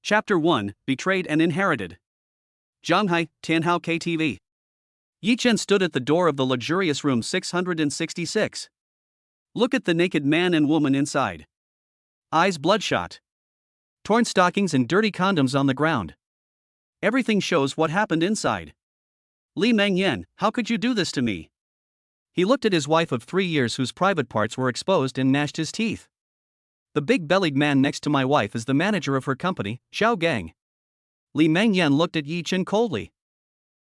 Chapter 1, Betrayed and Inherited. Shanghai, Tianhao KTV. Yi Chen stood at the door of the luxurious room 666. Look at the naked man and woman inside. Eyes bloodshot. Torn stockings and dirty condoms on the ground. Everything shows what happened inside. Li Mengyan, how could you do this to me? He looked at his wife of 3 years whose private parts were exposed and gnashed his teeth. The big-bellied man next to my wife is the manager of her company, Xiao Gang. Li Mengyan looked at Yi Chen coldly.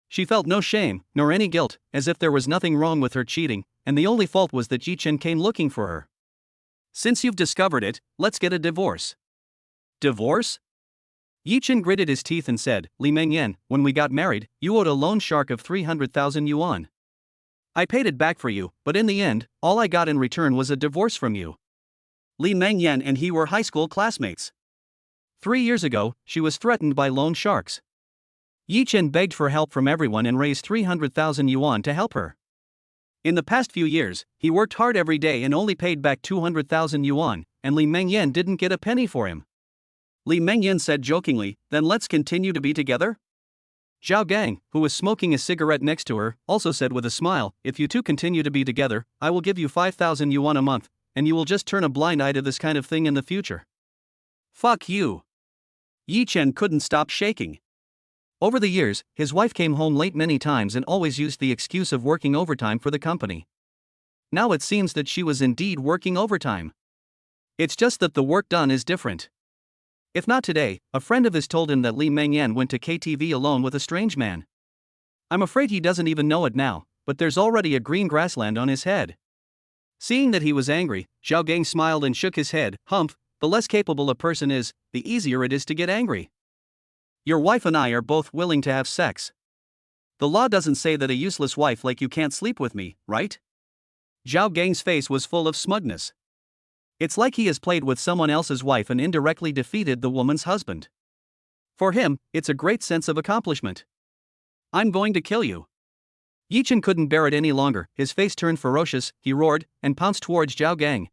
She felt no shame, nor any guilt, as if there was nothing wrong with her cheating, and the only fault was that Yi Chen came looking for her. Since you've discovered it, let's get a divorce. Divorce? Yi Chen gritted his teeth and said, Li Mengyan, when we got married, you owed a loan shark of 300,000 yuan. I paid it back for you, but in the end, all I got in return was a divorce from you. Li Mengyan and he were high school classmates. 3 years ago, she was threatened by loan sharks. Yi Chen begged for help from everyone and raised 300,000 yuan to help her. In the past few years, he worked hard every day and only paid back 200,000 yuan, and Li Mengyan didn't get a penny for him. Li Mengyan said jokingly, then let's continue to be together? Xiao Gang, who was smoking a cigarette next to her, also said with a smile, if you two continue to be together, I will give you 5,000 yuan a month, and you will just turn a blind eye to this kind of thing in the future. Fuck you. Yi Chen couldn't stop shaking. Over the years, his wife came home late many times and always used the excuse of working overtime for the company. Now it seems that she was indeed working overtime. It's just that the work done is different. If not today, a friend of his told him that Li Mengyan went to KTV alone with a strange man. I'm afraid he doesn't even know it now, but there's already a green grassland on his head. Seeing that he was angry, Xiao Gang smiled and shook his head. Humph, the less capable a person is, the easier it is to get angry. Your wife and I are both willing to have sex. The law doesn't say that a useless wife like you can't sleep with me, right? Xiao Gang's face was full of smugness. It's like he has played with someone else's wife and indirectly defeated the woman's husband. For him, it's a great sense of accomplishment. I'm going to kill you. Yi Chen couldn't bear it any longer, his face turned ferocious, he roared, and pounced towards Xiao Gang.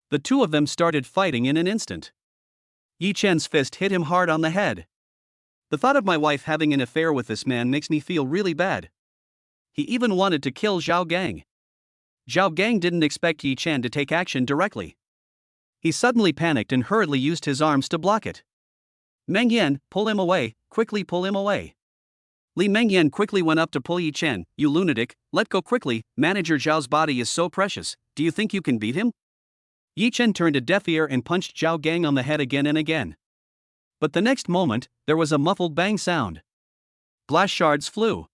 The two of them started fighting in an instant. Yi Chen's fist hit him hard on the head. The thought of my wife having an affair with this man makes me feel really bad. He even wanted to kill Xiao Gang. Xiao Gang didn't expect Yi Chen to take action directly. He suddenly panicked and hurriedly used his arms to block it. Mengyan, pull him away, quickly pull him away. Li Mengyan quickly went up to pull Yi Chen. You lunatic, let go quickly, Manager Zhao's body is so precious, do you think you can beat him? Yi Chen turned a deaf ear and punched Xiao Gang on the head again and again. But the next moment, there was a muffled bang sound. Glass shards flew.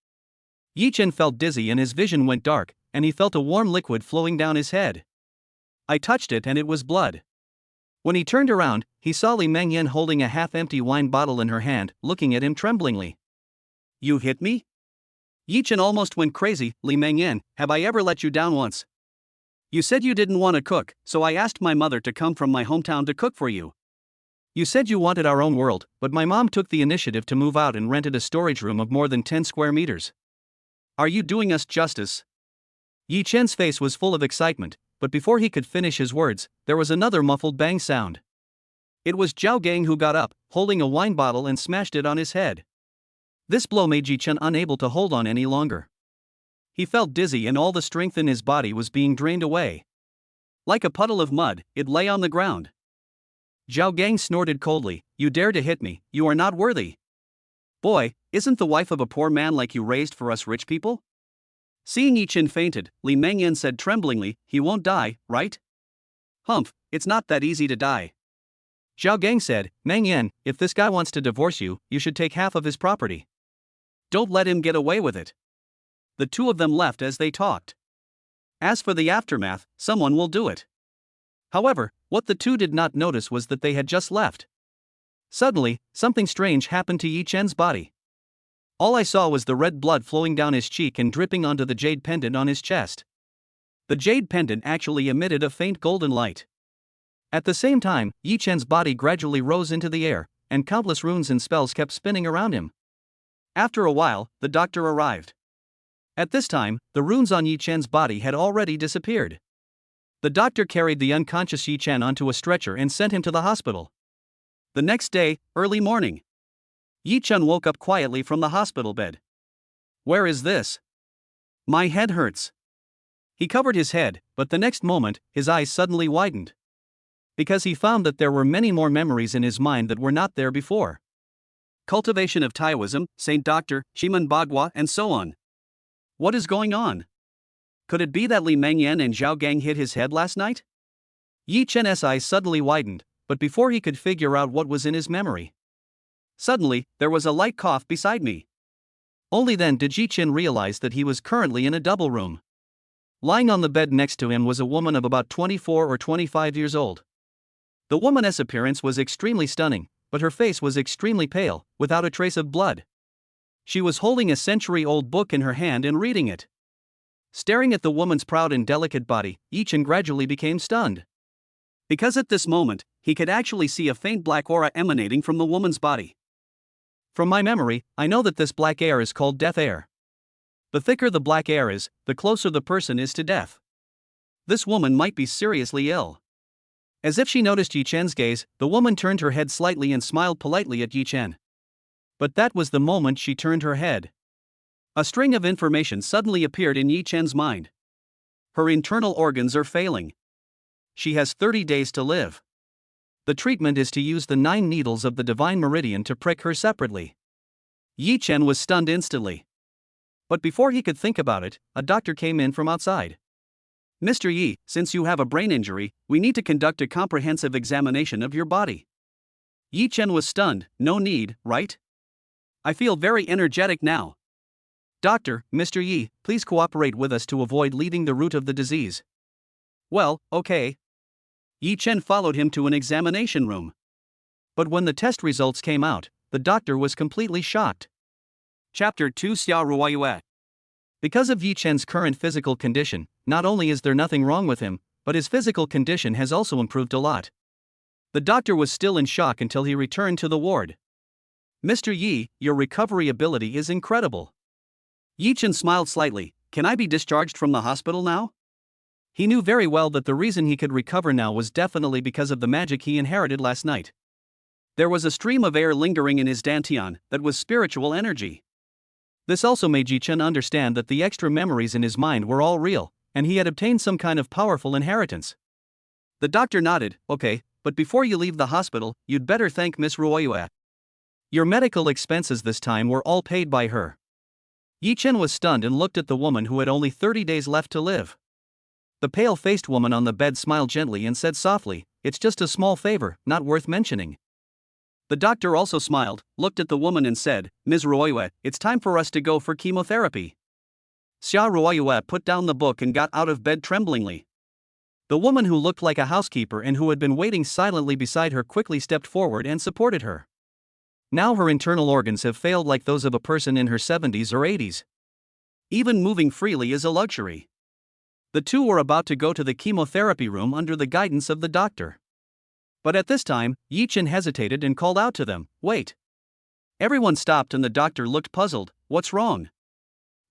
Yi Chen felt dizzy and his vision went dark, and he felt a warm liquid flowing down his head. I touched it and it was blood. When he turned around, he saw Li Mengyan holding a half-empty wine bottle in her hand, looking at him tremblingly. You hit me? Yi Chen almost went crazy. Li Mengyan, have I ever let you down once? You said you didn't want to cook, so I asked my mother to come from my hometown to cook for you. You said you wanted our own world, but my mom took the initiative to move out and rented a storage room of more than 10 square meters. Are you doing us justice? Yi Chen's face was full of excitement, but before he could finish his words, there was another muffled bang sound. It was Xiao Gang who got up, holding a wine bottle and smashed it on his head. This blow made Yi Chen unable to hold on any longer. He felt dizzy and all the strength in his body was being drained away. Like a puddle of mud, it lay on the ground. Xiao Gang snorted coldly, you dare to hit me, you are not worthy. Boy, isn't the wife of a poor man like you raised for us rich people? Seeing Yi Chen fainted, Li Mengyan said tremblingly, he won't die, right? Humph, it's not that easy to die. Xiao Gang said, Mengyan, if this guy wants to divorce you, you should take half of his property. Don't let him get away with it. The two of them left as they talked. As for the aftermath, someone will do it. However, what the two did not notice was that they had just left. Suddenly, something strange happened to Yi Chen's body. All I saw was the red blood flowing down his cheek and dripping onto the jade pendant on his chest. The jade pendant actually emitted a faint golden light. At the same time, Yi Chen's body gradually rose into the air, and countless runes and spells kept spinning around him. After a while, the doctor arrived. At this time, the runes on Yi Chen's body had already disappeared. The doctor carried the unconscious Yi Chen onto a stretcher and sent him to the hospital. The next day, early morning, Yi Chen woke up quietly from the hospital bed. Where is this? My head hurts. He covered his head, but the next moment, his eyes suddenly widened. Because he found that there were many more memories in his mind that were not there before. Cultivation of Taoism, Saint Dr. Shiman Bagua, and so on. What is going on? Could it be that Li Mengyan and Zhao Gang hit his head last night? Yi Chen's eyes suddenly widened, but before he could figure out what was in his memory, suddenly, there was a light cough beside me. Only then did Yi Chen realize that he was currently in a double room. Lying on the bed next to him was a woman of about 24 or 25 years old. The woman's appearance was extremely stunning, but her face was extremely pale, without a trace of blood. She was holding a century-old book in her hand and reading it. Staring at the woman's proud and delicate body, Yi Chen gradually became stunned. Because at this moment, he could actually see a faint black aura emanating from the woman's body. From my memory, I know that this black air is called death air. The thicker the black air is, the closer the person is to death. This woman might be seriously ill. As if she noticed Yi Chen's gaze, the woman turned her head slightly and smiled politely at Yi Chen. But that was the moment she turned her head. A string of information suddenly appeared in Yi Chen's mind. Her internal organs are failing. She has 30 days to live. The treatment is to use the 9 needles of the divine meridian to prick her separately. Yi Chen was stunned instantly. But before he could think about it, a doctor came in from outside. Mr. Yi, since you have a brain injury, we need to conduct a comprehensive examination of your body. Yi Chen was stunned. No need, right? I feel very energetic now. Doctor, Mr. Yi, please cooperate with us to avoid leaving the root of the disease. Well, okay. Yi Chen followed him to an examination room. But when the test results came out, the doctor was completely shocked. Chapter 2 Xia Ruoyue. Because of Yi Chen's current physical condition, not only is there nothing wrong with him, but his physical condition has also improved a lot. The doctor was still in shock until he returned to the ward. Mr. Yi, your recovery ability is incredible. Yi Chen smiled slightly. Can I be discharged from the hospital now? He knew very well that the reason he could recover now was definitely because of the magic he inherited last night. There was a stream of air lingering in his dantian that was spiritual energy. This also made Yi Chen understand that the extra memories in his mind were all real, and he had obtained some kind of powerful inheritance. The doctor nodded. Okay, but before you leave the hospital, you'd better thank Miss Ruoyue. Your medical expenses this time were all paid by her. Yi Chen was stunned and looked at the woman who had only 30 days left to live. The pale-faced woman on the bed smiled gently and said softly, "It's just a small favor, not worth mentioning." The doctor also smiled, looked at the woman and said, "Ms. Ruoyue, it's time for us to go for chemotherapy." Xia Ruoyue put down the book and got out of bed tremblingly. The woman who looked like a housekeeper and who had been waiting silently beside her quickly stepped forward and supported her. Now her internal organs have failed like those of a person in her 70s or 80s. Even moving freely is a luxury. The two were about to go to the chemotherapy room under the guidance of the doctor. But at this time, Yi Chen hesitated and called out to them, "Wait." Everyone stopped and the doctor looked puzzled. "What's wrong?"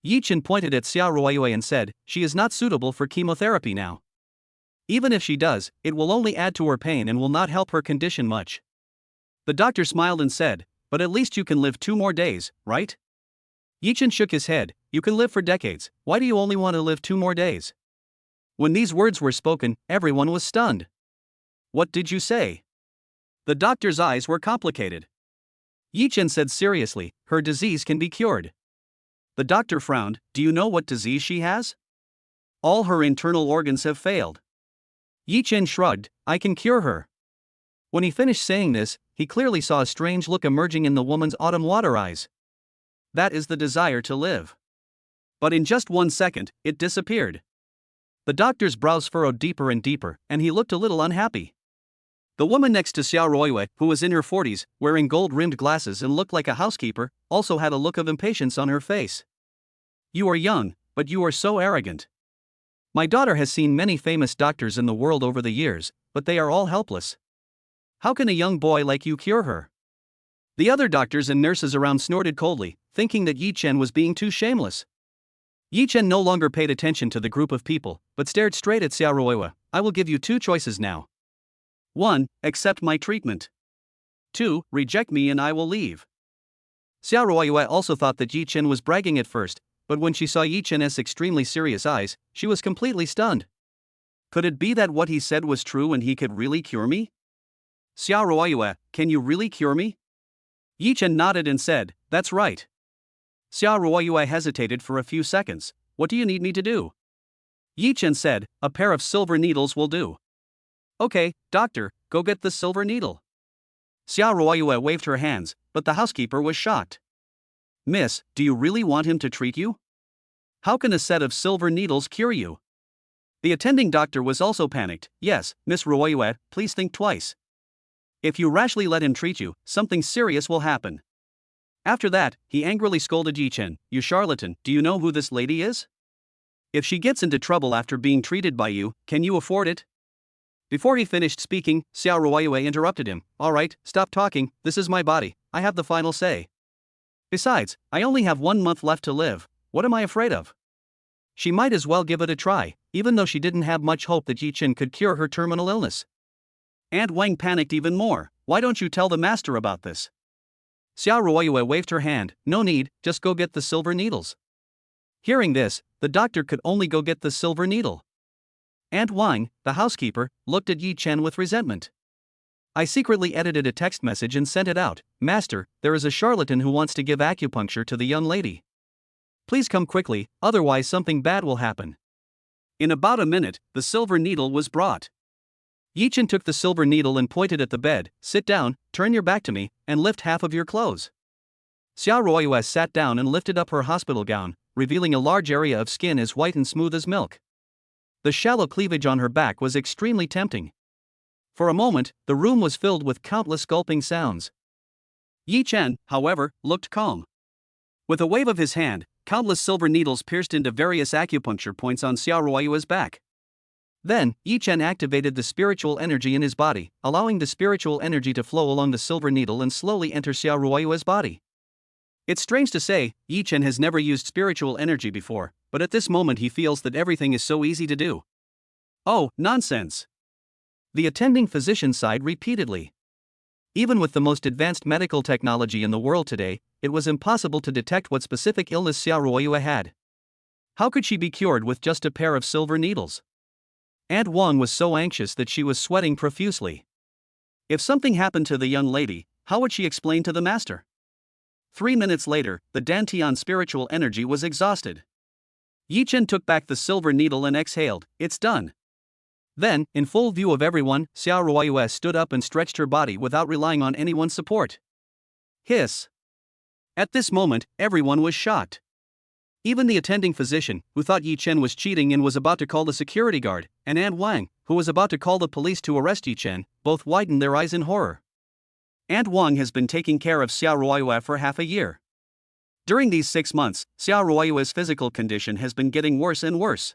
Yi Chen pointed at Xia Ruoyue and said, "She is not suitable for chemotherapy now. Even if she does, it will only add to her pain and will not help her condition much." The doctor smiled and said, "But at least you can live 2 more days, right?" Yi Chen shook his head. "You can live for decades, why do you only want to live 2 more days?" When these words were spoken, everyone was stunned. "What did you say?" The doctor's eyes were complicated. Yi Chen said seriously, "Her disease can be cured." The doctor frowned. "Do you know what disease she has?" "All her internal organs have failed." Yi Chen shrugged. "I can cure her." When he finished saying this, he clearly saw a strange look emerging in the woman's autumn water eyes. That is the desire to live. But in just 1 second, it disappeared. The doctor's brows furrowed deeper and deeper, and he looked a little unhappy. The woman next to Xia Ruoyue, who was in her 40s, wearing gold-rimmed glasses and looked like a housekeeper, also had a look of impatience on her face. "You are young, but you are so arrogant. My daughter has seen many famous doctors in the world over the years, but they are all helpless. How can a young boy like you cure her?" The other doctors and nurses around snorted coldly, thinking that Yi Chen was being too shameless. Yi Chen no longer paid attention to the group of people, but stared straight at Xia Ruoyue. "I will give you 2 choices now. 1. Accept my treatment. 2. Reject me and I will leave. Xiao Ruoyue also thought that Yi Chen was bragging at first, but when she saw Yi Chen's extremely serious eyes, she was completely stunned. Could it be that what he said was true and he could really cure me? Xiao Ruoyue, can you really cure me? Yi Chen nodded and said, that's right. Xiao Ruoyue hesitated for a few seconds. What do you need me to do? Yi Chen said, a pair of silver needles will do. Okay, doctor, go get the silver needle. Xiao Ruoyue waved her hands, but the housekeeper was shocked. Miss, do you really want him to treat you? How can a set of silver needles cure you? The attending doctor was also panicked. Yes, Miss Ruoyue, please think twice. If you rashly let him treat you, something serious will happen. After that, he angrily scolded Yi Chen, you charlatan, do you know who this lady is? If she gets into trouble after being treated by you, can you afford it? Before he finished speaking, Xiao Ruoyue interrupted him. Alright, stop talking, this is my body, I have the final say. Besides, I only have 1 month left to live, what am I afraid of? She might as well give it a try, even though she didn't have much hope that Yi Chen could cure her terminal illness. Aunt Wang panicked even more. Why don't you tell the master about this? Xiao Ruoyue waved her hand. No need, just go get the silver needles. Hearing this, the doctor could only go get the silver needle. Aunt Wang, the housekeeper, looked at Yi Chen with resentment. I secretly edited a text message and sent it out. Master, there is a charlatan who wants to give acupuncture to the young lady. Please come quickly, otherwise something bad will happen. In about a minute, the silver needle was brought. Yi Chen took the silver needle and pointed at the bed. Sit down, turn your back to me, and lift half of your clothes. Xiao Ruoyue sat down and lifted up her hospital gown, revealing a large area of skin as white and smooth as milk. The shallow cleavage on her back was extremely tempting. For a moment, the room was filled with countless gulping sounds. Yi Chen, however, looked calm. With a wave of his hand, countless silver needles pierced into various acupuncture points on Xiao Ruoyue's back. Then, Yi Chen activated the spiritual energy in his body, allowing the spiritual energy to flow along the silver needle and slowly enter Xiao Ruoyue's body. It's strange to say, Yi Chen has never used spiritual energy before, but at this moment he feels that everything is so easy to do. Oh, nonsense! The attending physician sighed repeatedly. Even with the most advanced medical technology in the world today, it was impossible to detect what specific illness Xiao Ruoyue had. How could she be cured with just a pair of silver needles? Aunt Wang was so anxious that she was sweating profusely. If something happened to the young lady, how would she explain to the master? 3 minutes later, the Dantian spiritual energy was exhausted. Yi Chen took back the silver needle and exhaled. It's done. Then, in full view of everyone, Xiao Ruoyue stood up and stretched her body without relying on anyone's support. Hiss. At this moment, everyone was shocked. Even the attending physician, who thought Yi Chen was cheating and was about to call the security guard, and Aunt Wang, who was about to call the police to arrest Yi Chen, both widened their eyes in horror. Aunt Wang has been taking care of Xiao Ruoyue for half a year. During these 6 months, Xiao Ruoyue's physical condition has been getting worse and worse.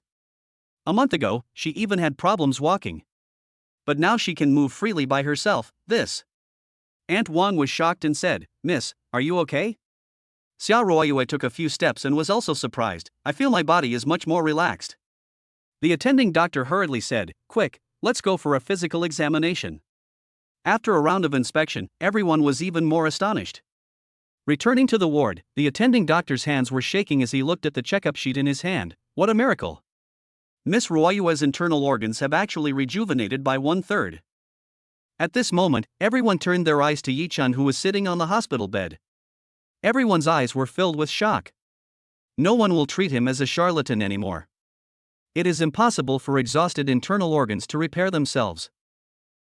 A month ago, she even had problems walking. But now she can move freely by herself. This. Aunt Wang was shocked and said, Miss, are you okay? Xiao Ruoyue took a few steps and was also surprised. I feel my body is much more relaxed. The attending doctor hurriedly said, Quick, let's go for a physical examination. After a round of inspection, everyone was even more astonished. Returning to the ward, the attending doctor's hands were shaking as he looked at the checkup sheet in his hand. What a miracle! Miss Ruoyue's internal organs have actually rejuvenated by 1/3. At this moment, everyone turned their eyes to Yi Chen, who was sitting on the hospital bed. Everyone's eyes were filled with shock. No one will treat him as a charlatan anymore. It is impossible for exhausted internal organs to repair themselves.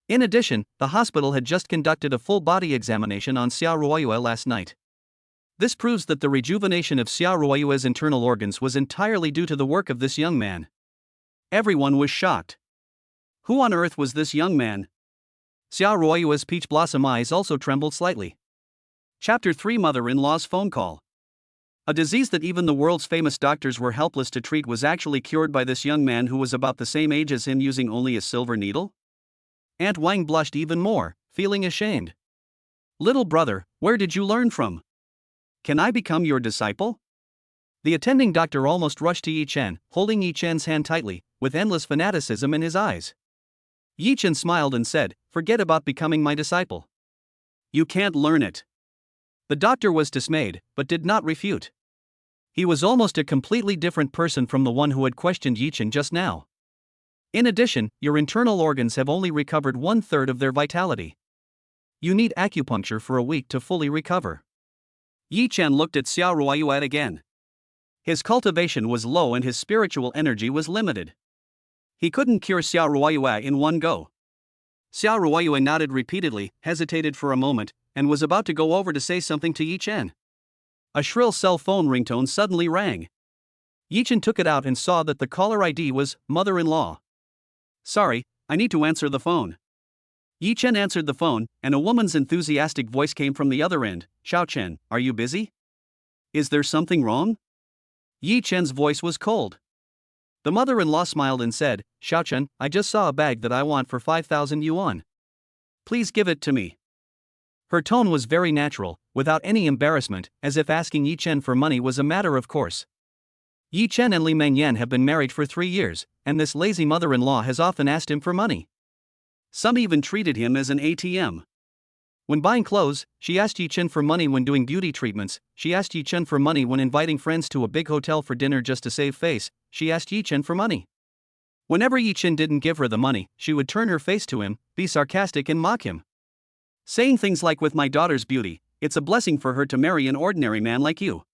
In addition, the hospital had just conducted a full body examination on Xiao Ruoyue last night. This proves that the rejuvenation of Xiao Ruoyue's internal organs was entirely due to the work of this young man. Everyone was shocked. Who on earth was this young man? Xiao Ruoyue's peach blossom eyes also trembled slightly. Chapter 3: Mother-in-law's phone call. A disease that even the world's famous doctors were helpless to treat was actually cured by this young man who was about the same age as him, using only a silver needle? Aunt Wang blushed even more, feeling ashamed. Little brother, where did you learn from? Can I become your disciple? The attending doctor almost rushed to Yi Chen, holding Yi Chen's hand tightly, with endless fanaticism in his eyes. Yi Chen smiled and said, Forget about becoming my disciple. You can't learn it. The doctor was dismayed, but did not refute. He was almost a completely different person from the one who had questioned Yichen just now. In addition, your internal organs have only recovered 1/3 of their vitality. You need acupuncture for a week to fully recover. Yi Chen looked at Xiao Ruoyue again. His cultivation was low and his spiritual energy was limited. He couldn't cure Xiao Ruoyue in one go. Xiao Ruoyue nodded repeatedly, hesitated for a moment, and was about to go over to say something to Yi Chen. A shrill cell phone ringtone suddenly rang. Yi Chen took it out and saw that the caller ID was mother-in-law. Sorry, I need to answer the phone. Yi Chen answered the phone, and a woman's enthusiastic voice came from the other end. Xiao Chen, are you busy? Is there something wrong? Yi Chen's voice was cold. The mother-in-law smiled and said, Xiao Chen, I just saw a bag that I want for 5,000 yuan. Please give it to me. Her tone was very natural, without any embarrassment, as if asking Yi Chen for money was a matter of course. Yi Chen and Li Mengyan have been married for 3 years, and this lazy mother-in-law has often asked him for money. Some even treated him as an ATM. When buying clothes, she asked Yi Chen for money. When doing beauty treatments, she asked Yi Chen for money. When inviting friends to a big hotel for dinner just to save face, she asked Yi Chen for money. Whenever Yi Chen didn't give her the money, she would turn her face to him, be sarcastic and mock him. Saying things like, with my daughter's beauty, it's a blessing for her to marry an ordinary man like you.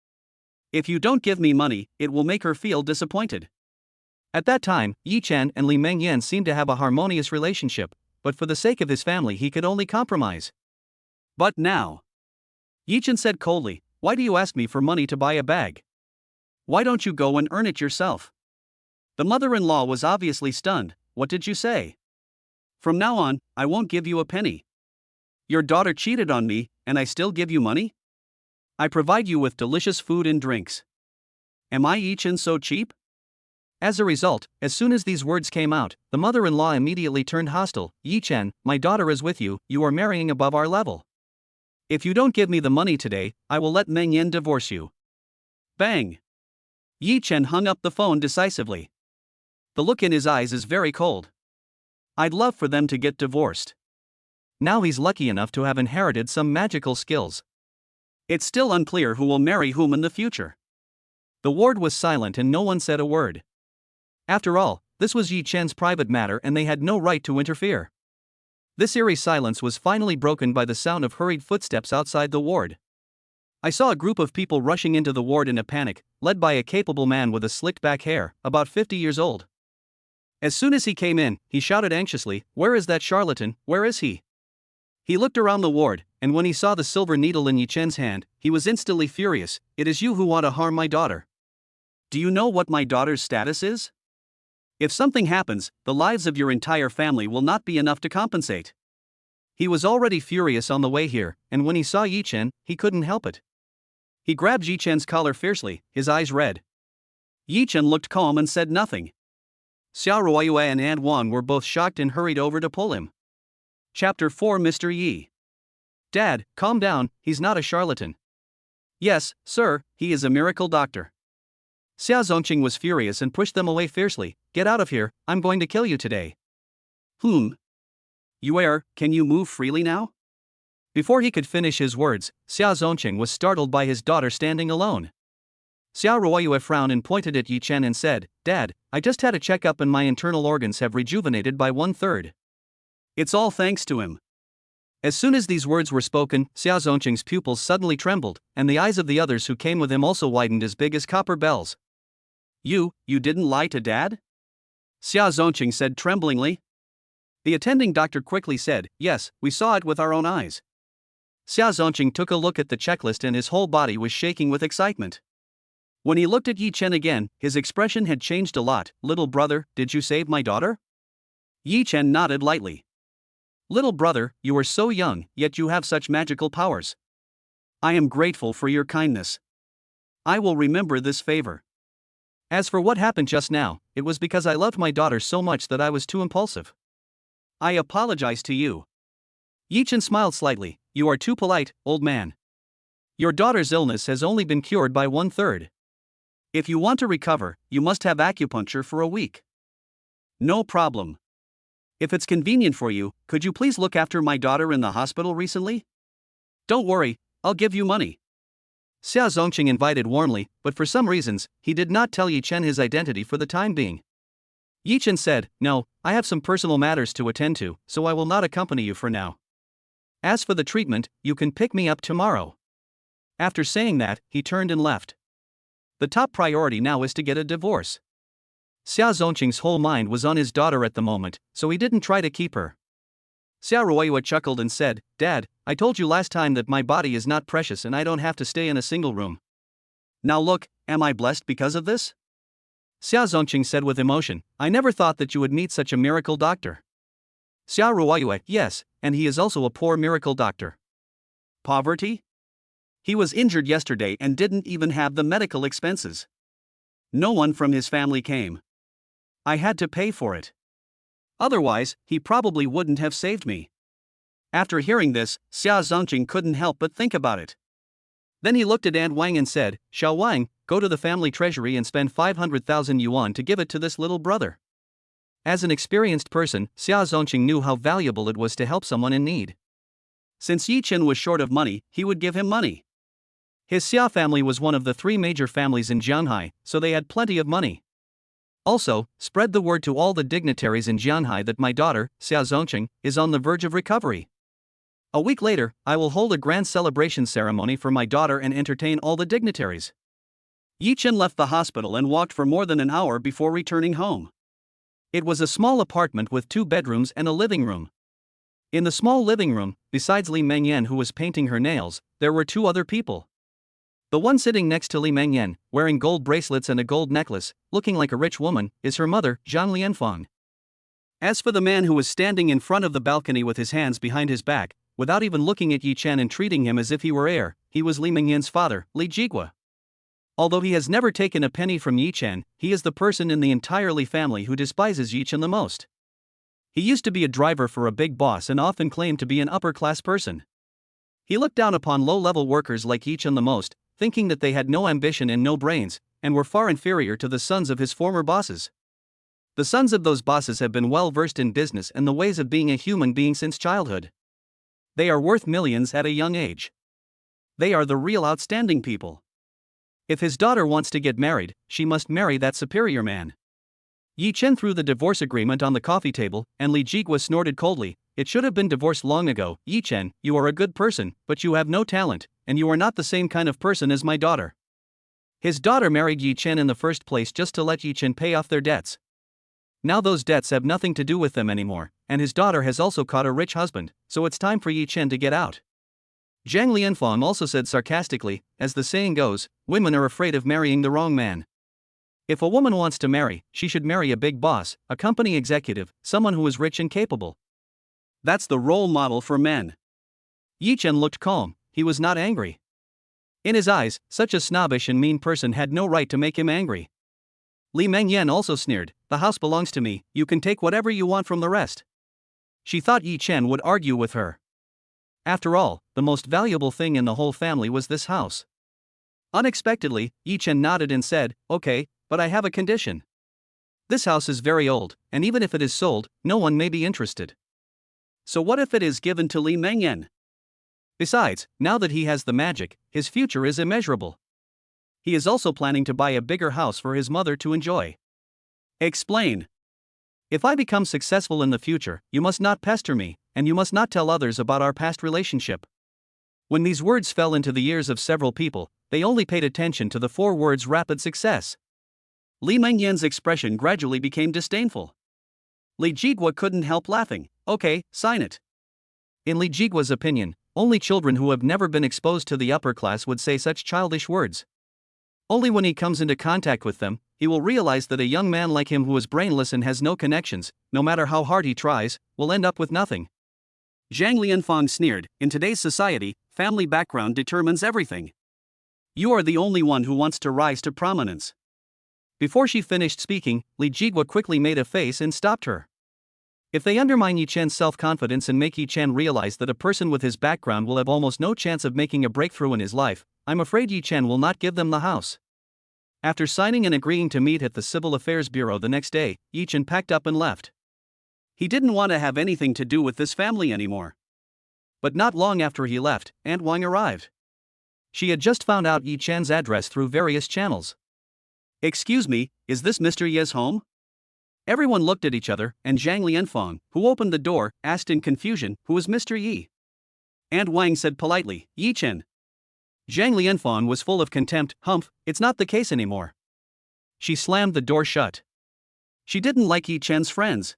If you don't give me money, it will make her feel disappointed. At that time, Yi Chen and Li Mengyan seemed to have a harmonious relationship, but for the sake of his family he could only compromise. But now, Yi Chen said coldly, why do you ask me for money to buy a bag? Why don't you go and earn it yourself? The mother-in-law was obviously stunned. What did you say? From now on, I won't give you a penny. Your daughter cheated on me, and I still give you money? I provide you with delicious food and drinks. Am I Yi Chen so cheap? As a result, as soon as these words came out, the mother-in-law immediately turned hostile. Yi Chen, my daughter is with you, you are marrying above our level. If you don't give me the money today, I will let Meng Yan divorce you. Bang! Yi Chen hung up the phone decisively. The look in his eyes is very cold. I'd love for them to get divorced. Now he's lucky enough to have inherited some magical skills. It's still unclear who will marry whom in the future. The ward was silent and no one said a word. After all, this was Yi Chen's private matter and they had no right to interfere. This eerie silence was finally broken by the sound of hurried footsteps outside the ward. I saw a group of people rushing into the ward in a panic, led by a capable man with a slicked back hair, about 50 years old. As soon as he came in, he shouted anxiously, where is that charlatan, where is he? He looked around the ward, and when he saw the silver needle in Yi Chen's hand, he was instantly furious. It is you who want to harm my daughter. Do you know what my daughter's status is? If something happens, the lives of your entire family will not be enough to compensate. He was already furious on the way here, and when he saw Yi Chen, he couldn't help it. He grabbed Yi Chen's collar fiercely, his eyes red. Yi Chen looked calm and said nothing. Xiao Ruoyue and An Wan were both shocked and hurried over to pull him. Chapter 4 Mr. Yi. Dad, calm down, he's not a charlatan. Yes, sir, he is a miracle doctor. Xia Zongqing was furious and pushed them away fiercely. Get out of here, I'm going to kill you today. Yuer, can you move freely now? Before he could finish his words, Xia Zongqing was startled by his daughter standing alone. Xiao Ruoyue frowned and pointed at Yi Chen and said, Dad, I just had a checkup and my internal organs have rejuvenated by 1/3. It's all thanks to him. As soon as these words were spoken, Xiao Zongqing's pupils suddenly trembled, and the eyes of the others who came with him also widened as big as copper bells. You didn't lie to Dad? Xiao Zongqing said tremblingly. The attending doctor quickly said, yes, we saw it with our own eyes. Xiao Zongqing took a look at the checklist and his whole body was shaking with excitement. When he looked at Yi Chen again, his expression had changed a lot. Little brother, did you save my daughter? Yi Chen nodded lightly. Little brother, you are so young, yet you have such magical powers. I am grateful for your kindness. I will remember this favor. As for what happened just now, it was because I loved my daughter so much that I was too impulsive. I apologize to you. Yi Chen smiled slightly. You are too polite, old man. Your daughter's illness has only been cured by 1/3. If you want to recover, you must have acupuncture for a week. No problem. If it's convenient for you, could you please look after my daughter in the hospital recently? Don't worry, I'll give you money. Xia Zongqing invited warmly, but for some reasons, he did not tell Yi Chen his identity for the time being. Yi Chen said, "No, I have some personal matters to attend to, so I will not accompany you for now. As for the treatment, you can pick me up tomorrow." After saying that, he turned and left. The top priority now is to get a divorce. Xia Zongqing's whole mind was on his daughter at the moment, so he didn't try to keep her. Xia Ruoyue chuckled and said, "Dad, I told you last time that my body is not precious and I don't have to stay in a single room. Now look, am I blessed because of this?" Xia Zongqing said with emotion, "I never thought that you would meet such a miracle doctor." Xia Ruoyue, "Yes, and he is also a poor miracle doctor." Poverty? He was injured yesterday and didn't even have the medical expenses. No one from his family came. I had to pay for it. Otherwise, he probably wouldn't have saved me. After hearing this, Xia Zongqing couldn't help but think about it. Then he looked at Aunt Wang and said, "Xiao Wang, go to the family treasury and spend 500,000 yuan to give it to this little brother." As an experienced person, Xia Zongqing knew how valuable it was to help someone in need. Since Yi Chen was short of money, he would give him money. His Xia family was one of the 3 major families in Jianhai, so they had plenty of money. Also, spread the word to all the dignitaries in Jianhai that my daughter, Xia Zongqing, is on the verge of recovery. A week later, I will hold a grand celebration ceremony for my daughter and entertain all the dignitaries. Yi Chen left the hospital and walked for more than an hour before returning home. It was a small apartment with 2 bedrooms and a living room. In the small living room, besides Li Mengyan who was painting her nails, there were 2 other people. The one sitting next to Li Mengyan, wearing gold bracelets and a gold necklace, looking like a rich woman, is her mother, Zhang Lianfang. As for the man who was standing in front of the balcony with his hands behind his back, without even looking at Yi Chen and treating him as if he were heir, he was Li Mengyan's father, Li Jigua. Although he has never taken a penny from Yi Chen, he is the person in the entire Li family who despises Yi Chen the most. He used to be a driver for a big boss and often claimed to be an upper-class person. He looked down upon low-level workers like Yi Chen the most, thinking that they had no ambition and no brains, and were far inferior to the sons of his former bosses. The sons of those bosses have been well versed in business and the ways of being a human being since childhood. They are worth millions at a young age. They are the real outstanding people. If his daughter wants to get married, she must marry that superior man. Yi Chen threw the divorce agreement on the coffee table, and Li Jigua snorted coldly, "It should have been divorced long ago. Yi Chen, you are a good person, but you have no talent, and you are not the same kind of person as my daughter." His daughter married Yi Chen in the first place just to let Yi Chen pay off their debts. Now those debts have nothing to do with them anymore, and his daughter has also caught a rich husband, so it's time for Yi Chen to get out. Zhang Lianfang also said sarcastically, "As the saying goes, women are afraid of marrying the wrong man. If a woman wants to marry, she should marry a big boss, a company executive, someone who is rich and capable. That's the role model for men." Yi Chen looked calm, he was not angry. In his eyes, such a snobbish and mean person had no right to make him angry. Li Mengyan also sneered, "The house belongs to me, you can take whatever you want from the rest." She thought Yi Chen would argue with her. After all, the most valuable thing in the whole family was this house. Unexpectedly, Yi Chen nodded and said, "Okay, but I have a condition. This house is very old, and even if it is sold, no one may be interested. So what if it is given to Li Mengyan? Besides, now that he has the magic, his future is immeasurable. He is also planning to buy a bigger house for his mother to enjoy." Explain. "If I become successful in the future, you must not pester me, and you must not tell others about our past relationship." When these words fell into the ears of several people, they only paid attention to the 4 words rapid success. Li Mengyan's expression gradually became disdainful. Li Jigua couldn't help laughing. "Okay, sign it." In Li Jigua's opinion, only children who have never been exposed to the upper class would say such childish words. Only when he comes into contact with them, he will realize that a young man like him who is brainless and has no connections, no matter how hard he tries, will end up with nothing. Zhang Lianfang sneered, "In today's society, family background determines everything. You are the only one who wants to rise to prominence." Before she finished speaking, Li Jigua quickly made a face and stopped her. If they undermine Yi Chen's self-confidence and make Yi Chen realize that a person with his background will have almost no chance of making a breakthrough in his life, I'm afraid Yi Chen will not give them the house. After signing and agreeing to meet at the Civil Affairs Bureau the next day, Yi Chen packed up and left. He didn't want to have anything to do with this family anymore. But not long after he left, Aunt Wang arrived. She had just found out Yi Chen's address through various channels. "Excuse me, is this Mr. Ye's home?" Everyone looked at each other, and Zhang Lianfang, who opened the door, asked in confusion, "Who is Mr. Yi?" Aunt Wang said politely, "Yi Chen." Zhang Lianfang was full of contempt. "Humph, it's not the case anymore." She slammed the door shut. She didn't like Yi Chen's friends.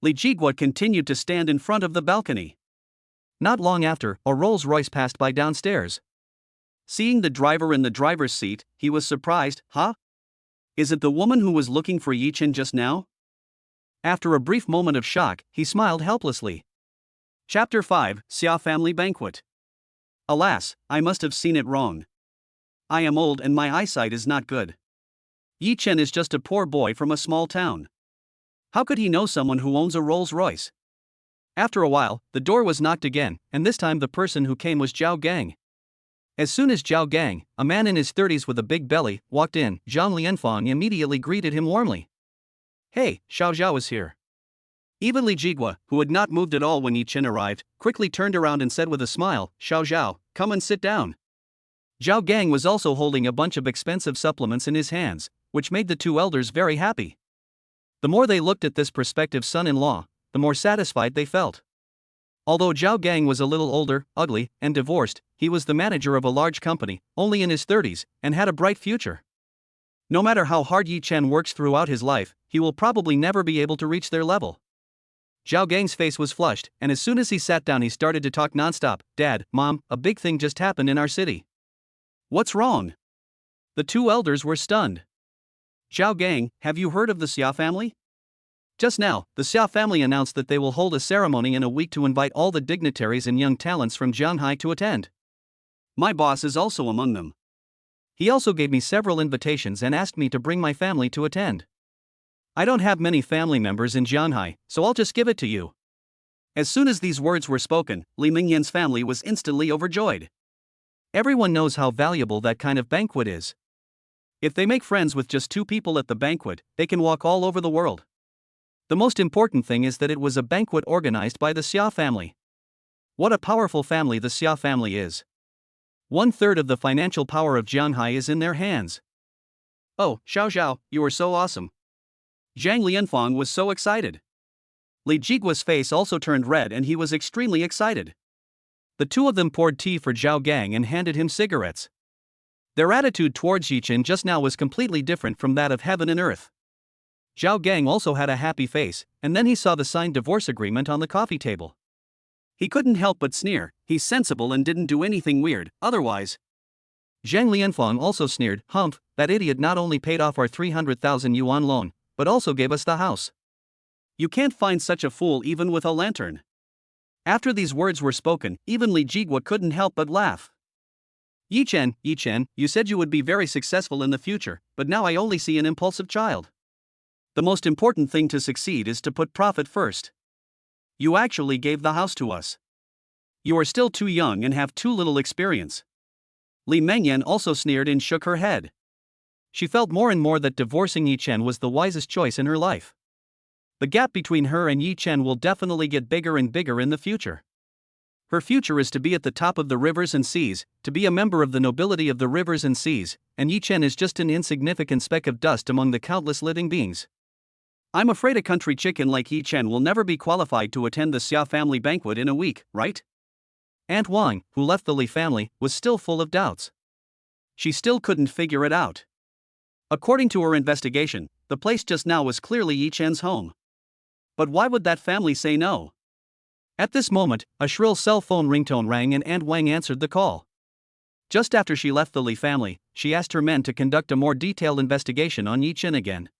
Li Jigua continued to stand in front of the balcony. Not long after, a Rolls-Royce passed by downstairs. Seeing the driver in the driver's seat, he was surprised. "Huh? Is it the woman who was looking for Yi Chen just now?" After a brief moment of shock, he smiled helplessly. Chapter 5, Xia Family Banquet. Alas, I must have seen it wrong. I am old and my eyesight is not good. Yi Chen is just a poor boy from a small town. How could he know someone who owns a Rolls-Royce? After a while, the door was knocked again, and this time the person who came was Zhao Gang. As soon as Zhao Gang, a man in his 30s with a big belly, walked in, Zhang Lianfang immediately greeted him warmly. "Hey, Xiao Zhao is here." Even Li Jigua, who had not moved at all when Yi Chen arrived, quickly turned around and said with a smile, "Xiao Zhao, come and sit down." Zhao Gang was also holding a bunch of expensive supplements in his hands, which made the two elders very happy. The more they looked at this prospective son-in-law, the more satisfied they felt. Although Zhao Gang was a little older, ugly, and divorced, he was the manager of a large company, only in his 30s, and had a bright future. No matter how hard Yi Chen works throughout his life, he will probably never be able to reach their level. Zhao Gang's face was flushed, and as soon as he sat down he started to talk nonstop. "Dad, Mom, a big thing just happened in our city." "What's wrong?" The two elders were stunned. "Zhao Gang, have you heard of the Xia family? Just now, the Xia family announced that they will hold a ceremony in a week to invite all the dignitaries and young talents from Shanghai to attend. My boss is also among them. He also gave me several invitations and asked me to bring my family to attend. I don't have many family members in Shanghai, so I'll just give it to you." As soon as these words were spoken, Li Mingyan's family was instantly overjoyed. Everyone knows how valuable that kind of banquet is. If they make friends with just two people at the banquet, they can walk all over the world. The most important thing is that it was a banquet organized by the Xia family. What a powerful family the Xia family is. 1/3 of the financial power of Shanghai is in their hands. "Oh, Xiao Zhao, you are so awesome." Zhang Lianfang was so excited. Li Jigua's face also turned red and he was extremely excited. The two of them poured tea for Zhao Gang and handed him cigarettes. Their attitude towards Yi Chen just now was completely different from that of heaven and earth. Zhao Gang also had a happy face, and then he saw the signed divorce agreement on the coffee table. He couldn't help but sneer. "He's sensible and didn't do anything weird, otherwise." Zhang Lianfang also sneered. "Humph, that idiot not only paid off our 300,000 yuan loan, but also gave us the house. You can't find such a fool even with a lantern." After these words were spoken, even Li Jigua couldn't help but laugh. Yi Chen, you said you would be very successful in the future, but now I only see an impulsive child. The most important thing to succeed is to put profit first. You actually gave the house to us. You are still too young and have too little experience." Li Mengyan also sneered and shook her head. She felt more and more that divorcing Yi Chen was the wisest choice in her life. The gap between her and Yi Chen will definitely get bigger and bigger in the future. Her future is to be at the top of the rivers and seas, to be a member of the nobility of the rivers and seas, and Yi Chen is just an insignificant speck of dust among the countless living beings. I'm afraid a country chicken like Yi Chen will never be qualified to attend the Xia family banquet in a week, right? Aunt Wang, who left the Li family, was still full of doubts. She still couldn't figure it out. According to her investigation, the place just now was clearly Yi Chen's home. But why would that family say no? At this moment, a shrill cell phone ringtone rang and Aunt Wang answered the call. Just after she left the Li family, she asked her men to conduct a more detailed investigation on Yi Chen again.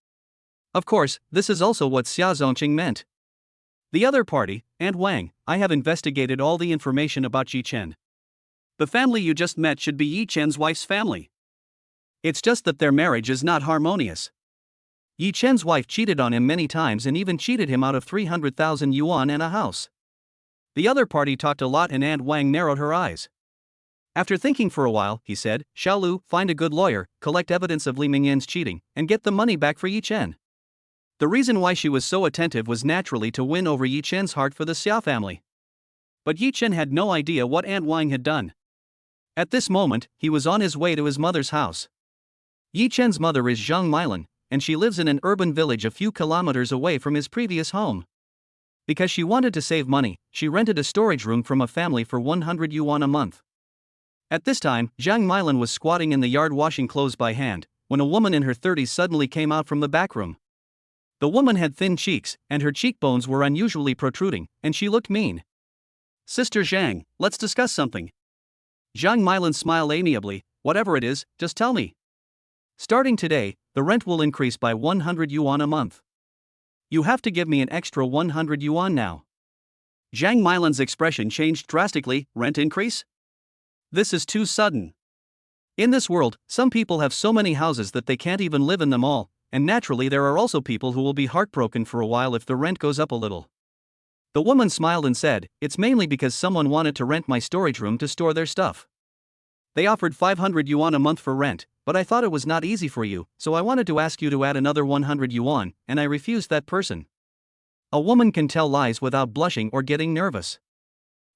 Of course, this is also what Xia Zongqing meant. The other party, Aunt Wang, I have investigated all the information about Yi Chen. The family you just met should be Yi Chen's wife's family. It's just that their marriage is not harmonious. Yi Chen's wife cheated on him many times and even cheated him out of 300,000 yuan and a house. The other party talked a lot and Aunt Wang narrowed her eyes. After thinking for a while, he said, Xiaolu, find a good lawyer, collect evidence of Li Mingyan's cheating, and get the money back for Yi Chen. The reason why she was so attentive was naturally to win over Yi Chen's heart for the Xia family. But Yi Chen had no idea what Aunt Wang had done. At this moment, he was on his way to his mother's house. Yi Chen's mother is Zhang Milan, and she lives in an urban village a few kilometers away from his previous home. Because she wanted to save money, she rented a storage room from a family for 100 yuan a month. At this time, Zhang Milan was squatting in the yard washing clothes by hand, when a woman in her 30s suddenly came out from the back room. The woman had thin cheeks, and her cheekbones were unusually protruding, and she looked mean. "Sister Zhang, let's discuss something." Zhang Milan smiled amiably. "Whatever it is, just tell me. Starting today, the rent will increase by 100 yuan a month. You have to give me an extra 100 yuan now." Zhang Milan's expression changed drastically. "Rent increase? This is too sudden. In this world, some people have so many houses that they can't even live in them all, and naturally there are also people who will be heartbroken for a while if the rent goes up a little." The woman smiled and said, "It's mainly because someone wanted to rent my storage room to store their stuff. They offered 500 yuan a month for rent, but I thought it was not easy for you, so I wanted to ask you to add another 100 yuan, and I refused that person." A woman can tell lies without blushing or getting nervous.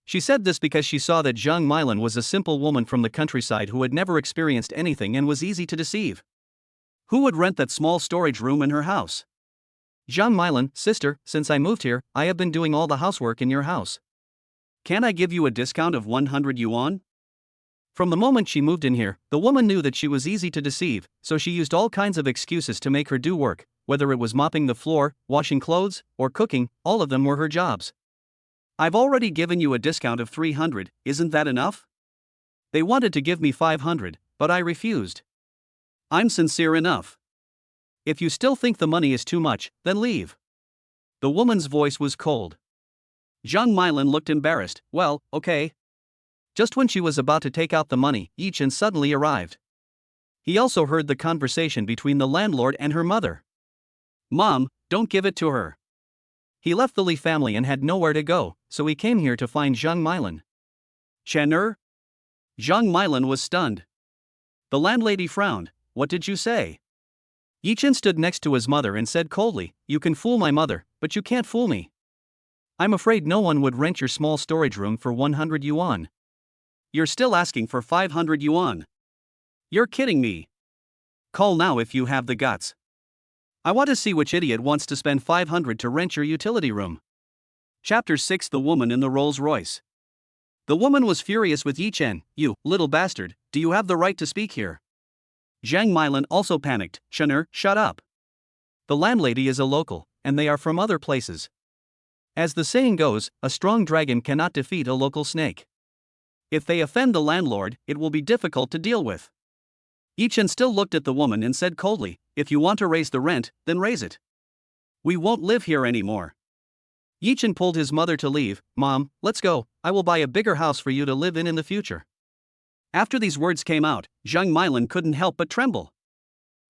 She said this because she saw that Zhang Milan was a simple woman from the countryside who had never experienced anything and was easy to deceive. Who would rent that small storage room in her house? "Zhang Milan, sister, since I moved here, I have been doing all the housework in your house. Can I give you a discount of 100 yuan? From the moment she moved in here, the woman knew that she was easy to deceive, so she used all kinds of excuses to make her do work, whether it was mopping the floor, washing clothes, or cooking, all of them were her jobs. "I've already given you a discount of 300, isn't that enough? They wanted to give me 500, but I refused. I'm sincere enough. If you still think the money is too much, then leave." The woman's voice was cold. Zhang Milan looked embarrassed. "Well, okay." Just when she was about to take out the money, Yi Chen suddenly arrived. He also heard the conversation between the landlord and her mother. "Mom, don't give it to her." He left the Li family and had nowhere to go, so he came here to find Zhang Milan. "Chen-er?" Zhang Milan was stunned. The landlady frowned. "What did you say?" Yi Chen stood next to his mother and said coldly, "You can fool my mother, but you can't fool me. I'm afraid no one would rent your small storage room for 100 yuan. You're still asking for 500 yuan. You're kidding me. Call now if you have the guts. I want to see which idiot wants to spend 500 to rent your utility room." Chapter 6: The Woman in the Rolls Royce. The woman was furious with Yi Chen. "You, little bastard, do you have the right to speak here?" Zhang Milan also panicked. "Chen-er, shut up. The landlady is a local, and they are from other places. As the saying goes, a strong dragon cannot defeat a local snake. If they offend the landlord, it will be difficult to deal with." Yi Chen still looked at the woman and said coldly, "If you want to raise the rent, then raise it. We won't live here anymore." Yi Chen pulled his mother to leave. "Mom, let's go, I will buy a bigger house for you to live in the future." After these words came out, Zhang Milan couldn't help but tremble.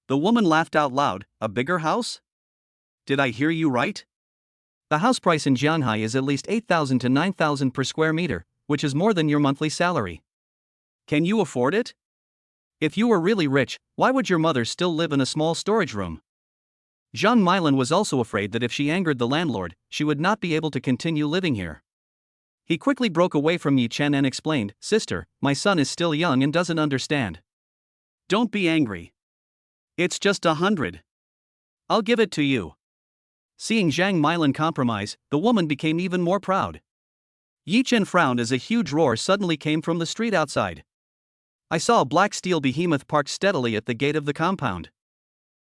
The woman laughed out loud. "A bigger house? Did I hear you right? The house price in Jianghai is at least 8,000 to 9,000 per square meter, which is more than your monthly salary. Can you afford it? If you were really rich, why would your mother still live in a small storage room?" Zhang Milan was also afraid that if she angered the landlord, she would not be able to continue living here. He quickly broke away from Yi Chen and explained, "Sister, my son is still young and doesn't understand. Don't be angry. It's just 100. I'll give it to you." Seeing Zhang Milan compromise, the woman became even more proud. Yi Chen frowned as a huge roar suddenly came from the street outside. I saw a black steel behemoth parked steadily at the gate of the compound.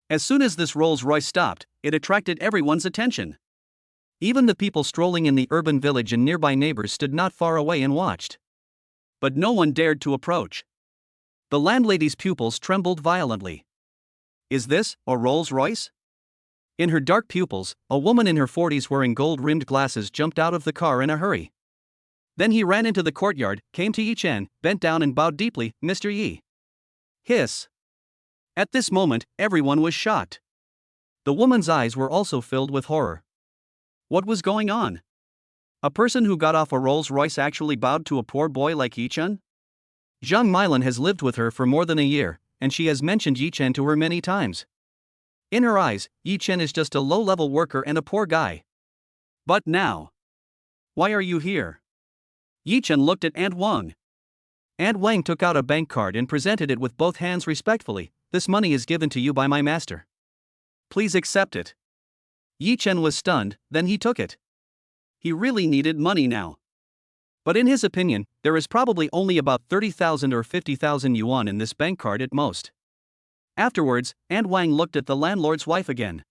As soon as this Rolls Royce stopped, it attracted everyone's attention. Even the people strolling in the urban village and nearby neighbors stood not far away and watched. But no one dared to approach. The landlady's pupils trembled violently. "Is this a Rolls Royce?" In her dark pupils, a woman in her 40s wearing gold-rimmed glasses jumped out of the car in a hurry. Then he ran into the courtyard, came to Yi Chen, bent down and bowed deeply. "Mr. Yi." Hiss. At this moment, everyone was shocked. The woman's eyes were also filled with horror. What was going on? A person who got off a Rolls Royce actually bowed to a poor boy like Yi Chen? Zhang Milan has lived with her for more than a year, and she has mentioned Yi Chen to her many times. In her eyes, Yi Chen is just a low-level worker and a poor guy. But now, why are you here? Yi Chen looked at Aunt Wang. Aunt Wang took out a bank card and presented it with both hands respectfully. This money is given to you by my master. Please accept it. Yi Chen was stunned, then he took it. He really needed money now. But in his opinion, there is probably only about 30,000 or 50,000 yuan in this bank card at most. Afterwards, Aunt Wang looked at the landlord's wife again.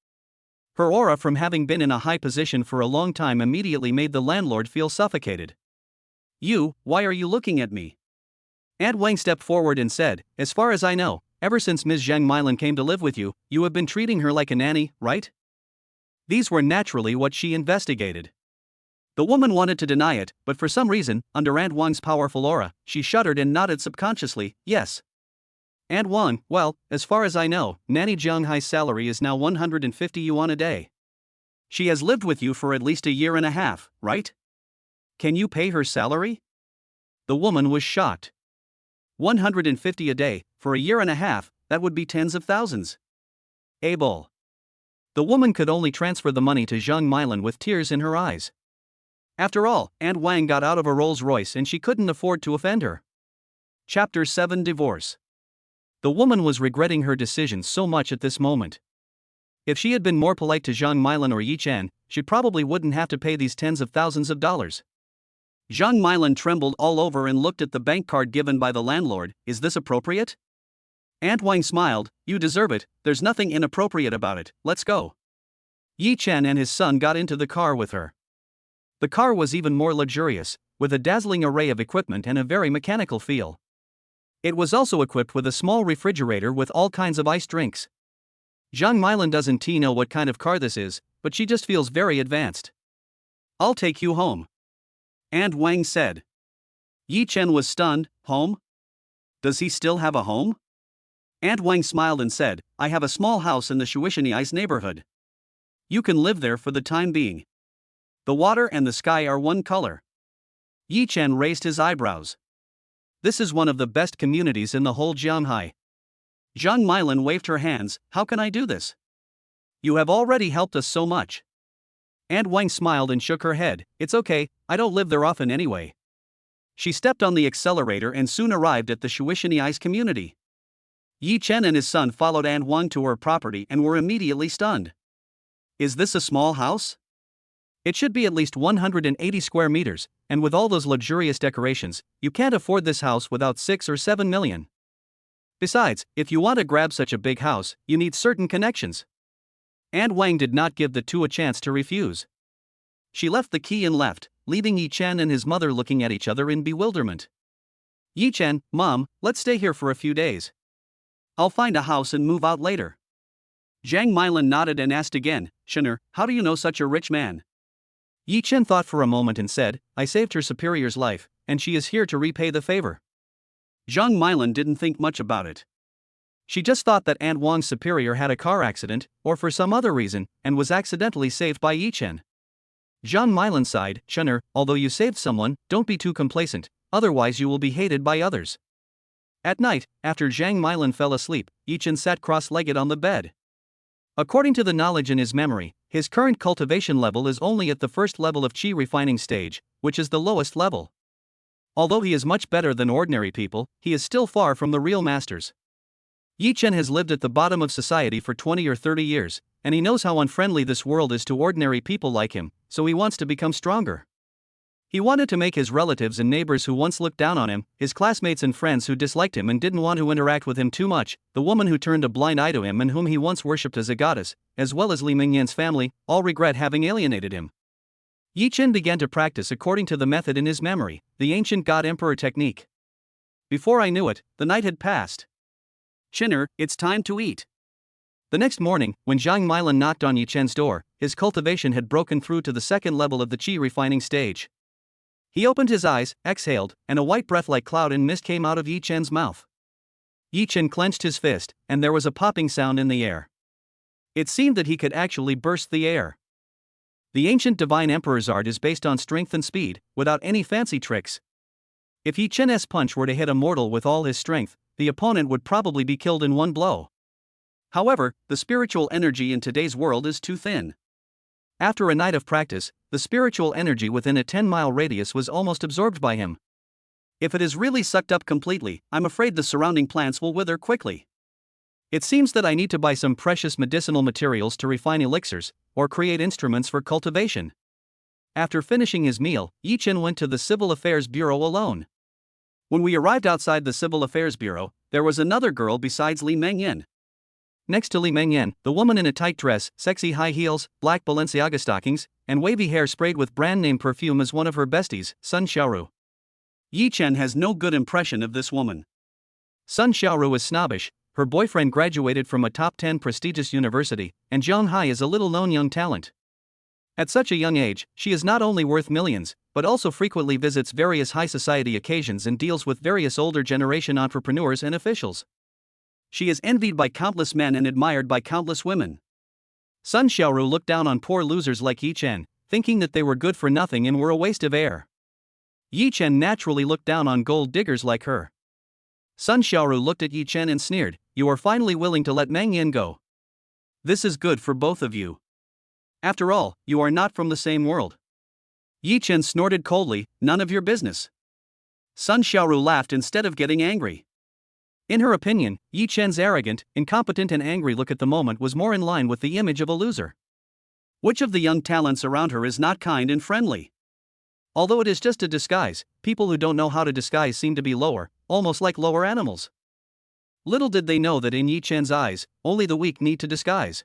Her aura from having been in a high position for a long time immediately made the landlord feel suffocated. You, why are you looking at me? Aunt Wang stepped forward and said, as far as I know, ever since Ms. Zhang Milan came to live with you, you have been treating her like a nanny, right? These were naturally what she investigated. The woman wanted to deny it, but for some reason, under Aunt Wang's powerful aura, she shuddered and nodded subconsciously, yes. Aunt Wang, well, as far as I know, Nanny Jianghai's salary is now 150 yuan a day. She has lived with you for at least a year and a half, right? Can you pay her salary? The woman was shocked. 150 a day, for a year and a half, that would be tens of thousands. Able. The woman could only transfer the money to Zhang Milan with tears in her eyes. After all, Aunt Wang got out of a Rolls Royce and she couldn't afford to offend her. Chapter 7 Divorce. The woman was regretting her decision so much at this moment. If she had been more polite to Zhang Milan or Yi Chen, she probably wouldn't have to pay these tens of thousands of dollars. Zhang Milan trembled all over and looked at the bank card given by the landlord. Is this appropriate? Aunt Wang smiled. You deserve it, there's nothing inappropriate about it, let's go. Yi Chen and his son got into the car with her. The car was even more luxurious, with a dazzling array of equipment and a very mechanical feel. It was also equipped with a small refrigerator with all kinds of iced drinks. Zhang Milan doesn't know what kind of car this is, but she just feels very advanced. I'll take you home. Aunt Wang said. Yi Chen was stunned. Home? Does he still have a home? Aunt Wang smiled and said, I have a small house in the Shuishani's neighborhood. You can live there for the time being. The water and the sky are one color. Yi Chen raised his eyebrows. This is one of the best communities in the whole Jianghai. Zhang Milan waved her hands. How can I do this? You have already helped us so much. Aunt Wang smiled and shook her head. It's okay, I don't live there often anyway. She stepped on the accelerator and soon arrived at the Shuishani's community. Yi Chen and his son followed Aunt Wang to her property and were immediately stunned. Is this a small house? It should be at least 180 square meters, and with all those luxurious decorations, you can't afford this house without 6 or 7 million. Besides, if you want to grab such a big house, you need certain connections. Aunt Wang did not give the two a chance to refuse. She left the key and left, leaving Yi Chen and his mother looking at each other in bewilderment. Yi Chen, Mom, let's stay here for a few days. I'll find a house and move out later. Zhang Milan nodded and asked again, Shinner, how do you know such a rich man? Yi Chen thought for a moment and said, I saved her superior's life, and she is here to repay the favor. Zhang Milan didn't think much about it. She just thought that Aunt Wang's superior had a car accident, or for some other reason, and was accidentally saved by Yi Chen. Zhang Milan sighed, Shinner, although you saved someone, don't be too complacent, otherwise you will be hated by others. At night, after Zhang Milan fell asleep, Yi Chen sat cross-legged on the bed. According to the knowledge in his memory, his current cultivation level is only at the first level of qi refining stage, which is the lowest level. Although he is much better than ordinary people, he is still far from the real masters. Yi Chen has lived at the bottom of society for 20 or 30 years, and he knows how unfriendly this world is to ordinary people like him, so he wants to become stronger. He wanted to make his relatives and neighbors who once looked down on him, his classmates and friends who disliked him and didn't want to interact with him too much, the woman who turned a blind eye to him and whom he once worshipped as a goddess, as well as Li Mingyan's family, all regret having alienated him. Yi Chen began to practice according to the method in his memory, the ancient God-Emperor technique. Before I knew it, the night had passed. Chinner, it's time to eat. The next morning, when Zhang Milan knocked on Yi Chen's door, his cultivation had broken through to the second level of the qi refining stage. He opened his eyes, exhaled, and a white breath-like cloud and mist came out of Yi Chen's mouth. Yi Chen clenched his fist, and there was a popping sound in the air. It seemed that he could actually burst the air. The ancient divine emperor's art is based on strength and speed, without any fancy tricks. If Yi Chen's punch were to hit a mortal with all his strength, the opponent would probably be killed in one blow. However, the spiritual energy in today's world is too thin. After a night of practice, the spiritual energy within a 10-mile radius was almost absorbed by him. If it is really sucked up completely, I'm afraid the surrounding plants will wither quickly. It seems that I need to buy some precious medicinal materials to refine elixirs, or create instruments for cultivation. After finishing his meal, Yi Chen went to the Civil Affairs Bureau alone. When we arrived outside the Civil Affairs Bureau, there was another girl besides Li Mengyan. Next to Li Mengyan, the woman in a tight dress, sexy high heels, black Balenciaga stockings, and wavy hair sprayed with brand-name perfume is one of her besties, Sun Xiaoru. Yi Chen has no good impression of this woman. Sun Xiaoru is snobbish, her boyfriend graduated from a top 10 prestigious university, and Zhang Hai is a little-known young talent. At such a young age, she is not only worth millions, but also frequently visits various high society occasions and deals with various older generation entrepreneurs and officials. She is envied by countless men and admired by countless women. Sun Xiaoru looked down on poor losers like Yi Chen, thinking that they were good for nothing and were a waste of air. Yi Chen naturally looked down on gold diggers like her. Sun Xiaoru looked at Yi Chen and sneered, "You are finally willing to let Meng Yan go. This is good for both of you. After all, you are not from the same world." Yi Chen snorted coldly, "None of your business." Sun Xiaoru laughed instead of getting angry. In her opinion, Yi Chen's arrogant, incompetent and angry look at the moment was more in line with the image of a loser. Which of the young talents around her is not kind and friendly? Although it is just a disguise, people who don't know how to disguise seem to be lower, almost like lower animals. Little did they know that in Yi Chen's eyes, only the weak need to disguise.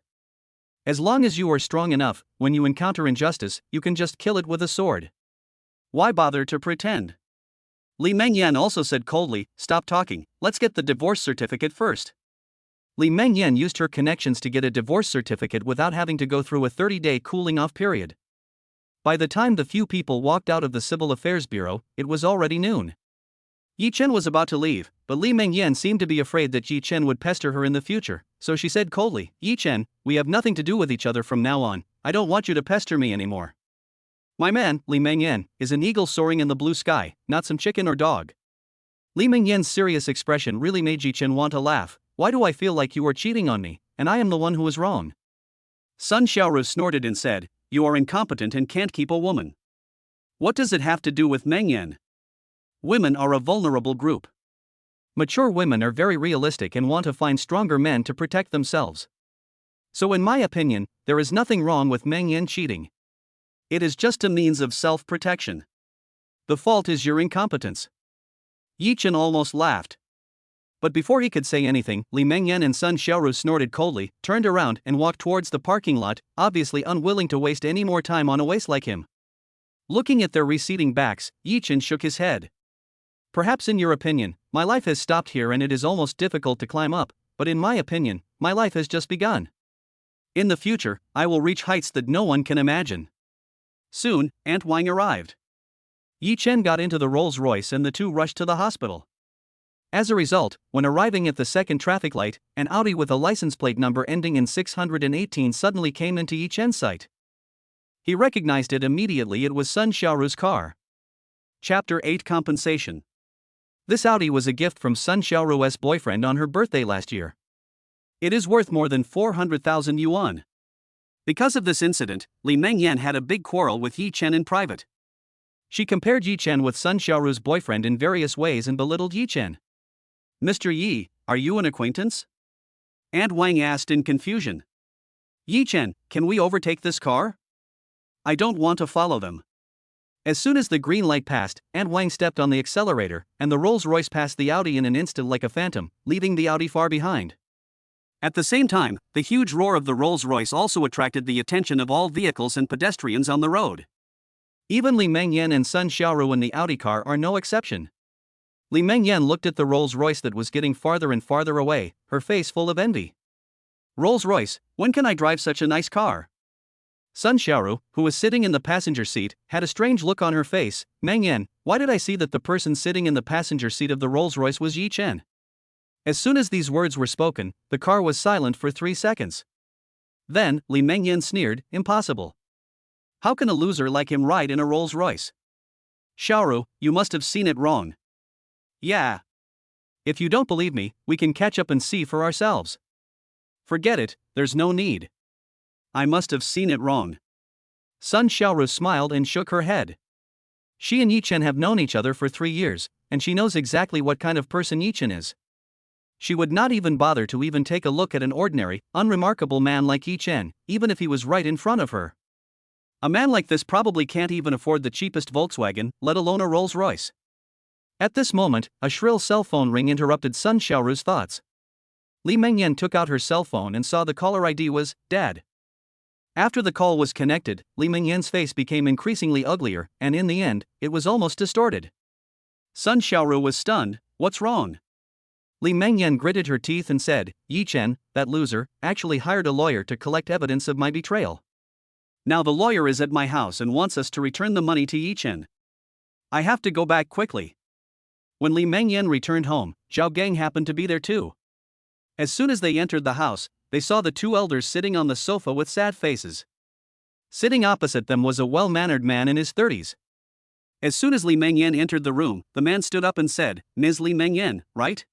As long as you are strong enough, when you encounter injustice, you can just kill it with a sword. Why bother to pretend? Li Mengyan also said coldly, "Stop talking, let's get the divorce certificate first." Li Mengyan used her connections to get a divorce certificate without having to go through a 30-day cooling-off period. By the time the few people walked out of the Civil Affairs Bureau, it was already noon. Yi Chen was about to leave, but Li Mengyan seemed to be afraid that Yi Chen would pester her in the future, so she said coldly, "Yi Chen, we have nothing to do with each other from now on, I don't want you to pester me anymore. My man, Li Mengyan, is an eagle soaring in the blue sky, not some chicken or dog." Li Mengyan's serious expression really made Yi Chen want to laugh. "Why do I feel like you are cheating on me, and I am the one who is wrong?" Sun Xiaoru snorted and said, "You are incompetent and can't keep a woman. What does it have to do with Mengyan? Women are a vulnerable group. Mature women are very realistic and want to find stronger men to protect themselves. So in my opinion, there is nothing wrong with Mengyan cheating. It is just a means of self-protection. The fault is your incompetence." Yi Chen almost laughed. But before he could say anything, Li Mengyan and Sun Xiaoru snorted coldly, turned around and walked towards the parking lot, obviously unwilling to waste any more time on a waste like him. Looking at their receding backs, Yi Chen shook his head. "Perhaps in your opinion, my life has stopped here and it is almost difficult to climb up, but in my opinion, my life has just begun. In the future, I will reach heights that no one can imagine." Soon, Aunt Wang arrived. Yi Chen got into the Rolls-Royce and the two rushed to the hospital. As a result, when arriving at the second traffic light, an Audi with a license plate number ending in 618 suddenly came into Yi Chen's sight. He recognized it immediately. It was Sun Xiaoru's car. Chapter 8 Compensation. This Audi was a gift from Sun Xiaoru's boyfriend on her birthday last year. It is worth more than 400,000 yuan. Because of this incident, Li Mengyan had a big quarrel with Yi Chen in private. She compared Yi Chen with Sun Xiaoru's boyfriend in various ways and belittled Yi Chen. "Mr. Yi, are you an acquaintance?" Aunt Wang asked in confusion. "Yi Chen, can we overtake this car? I don't want to follow them." As soon as the green light passed, Aunt Wang stepped on the accelerator, and the Rolls-Royce passed the Audi in an instant like a phantom, leaving the Audi far behind. At the same time, the huge roar of the Rolls-Royce also attracted the attention of all vehicles and pedestrians on the road. Even Li Mengyan and Sun Xiaoru in the Audi car are no exception. Li Mengyan looked at the Rolls-Royce that was getting farther and farther away, her face full of envy. "Rolls-Royce, when can I drive such a nice car?" Sun Xiaoru, who was sitting in the passenger seat, had a strange look on her face. "Mengyan, why did I see that the person sitting in the passenger seat of the Rolls-Royce was Yi Chen?" As soon as these words were spoken, the car was silent for 3 seconds. Then, Li Mengyan sneered, "Impossible. How can a loser like him ride in a Rolls-Royce? Xiaoru, you must have seen it wrong." "Yeah. If you don't believe me, we can catch up and see for ourselves." "Forget it, there's no need. I must have seen it wrong." Sun Xiaoru smiled and shook her head. She and Yi Chen have known each other for 3 years, and she knows exactly what kind of person Yi Chen is. She would not even bother to even take a look at an ordinary, unremarkable man like Yi Chen, even if he was right in front of her. A man like this probably can't even afford the cheapest Volkswagen, let alone a Rolls-Royce. At this moment, a shrill cell phone ring interrupted Sun Xiaoru's thoughts. Li Mengyan took out her cell phone and saw the caller ID was Dad. After the call was connected, Li Mengyan's face became increasingly uglier, and in the end, it was almost distorted. Sun Xiaoru was stunned. What's wrong? Li Mengyan gritted her teeth and said, Yi Chen, that loser, actually hired a lawyer to collect evidence of my betrayal. Now the lawyer is at my house and wants us to return the money to Yi Chen. I have to go back quickly. When Li Mengyan returned home, Zhao Gang happened to be there too. As soon as they entered the house, they saw the two elders sitting on the sofa with sad faces. Sitting opposite them was a well-mannered man in his 30s. As soon as Li Mengyan entered the room, the man stood up and said, Ms. Li Mengyan, right?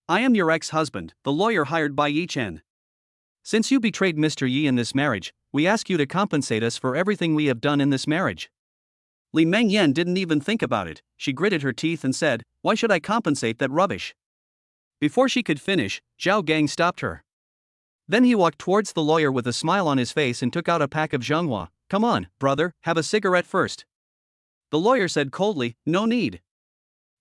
I am your ex-husband, the lawyer hired by Yi Chen. Since you betrayed Mr. Yi in this marriage, we ask you to compensate us for everything we have done in this marriage. Li Mengyan didn't even think about it. She gritted her teeth and said, why should I compensate that rubbish? Before she could finish, Zhao Gang stopped her. Then he walked towards the lawyer with a smile on his face and took out a pack of Zhenghua. Come on, brother, have a cigarette first. The lawyer said coldly, no need.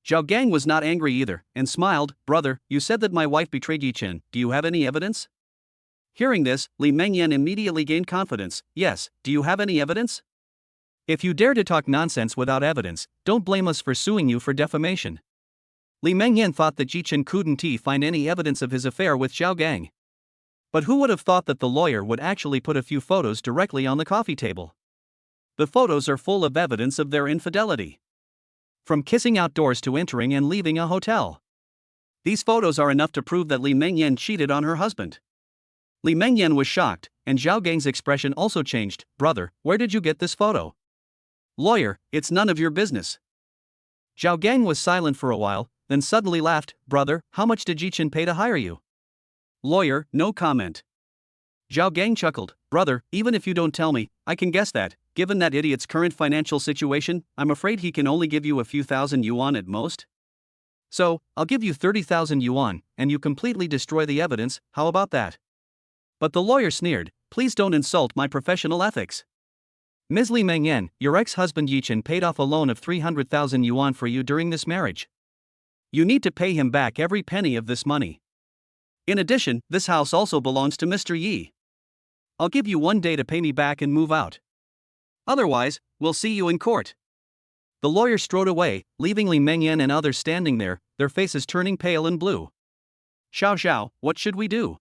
Zhao Gang was not angry either, and smiled, brother, you said that my wife betrayed Yi Chen, do you have any evidence? Hearing this, Li Mengyan immediately gained confidence. Yes, do you have any evidence? If you dare to talk nonsense without evidence, don't blame us for suing you for defamation. Li Mengyan thought that Yi Chen couldn't find any evidence of his affair with Zhao Gang. But who would have thought that the lawyer would actually put a few photos directly on the coffee table? The photos are full of evidence of their infidelity. From kissing outdoors to entering and leaving a hotel. These photos are enough to prove that Li Mengyan cheated on her husband. Li Mengyan was shocked, and Zhao Gang's expression also changed. Brother, where did you get this photo? Lawyer, it's none of your business. Zhao Gang was silent for a while, then suddenly laughed. Brother, how much did Yi Chen pay to hire you? Lawyer, no comment. Zhao Gang chuckled. Brother, even if you don't tell me, I can guess that, given that idiot's current financial situation, I'm afraid he can only give you a few thousand yuan at most. So, I'll give you 30,000 yuan, and you completely destroy the evidence, how about that? But the lawyer sneered, please don't insult my professional ethics. Ms. Li Mengyan, your ex-husband Yi Chen paid off a loan of 300,000 yuan for you during this marriage. You need to pay him back every penny of this money. In addition, this house also belongs to Mr. Yi. I'll give you 1 day to pay me back and move out. Otherwise, we'll see you in court. The lawyer strode away, leaving Li Mengyan and others standing there, their faces turning pale and blue. Xiao Xiao, what should we do?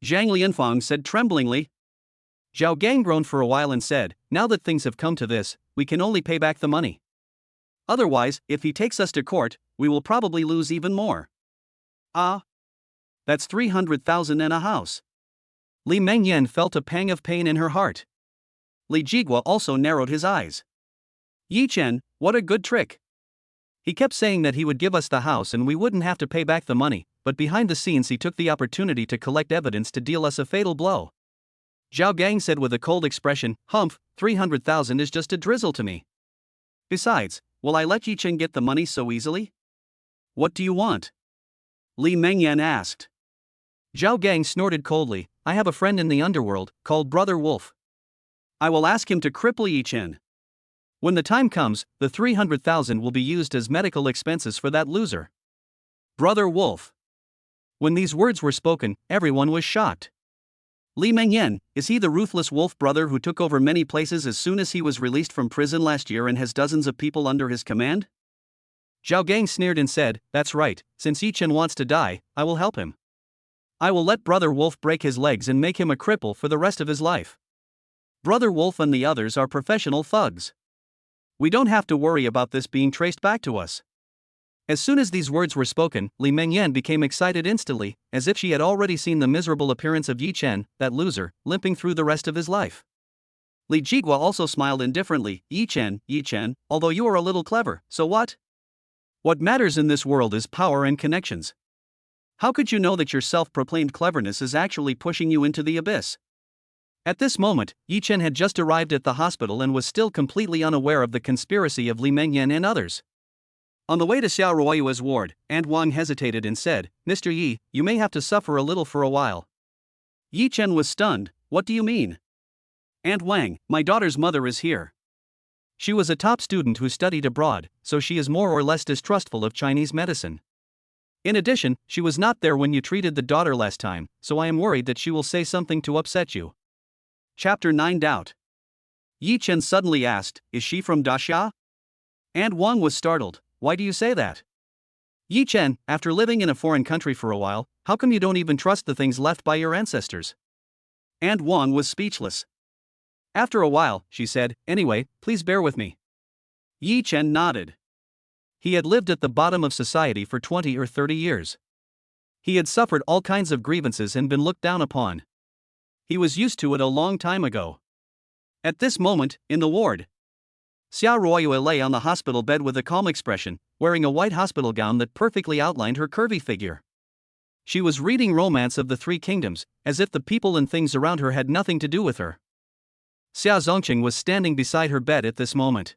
Zhang Lianfang said tremblingly. Zhao Gang groaned for a while and said, now that things have come to this, we can only pay back the money. Otherwise, if he takes us to court, we will probably lose even more. That's 300,000 and a house. Li Mengyan felt a pang of pain in her heart. Li Jigua also narrowed his eyes. Yi Chen, what a good trick. He kept saying that he would give us the house and we wouldn't have to pay back the money, but behind the scenes he took the opportunity to collect evidence to deal us a fatal blow. Zhao Gang said with a cold expression, Humph, 300,000 is just a drizzle to me. Besides, will I let Yi Chen get the money so easily? What do you want? Li Mengyan asked. Zhao Gang snorted coldly, I have a friend in the underworld, called Brother Wolf. I will ask him to cripple Yi Chen. When the time comes, the 300,000 will be used as medical expenses for that loser. Brother Wolf. When these words were spoken, everyone was shocked. Li Mengyan, is he the ruthless wolf brother who took over many places as soon as he was released from prison last year and has dozens of people under his command? Zhao Gang sneered and said, that's right, since Yi Chen wants to die, I will help him. I will let Brother Wolf break his legs and make him a cripple for the rest of his life. Brother Wolf and the others are professional thugs. We don't have to worry about this being traced back to us. As soon as these words were spoken, Li Mengyan became excited instantly, as if she had already seen the miserable appearance of Yi Chen, that loser, limping through the rest of his life. Li Jigua also smiled indifferently. Yi Chen, although you are a little clever, so what? What matters in this world is power and connections. How could you know that your self-proclaimed cleverness is actually pushing you into the abyss? At this moment, Yi Chen had just arrived at the hospital and was still completely unaware of the conspiracy of Li Mengyan and others. On the way to Xiao Ruoyue's ward, Aunt Wang hesitated and said, "Mr. Yi, you may have to suffer a little for a while." Yi Chen was stunned. "What do you mean?" "Aunt Wang, my daughter's mother is here. She was a top student who studied abroad, so she is more or less distrustful of Chinese medicine. In addition, she was not there when you treated the daughter last time, so I am worried that she will say something to upset you." Chapter 9 Doubt. Yi Chen suddenly asked, "Is she from Daxia?" Aunt Wang was startled. "Why do you say that? Yi Chen, after living in a foreign country for a while, how come you don't even trust the things left by your ancestors?" Aunt Wang was speechless. After a while, she said, "Anyway, please bear with me." Yi Chen nodded. He had lived at the bottom of society for 20 or 30 years. He had suffered all kinds of grievances and been looked down upon. He was used to it a long time ago. At this moment, in the ward, Xiao Ruoyue lay on the hospital bed with a calm expression, wearing a white hospital gown that perfectly outlined her curvy figure. She was reading Romance of the Three Kingdoms, as if the people and things around her had nothing to do with her. Xia Zongqing was standing beside her bed at this moment.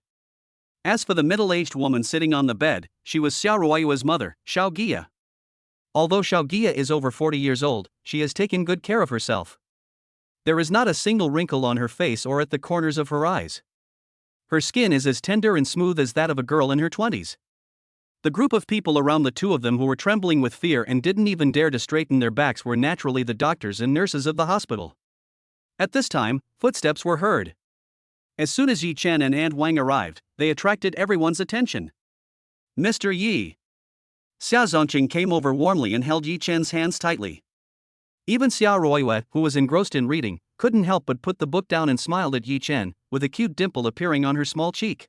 As for the middle-aged woman sitting on the bed, she was Xiao Ruoyue's mother, Xiao Gia. Although Xiao Gia is over 40 years old, she has taken good care of herself. There is not a single wrinkle on her face or at the corners of her eyes. Her skin is as tender and smooth as that of a girl in her 20s. The group of people around the two of them who were trembling with fear and didn't even dare to straighten their backs were naturally the doctors and nurses of the hospital. At this time, footsteps were heard. As soon as Yi Chen and Aunt Wang arrived, they attracted everyone's attention. "Mr. Yi." Xia Zongqing came over warmly and held Yi Chen's hands tightly. Even Xiao Ruoyue, who was engrossed in reading, couldn't help but put the book down and smiled at Yi Chen, with a cute dimple appearing on her small cheek.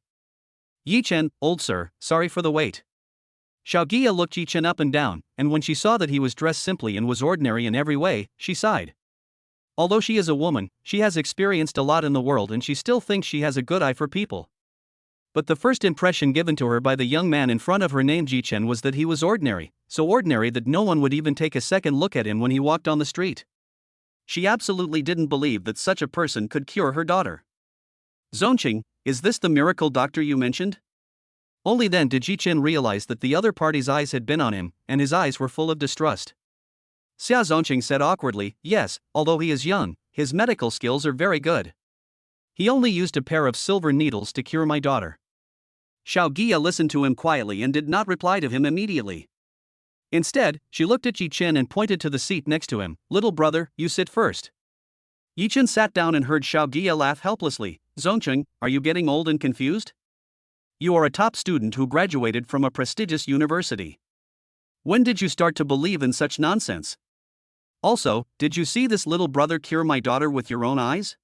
"Yi Chen, old sir, sorry for the wait." Xiao Gia looked Yi Chen up and down, and when she saw that he was dressed simply and was ordinary in every way, she sighed. Although she is a woman, she has experienced a lot in the world and she still thinks she has a good eye for people. But the first impression given to her by the young man in front of her named Yi Chen was that he was ordinary, so ordinary that no one would even take a second look at him when he walked on the street. She absolutely didn't believe that such a person could cure her daughter. "Zongqing, is this the miracle doctor you mentioned?" Only then did Yi Chen realize that the other party's eyes had been on him, and his eyes were full of distrust. Xia Zongqing said awkwardly, "Yes, although he is young, his medical skills are very good. He only used a pair of silver needles to cure my daughter." Xiao Gia listened to him quietly and did not reply to him immediately. Instead, she looked at Yi Chen and pointed to the seat next to him. "Little brother, you sit first." Yi Chen sat down and heard Xiao Gia laugh helplessly. "Zongqing, are you getting old and confused? You are a top student who graduated from a prestigious university. When did you start to believe in such nonsense? Also, did you see this little brother cure my daughter with your own eyes?"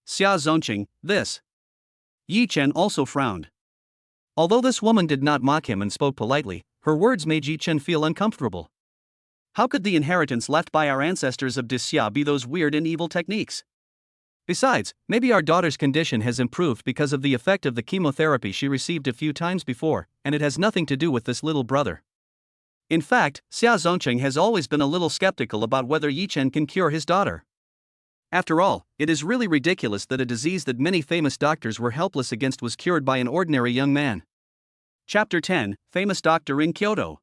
Xia Zongqing, this. Yi Chen also frowned. Although this woman did not mock him and spoke politely, her words made Yi Chen feel uncomfortable. How could the inheritance left by our ancestors of Daxia be those weird and evil techniques? Besides, maybe our daughter's condition has improved because of the effect of the chemotherapy she received a few times before, and it has nothing to do with this little brother. In fact, Xia Zongqing has always been a little skeptical about whether Yi Chen can cure his daughter. After all, it is really ridiculous that a disease that many famous doctors were helpless against was cured by an ordinary young man. Chapter 10, Famous Doctor in Kyoto.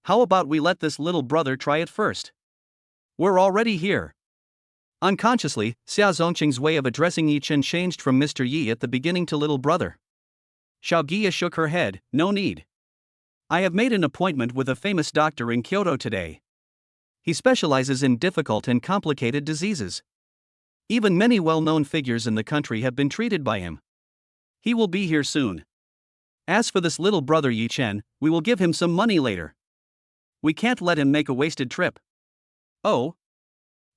How about we let this little brother try it first? We're already here. Unconsciously, Xia Zongqing's way of addressing Yi Chen changed from Mr. Yi at the beginning to little brother. Xiao Gia shook her head. "No need. I have made an appointment with a famous doctor in Kyoto today. He specializes in difficult and complicated diseases. Even many well-known figures in the country have been treated by him. He will be here soon. As for this little brother Yi Chen, we will give him some money later. We can't let him make a wasted trip." "Oh?"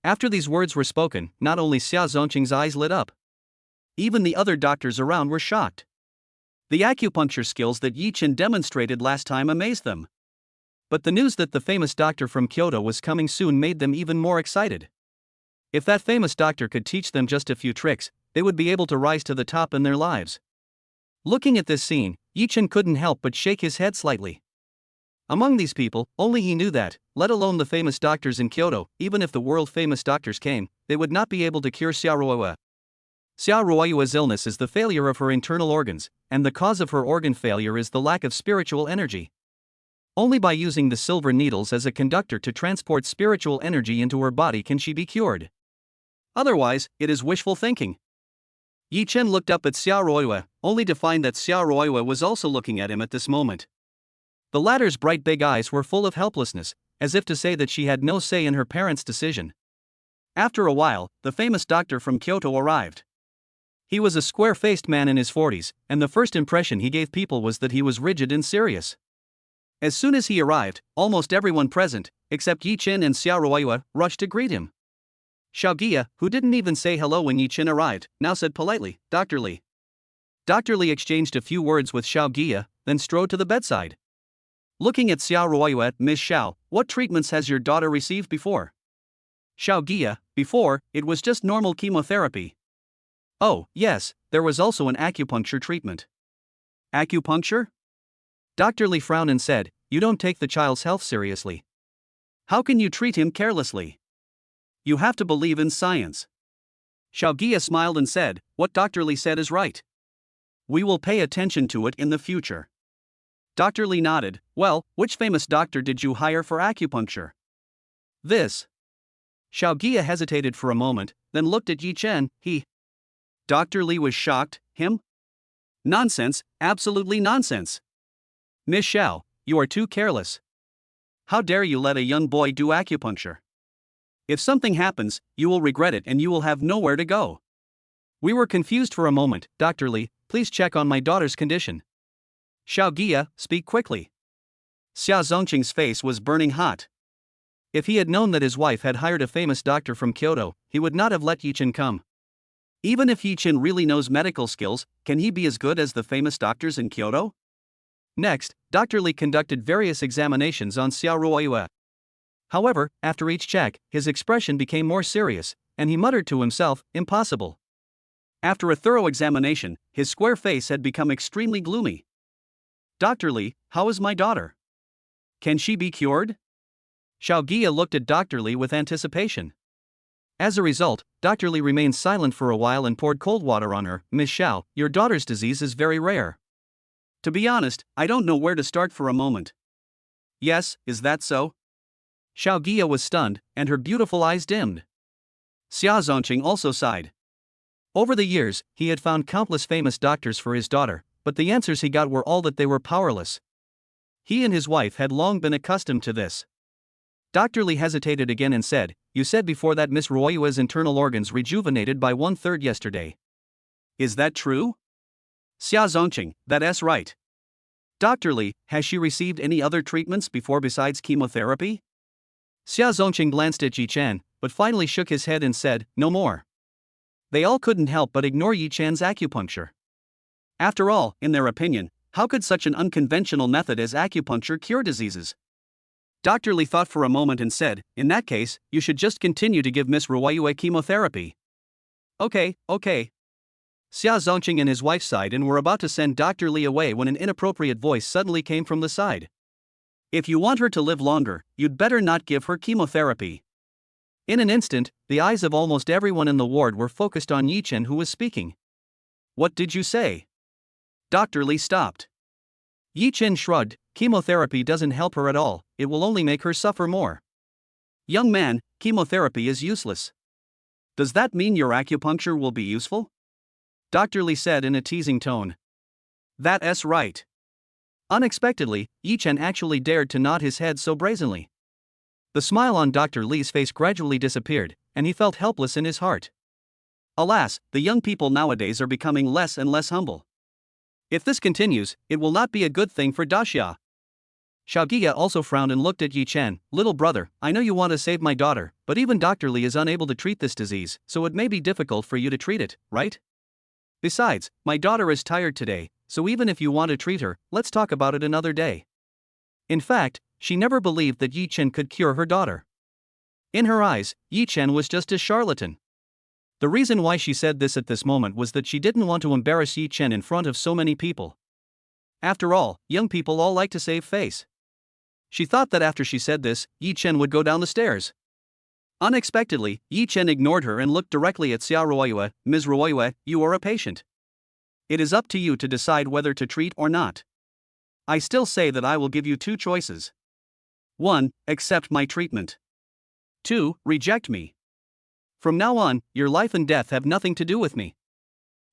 After these words were spoken, not only Xia Zongqing's eyes lit up. Even the other doctors around were shocked. The acupuncture skills that Yi Chen demonstrated last time amazed them. But the news that the famous doctor from Kyoto was coming soon made them even more excited. If that famous doctor could teach them just a few tricks, they would be able to rise to the top in their lives. Looking at this scene, Yi Chen couldn't help but shake his head slightly. Among these people, only he knew that, let alone the famous doctors in Kyoto, even if the world-famous doctors came, they would not be able to cure Xiaoruoya. Xiaoruoya's illness is the failure of her internal organs, and the cause of her organ failure is the lack of spiritual energy. Only by using the silver needles as a conductor to transport spiritual energy into her body can she be cured. Otherwise, it is wishful thinking. Yi Chen looked up at Xiaoruoya, only to find that Xiaoruoya was also looking at him at this moment. The latter's bright big eyes were full of helplessness, as if to say that she had no say in her parents' decision. After a while, the famous doctor from Kyoto arrived. He was a square-faced man in his 40s, and the first impression he gave people was that he was rigid and serious. As soon as he arrived, almost everyone present, except Yi Chen and Xiaoruoya, rushed to greet him. Xiaoguya, who didn't even say hello when Yi Chen arrived, now said politely, "Dr. Li." Dr. Li exchanged a few words with Xiaoguya, then strode to the bedside. Looking at Xiaoruoya, Miss Xiao, what treatments has your daughter received before? Xiaoguya, before, it was just normal chemotherapy. Oh, yes, there was also an acupuncture treatment. Acupuncture? Dr. Li frowned and said, "You don't take the child's health seriously. How can you treat him carelessly? You have to believe in science." Xiaoguya smiled and said, "What Dr. Li said is right. We will pay attention to it in the future." Dr. Li nodded. "Well, which famous doctor did you hire for acupuncture?" "This." Xiaoguya hesitated for a moment, then looked at Yi Chen. He. Dr. Li was shocked. Him? Nonsense, absolutely nonsense. Miss Xiao, you are too careless. How dare you let a young boy do acupuncture? If something happens, you will regret it and you will have nowhere to go. We were confused for a moment. Dr. Li, please check on my daughter's condition. Xiaoguya, speak quickly. Xia Zongqing's face was burning hot. If he had known that his wife had hired a famous doctor from Kyoto, he would not have let Yi Chen come. Even if Yi Chen really knows medical skills, can he be as good as the famous doctors in Kyoto? Next, Dr. Li conducted various examinations on Xiaoruoya. However, after each check, his expression became more serious, and he muttered to himself, "Impossible." After a thorough examination, his square face had become extremely gloomy. "Dr. Li, how is my daughter? Can she be cured?" Xiaoguya looked at Dr. Li with anticipation. As a result, Dr. Li remained silent for a while and poured cold water on her. "Miss Xiao, your daughter's disease is very rare. To be honest, I don't know where to start for a moment." "Yes, is that so?" Xiaoguya was stunned, and her beautiful eyes dimmed. Xia Zongqing also sighed. Over the years, he had found countless famous doctors for his daughter, but the answers he got were all that they were powerless. He and his wife had long been accustomed to this. Dr. Li hesitated again and said, "You said before that Miss Ruoyua's internal organs rejuvenated by 1/3 yesterday. Is that true?" "Xia Zongqing, that's right." "Dr. Li, has she received any other treatments before besides chemotherapy?" Xia Zongqing glanced at Yi Chen, but finally shook his head and said, "No more." They all couldn't help but ignore Yi Chen's acupuncture. After all, in their opinion, how could such an unconventional method as acupuncture cure diseases? Dr. Li thought for a moment and said, "In that case, you should just continue to give Miss Ruoyue chemotherapy." Okay. Xia Zongqing and his wife sighed and were about to send Dr. Li away when an inappropriate voice suddenly came from the side. "If you want her to live longer, you'd better not give her chemotherapy." In an instant, the eyes of almost everyone in the ward were focused on Yi Chen, who was speaking. "What did you say?" Dr. Li stopped. Yi Chen shrugged. "Chemotherapy doesn't help her at all, it will only make her suffer more." "Young man, chemotherapy is useless. Does that mean your acupuncture will be useful?" Dr. Li said in a teasing tone. "That's right." Unexpectedly, Yi Chen actually dared to nod his head so brazenly. The smile on Dr. Li's face gradually disappeared, and he felt helpless in his heart. Alas, the young people nowadays are becoming less and less humble. If this continues, it will not be a good thing for Daxia. Xiaoguya also frowned and looked at Yi Chen. "Little brother, I know you want to save my daughter, but even Dr. Li is unable to treat this disease, so it may be difficult for you to treat it, right? Besides, my daughter is tired today, so even if you want to treat her, let's talk about it another day." In fact, she never believed that Yi Chen could cure her daughter. In her eyes, Yi Chen was just a charlatan. The reason why she said this at this moment was that she didn't want to embarrass Yi Chen in front of so many people. After all, young people all like to save face. She thought that after she said this, Yi Chen would go down the stairs. Unexpectedly, Yi Chen ignored her and looked directly at Xia Ruoyue. Ms. Ruoyue, you are a patient. It is up to you to decide whether to treat or not. I still say that I will give you two choices. 1. Accept my treatment. 2. Reject me. From now on, your life and death have nothing to do with me.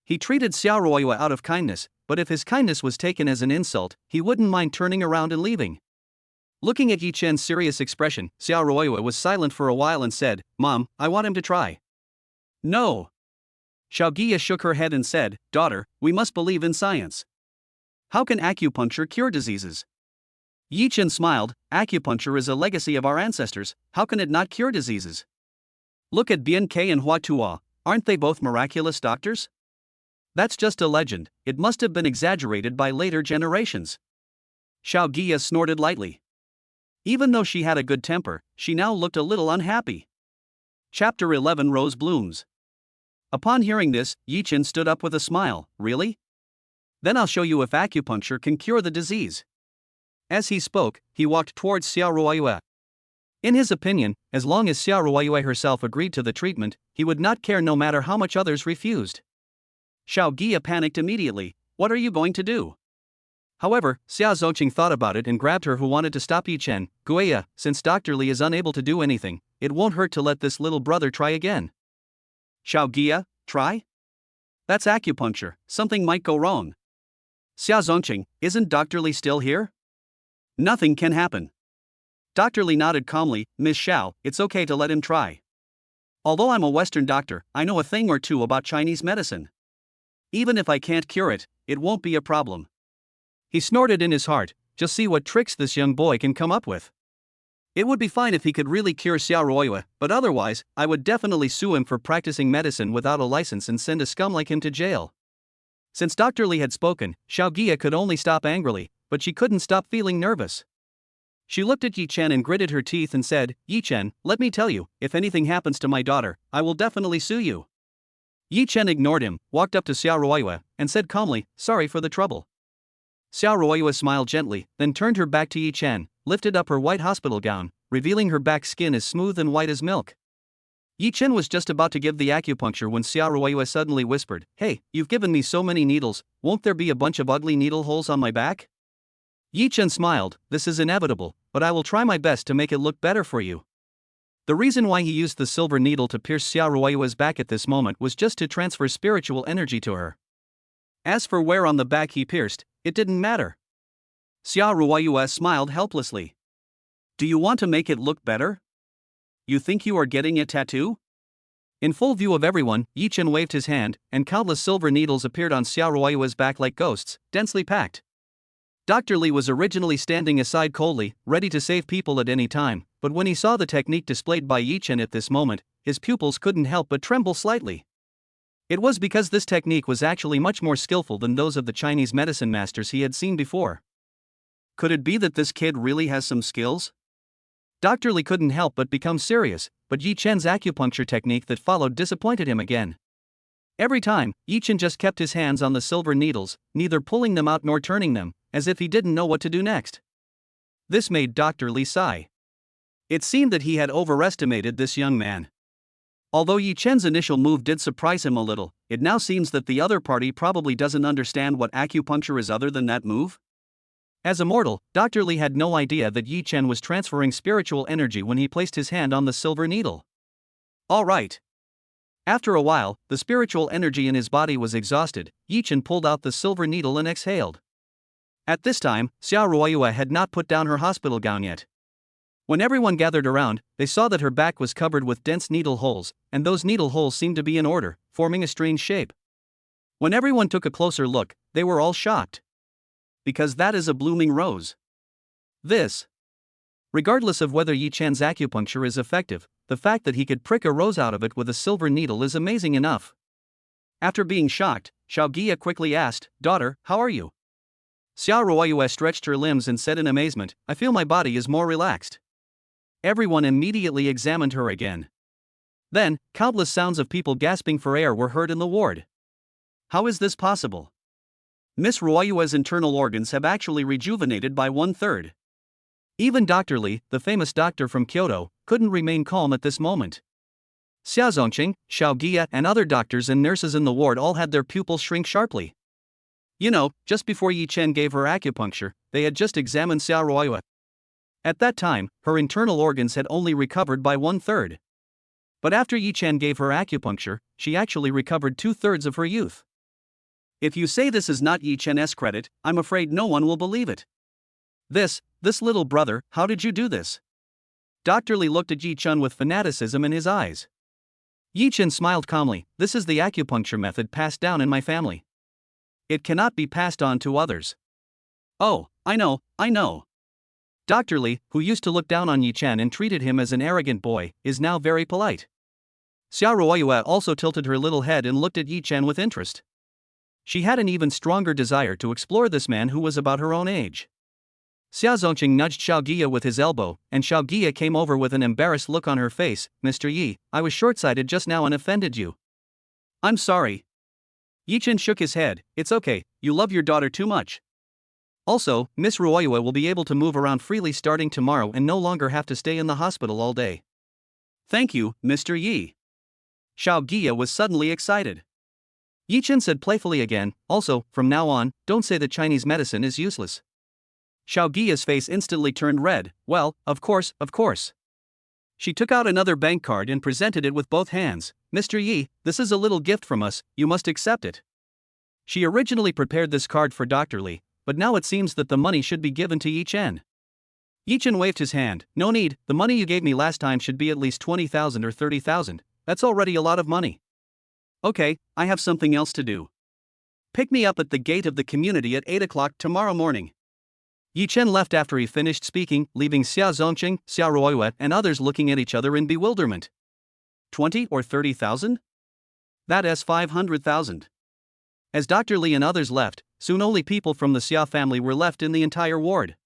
He treated Xia Ruoyue out of kindness, but if his kindness was taken as an insult, he wouldn't mind turning around and leaving. Looking at Yi Chen's serious expression, Xia Ruoyue was silent for a while and said, Mom, I want him to try. No. Xiao Gia shook her head and said, Daughter, we must believe in science. How can acupuncture cure diseases? Yi Chen smiled. Acupuncture is a legacy of our ancestors, how can it not cure diseases? Look at Bian Ke and Hua Tuo, aren't they both miraculous doctors? That's just a legend, it must have been exaggerated by later generations. Xiao Gia snorted lightly. Even though she had a good temper, she now looked a little unhappy. Chapter 11 Rose Blooms. Upon hearing this, Yi Chen stood up with a smile. Really? Then I'll show you if acupuncture can cure the disease. As he spoke, he walked towards Xia Ruoyue. In his opinion, as long as Xia Ruoyue herself agreed to the treatment, he would not care no matter how much others refused. Xiao Gia panicked immediately. What are you going to do? However, Xia Zongqing thought about it and grabbed her who wanted to stop Yi Chen. Guia, since Dr. Li is unable to do anything, it won't hurt to let this little brother try again. Xiao Gia, try? That's acupuncture, something might go wrong. Xia Zongqing, isn't Dr. Li still here? Nothing can happen. Dr. Li nodded calmly. Miss Xiao, it's okay to let him try. Although I'm a Western doctor, I know a thing or two about Chinese medicine. Even if I can't cure it, it won't be a problem. He snorted in his heart, just see what tricks this young boy can come up with. It would be fine if he could really cure Xia Ruoyue, but otherwise, I would definitely sue him for practicing medicine without a license and send a scum like him to jail. Since Dr. Li had spoken, Xiao Gia could only stop angrily, but she couldn't stop feeling nervous. She looked at Yi Chen and gritted her teeth and said, Yi Chen, let me tell you, if anything happens to my daughter, I will definitely sue you. Yi Chen ignored him, walked up to Xia Ruoyue, and said calmly, sorry for the trouble. Xia Ruoyue smiled gently, then turned her back to Yi Chen, lifted up her white hospital gown, revealing her back skin as smooth and white as milk. Yi Chen was just about to give the acupuncture when Xia Ruoyue suddenly whispered, Hey, you've given me so many needles, won't there be a bunch of ugly needle holes on my back? Yi Chen smiled, this is inevitable, but I will try my best to make it look better for you. The reason why he used the silver needle to pierce Xia Ruoyue's back at this moment was just to transfer spiritual energy to her. As for where on the back he pierced, it didn't matter. Xia Ruoyue smiled helplessly. Do you want to make it look better? You think you are getting a tattoo? In full view of everyone, Yi Chen waved his hand, and countless silver needles appeared on Xia Ruoyue's back like ghosts, densely packed. Dr. Li was originally standing aside coldly, ready to save people at any time, but when he saw the technique displayed by Yi Chen at this moment, his pupils couldn't help but tremble slightly. It was because this technique was actually much more skillful than those of the Chinese medicine masters he had seen before. Could it be that this kid really has some skills? Dr. Li couldn't help but become serious, but Yi Chen's acupuncture technique that followed disappointed him again. Every time, Yi Chen just kept his hands on the silver needles, neither pulling them out nor turning them, as if he didn't know what to do next. This made Dr. Li sigh. It seemed that he had overestimated this young man. Although Yi Chen's initial move did surprise him a little, it now seems that the other party probably doesn't understand what acupuncture is other than that move. As a mortal, Dr. Li had no idea that Yi Chen was transferring spiritual energy when he placed his hand on the silver needle. All right. After a while, the spiritual energy in his body was exhausted. Yi Chen pulled out the silver needle and exhaled. At this time, Xia Ruoyue had not put down her hospital gown yet. When everyone gathered around, they saw that her back was covered with dense needle holes, and those needle holes seemed to be in order, forming a strange shape. When everyone took a closer look, they were all shocked. Because that is a blooming rose. Regardless of whether Yi Chen's acupuncture is effective, the fact that he could prick a rose out of it with a silver needle is amazing enough. After being shocked, Xiao Gia quickly asked, Daughter, how are you? Xia Ruoyue stretched her limbs and said in amazement, I feel my body is more relaxed. Everyone immediately examined her again. Then, countless sounds of people gasping for air were heard in the ward. How is this possible? Miss Ruoyue's internal organs have actually rejuvenated by 1/3. Even Dr. Li, the famous doctor from Kyoto, couldn't remain calm at this moment. Xia Zongqing, Xiao Gia, and other doctors and nurses in the ward all had their pupils shrink sharply. You know, just before Yi Chen gave her acupuncture, they had just examined Xia Ruoyue. At that time, her internal organs had only recovered by 1/3. But after Yi Chen gave her acupuncture, she actually recovered 2/3 of her youth. If you say this is not Yi Chen's credit, I'm afraid no one will believe it. This little brother, how did you do this? Dr. Li looked at Yi Chen with fanaticism in his eyes. Yi Chen smiled calmly. This is the acupuncture method passed down in my family. It cannot be passed on to others. Oh, I know. Dr. Li, who used to look down on Yi Chen and treated him as an arrogant boy, is now very polite. Xia Ruoyue also tilted her little head and looked at Yi Chen with interest. She had an even stronger desire to explore this man who was about her own age. Xia Zongqing nudged Xiao Gia with his elbow, and Xiao Gia came over with an embarrassed look on her face. Mr. Yi, I was short-sighted just now and offended you. I'm sorry. Yi Chen shook his head. It's okay, you love your daughter too much. Also, Miss Ruoyue will be able to move around freely starting tomorrow and no longer have to stay in the hospital all day. Thank you, Mr. Yi. Xiao Gia was suddenly excited. Yi Chen said playfully again, also, from now on, don't say that Chinese medicine is useless. Xiao Gia's face instantly turned red. Well, of course. She took out another bank card and presented it with both hands. Mr. Yi, this is a little gift from us, you must accept it. She originally prepared this card for Dr. Li, but now it seems that the money should be given to Yi Chen. Yi Chen waved his hand. No need, the money you gave me last time should be at least 20,000 or 30,000. That's already a lot of money. Okay, I have something else to do. Pick me up at the gate of the community at 8 o'clock tomorrow morning. Yi Chen left after he finished speaking, leaving Xia Zongqing, Xia Ruoyue, and others looking at each other in bewilderment. 20 or 30,000? That is 500,000. As Dr. Li and others left, soon only people from the Xia family were left in the entire ward.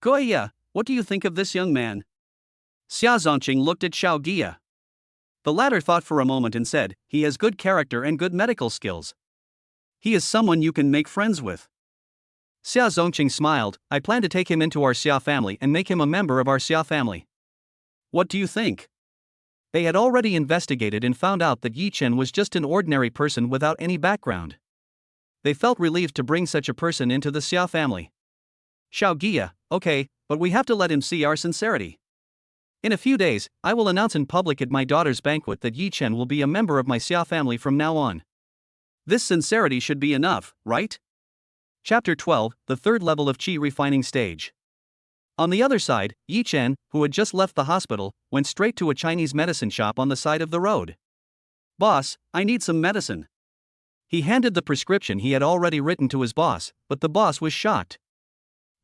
Goya, what do you think of this young man? Xia Zongqing looked at Xiao Gia. The latter thought for a moment and said, he has good character and good medical skills. He is someone you can make friends with. Xia Zongqing smiled. I plan to take him into our Xia family and make him a member of our Xia family. What do you think? They had already investigated and found out that Yi Chen was just an ordinary person without any background. They felt relieved to bring such a person into the Xia family. Xiao Gia, okay, but we have to let him see our sincerity. In a few days, I will announce in public at my daughter's banquet that Yi Chen will be a member of my Xia family from now on. This sincerity should be enough, right? Chapter 12, the third level of Qi refining stage. On the other side, Yi Chen, who had just left the hospital, went straight to a Chinese medicine shop on the side of the road. Boss, I need some medicine. He handed the prescription he had already written to his boss, but the boss was shocked.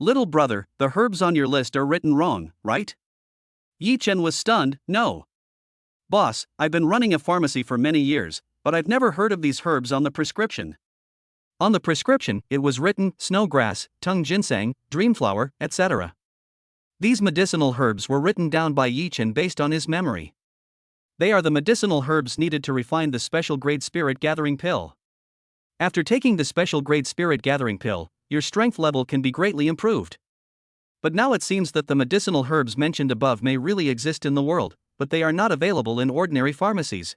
Little brother, the herbs on your list are written wrong, right? Yi Chen was stunned. No. Boss, I've been running a pharmacy for many years, but I've never heard of these herbs on the prescription. On the prescription, it was written snowgrass, tongue ginseng, dreamflower, etc. These medicinal herbs were written down by Yi Chen based on his memory. They are the medicinal herbs needed to refine the special grade spirit gathering pill. After taking the special grade spirit gathering pill, your strength level can be greatly improved. But now it seems that the medicinal herbs mentioned above may really exist in the world, but they are not available in ordinary pharmacies.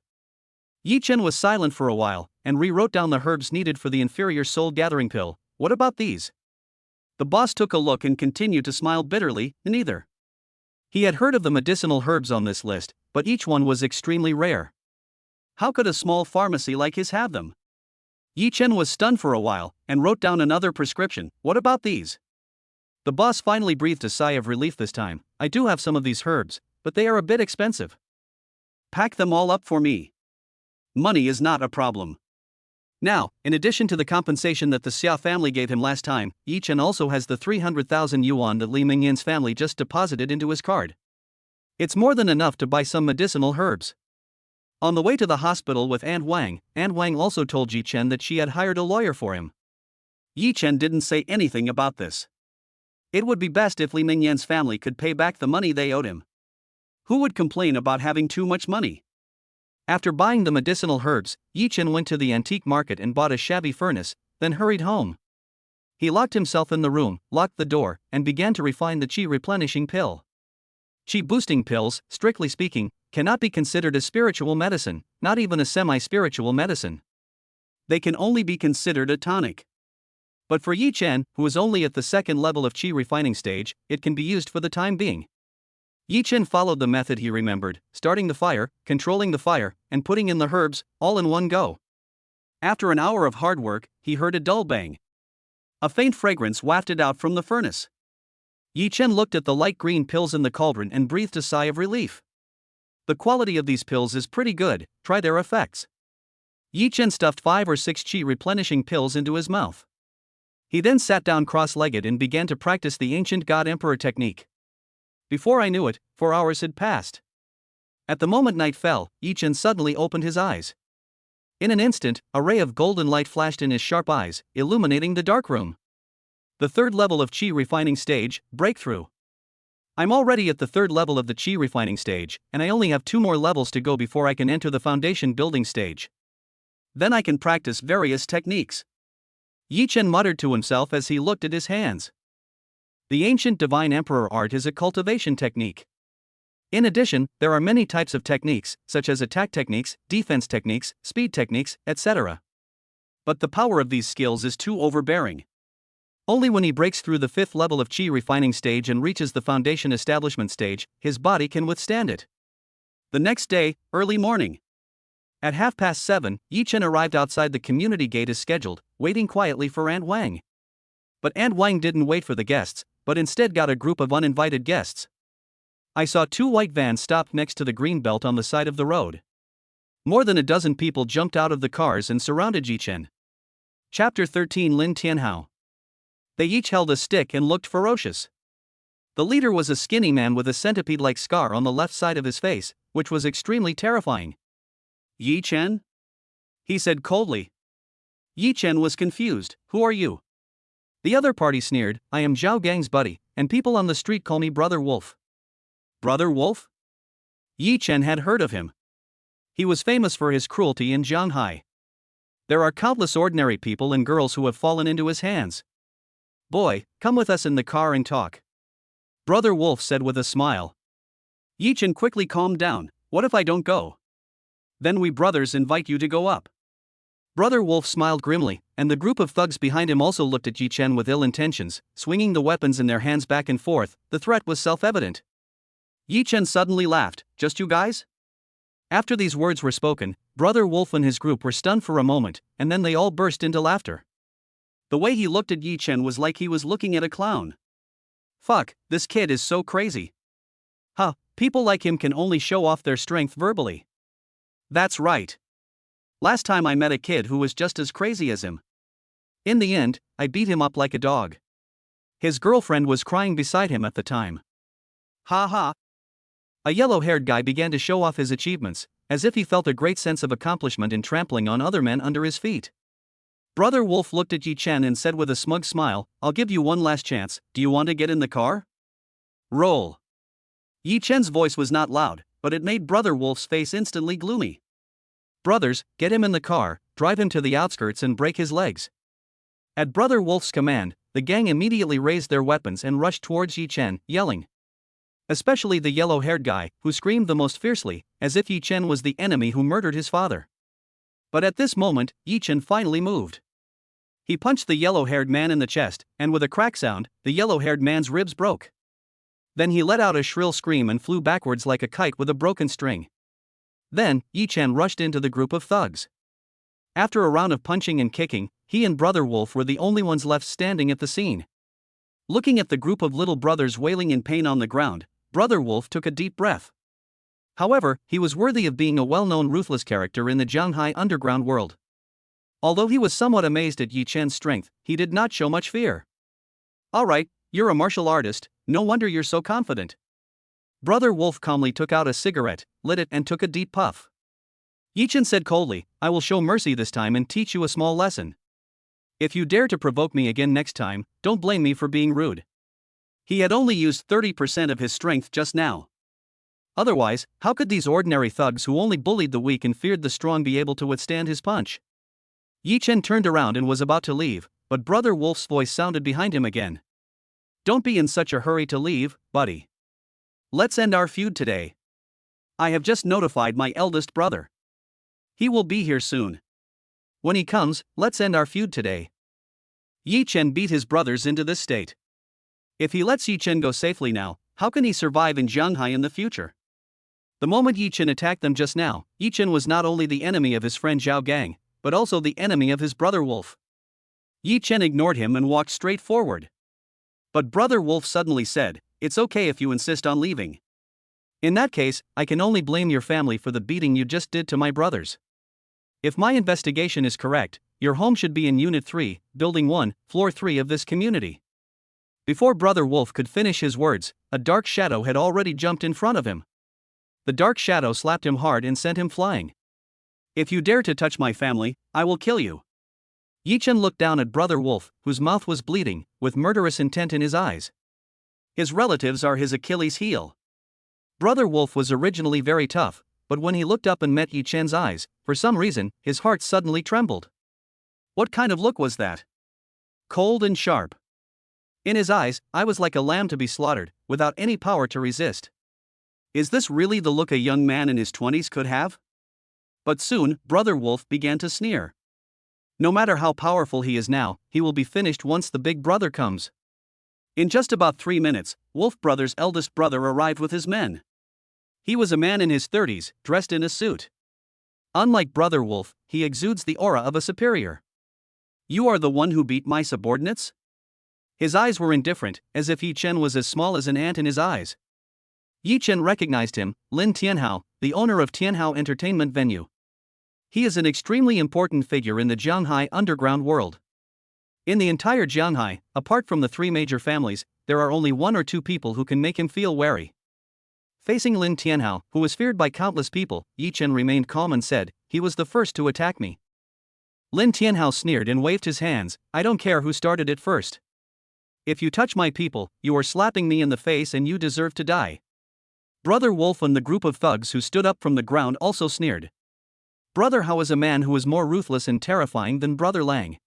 Yi Chen was silent for a while, and rewrote down the herbs needed for the inferior soul gathering pill. What about these? The boss took a look and continued to smile bitterly. Neither. He had heard of the medicinal herbs on this list, but each one was extremely rare. How could a small pharmacy like his have them? Yi Chen was stunned for a while, and wrote down another prescription. What about these? The boss finally breathed a sigh of relief this time. I do have some of these herbs, but they are a bit expensive. Pack them all up for me. Money is not a problem. Now, in addition to the compensation that the Xia family gave him last time, Yi Chen also has the 300,000 yuan that Li Mingyan's family just deposited into his card. It's more than enough to buy some medicinal herbs. On the way to the hospital with Aunt Wang also told Yi Chen that she had hired a lawyer for him. Yi Chen didn't say anything about this. It would be best if Li Mingyan's family could pay back the money they owed him. Who would complain about having too much money? After buying the medicinal herbs, Yi Chen went to the antique market and bought a shabby furnace, then hurried home. He locked himself in the room, locked the door, and began to refine the chi replenishing pill. Chi boosting pills, strictly speaking, cannot be considered a spiritual medicine, not even a semi-spiritual medicine. They can only be considered a tonic. But for Yi Chen, who is only at the second level of chi refining stage, it can be used for the time being. Yi Chen followed the method he remembered, starting the fire, controlling the fire, and putting in the herbs, all in one go. After an hour of hard work, he heard a dull bang. A faint fragrance wafted out from the furnace. Yi Chen looked at the light green pills in the cauldron and breathed a sigh of relief. The quality of these pills is pretty good, try their effects. Yi Chen stuffed 5 or 6 chi replenishing pills into his mouth. He then sat down cross-legged and began to practice the ancient God-Emperor technique. Before I knew it, 4 hours had passed. At the moment night fell, Yi Chen suddenly opened his eyes. In an instant, a ray of golden light flashed in his sharp eyes, illuminating the dark room. The third level of chi refining stage, breakthrough. I'm already at the third level of the chi refining stage, and I only have 2 more levels to go before I can enter the foundation building stage. Then I can practice various techniques. Yi Chen muttered to himself as he looked at his hands. The ancient divine emperor art is a cultivation technique. In addition, there are many types of techniques, such as attack techniques, defense techniques, speed techniques, etc. But the power of these skills is too overbearing. Only when he breaks through the 5th level of chi refining stage and reaches the foundation establishment stage, his body can withstand it. The next day, early morning. At 7:30, Yi Chen arrived outside the community gate as scheduled, waiting quietly for Aunt Wang. But Aunt Wang didn't wait for the guests, but instead got a group of uninvited guests. I saw 2 white vans stopped next to the green belt on the side of the road. More than a dozen people jumped out of the cars and surrounded Yi Chen. Chapter 13 Lin Tianhao. They each held a stick and looked ferocious. The leader was a skinny man with a centipede-like scar on the left side of his face, which was extremely terrifying. Yi Chen? He said coldly. Yi Chen was confused. Who are you? The other party sneered, I am Zhao Gang's buddy, and people on the street call me Brother Wolf. Brother Wolf? Yi Chen had heard of him. He was famous for his cruelty in Shanghai. There are countless ordinary people and girls who have fallen into his hands. Boy, come with us in the car and talk. Brother Wolf said with a smile. Yi Chen quickly calmed down. What if I don't go? Then we brothers invite you to go up. Brother Wolf smiled grimly, and the group of thugs behind him also looked at Yi Chen with ill intentions, swinging the weapons in their hands back and forth. The threat was self-evident. Yi Chen suddenly laughed. Just you guys? After these words were spoken, Brother Wolf and his group were stunned for a moment, and then they all burst into laughter. The way he looked at Yi Chen was like he was looking at a clown. Fuck, this kid is so crazy. Huh, people like him can only show off their strength verbally. That's right. Last time I met a kid who was just as crazy as him. In the end, I beat him up like a dog. His girlfriend was crying beside him at the time. Ha ha. A yellow-haired guy began to show off his achievements, as if he felt a great sense of accomplishment in trampling on other men under his feet. Brother Wolf looked at Yi Chen and said with a smug smile, I'll give you one last chance, do you want to get in the car? Roll. Yi Chen's voice was not loud, but it made Brother Wolf's face instantly gloomy. Brothers, get him in the car, drive him to the outskirts and break his legs. At Brother Wolf's command, the gang immediately raised their weapons and rushed towards Yi Chen, yelling. Especially the yellow-haired guy, who screamed the most fiercely, as if Yi Chen was the enemy who murdered his father. But at this moment, Yi Chen finally moved. He punched the yellow-haired man in the chest, and with a crack sound, the yellow-haired man's ribs broke. Then he let out a shrill scream and flew backwards like a kite with a broken string. Then, Yi Chen rushed into the group of thugs. After a round of punching and kicking, he and Brother Wolf were the only ones left standing at the scene. Looking at the group of little brothers wailing in pain on the ground, Brother Wolf took a deep breath. However, he was worthy of being a well-known ruthless character in the Shanghai underground world. Although he was somewhat amazed at Yi Chen's strength, he did not show much fear. Alright, you're a martial artist, no wonder you're so confident. Brother Wolf calmly took out a cigarette, lit it and took a deep puff. Yi Chen said coldly, I will show mercy this time and teach you a small lesson. If you dare to provoke me again next time, don't blame me for being rude. He had only used 30% of his strength just now. Otherwise, how could these ordinary thugs who only bullied the weak and feared the strong be able to withstand his punch? Yi Chen turned around and was about to leave, but Brother Wolf's voice sounded behind him again. Don't be in such a hurry to leave, buddy. Let's end our feud today. I have just notified my eldest brother. He will be here soon. When he comes, let's end our feud today. Yi Chen beat his brothers into this state. If he lets Yi Chen go safely now, how can he survive in Jianghai in the future? The moment Yi Chen attacked them just now, Yi Chen was not only the enemy of his friend Zhao Gang, but also the enemy of his brother Wolf. Yi Chen ignored him and walked straight forward. But Brother Wolf suddenly said, "It's okay if you insist on leaving. In that case, I can only blame your family for the beating you just did to my brothers. If my investigation is correct, your home should be in Unit 3, Building 1, Floor 3 of this community." Before Brother Wolf could finish his words, a dark shadow had already jumped in front of him. The dark shadow slapped him hard and sent him flying. "If you dare to touch my family, I will kill you." Yi Chen looked down at Brother Wolf, whose mouth was bleeding, with murderous intent in his eyes. His relatives are his Achilles' heel. Brother Wolf was originally very tough, but when he looked up and met Yi Chen's eyes, for some reason, his heart suddenly trembled. What kind of look was that? Cold and sharp. In his eyes, I was like a lamb to be slaughtered, without any power to resist. Is this really the look a young man in his 20s could have? But soon, Brother Wolf began to sneer. No matter how powerful he is now, he will be finished once the big brother comes. In just about 3 minutes, Wolf Brother's eldest brother arrived with his men. He was a man in his 30s, dressed in a suit. Unlike Brother Wolf, he exudes the aura of a superior. "You are the one who beat my subordinates?" His eyes were indifferent, as if Yi Chen was as small as an ant in his eyes. Yi Chen recognized him, Lin Tianhao, the owner of Tianhao Entertainment Venue. He is an extremely important figure in the Jianghai underground world. In the entire Jianghai, apart from the 3 major families, there are only 1 or 2 people who can make him feel wary. Facing Lin Tianhao, who was feared by countless people, Yi Chen remained calm and said, "He was the first to attack me." Lin Tianhao sneered and waved his hands, "I don't care who started it first. If you touch my people, you are slapping me in the face and you deserve to die." Brother Wolf and the group of thugs who stood up from the ground also sneered. Brother Hao is a man who is more ruthless and terrifying than Brother Lang.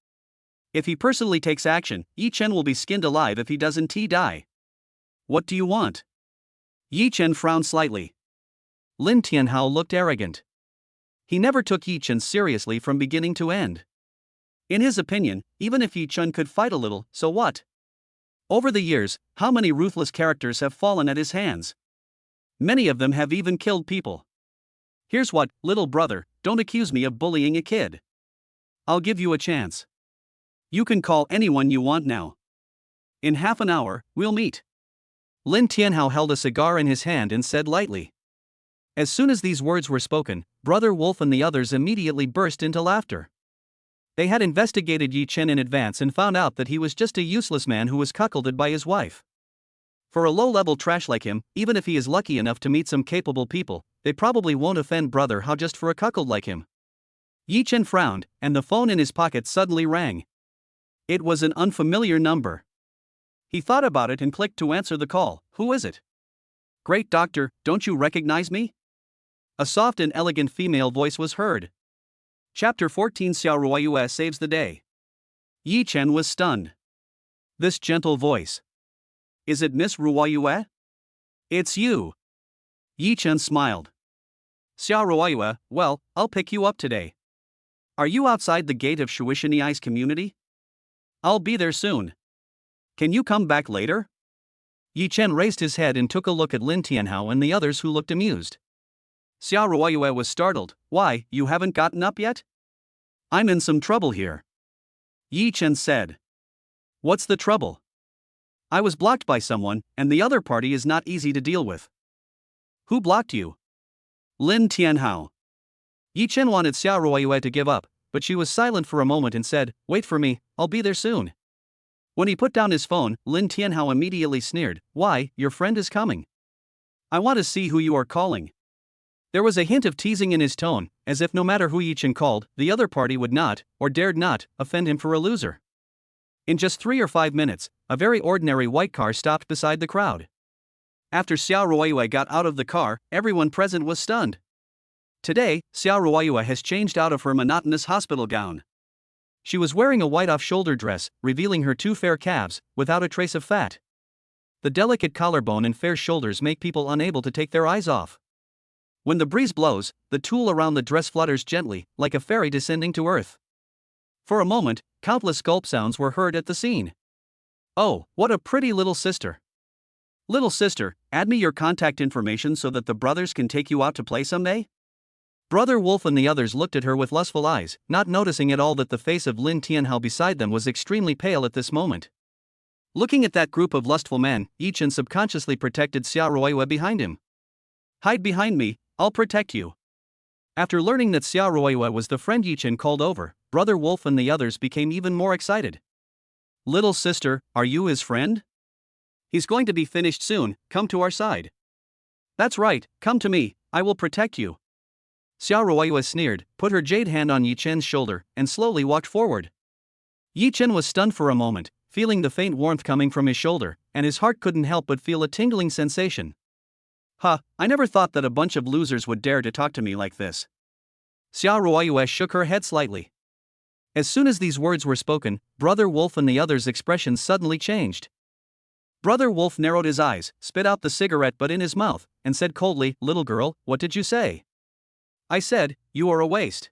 If he personally takes action, Yi Chen will be skinned alive if he doesn't die. What do you want? Yi Chen frowned slightly. Lin Tianhao looked arrogant. He never took Yi Chen seriously from beginning to end. In his opinion, even if Yi Chen could fight a little, so what? Over the years, how many ruthless characters have fallen at his hands? Many of them have even killed people. Here's what, little brother, don't accuse me of bullying a kid. I'll give you a chance. You can call anyone you want now. In half an hour, we'll meet. Lin Tianhao held a cigar in his hand and said lightly. As soon as these words were spoken, Brother Wolf and the others immediately burst into laughter. They had investigated Yi Chen in advance and found out that he was just a useless man who was cuckolded by his wife. For a low-level trash like him, even if he is lucky enough to meet some capable people, they probably won't offend Brother Hao just for a cuckold like him. Yi Chen frowned, and the phone in his pocket suddenly rang. It was an unfamiliar number. He thought about it and clicked to answer the call. Who is it? Great doctor, don't you recognize me? A soft and elegant female voice was heard. Chapter 14 Xiao Ruoyue saves the day. Yi Chen was stunned. This gentle voice. Is it Miss Ruoyue? It's you. Yi Chen smiled. Xiao Ruoyue, well, I'll pick you up today. Are you outside the gate of Shuishaniai's community? I'll be there soon. Can you come back later? Yi Chen raised his head and took a look at Lin Tianhao and the others who looked amused. Xiao Ruoyue was startled. Why, you haven't gotten up yet? I'm in some trouble here. Yi Chen said. What's the trouble? I was blocked by someone, and the other party is not easy to deal with. Who blocked you? Lin Tianhao. Yi Chen wanted Xiao Ruoyue to give up, but she was silent for a moment and said, Wait for me, I'll be there soon. When he put down his phone, Lin Tianhao immediately sneered. Why, your friend is coming. I want to see who you are calling. There was a hint of teasing in his tone, as if no matter who Yi Chen called, the other party would not, or dared not, offend him for a loser. In just 3 or 5 minutes, a very ordinary white car stopped beside the crowd. After Xiao Ruoyue got out of the car, everyone present was stunned. Today, Xiao Ruoyue has changed out of her monotonous hospital gown. She was wearing a white off-shoulder dress, revealing her two fair calves, without a trace of fat. The delicate collarbone and fair shoulders make people unable to take their eyes off. When the breeze blows, the tulle around the dress flutters gently, like a fairy descending to earth. For a moment, countless gulp sounds were heard at the scene. "Oh, what a pretty little sister. Little sister, add me your contact information so that the brothers can take you out to play someday?" Brother Wolf and the others looked at her with lustful eyes, not noticing at all that the face of Lin Tianhao beside them was extremely pale at this moment. Looking at that group of lustful men, Yi Chen subconsciously protected Xia Ruoyue behind him. "Hide behind me, I'll protect you." After learning that Xia Ruoyue was the friend Yi Chen called over, Brother Wolf and the others became even more excited. "Little sister, are you his friend? He's going to be finished soon, come to our side." "That's right, come to me, I will protect you." Xia Ruoyue sneered, put her jade hand on Yi Chen's shoulder, and slowly walked forward. Yi Chen was stunned for a moment, feeling the faint warmth coming from his shoulder, and his heart couldn't help but feel a tingling sensation. I never thought that a bunch of losers would dare to talk to me like this." Xia Ruoyue shook her head slightly. As soon as these words were spoken, Brother Wolf and the others' expressions suddenly changed. Brother Wolf narrowed his eyes, spit out the cigarette butt in his mouth, and said coldly, "Little girl, what did you say?" "I said, you are a waste."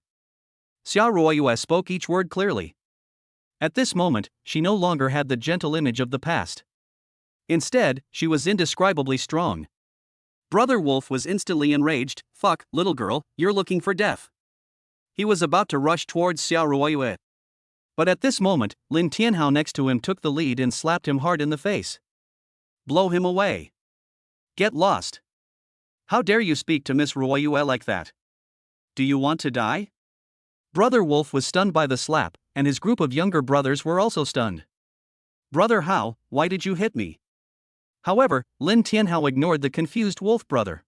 Xia Ruoyue spoke each word clearly. At this moment, she no longer had the gentle image of the past. Instead, she was indescribably strong. Brother Wolf was instantly enraged. "Fuck, little girl, you're looking for death." He was about to rush towards Xia Ruoyue. But at this moment, Lin Tianhao next to him took the lead and slapped him hard in the face. "Blow him away. Get lost. How dare you speak to Miss Ruoyue like that? Do you want to die?" Brother Wolf was stunned by the slap, and his group of younger brothers were also stunned. "Brother Hao, why did you hit me?" However, Lin Tianhao ignored the confused wolf brother.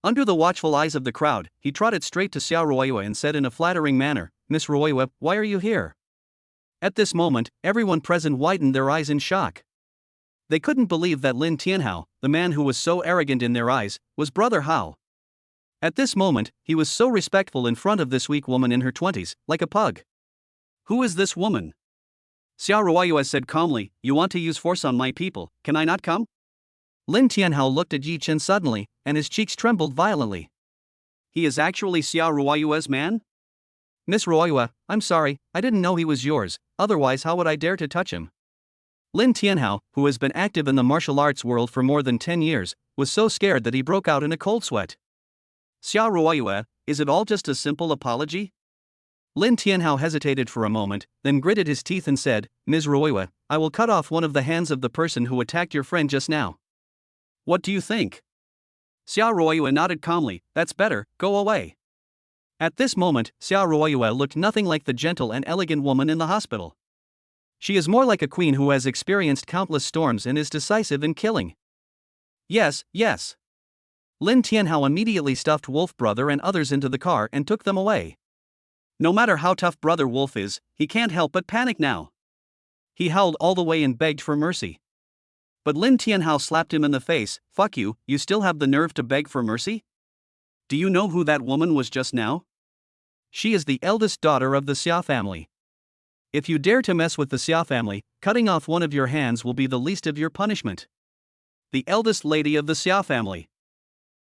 Under the watchful eyes of the crowd, he trotted straight to Xia Ruoyue and said in a flattering manner, "Miss Ruoyue, why are you here?" At this moment, everyone present widened their eyes in shock. They couldn't believe that Lin Tianhao, the man who was so arrogant in their eyes, was Brother Hao. At this moment, he was so respectful in front of this weak woman in her 20s, like a pug. "Who is this woman?" Xia Ruoyue said calmly, "You want to use force on my people, can I not come?" Lin Tianhao looked at Yi Chen suddenly, and his cheeks trembled violently. "He is actually Xia Ruoyue's man?" "Miss Ruoyue, I'm sorry, I didn't know he was yours, otherwise how would I dare to touch him?" Lin Tianhao, who has been active in the martial arts world for more than 10 years, was so scared that he broke out in a cold sweat. "Xia Ruoyue, is it all just a simple apology?" Lin Tianhao hesitated for a moment, then gritted his teeth and said, "Ms. Ruoyue, I will cut off one of the hands of the person who attacked your friend just now." "What do you think?" Xia Ruoyue nodded calmly, "That's better, go away." At this moment, Xia Ruoyue looked nothing like the gentle and elegant woman in the hospital. She is more like a queen who has experienced countless storms and is decisive in killing. "Yes, yes." Lin Tianhao immediately stuffed Wolf Brother and others into the car and took them away. No matter how tough Brother Wolf is, he can't help but panic now. He howled all the way and begged for mercy. But Lin Tianhao slapped him in the face. "Fuck you, you still have the nerve to beg for mercy? Do you know who that woman was just now? She is the eldest daughter of the Xia family. If you dare to mess with the Xia family, cutting off one of your hands will be the least of your punishment." The eldest lady of the Xia family.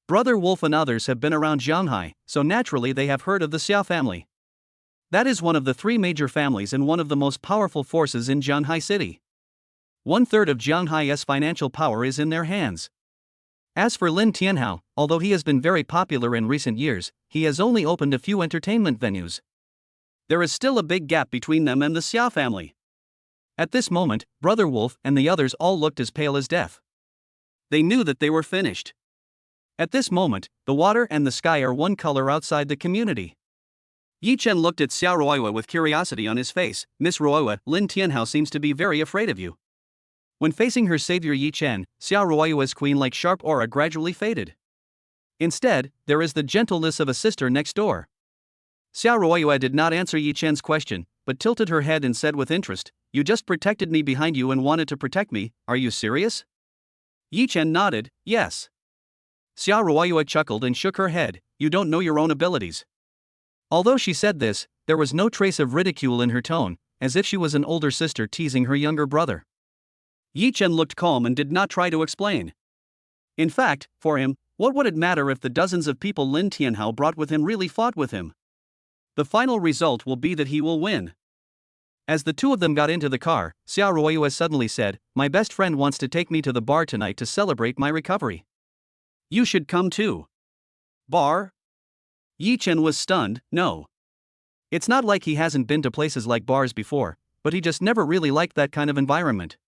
Brother Wolf and others have been around Jianghai, so naturally they have heard of the Xia family. That is one of the three major families and one of the most powerful forces in Jianghai City. 1/3 of Jianghai's financial power is in their hands. As for Lin Tianhao, although he has been very popular in recent years, he has only opened a few entertainment venues. There is still a big gap between them and the Xia family. At this moment, Brother Wolf and the others all looked as pale as death. They knew that they were finished. At this moment, the water and the sky are one color outside the community. Yi Chen looked at Xia Ruoyue with curiosity on his face. "Miss Ruoyue, Lin Tianhao seems to be very afraid of you." When facing her savior Yi Chen, Xia Ruoyue's queen-like sharp aura gradually faded. Instead, there is the gentleness of a sister next door. Xia Ruoyue did not answer Yi Chen's question, but tilted her head and said with interest, "You just protected me behind you and wanted to protect me, are you serious?" Yi Chen nodded, "Yes." Xia Ruoyue chuckled and shook her head, "You don't know your own abilities. Although she said this, there was no trace of ridicule in her tone, as if she was an older sister teasing her younger brother. Yi Chen looked calm and did not try to explain. In fact, for him, what would it matter if the dozens of people Lin Tianhao brought with him really fought with him? The final result will be that he will win. As the two of them got into the car, Xia Ruoyue suddenly said, "My best friend wants to take me to the bar tonight to celebrate my recovery. You should come too." Bar? Yi Chen was stunned. No. It's not like he hasn't been to places like bars before, but he just never really liked that kind of environment.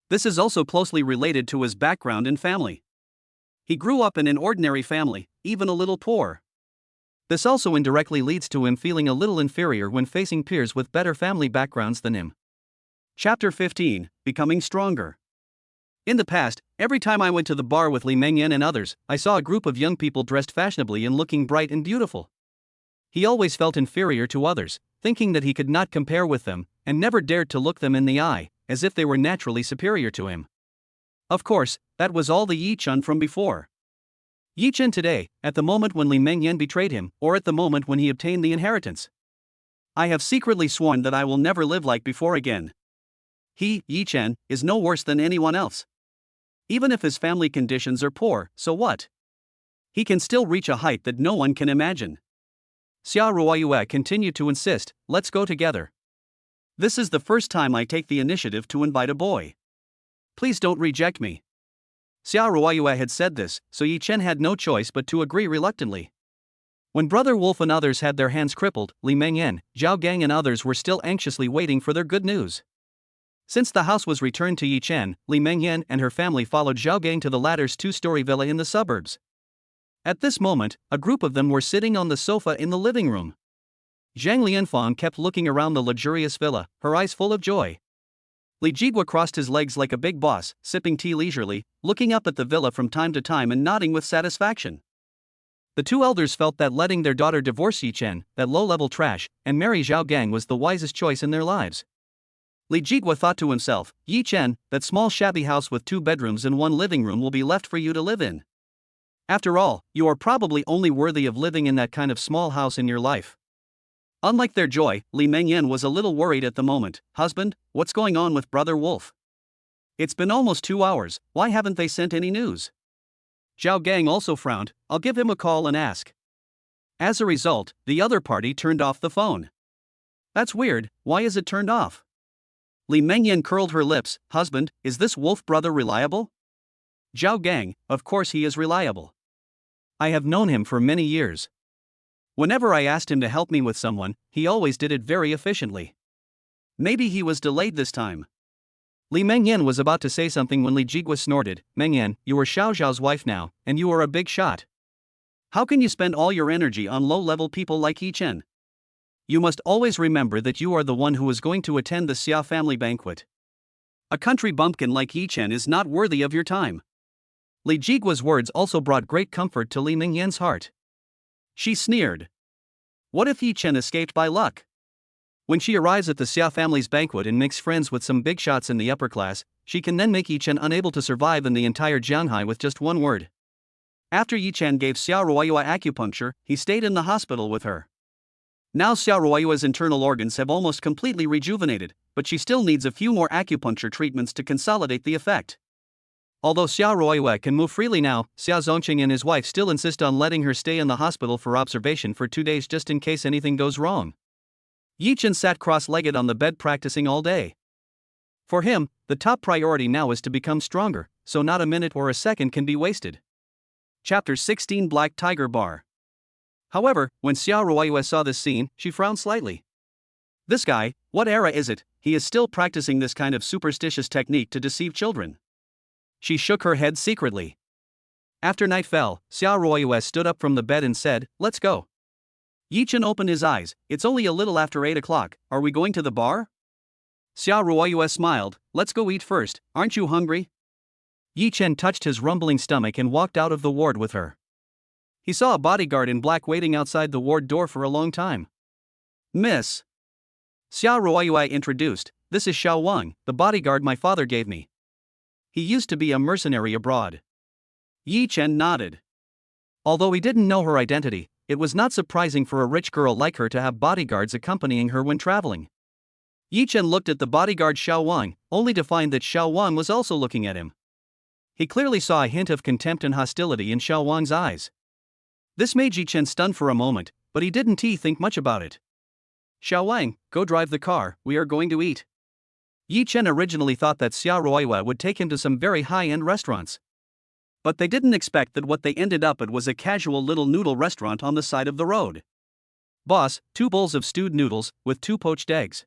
This is also closely related to his background and family. He grew up in an ordinary family, even a little poor. This also indirectly leads to him feeling a little inferior when facing peers with better family backgrounds than him. Chapter 15, Becoming Stronger. In the past, every time I went to the bar with Li Mengyan and others, I saw a group of young people dressed fashionably and looking bright and beautiful. He always felt inferior to others, thinking that he could not compare with them, and never dared to look them in the eye, as if they were naturally superior to him. Of course, that was all the Yi Chen from before. Yi Chen today, at the moment when Li Mengyan betrayed him, or at the moment when he obtained the inheritance. I have secretly sworn that I will never live like before again. He, Yi Chen, is no worse than anyone else. Even if his family conditions are poor, so what? He can still reach a height that no one can imagine. Xia Ruoyue continued to insist, "Let's go together. This is the first time I take the initiative to invite a boy. Please don't reject me." Xia Ruoyue had said this, so Yi Chen had no choice but to agree reluctantly. When Brother Wolf and others had their hands crippled, Li Mengyan, Zhao Gang and others were still anxiously waiting for their good news. Since the house was returned to Yi Chen, Li Mengyan and her family followed Zhao Gang to the latter's two-story villa in the suburbs. At this moment, a group of them were sitting on the sofa in the living room. Zhang Lianfang kept looking around the luxurious villa, her eyes full of joy. Li Jigua crossed his legs like a big boss, sipping tea leisurely, looking up at the villa from time to time and nodding with satisfaction. The two elders felt that letting their daughter divorce Yi Chen, that low-level trash, and marry Zhao Gang was the wisest choice in their lives. Li Jigua thought to himself, "Yi Chen, that small shabby house with 2 bedrooms and 1 living room will be left for you to live in. After all, you are probably only worthy of living in that kind of small house in your life." Unlike their joy, Li Mengyan was a little worried at the moment. "Husband, what's going on with Brother Wolf? It's been almost 2 hours, why haven't they sent any news?" Zhao Gang also frowned. "I'll give him a call and ask." As a result, the other party turned off the phone. "That's weird, why is it turned off?" Li Mengyan curled her lips. "Husband, is this Wolf brother reliable?" Zhao Gang, "Of course he is reliable. I have known him for many years. Whenever I asked him to help me with someone, he always did it very efficiently. Maybe he was delayed this time." Li Mengyan was about to say something when Li Jigua snorted, "Mengyan, you are Xiao Zhao's wife now, and you are a big shot. How can you spend all your energy on low-level people like Yi Chen? You must always remember that you are the one who is going to attend the Xia family banquet. A country bumpkin like Yi Chen is not worthy of your time." Li Jigua's words also brought great comfort to Li Mengyan's heart. She sneered. What if Yi Chen escaped by luck? When she arrives at the Xia family's banquet and makes friends with some big shots in the upper class, she can then make Yi Chen unable to survive in the entire Jianghai with just one word. After Yi Chen gave Xia Ruoyue acupuncture, he stayed in the hospital with her. Now Xia Ruoyue's internal organs have almost completely rejuvenated, but she still needs a few more acupuncture treatments to consolidate the effect. Although Xia Ruoyue can move freely now, Xia Zongqing and his wife still insist on letting her stay in the hospital for observation for 2 days just in case anything goes wrong. Yi Chen sat cross-legged on the bed practicing all day. For him, the top priority now is to become stronger, so not a minute or a second can be wasted. Chapter 16 Black Tiger Bar. However, when Xia Ruoyue saw this scene, she frowned slightly. This guy, what era is it? He is still practicing this kind of superstitious technique to deceive children. She shook her head secretly. After night fell, Xia Ruoyue stood up from the bed and said, "Let's go." Yi Chen opened his eyes. "It's only a little after 8 o'clock, are we going to the bar?" Xia Ruoyue smiled. "Let's go eat first, aren't you hungry?" Yi Chen touched his rumbling stomach and walked out of the ward with her. He saw a bodyguard in black waiting outside the ward door for a long time. "Miss." Xia Ruoyue introduced, "This is Xiao Wang, the bodyguard my father gave me. He used to be a mercenary abroad." Yi Chen nodded. Although he didn't know her identity, it was not surprising for a rich girl like her to have bodyguards accompanying her when traveling. Yi Chen looked at the bodyguard Xiao Wang, only to find that Xiao Wang was also looking at him. He clearly saw a hint of contempt and hostility in Xiao Wang's eyes. This made Yi Chen stunned for a moment, but he didn't think much about it. Xiao Wang, go drive the car, we are going to eat. Yi Chen originally thought that Xia Ruoyue would take him to some very high-end restaurants. But they didn't expect that what they ended up at was a casual little noodle restaurant on the side of the road. Boss, 2 bowls of stewed noodles, with 2 poached eggs.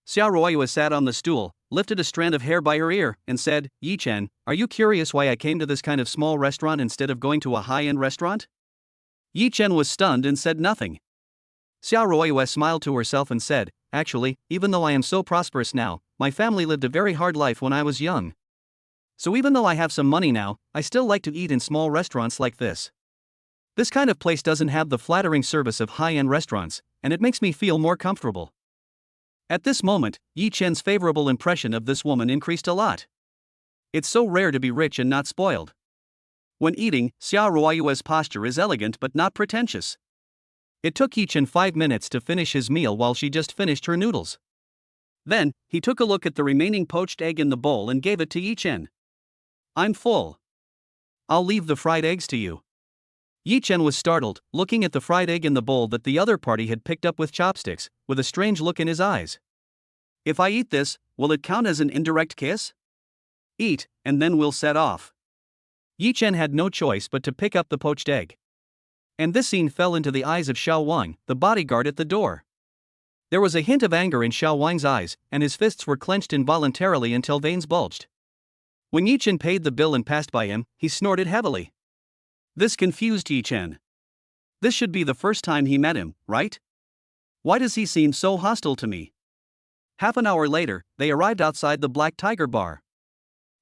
Xia Ruoyue sat on the stool, lifted a strand of hair by her ear, and said, Yi Chen, are you curious why I came to this kind of small restaurant instead of going to a high-end restaurant? Yi Chen was stunned and said nothing. Xia Ruoyue smiled to herself and said, actually, even though I am so prosperous now, my family lived a very hard life when I was young. So even though I have some money now, I still like to eat in small restaurants like this. This kind of place doesn't have the flattering service of high-end restaurants, and it makes me feel more comfortable. At this moment, Yi Chen's favorable impression of this woman increased a lot. It's so rare to be rich and not spoiled. When eating, Xia Ruoyue's posture is elegant but not pretentious. It took Yi Chen 5 minutes to finish his meal while she just finished her noodles. Then, he took a look at the remaining poached egg in the bowl and gave it to Yi Chen. I'm full. I'll leave the fried eggs to you. Yi Chen was startled, looking at the fried egg in the bowl that the other party had picked up with chopsticks, with a strange look in his eyes. If I eat this, will it count as an indirect kiss? Eat, and then we'll set off. Yi Chen had no choice but to pick up the poached egg. And this scene fell into the eyes of Xiao Wang, the bodyguard at the door. There was a hint of anger in Xiao Wang's eyes, and his fists were clenched involuntarily until veins bulged. When Yi Chen paid the bill and passed by him, he snorted heavily. This confused Yi Chen. This should be the first time he met him, right? Why does he seem so hostile to me? Half an hour later, they arrived outside the Black Tiger bar.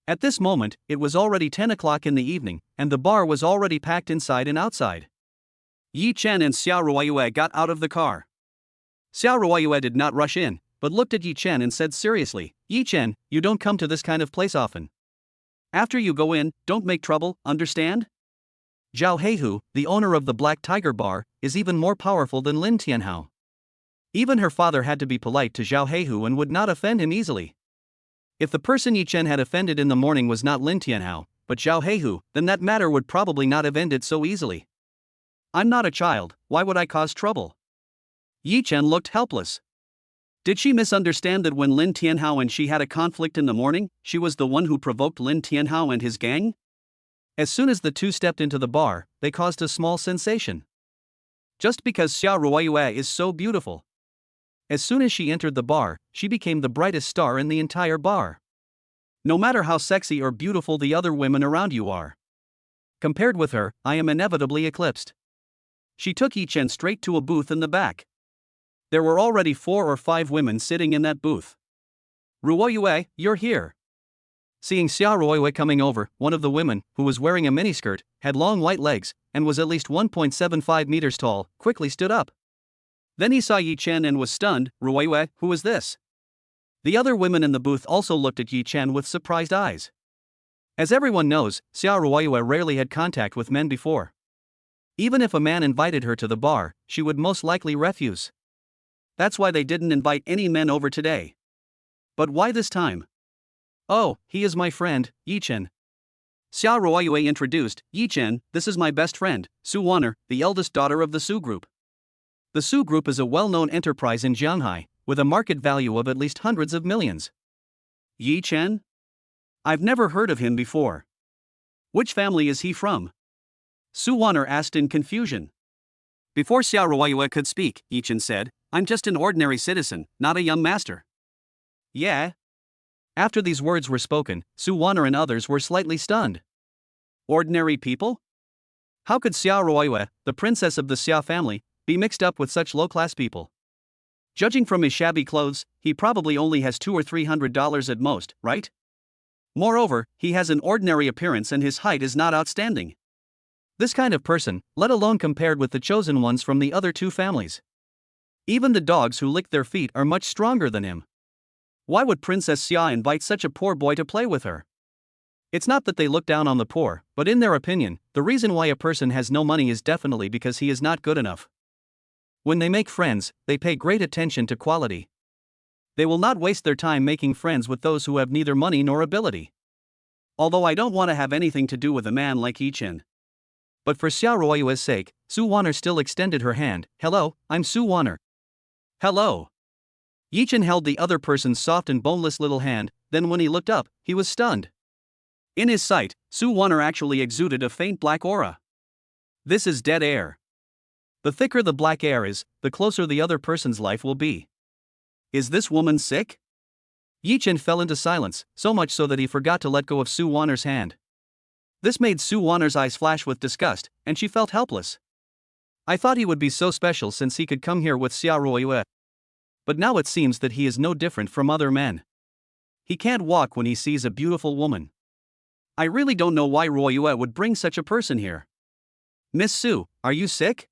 At this moment, it was already 10 o'clock in the evening, and the bar was already packed inside and outside. Yi Chen and Xia Ruoyue got out of the car. Xia Ruoyue did not rush in, but looked at Yi Chen and said seriously, Yi Chen, you don't come to this kind of place often. After you go in, don't make trouble, understand? Zhao Heihu, the owner of the Black Tiger bar, is even more powerful than Lin Tianhao. Even her father had to be polite to Zhao Heihu and would not offend him easily. If the person Yi Chen had offended in the morning was not Lin Tianhao, but Zhao Heihu, then that matter would probably not have ended so easily. I'm not a child, why would I cause trouble? Yi Chen looked helpless. Did she misunderstand that when Lin Tianhao and she had a conflict in the morning, she was the one who provoked Lin Tianhao and his gang? As soon as the two stepped into the bar, they caused a small sensation. Just because Xia Ruoyue is so beautiful. As soon as she entered the bar, she became the brightest star in the entire bar. No matter how sexy or beautiful the other women around you are, compared with her, I am inevitably eclipsed. She took Yi Chen straight to a booth in the back. There were already 4 or 5 women sitting in that booth. Ruoyue, you're here. Seeing Xia Ruoyue coming over, one of the women, who was wearing a miniskirt, had long white legs, and was at least 1.75 meters tall, quickly stood up. Then he saw Yi Chen and was stunned. Ruoyue, who is this? The other women in the booth also looked at Yi Chen with surprised eyes. As everyone knows, Xia Ruoyue rarely had contact with men before. Even if a man invited her to the bar, she would most likely refuse. That's why they didn't invite any men over today. But why this time? Oh, he is my friend, Yi Chen. Xia Ruoyue introduced, Yi Chen, this is my best friend, Su Wanner, the eldest daughter of the Su Group. The Su Group is a well-known enterprise in Jianghai, with a market value of at least hundreds of millions. Yi Chen? I've never heard of him before. Which family is he from? Su Wanner asked in confusion. Before Xia Ruoyue could speak, Yi Chen said, I'm just an ordinary citizen, not a young master. Yeah? After these words were spoken, Su Wanner and others were slightly stunned. Ordinary people? How could Xia Ruoyue, the princess of the Xia family, be mixed up with such low-class people? Judging from his shabby clothes, he probably only has $200 or $300 at most, right? Moreover, he has an ordinary appearance and his height is not outstanding. This kind of person, let alone compared with the chosen ones from the other 2 families. Even the dogs who lick their feet are much stronger than him. Why would Princess Xia invite such a poor boy to play with her? It's not that they look down on the poor, but in their opinion, the reason why a person has no money is definitely because he is not good enough. When they make friends, they pay great attention to quality. They will not waste their time making friends with those who have neither money nor ability. Although I don't want to have anything to do with a man like Yi-Chen. But for Xiao Ruoyue's sake, Su Wanner still extended her hand. Hello, I'm Su Wanner. Hello. Yi-Chen held the other person's soft and boneless little hand, then when he looked up, he was stunned. In his sight, Su Wanner actually exuded a faint black aura. This is dead air. The thicker the black air is, the closer the other person's life will be. Is this woman sick? Yi-Chen fell into silence, so much so that he forgot to let go of Su Wanner's hand. This made Su Wanner's eyes flash with disgust, and she felt helpless. I thought he would be so special since he could come here with Xiao Ruoyue. But now it seems that he is no different from other men. He can't walk when he sees a beautiful woman. I really don't know why Ruoyue would bring such a person here. Miss Su, are you sick?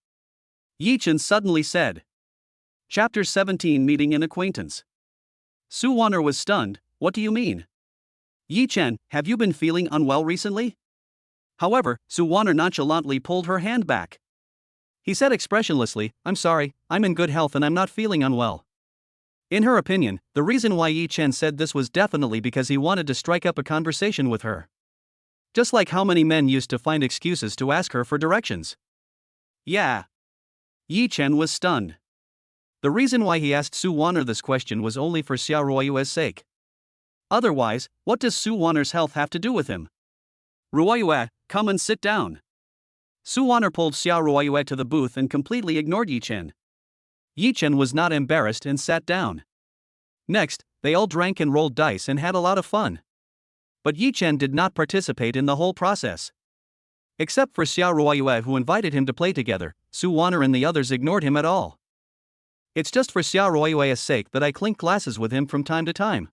Yi-Chen suddenly said. Chapter 17 Meeting an Acquaintance. Su Wanner was stunned. What do you mean? Yi-Chen, have you been feeling unwell recently? However, Su Wanner nonchalantly pulled her hand back. He said expressionlessly, I'm sorry, I'm in good health and I'm not feeling unwell. In her opinion, the reason why Yi-Chen said this was definitely because he wanted to strike up a conversation with her. Just like how many men used to find excuses to ask her for directions. Yeah. Yi-Chen was stunned. The reason why he asked Su Wanner this question was only for Xiao Ruoyue's sake. Otherwise, what does Su Wanner's health have to do with him? Ruoyue, come and sit down. Su Wanner pulled Xiao Ruoyue to the booth and completely ignored Yi-Chen. Yi-Chen was not embarrassed and sat down. Next, they all drank and rolled dice and had a lot of fun. But Yi-Chen did not participate in the whole process. Except for Xiao Ruoyue, who invited him to play together, Su Wanner and the others ignored him at all. It's just for Xiao Ruoyue's sake that I clink glasses with him from time to time.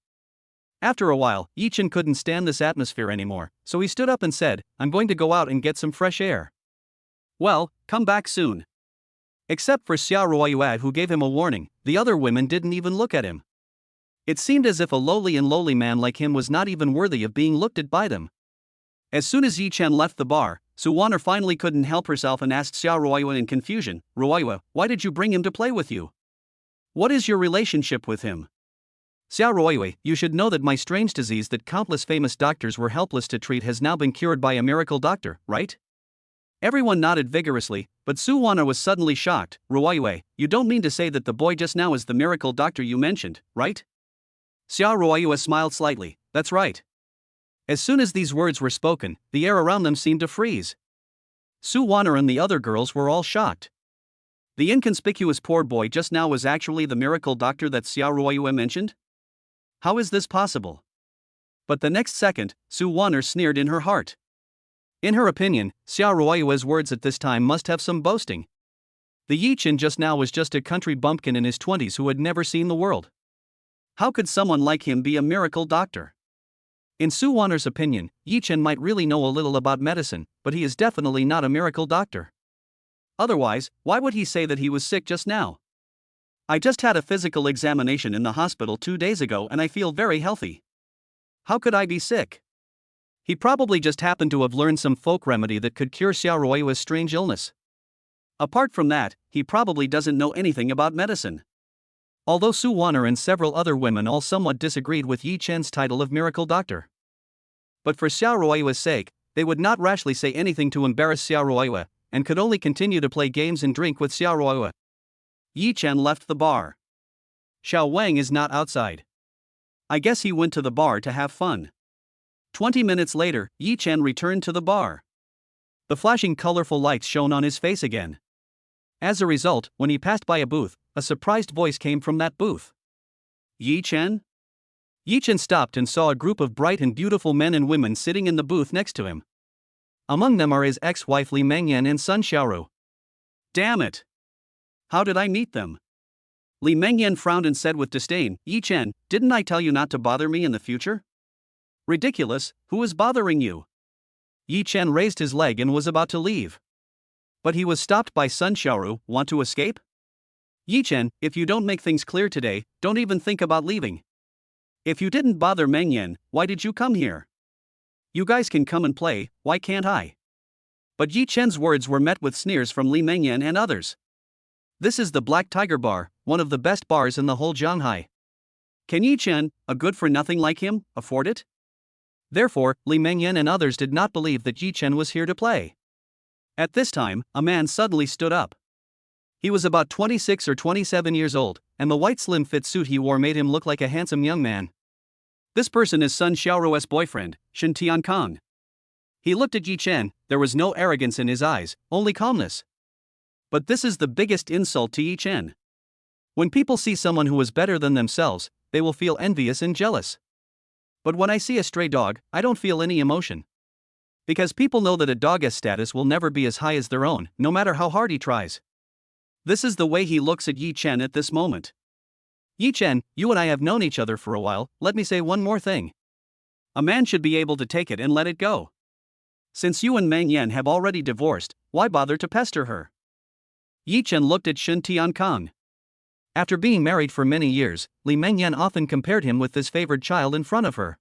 After a while, Yi-Chen couldn't stand this atmosphere anymore, so he stood up and said, I'm going to go out and get some fresh air. Well, come back soon. Except for Xiao Ruoyue, who gave him a warning, the other women didn't even look at him. It seemed as if a lowly man like him was not even worthy of being looked at by them. As soon as Yi-Chen left the bar, Su Wanner finally couldn't help herself and asked Xiao Ruoyue in confusion, Ruoyue, why did you bring him to play with you? What is your relationship with him? Xiao Ruoyue, you should know that my strange disease that countless famous doctors were helpless to treat has now been cured by a miracle doctor, right? Everyone nodded vigorously, but Su Wanner was suddenly shocked. Ruoyue, you don't mean to say that the boy just now is the miracle doctor you mentioned, right? Xiao Ruoyue smiled slightly. That's right. As soon as these words were spoken, the air around them seemed to freeze. Su Wanner and the other girls were all shocked. The inconspicuous poor boy just now was actually the miracle doctor that Xiao Ruoyue mentioned? How is this possible? But the next second, Su Wanner sneered in her heart. In her opinion, Xiao Ruoyue's words at this time must have some boasting. The Yi-Chen just now was just a country bumpkin in his 20s who had never seen the world. How could someone like him be a miracle doctor? In Su Wanner's opinion, Yi-Chen might really know a little about medicine, but he is definitely not a miracle doctor. Otherwise, why would he say that he was sick just now? I just had a physical examination in the hospital 2 days ago and I feel very healthy. How could I be sick? He probably just happened to have learned some folk remedy that could cure Xiao Ruoyue's strange illness. Apart from that, he probably doesn't know anything about medicine. Although Su Wanner and several other women all somewhat disagreed with Yi-Chen's title of miracle doctor. But for Xiao Ruoyue's sake, they would not rashly say anything to embarrass Xiao Ruoyue, and could only continue to play games and drink with Xiao Ruoyue. Yi-Chen left the bar. Xiao Wang is not outside. I guess he went to the bar to have fun. 20 minutes later, Yi-Chen returned to the bar. The flashing colorful lights shone on his face again. As a result, when he passed by a booth, a surprised voice came from that booth. Yi-Chen? Yi-Chen stopped and saw a group of bright and beautiful men and women sitting in the booth next to him. Among them are his ex-wife Li Mengyan and son Xiaoru. Damn it! How did I meet them? Li Mengyan frowned and said with disdain, Yi-Chen, didn't I tell you not to bother me in the future? Ridiculous, who is bothering you? Yi-Chen raised his leg and was about to leave. But he was stopped by son Xiaoru. Want to escape? Yi-Chen, if you don't make things clear today, don't even think about leaving. If you didn't bother Mengyan, why did you come here? You guys can come and play, why can't I? But Yi Chen's words were met with sneers from Li Mengyan and others. This is the Black Tiger Bar, one of the best bars in the whole Shanghai. Can Yi Chen, a good-for-nothing like him, afford it? Therefore, Li Mengyan and others did not believe that Yi Chen was here to play. At this time, a man suddenly stood up. He was about 26 or 27 years old, and the white slim-fit suit he wore made him look like a handsome young man. This person is Sun Xiaoruo's boyfriend, Shen Tiankong. He looked at Yi Chen, there was no arrogance in his eyes, only calmness. But this is the biggest insult to Yi Chen. When people see someone who is better than themselves, they will feel envious and jealous. But when I see a stray dog, I don't feel any emotion. Because people know that a dog's status will never be as high as their own, no matter how hard he tries. This is the way he looks at Yi Chen at this moment. Yi Chen, you and I have known each other for a while, let me say one more thing. A man should be able to take it and let it go. Since you and Meng Yan have already divorced, why bother to pester her? Yi Chen looked at Shen Tiankong. After being married for many years, Li Mengyan often compared him with this favored child in front of her.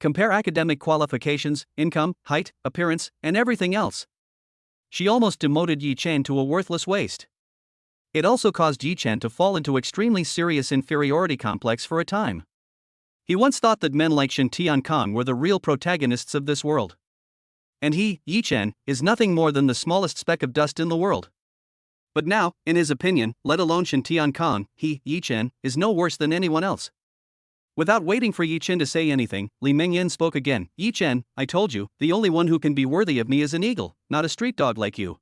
Compare academic qualifications, income, height, appearance, and everything else. She almost demoted Yi Chen to a worthless waste. It also caused Yi Chen to fall into extremely serious inferiority complex for a time. He once thought that men like Shen Tiankong were the real protagonists of this world. And he, Yi Chen, is nothing more than the smallest speck of dust in the world. But now, in his opinion, let alone Shen Tiankong, he, Yi Chen, is no worse than anyone else. Without waiting for Yi Chen to say anything, Li Mengyan spoke again. Yi Chen, I told you, the only one who can be worthy of me is an eagle, not a street dog like you.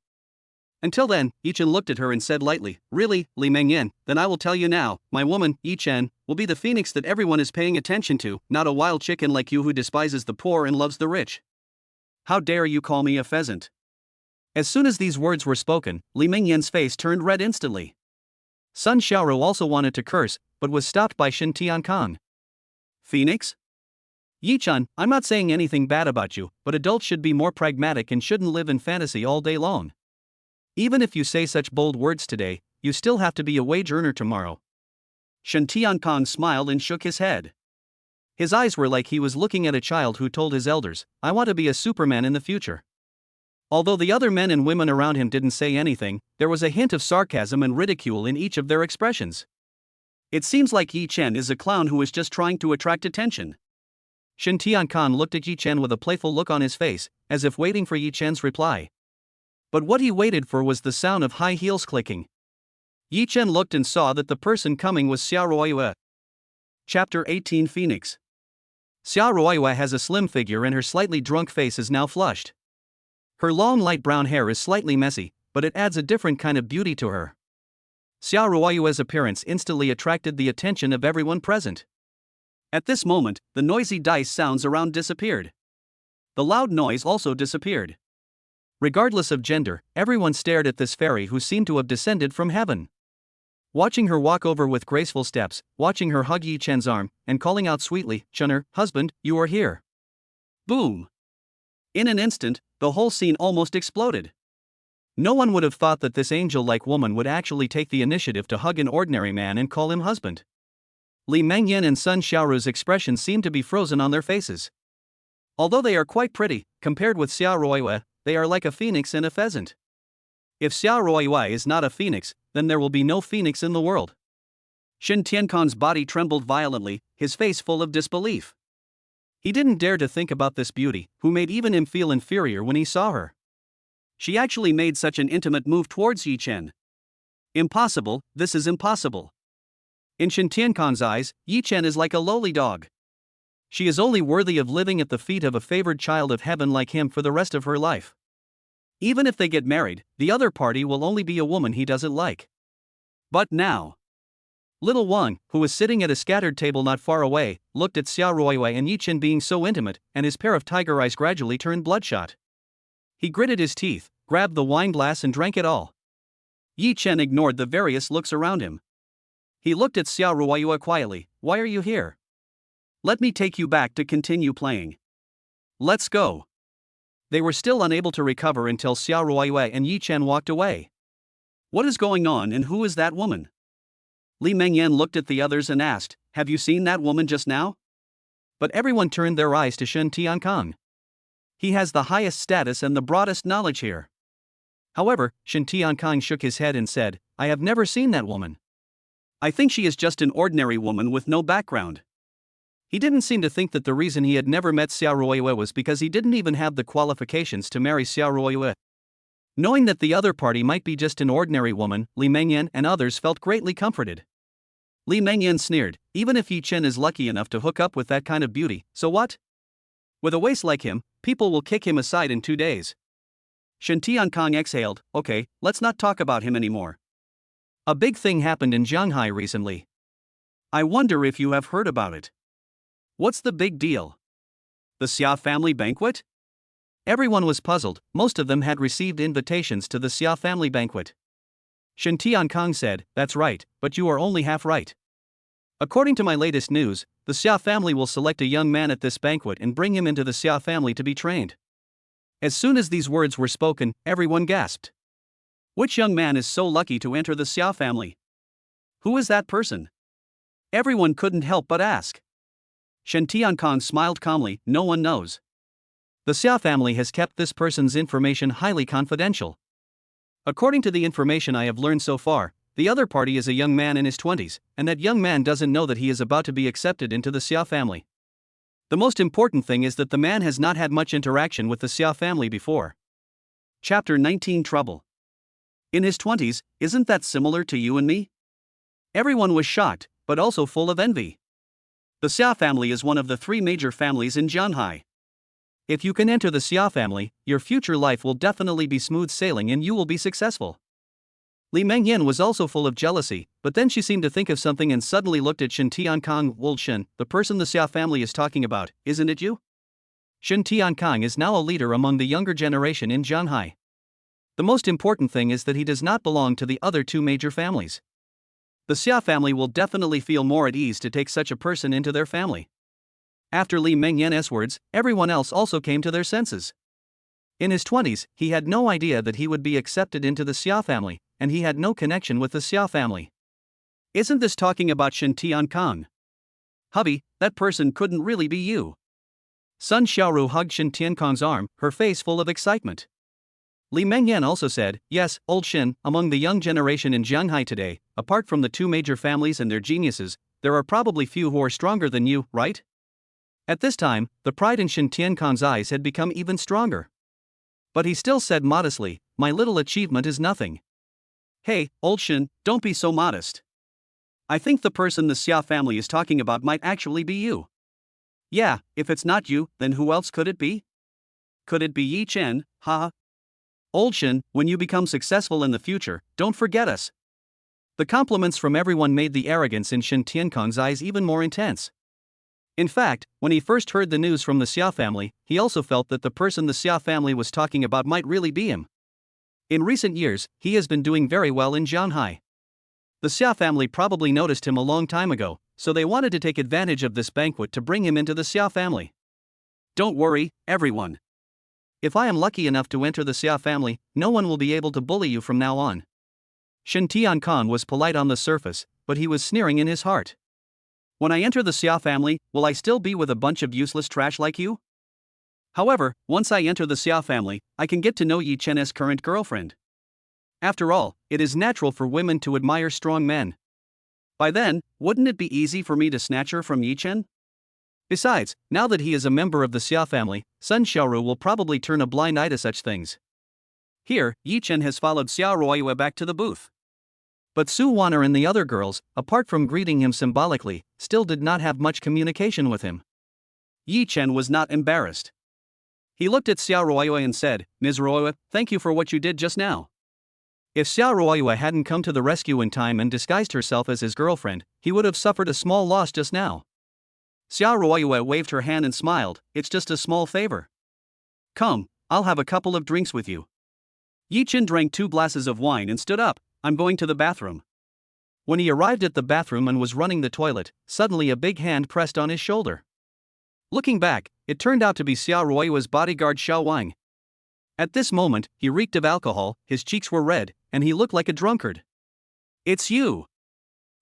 Until then, Yi Chen looked at her and said lightly, really, Li Mengyan, then I will tell you now, my woman, Yi Chen, will be the phoenix that everyone is paying attention to, not a wild chicken like you who despises the poor and loves the rich. How dare you call me a pheasant? As soon as these words were spoken, Li Mengyan's face turned red instantly. Sun Xiaoruo also wanted to curse, but was stopped by Shen Tiankong. Phoenix? Yi Chen, I'm not saying anything bad about you, but adults should be more pragmatic and shouldn't live in fantasy all day long. Even if you say such bold words today, you still have to be a wage earner tomorrow. Shen Tiankong smiled and shook his head. His eyes were like he was looking at a child who told his elders, I want to be a Superman in the future. Although the other men and women around him didn't say anything, there was a hint of sarcasm and ridicule in each of their expressions. It seems like Yi Chen is a clown who is just trying to attract attention. Shen Tiankong looked at Yi Chen with a playful look on his face, as if waiting for Yi Chen's reply. But what he waited for was the sound of high heels clicking. Yi Chen looked and saw that the person coming was Xiaoruoyue. Chapter 18 Phoenix. Xiaoruoyue has a slim figure and her slightly drunk face is now flushed. Her long light brown hair is slightly messy, but it adds a different kind of beauty to her. Xiaoruoyue's appearance instantly attracted the attention of everyone present. At this moment, the noisy dice sounds around disappeared. The loud noise also disappeared. Regardless of gender, everyone stared at this fairy who seemed to have descended from heaven. Watching her walk over with graceful steps, watching her hug Yi Chen's arm, and calling out sweetly, Chun'er, husband, you are here. Boom! In an instant, the whole scene almost exploded. No one would have thought that this angel-like woman would actually take the initiative to hug an ordinary man and call him husband. Li Mengyan and Sun Xiaoruo's expressions seemed to be frozen on their faces. Although they are quite pretty, compared with Xiaoruoyue, they are like a phoenix and a pheasant. If Xiaoruoyue is not a phoenix, then there will be no phoenix in the world. Shen Tiankong's body trembled violently, his face full of disbelief. He didn't dare to think about this beauty, who made even him feel inferior when he saw her. She actually made such an intimate move towards Yi Chen. Impossible, this is impossible. In Shen Tiankong's eyes, Yi Chen is like a lowly dog. She is only worthy of living at the feet of a favored child of heaven like him for the rest of her life. Even if they get married, the other party will only be a woman he doesn't like. But now, little Wang, who was sitting at a scattered table not far away, looked at Xiaoruoyue and Yi Chen being so intimate, and his pair of tiger eyes gradually turned bloodshot. He gritted his teeth, grabbed the wine glass and drank it all. Yi Chen ignored the various looks around him. He looked at Xiaoruoyue quietly, why are you here? Let me take you back to continue playing. Let's go. They were still unable to recover until Xiaoruoyue and Yi Chen walked away. What is going on and who is that woman? Li Mengyan looked at the others and asked, have you seen that woman just now? But everyone turned their eyes to Shen Tiankong. He has the highest status and the broadest knowledge here. However, Shen Tiankang shook his head and said, I have never seen that woman. I think she is just an ordinary woman with no background. He didn't seem to think that the reason he had never met Xiao Ruoyue was because he didn't even have the qualifications to marry Xiao Ruoyue. Knowing that the other party might be just an ordinary woman, Li Mengyan and others felt greatly comforted. Li Mengyan sneered, even if Yi Chen is lucky enough to hook up with that kind of beauty, so what? With a waist like him, people will kick him aside in 2 days. Shen Tiankang exhaled, okay, let's not talk about him anymore. A big thing happened in Shanghai recently. I wonder if you have heard about it. What's the big deal? The Xia family banquet? Everyone was puzzled. Most of them had received invitations to the Xia family banquet. Shen Tiankang said, that's right, but you are only half right. According to my latest news, the Xia family will select a young man at this banquet and bring him into the Xia family to be trained. As soon as these words were spoken, everyone gasped. Which young man is so lucky to enter the Xia family? Who is that person? Everyone couldn't help but ask. Shen Tiankang smiled calmly, no one knows. The Xia family has kept this person's information highly confidential. According to the information I have learned so far, the other party is a young man in his 20s, and that young man doesn't know that he is about to be accepted into the Xia family. The most important thing is that the man has not had much interaction with the Xia family before. Chapter 19 Trouble. In his 20s, isn't that similar to you and me? Everyone was shocked, but also full of envy. The Xia family is one of the 3 major families in Shanghai. If you can enter the Xia family, your future life will definitely be smooth sailing and you will be successful. Li Mengyan was also full of jealousy, but then she seemed to think of something and suddenly looked at Shen Tiankang. Old Shen, the person the Xia family is talking about, isn't it you? Shen Tiankang is now a leader among the younger generation in Shanghai. The most important thing is that he does not belong to the other 2 major families. The Xia family will definitely feel more at ease to take such a person into their family. After Li Mengyan's words, everyone else also came to their senses. In his 20s, he had no idea that he would be accepted into the Xia family, and he had no connection with the Xia family. Isn't this talking about Shen Tiankang? Hubby, that person couldn't really be you. Sun Xiaoru hugged Shen Tiankang's arm, her face full of excitement. Li Mengyan also said, yes, old Shen, among the young generation in Shanghai today, apart from the 2 major families and their geniuses, there are probably few who are stronger than you, right? At this time, the pride in Shen Tiankang's eyes had become even stronger. But he still said modestly, my little achievement is nothing. Hey, old Shen, don't be so modest. I think the person the Xia family is talking about might actually be you. Yeah, if it's not you, then who else could it be? Could it be Yi Chen, haha? Old Shen, when you become successful in the future, don't forget us. The compliments from everyone made the arrogance in Shen Tiankang's eyes even more intense. In fact, when he first heard the news from the Xia family, he also felt that the person the Xia family was talking about might really be him. In recent years, he has been doing very well in Shanghai. The Xia family probably noticed him a long time ago, so they wanted to take advantage of this banquet to bring him into the Xia family. Don't worry, everyone. If I am lucky enough to enter the Xia family, no one will be able to bully you from now on. Shen Tiankang was polite on the surface, but he was sneering in his heart. When I enter the Xia family, will I still be with a bunch of useless trash like you? However, once I enter the Xia family, I can get to know Yi Chen's current girlfriend. After all, it is natural for women to admire strong men. By then, wouldn't it be easy for me to snatch her from Yi Chen? Besides, now that he is a member of the Xia family, Sun Xiaoru will probably turn a blind eye to such things. Here, Yi Chen has followed Xiao Ruoyue back to the booth. But Su Wan'er and the other girls, apart from greeting him symbolically, still did not have much communication with him. Yi Chen was not embarrassed. He looked at Xiao Ruoyue and said, Ms. Ruoyue, thank you for what you did just now. If Xiao Ruoyue hadn't come to the rescue in time and disguised herself as his girlfriend, he would have suffered a small loss just now. Xiao Ruoyue waved her hand and smiled, it's just a small favor. Come, I'll have a couple of drinks with you. Yi Chen drank 2 glasses of wine and stood up, I'm going to the bathroom. When he arrived at the bathroom and was running the toilet, suddenly a big hand pressed on his shoulder. Looking back, it turned out to be Xiao Ruoyue's bodyguard Xiao Wang. At this moment, he reeked of alcohol, his cheeks were red, and he looked like a drunkard. It's you!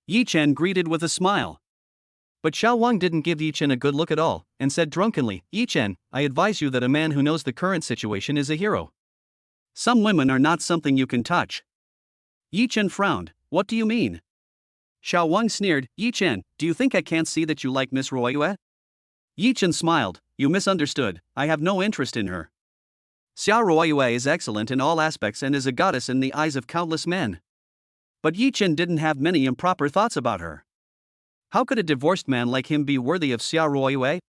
Yi Chen greeted with a smile. But Xiao Wang didn't give Yi Chen a good look at all, and said drunkenly, Yi Chen, I advise you that a man who knows the current situation is a hero. Some women are not something you can touch. Yi Chen frowned. What do you mean? Xiao Wang sneered, Yi Chen, do you think I can't see that you like Miss Ruoyue? Yi Chen smiled, you misunderstood, I have no interest in her. Xiao Ruoyue is excellent in all aspects and is a goddess in the eyes of countless men. But Yi Chen didn't have many improper thoughts about her. How could a divorced man like him be worthy of Xiao Ruoyue?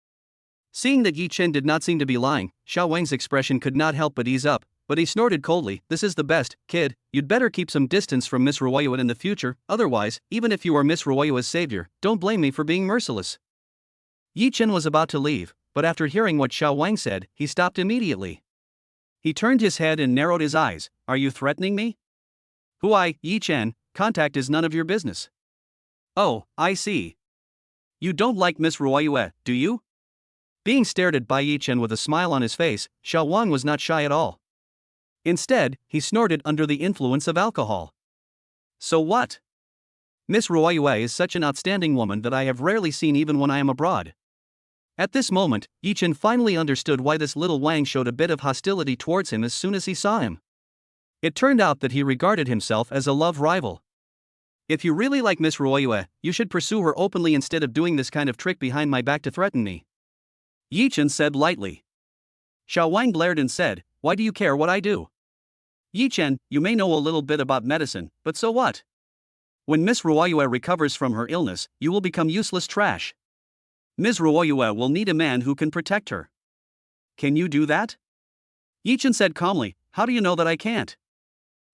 Seeing that Yi Chen did not seem to be lying, Xiao Wang's expression could not help but ease up, but he snorted coldly, this is the best, kid, you'd better keep some distance from Miss Ruoyue in the future, otherwise, even if you are Miss Ruoyue's savior, don't blame me for being merciless. Yi Chen was about to leave, but after hearing what Xiao Wang said, he stopped immediately. He turned his head and narrowed his eyes, are you threatening me? Yi Chen, contact is none of your business. Oh, I see. You don't like Miss Ruoyue, do you? Being stared at by Yi Chen with a smile on his face, Xiao Wang was not shy at all. Instead, he snorted under the influence of alcohol. So what? Miss Ruoyue is such an outstanding woman that I have rarely seen even when I am abroad. At this moment, Yi Chen finally understood why this little Wang showed a bit of hostility towards him as soon as he saw him. It turned out that he regarded himself as a love rival. If you really like Miss Ruoyue, you should pursue her openly instead of doing this kind of trick behind my back to threaten me. Yi Chen said lightly. Xiao Wang glared and said, why do you care what I do? Yi Chen, you may know a little bit about medicine, but so what? When Miss Ruoyue recovers from her illness, you will become useless trash. Ms. Ruoyue will need a man who can protect her. Can you do that? Yi Chen said calmly, how do you know that I can't?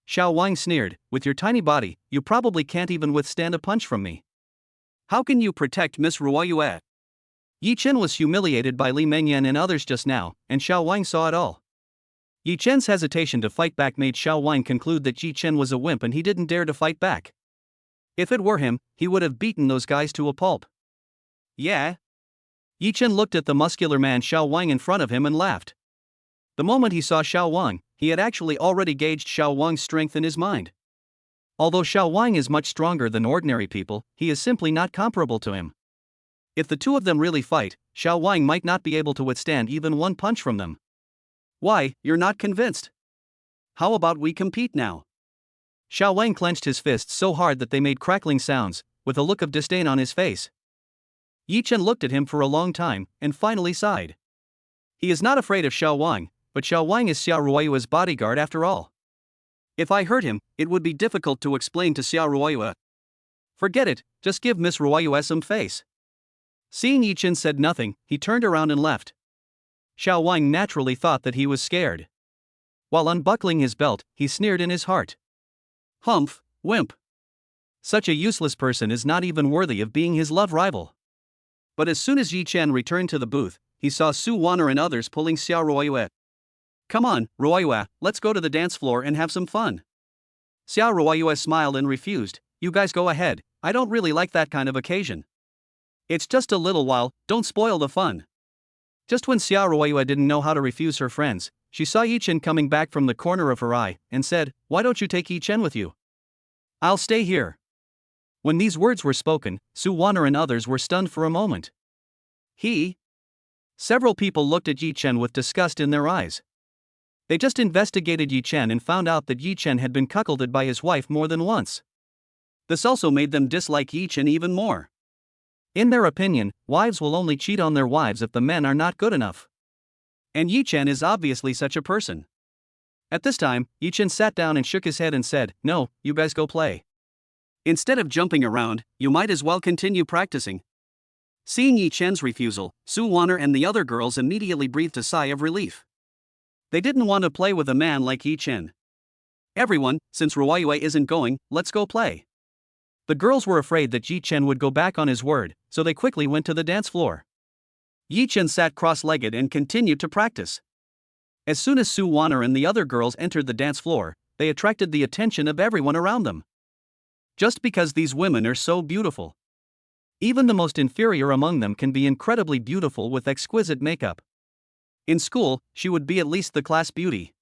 Xiao Wang sneered, with your tiny body, you probably can't even withstand a punch from me. How can you protect Miss Ruoyue? Yi Chen was humiliated by Li Mengyan and others just now, and Xiao Wang saw it all. Yi Chen's hesitation to fight back made Xiao Wang conclude that Yi Chen was a wimp and he didn't dare to fight back. If it were him, he would have beaten those guys to a pulp. Yeah? Yi Chen looked at the muscular man Xiao Wang in front of him and laughed. The moment he saw Xiao Wang, he had actually already gauged Xiao Wang's strength in his mind. Although Xiao Wang is much stronger than ordinary people, he is simply not comparable to him. If the two of them really fight, Xiao Wang might not be able to withstand even one punch from them. Why, you're not convinced? How about we compete now? Xiao Wang clenched his fists so hard that they made crackling sounds, with a look of disdain on his face. Yi Chen looked at him for a long time, and finally sighed. He is not afraid of Xiao Wang, but Xiao Wang is Xiao Ruoyue's bodyguard after all. If I hurt him, it would be difficult to explain to Xiao Ruoyue. Forget it, just give Miss Ruoyue some face. Seeing Yi Chen said nothing, he turned around and left. Xiao Wang naturally thought that he was scared. While unbuckling his belt, he sneered in his heart. Humph, wimp. Such a useless person is not even worthy of being his love rival. But as soon as Yi Chen returned to the booth, he saw Su Wanner and others pulling Xiao Ruoyue. Come on, Ruoyue, let's go to the dance floor and have some fun. Xiao Ruoyue smiled and refused, you guys go ahead, I don't really like that kind of occasion. It's just a little while, don't spoil the fun. Just when Xiao Ruoyue didn't know how to refuse her friends, she saw Yi Chen coming back from the corner of her eye, and said, why don't you take Yi Chen with you? I'll stay here. When these words were spoken, Su Wanner and others were stunned for a moment. He? Several people looked at Yi Chen with disgust in their eyes. They just investigated Yi Chen and found out that Yi Chen had been cuckolded by his wife more than once. This also made them dislike Yi Chen even more. In their opinion, wives will only cheat on their wives if the men are not good enough. And Yi Chen is obviously such a person. At this time, Yi Chen sat down and shook his head and said, no, you guys go play. Instead of jumping around, you might as well continue practicing. Seeing Yi Chen's refusal, Su Wanner and the other girls immediately breathed a sigh of relief. They didn't want to play with a man like Yi Chen. Everyone, since Ruoyue isn't going, let's go play. The girls were afraid that Yi Chen would go back on his word, so they quickly went to the dance floor. Yi Chen sat cross-legged and continued to practice. As soon as Su Wanner and the other girls entered the dance floor, they attracted the attention of everyone around them. Just because these women are so beautiful. Even the most inferior among them can be incredibly beautiful with exquisite makeup. In school, she would be at least the class beauty.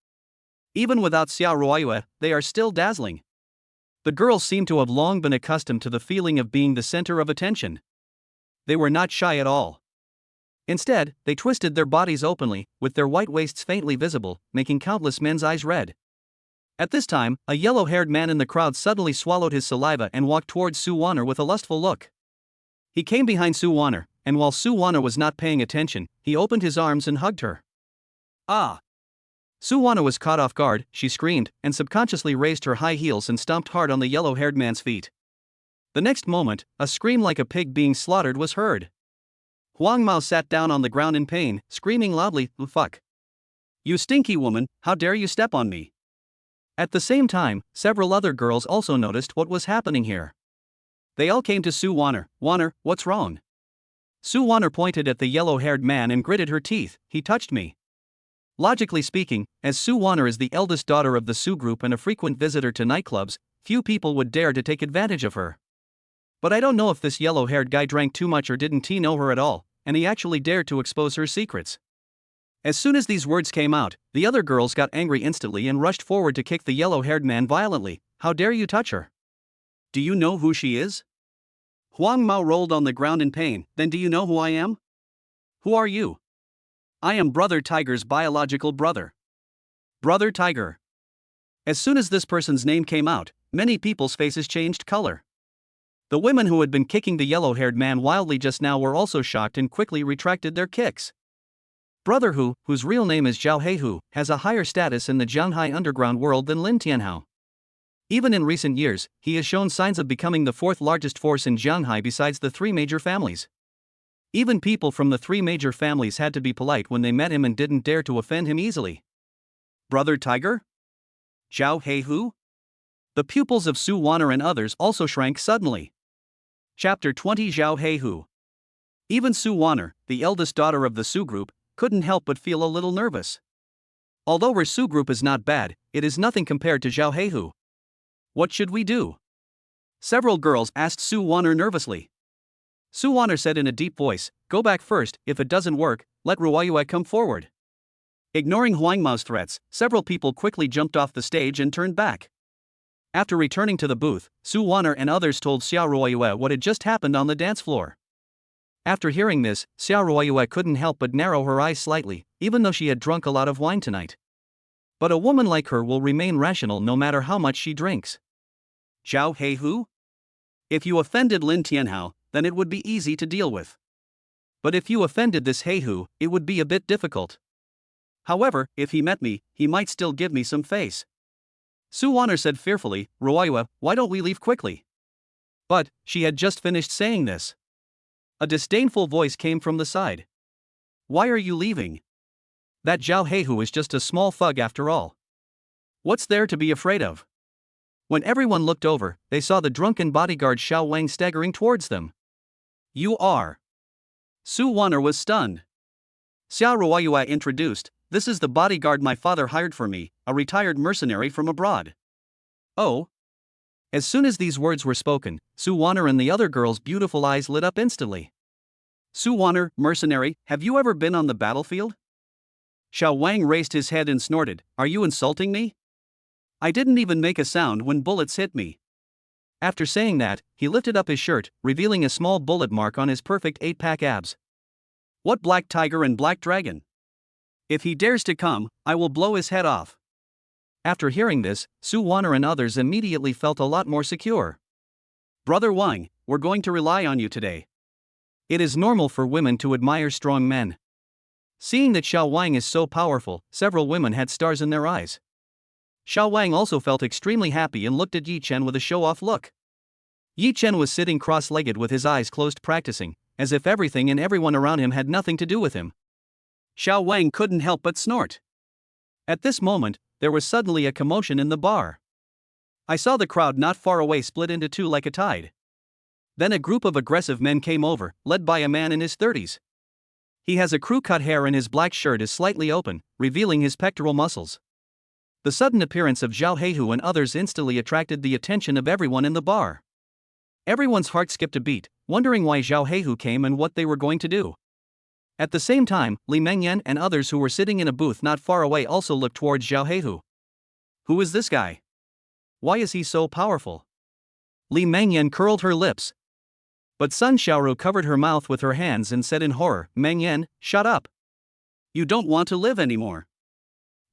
Even without Xiao Ruoyue, they are still dazzling. The girls seem to have long been accustomed to the feeling of being the center of attention. They were not shy at all. Instead, they twisted their bodies openly, with their white waists faintly visible, making countless men's eyes red. At this time, a yellow-haired man in the crowd suddenly swallowed his saliva and walked towards Sue Warner with a lustful look. He came behind Sue Warner, and while Sue Warner was not paying attention, he opened his arms and hugged her. Ah! Sue Warner was caught off guard, she screamed, and subconsciously raised her high heels and stomped hard on the yellow-haired man's feet. The next moment, a scream like a pig being slaughtered was heard. Huang Mao sat down on the ground in pain, screaming loudly, "Fuck! You stinky woman, how dare you step on me!" At the same time, several other girls also noticed what was happening here. They all came to Sue Warner. "Warner, what's wrong?" Sue Warner pointed at the yellow-haired man and gritted her teeth. "He touched me." Logically speaking, as Sue Warner is the eldest daughter of the Sue group and a frequent visitor to nightclubs, few people would dare to take advantage of her. But I don't know if this yellow-haired guy drank too much or didn't he know her at all, and he actually dared to expose her secrets. As soon as these words came out, the other girls got angry instantly and rushed forward to kick the yellow-haired man violently. "How dare you touch her? Do you know who she is?" Huang Mao rolled on the ground in pain. "Then do you know who I am?" "Who are you?" "I am Brother Tiger's biological brother." Brother Tiger. As soon as this person's name came out, many people's faces changed color. The women who had been kicking the yellow-haired man wildly just now were also shocked and quickly retracted their kicks. Brother Hu, whose real name is Zhao Heihu, has a higher status in the Jianghai underground world than Lin Tianhao. Even in recent years, he has shown signs of becoming the fourth largest force in Jianghai besides the three major families. Even people from the three major families had to be polite when they met him and didn't dare to offend him easily. Brother Tiger? Zhao Heihu? The pupils of Sue Warner and others also shrank suddenly. Chapter 20 Zhao Heihu. Even Sue Warner, the eldest daughter of the Sue group, couldn't help but feel a little nervous. Although her Sue group is not bad, it is nothing compared to Zhao Heihu. What should we do? Several girls asked Sue Warner nervously. Sue Warner said in a deep voice, "Go back first. If it doesn't work, let Ruoyue come forward." Ignoring Huang Mao's threats, several people xickly jumped off the stage and turned back. After returning to the booth, Sue Warner and others told Xiao Ruoyue what had just happened on the dance floor. After hearing this, Xiao Ruoyue couldn't help but narrow her eyes slightly, even though she had drunk a lot of wine tonight. But a woman like her will remain rational no matter how much she drinks. Zhao Heihu? If you offended Lin Tianhao, then it would be easy to deal with. But if you offended this Heihu, it would be a bit difficult. However, if he met me, he might still give me some face. Sue Warner said fearfully, "Ruoyue, why don't we leave quickly?" But she had just finished saying this. A disdainful voice came from the side. "Why are you leaving? That Zhao Heihu is just a small thug after all. What's there to be afraid of?" When everyone looked over, they saw the drunken bodyguard Xiao Wang staggering towards them. "You are?" Sue Warner was stunned. Xiao Ruoyue introduced, "This is the bodyguard my father hired for me, a retired mercenary from abroad." Oh? As soon as these words were spoken, Sue Warner and the other girls' beautiful eyes lit up instantly. "Sue Warner, mercenary, have you ever been on the battlefield?" Xiao Wang raised his head and snorted, "Are you insulting me? I didn't even make a sound when bullets hit me." After saying that, he lifted up his shirt, revealing a small bullet mark on his perfect 8-pack abs. "What black tiger and black dragon? If he dares to come, I will blow his head off." After hearing this, Sue Warner and others immediately felt a lot more secure. "Brother Wang, we're going to rely on you today. It is normal for women to admire strong men." Seeing that Xiao Wang is so powerful, several women had stars in their eyes. Xiao Wang also felt extremely happy and looked at Yi Chen with a show-off look. Yi Chen was sitting cross-legged with his eyes closed practicing, as if everything and everyone around him had nothing to do with him. Xiao Wang couldn't help but snort. At this moment, there was suddenly a commotion in the bar. I saw the crowd not far away split into two like a tide. Then a group of aggressive men came over, led by a man in his 30s. He has a crew-cut hair and his black shirt is slightly open, revealing his pectoral muscles. The sudden appearance of Zhao Heihu and others instantly attracted the attention of everyone in the bar. Everyone's heart skipped a beat, wondering why Zhao Heihu came and what they were going to do. At the same time, Li Mengyan and others who were sitting in a booth not far away also looked towards Zhao Heihu. Who is this guy? Why is he so powerful? Li Mengyan curled her lips. But Sun Xiaoru covered her mouth with her hands and said in horror, Meng Yan, shut up. You don't want to live anymore.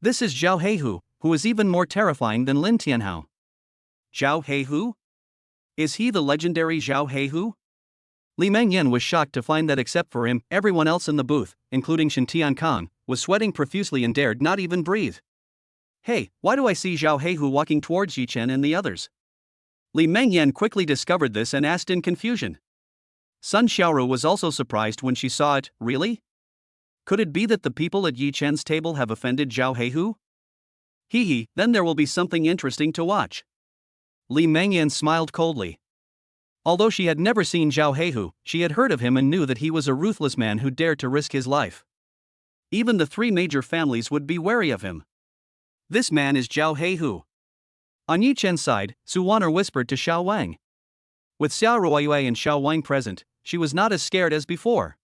This is Zhao Heihu, who is even more terrifying than Lin Tianhao. Zhao Heihu? Is he the legendary Zhao Heihu? Li Mengyan was shocked to find that except for him, everyone else in the booth, including Shen Tiankang, was sweating profusely and dared not even breathe. Hey, why do I see Zhao Heihu walking towards Yichen and the others? Li Mengyan quickly discovered this and asked in confusion. Sun Xiaoru was also surprised when she saw it. Really? Could it be that the people at Yichen's table have offended Zhao Heihu? Hee, then there will be something interesting to watch. Li Mengyan smiled coldly. Although she had never seen Zhao Heihu, she had heard of him and knew that he was a ruthless man who dared to risk his life. Even the three major families would be wary of him. This man is Zhao Heihu. On Yichen's side, Su Waner whispered to Xiao Wang. With Xiao Ruoyue and Xiao Wang present, she was not as scared as before.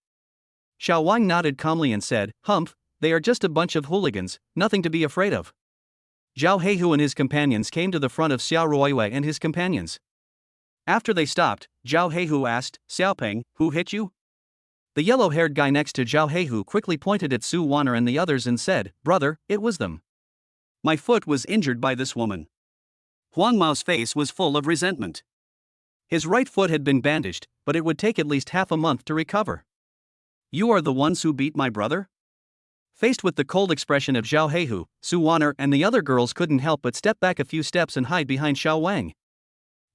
Xiao Wang nodded calmly and said, Humph, they are just a bunch of hooligans, nothing to be afraid of. Zhao Heihu and his companions came to the front of Xiao Ruoyue and his companions. After they stopped, Zhao Heihu asked, Xiaopeng, who hit you? The yellow-haired guy next to Zhao Heihu quickly pointed at Su Waner and the others and said, Brother, it was them. My foot was injured by this woman. Huang Mao's face was full of resentment. His right foot had been bandaged, but it would take at least half a month to recover. You are the ones who beat my brother? Faced with the cold expression of Zhao Heihu, Su Waner and the other girls couldn't help but step back a few steps and hide behind Xiao Wang.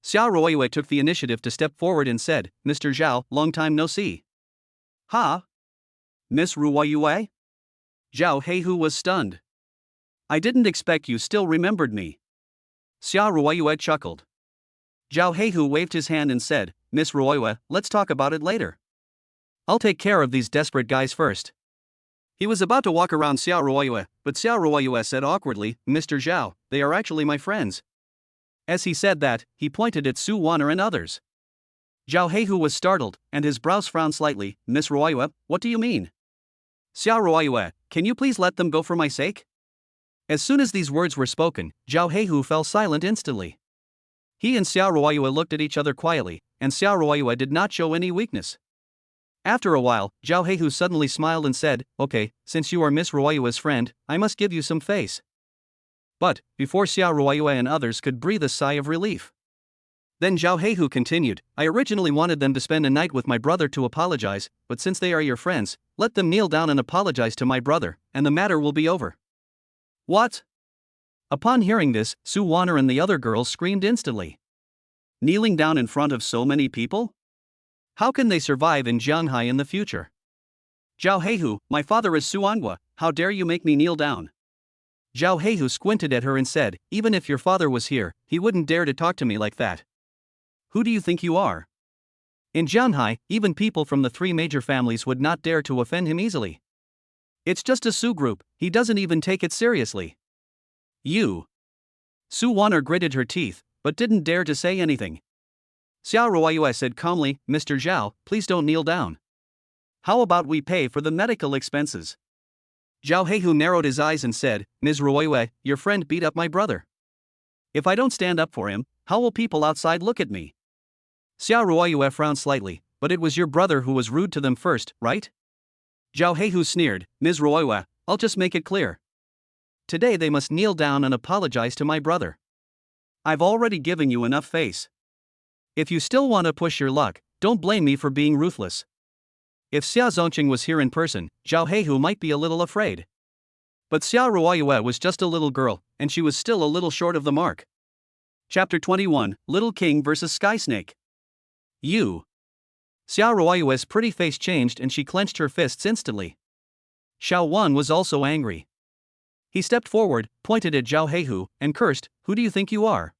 Xiao Ruoyue took the initiative to step forward and said, Mr. Zhao, long time no see. Ha? Miss Ruoyue? Zhao Heihu was stunned. I didn't expect you still remembered me. Xiao Ruoyue chuckled. Zhao Heihu waved his hand and said, Miss Ruoyue, let's talk about it later. I'll take care of these desperate guys first. He was about to walk around Xiao Ruoyue, but Xiao Ruoyue said awkwardly, Mr. Zhao, they are actually my friends. As he said that, he pointed at Su Waner and others. Zhao Heihu was startled, and his brows frowned slightly. Miss Ruoyue, what do you mean? Xiao Ruoyue, can you please let them go for my sake? As soon as these words were spoken, Zhao Heihu fell silent instantly. He and Xiao Ruoyue looked at each other quietly, and Xiao Ruoyue did not show any weakness. After a while, Zhao Heihu suddenly smiled and said, Okay, since you are Miss Ruoyue's friend, I must give you some face. But, before Xiao Ruoyue and others could breathe a sigh of relief. Then Zhao Heihu continued, I originally wanted them to spend a night with my brother to apologize, but since they are your friends, let them kneel down and apologize to my brother, and the matter will be over. What? Upon hearing this, Su Waner and the other girls screamed instantly. Kneeling down in front of so many people? How can they survive in Jianghai in the future? Zhao Heihu, my father is Su Anhua, how dare you make me kneel down? Zhao Heihu squinted at her and said, even if your father was here, he wouldn't dare to talk to me like that. Who do you think you are? In Jianghai, even people from the three major families would not dare to offend him easily. It's just a Su group, he doesn't even take it seriously. You. Su Waner gritted her teeth, but didn't dare to say anything. Xiao Ruoyue said calmly, Mr. Zhao, please don't kneel down. How about we pay for the medical expenses? Zhao Heihu narrowed his eyes and said, Ms. Ruoyue, your friend beat up my brother. If I don't stand up for him, how will people outside look at me? Xiao Ruoyue frowned slightly, but it was your brother who was rude to them first, right? Zhao Heihu sneered, Ms. Ruoyue, I'll just make it clear. Today they must kneel down and apologize to my brother. I've already given you enough face. If you still want to push your luck, don't blame me for being ruthless. If Xia Zongqing was here in person, Zhao Heihu might be a little afraid. But Xiao Ruoyue was just a little girl, and she was still a little short of the mark. Chapter 21, Little King vs. Sky Snake. You. Xiao Ruoyue's pretty face changed and she clenched her fists instantly. Xiao Wan was also angry. He stepped forward, pointed at Zhao Heihu, and cursed, Who do you think you are?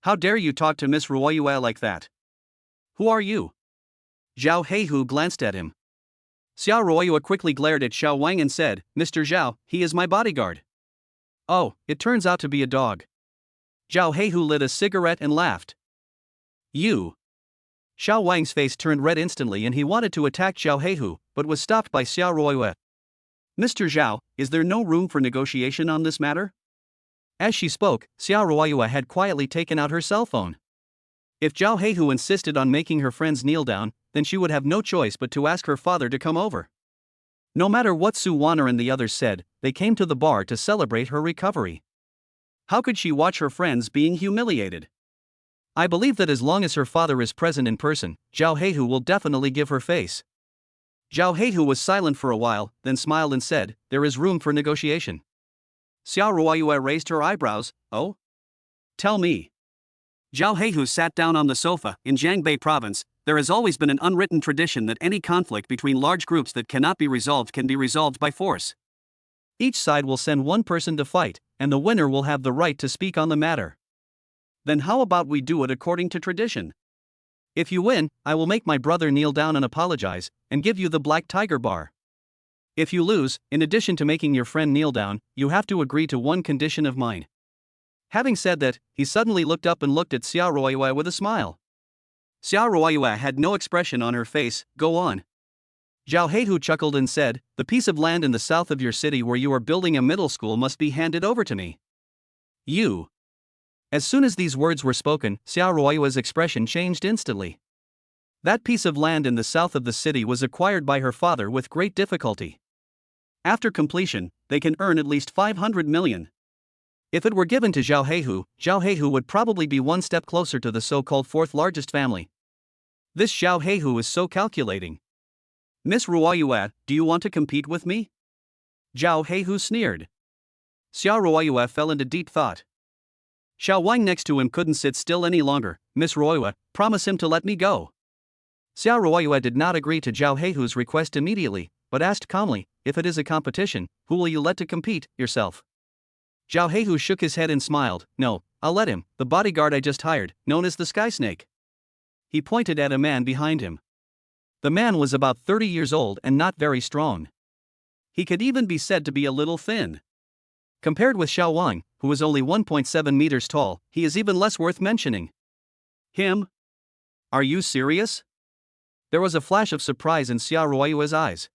How dare you talk to Miss Ruoyue like that? Who are you? Zhao Heihu glanced at him. Xiao Ruoyue quickly glared at Xiao Wang and said, Mr. Zhao, he is my bodyguard. Oh, it turns out to be a dog. Zhao Heihu lit a cigarette and laughed. You. Xiao Wang's face turned red instantly and he wanted to attack Zhao Heihu, but was stopped by Xiao Ruoyue. Mr. Zhao, is there no room for negotiation on this matter? As she spoke, Xiao Ruoyue had quietly taken out her cell phone. If Zhao Heihu insisted on making her friends kneel down, then she would have no choice but to ask her father to come over. No matter what Su Wanner and the others said, they came to the bar to celebrate her recovery. How could she watch her friends being humiliated? I believe that as long as her father is present in person, Zhao Heihu will definitely give her face. Zhao Heihu was silent for a while, then smiled and said, "There is room for negotiation." Xiao Ruoyue raised her eyebrows. "Oh? Tell me." Zhao Heihu sat down on the sofa. In Jiangbei province, there has always been an unwritten tradition that any conflict between large groups that cannot be resolved can be resolved by force. Each side will send one person to fight, and the winner will have the right to speak on the matter. Then how about we do it according to tradition? If you win, I will make my brother kneel down and apologize, and give you the black tiger bar. If you lose, in addition to making your friend kneel down, you have to agree to one condition of mine. Having said that, he suddenly looked up and looked at Xiao Ruoyue with a smile. Xiao Ruoyue had no expression on her face. "Go on." Zhao Heihu chuckled and said, "The piece of land in the south of your city where you are building a middle school must be handed over to me. You." As soon as these words were spoken, Xiao Ruoyue's expression changed instantly. That piece of land in the south of the city was acquired by her father with great difficulty. After completion, they can earn at least 500 million. If it were given to Zhao Heihu would probably be one step closer to the so-called fourth largest family. This Zhao Heihu is so calculating. "Miss Ruoyue, do you want to compete with me?" Zhao Heihu sneered. Xiao Ruoyue fell into deep thought. Xiao Wang next to him couldn't sit still any longer. "Miss Ruoyue, promise him to let me go." Xiao Ruoyue did not agree to Zhao Heihu's request immediately, but asked calmly, "If it is a competition, who will you let to compete, yourself?" Zhao Heihu shook his head and smiled. "No, I'll let him, the bodyguard I just hired, known as the Sky Snake." He pointed at a man behind him. The man was about 30 years old and not very strong. He could even be said to be a little thin. Compared with Xiao Wang, who is only 1.7 meters tall, he is even less worth mentioning. "Him? Are you serious?" There was a flash of surprise in Xiao Ruoyue's eyes.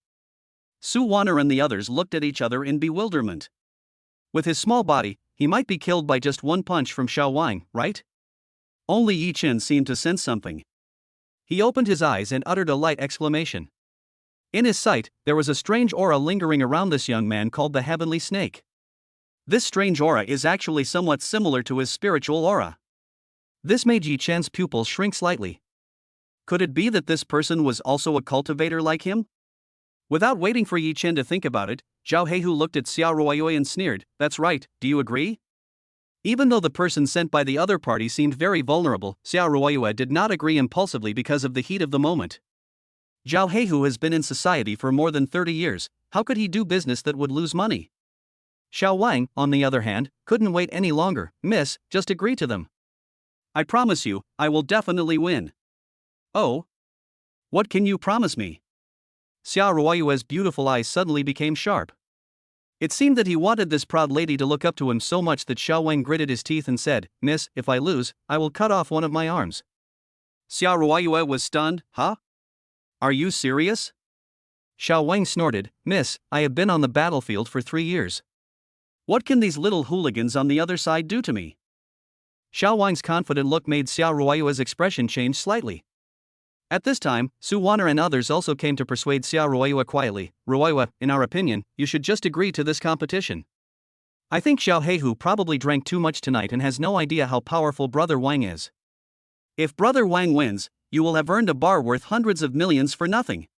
Su Wanner and the others looked at each other in bewilderment. With his small body, he might be killed by just one punch from Xiao Wang, right? Only Yi Chen seemed to sense something. He opened his eyes and uttered a light exclamation. In his sight, there was a strange aura lingering around this young man called the Heavenly Snake. This strange aura is actually somewhat similar to his spiritual aura. This made Yi Chen's pupils shrink slightly. Could it be that this person was also a cultivator like him? Without waiting for Yi Chen to think about it, Zhao Heihu looked at Xiao Ruoyue and sneered, "That's right, do you agree?" Even though the person sent by the other party seemed very vulnerable, Xiao Ruoyue did not agree impulsively because of the heat of the moment. Zhao Heihu has been in society for more than 30 years, how could he do business that would lose money? Xiao Wang, on the other hand, couldn't wait any longer. "Miss, just agree to them. I promise you, I will definitely win." "Oh? What can you promise me?" Xiao Ruoyue's beautiful eyes suddenly became sharp. It seemed that he wanted this proud lady to look up to him so much that Xiao Wang gritted his teeth and said, "Miss, if I lose, I will cut off one of my arms." Xiao Ruoyue was stunned. "Huh? Are you serious?" Xiao Wang snorted, "Miss, I have been on the battlefield for 3 years. What can these little hooligans on the other side do to me?" Xiao Wang's confident look made Xiao Ruoyue's expression change slightly. At this time, Su Wanner and others also came to persuade Xiao Ruoyue quietly. "Ruoyue, in our opinion, you should just agree to this competition. I think Xiao Heihu probably drank too much tonight and has no idea how powerful Brother Wang is. If Brother Wang wins, you will have earned a bar worth hundreds of millions for nothing."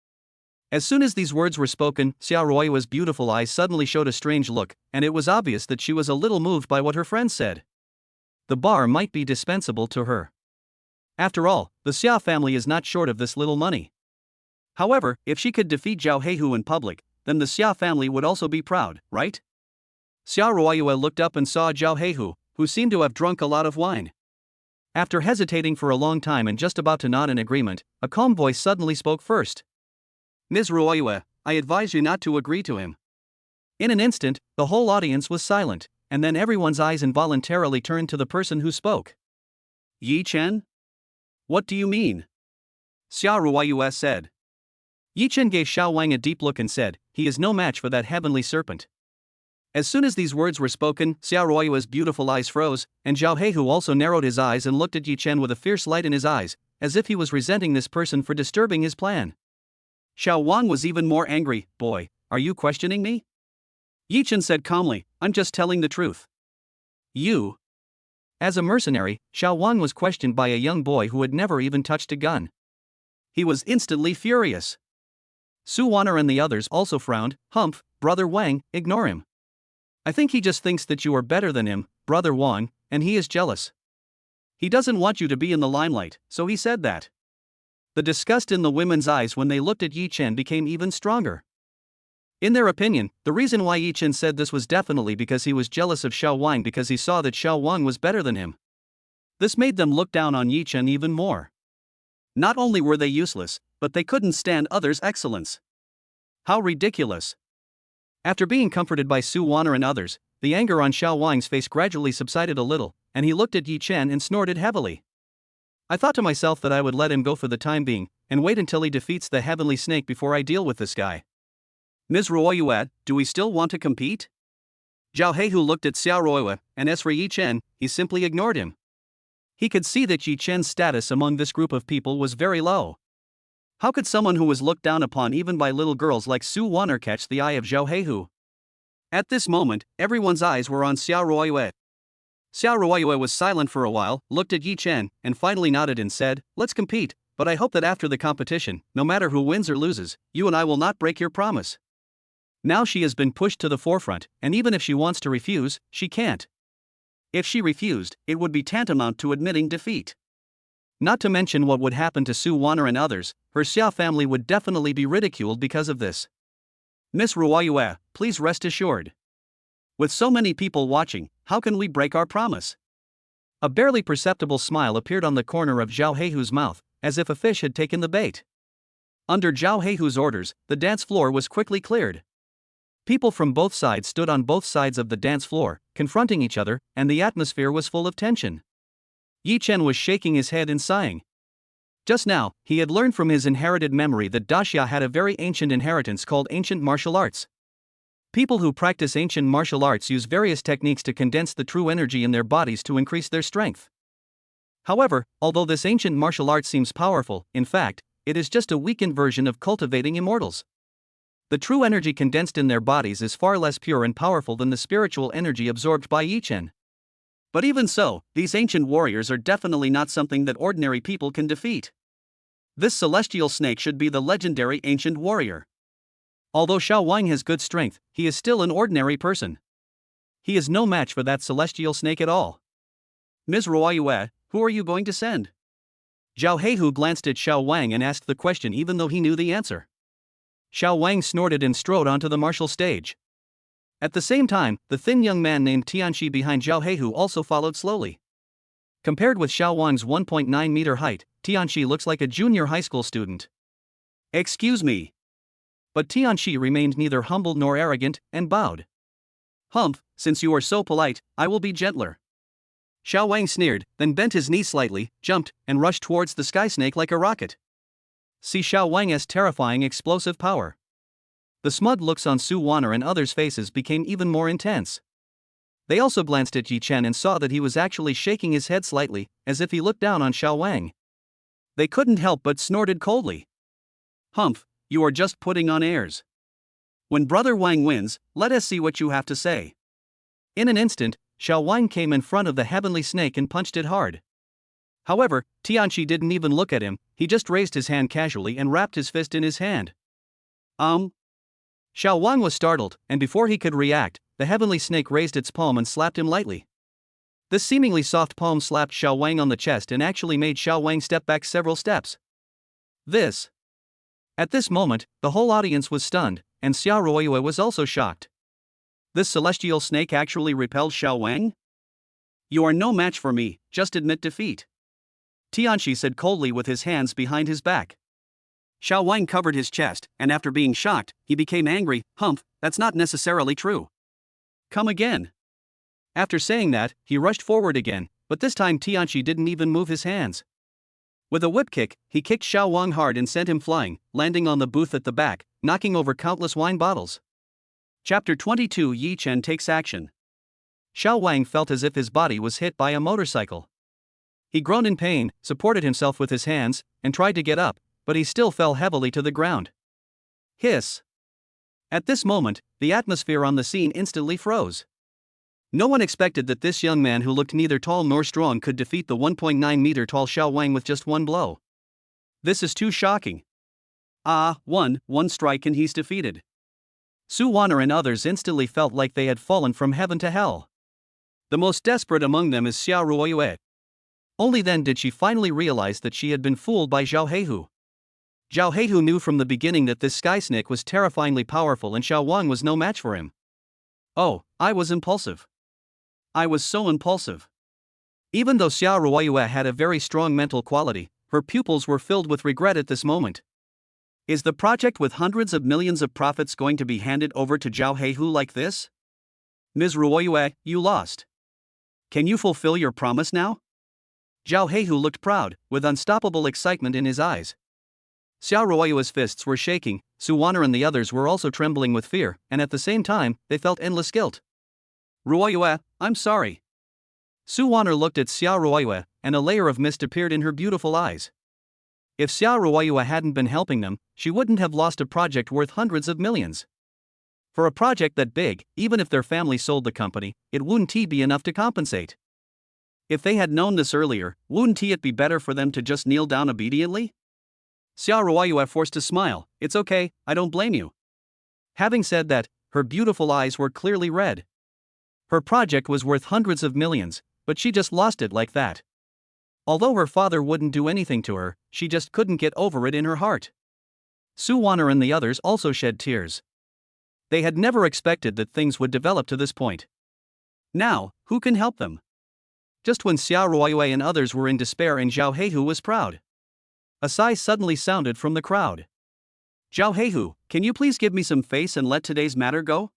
As soon as these words were spoken, Xiao Ruoyue's beautiful eyes suddenly showed a strange look, and it was obvious that she was a little moved by what her friend said. The bar might be dispensable to her. After all, the Xia family is not short of this little money. However, if she could defeat Zhao Heihu in public, then the Xia family would also be proud, right? Xiao Ruoyue looked up and saw Zhao Heihu, who seemed to have drunk a lot of wine. After hesitating for a long time and just about to nod in agreement, a calm voice suddenly spoke first. "Ms. Ruoyue, I advise you not to agree to him." In an instant, the whole audience was silent, and then everyone's eyes involuntarily turned to the person who spoke. "Yi Chen? What do you mean?" Xiao Ruoyue said. Yi Chen gave Xiao Wang a deep look and said, "He is no match for that heavenly serpent." As soon as these words were spoken, Xiao Ruoyue's beautiful eyes froze, and Zhao Heihu also narrowed his eyes and looked at Yi Chen with a fierce light in his eyes, as if he was resenting this person for disturbing his plan. Xiao Wang was even more angry. Boy, are you questioning me? Yi Chen said calmly, I'm just telling the truth. You. As a mercenary, Xiao Wang was questioned by a young boy who had never even touched a gun. He was instantly furious. Su Wanner and the others also frowned. Humph, Brother Wang, ignore him. I think he just thinks that you are better than him, Brother Wang, and he is jealous. He doesn't want you to be in the limelight, so he said that. The disgust in the women's eyes when they looked at Yi Chen became even stronger. In their opinion, the reason why Yi Chen said this was definitely because he was jealous of Xiao Wang because he saw that Xiao Wang was better than him. This made them look down on Yi Chen even more. Not only were they useless, but they couldn't stand others' excellence. How ridiculous. After being comforted by Su Wanner and others, the anger on Xiao Wang's face gradually subsided a little, and he looked at Yi Chen and snorted heavily. I thought to myself that I would let him go for the time being, and wait until he defeats the heavenly snake before I deal with this guy. Ms. Ruoyue, do we still want to compete? Zhao Heihu looked at Xiao Ruoyue, and as for Yi Chen, he simply ignored him. He could see that Yi Chen's status among this group of people was very low. How could someone who was looked down upon even by little girls like Su Wanner catch the eye of Zhao Heihu? At this moment, everyone's eyes were on Xiao Ruoyue. Xiao Ruoyue was silent for a while, looked at Yi Chen, and finally nodded and said, let's compete, but I hope that after the competition, no matter who wins or loses, you and I will not break your promise. Now she has been pushed to the forefront, and even if she wants to refuse, she can't. If she refused, it would be tantamount to admitting defeat. Not to mention what would happen to Su Wanner and others, her Xia family would definitely be ridiculed because of this. Miss Ruoyue, please rest assured. With so many people watching, how can we break our promise? A barely perceptible smile appeared on the corner of Zhao Heihu's mouth, as if a fish had taken the bait. Under Zhao Heihu's orders, the dance floor was quickly cleared. People from both sides stood on both sides of the dance floor, confronting each other, and the atmosphere was full of tension. Yi Chen was shaking his head and sighing. Just now, he had learned from his inherited memory that Daxia had a very ancient inheritance called ancient martial arts. People who practice ancient martial arts use various techniques to condense the true energy in their bodies to increase their strength. However, although this ancient martial art seems powerful, in fact, it is just a weakened version of cultivating immortals. The true energy condensed in their bodies is far less pure and powerful than the spiritual energy absorbed by Yi Chen. But even so, these ancient warriors are definitely not something that ordinary people can defeat. This celestial snake should be the legendary ancient warrior. Although Xiao Wang has good strength, he is still an ordinary person. He is no match for that celestial snake at all. Ms. Ruoyue, who are you going to send? Zhao Heihu glanced at Xiao Wang and asked the question even though he knew the answer. Xiao Wang snorted and strode onto the martial stage. At the same time, the thin young man named Tianxi behind Zhao Heihu also followed slowly. Compared with Xiao Wang's 1.9-meter height, Tianxi looks like a junior high school student. Excuse me. But Tianxi remained neither humble nor arrogant, and bowed. Humph, since you are so polite, I will be gentler. Xiao Wang sneered, then bent his knee slightly, jumped, and rushed towards the sky snake like a rocket. See Xiao Wang's terrifying explosive power. The smug looks on Su Wanner and others' faces became even more intense. They also glanced at Yi Chen and saw that he was actually shaking his head slightly, as if he looked down on Xiao Wang. They couldn't help but snorted coldly. Humph, you are just putting on airs. When Brother Wang wins, let us see what you have to say. In an instant, Xiao Wang came in front of the heavenly snake and punched it hard. However, Tianxi didn't even look at him, he just raised his hand casually and wrapped his fist in his hand. Xiao Wang was startled, and before he could react, the heavenly snake raised its palm and slapped him lightly. This seemingly soft palm slapped Xiao Wang on the chest and actually made Xiao Wang step back several steps. At this moment, the whole audience was stunned, and Xiao Ruoyue was also shocked. This celestial snake actually repelled Xiao Wang? You are no match for me, just admit defeat. Tianxi said coldly with his hands behind his back. Xiao Wang covered his chest, and after being shocked, he became angry. Humph, that's not necessarily true. Come again. After saying that, he rushed forward again, but this time Tianxi didn't even move his hands. With a whip kick, he kicked Xiao Wang hard and sent him flying, landing on the booth at the back, knocking over countless wine bottles. Chapter 22 Yi Chen takes action. Xiao Wang felt as if his body was hit by a motorcycle. He groaned in pain, supported himself with his hands, and tried to get up, but he still fell heavily to the ground. Hiss! At this moment, the atmosphere on the scene instantly froze. No one expected that this young man who looked neither tall nor strong could defeat the 1.9-meter tall Xiao Wang with just one blow. This is too shocking. One strike and he's defeated. Su Wanner and others instantly felt like they had fallen from heaven to hell. The most desperate among them is Xiao Ruoyue. Only then did she finally realize that she had been fooled by Zhao Heihu. Zhao Heihu knew from the beginning that this sky snake was terrifyingly powerful and Xiao Wang was no match for him. Oh, I was impulsive. I was so impulsive. Even though Xiao Ruoyue had a very strong mental quality, her pupils were filled with regret at this moment. Is the project with hundreds of millions of profits going to be handed over to Zhao Heihu like this? Ms. Ruoyue, you lost. Can you fulfill your promise now? Zhao Heihu looked proud, with unstoppable excitement in his eyes. Xiao Ruoyue's fists were shaking, Su Wanner and the others were also trembling with fear, and at the same time, they felt endless guilt. Ruoyue, I'm sorry. Su Wanner looked at Xiao Ruoyue, and a layer of mist appeared in her beautiful eyes. If Xiao Ruoyue hadn't been helping them, she wouldn't have lost a project worth hundreds of millions. For a project that big, even if their family sold the company, it wouldn't be enough to compensate. If they had known this earlier, wouldn't it be better for them to just kneel down obediently? Xiao Ruoyue forced a smile. It's okay, I don't blame you. Having said that, her beautiful eyes were clearly red. Her project was worth hundreds of millions, but she just lost it like that. Although her father wouldn't do anything to her, she just couldn't get over it in her heart. Su Wanner and the others also shed tears. They had never expected that things would develop to this point. Now, who can help them? Just when Xiao Ruoyue and others were in despair and Zhao Heihu was proud. A sigh suddenly sounded from the crowd. Zhao Heihu, can you please give me some face and let today's matter go?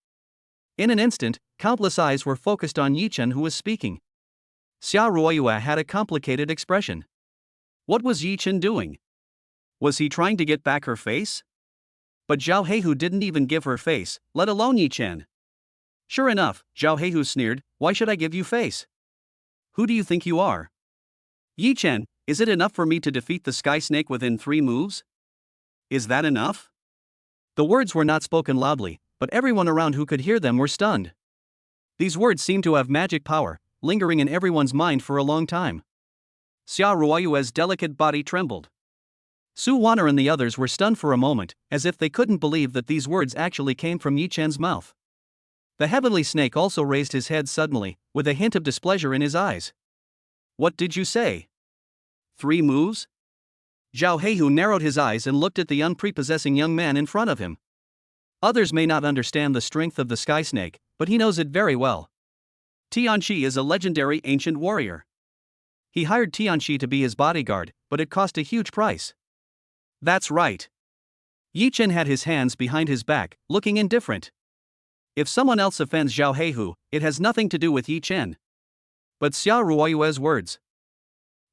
In an instant, countless eyes were focused on Yi Chen who was speaking. Xiao Ruoyue had a complicated expression. What was Yi Chen doing? Was he trying to get back her face? But Zhao Heihu didn't even give her face, let alone Yi Chen. Sure enough, Zhao Heihu sneered, why should I give you face? Who do you think you are? Yi Chen, is it enough for me to defeat the sky snake within 3 moves? Is that enough? The words were not spoken loudly, but everyone around who could hear them were stunned. These words seemed to have magic power, lingering in everyone's mind for a long time. Xiao Ruoyue's delicate body trembled. Su Wanner and the others were stunned for a moment, as if they couldn't believe that these words actually came from Yi Chen's mouth. The heavenly snake also raised his head suddenly, with a hint of displeasure in his eyes. What did you say? 3 moves? Zhao Heihu narrowed his eyes and looked at the unprepossessing young man in front of him. Others may not understand the strength of the sky snake, but he knows it very well. Tianqi is a legendary ancient warrior. He hired Tianqi to be his bodyguard, but it cost a huge price. That's right. Yi Chen had his hands behind his back, looking indifferent. If someone else offends Zhao Heihu, it has nothing to do with Yi Chen. But Xiao Ruoyue's words.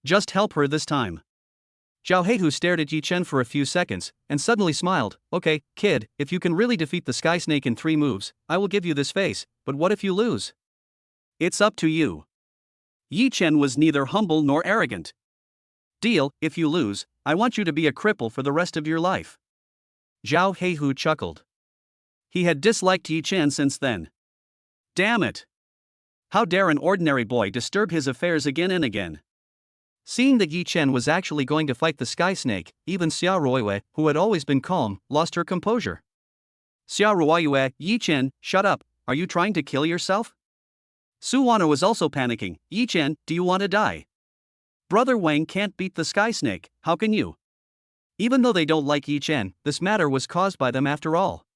Just help her this time. Zhao Heihu stared at Yi Chen for a few seconds, and suddenly smiled. Okay, kid, if you can really defeat the sky snake in 3 moves, I will give you this face, but what if you lose? It's up to you. Yi Chen was neither humble nor arrogant. Deal, if you lose, I want you to be a cripple for the rest of your life. Zhao Heihu chuckled. He had disliked Yi Chen since then. Damn it! How dare an ordinary boy disturb his affairs again and again? Seeing that Yi Chen was actually going to fight the sky snake, even Xiao Ruoyue, who had always been calm, lost her composure. Xiao Ruoyue, Yi Chen, shut up, are you trying to kill yourself? Su Wanner was also panicking. Yi Chen, do you want to die? Brother Wang can't beat the sky snake, how can you? Even though they don't like Yi Chen, this matter was caused by them after all.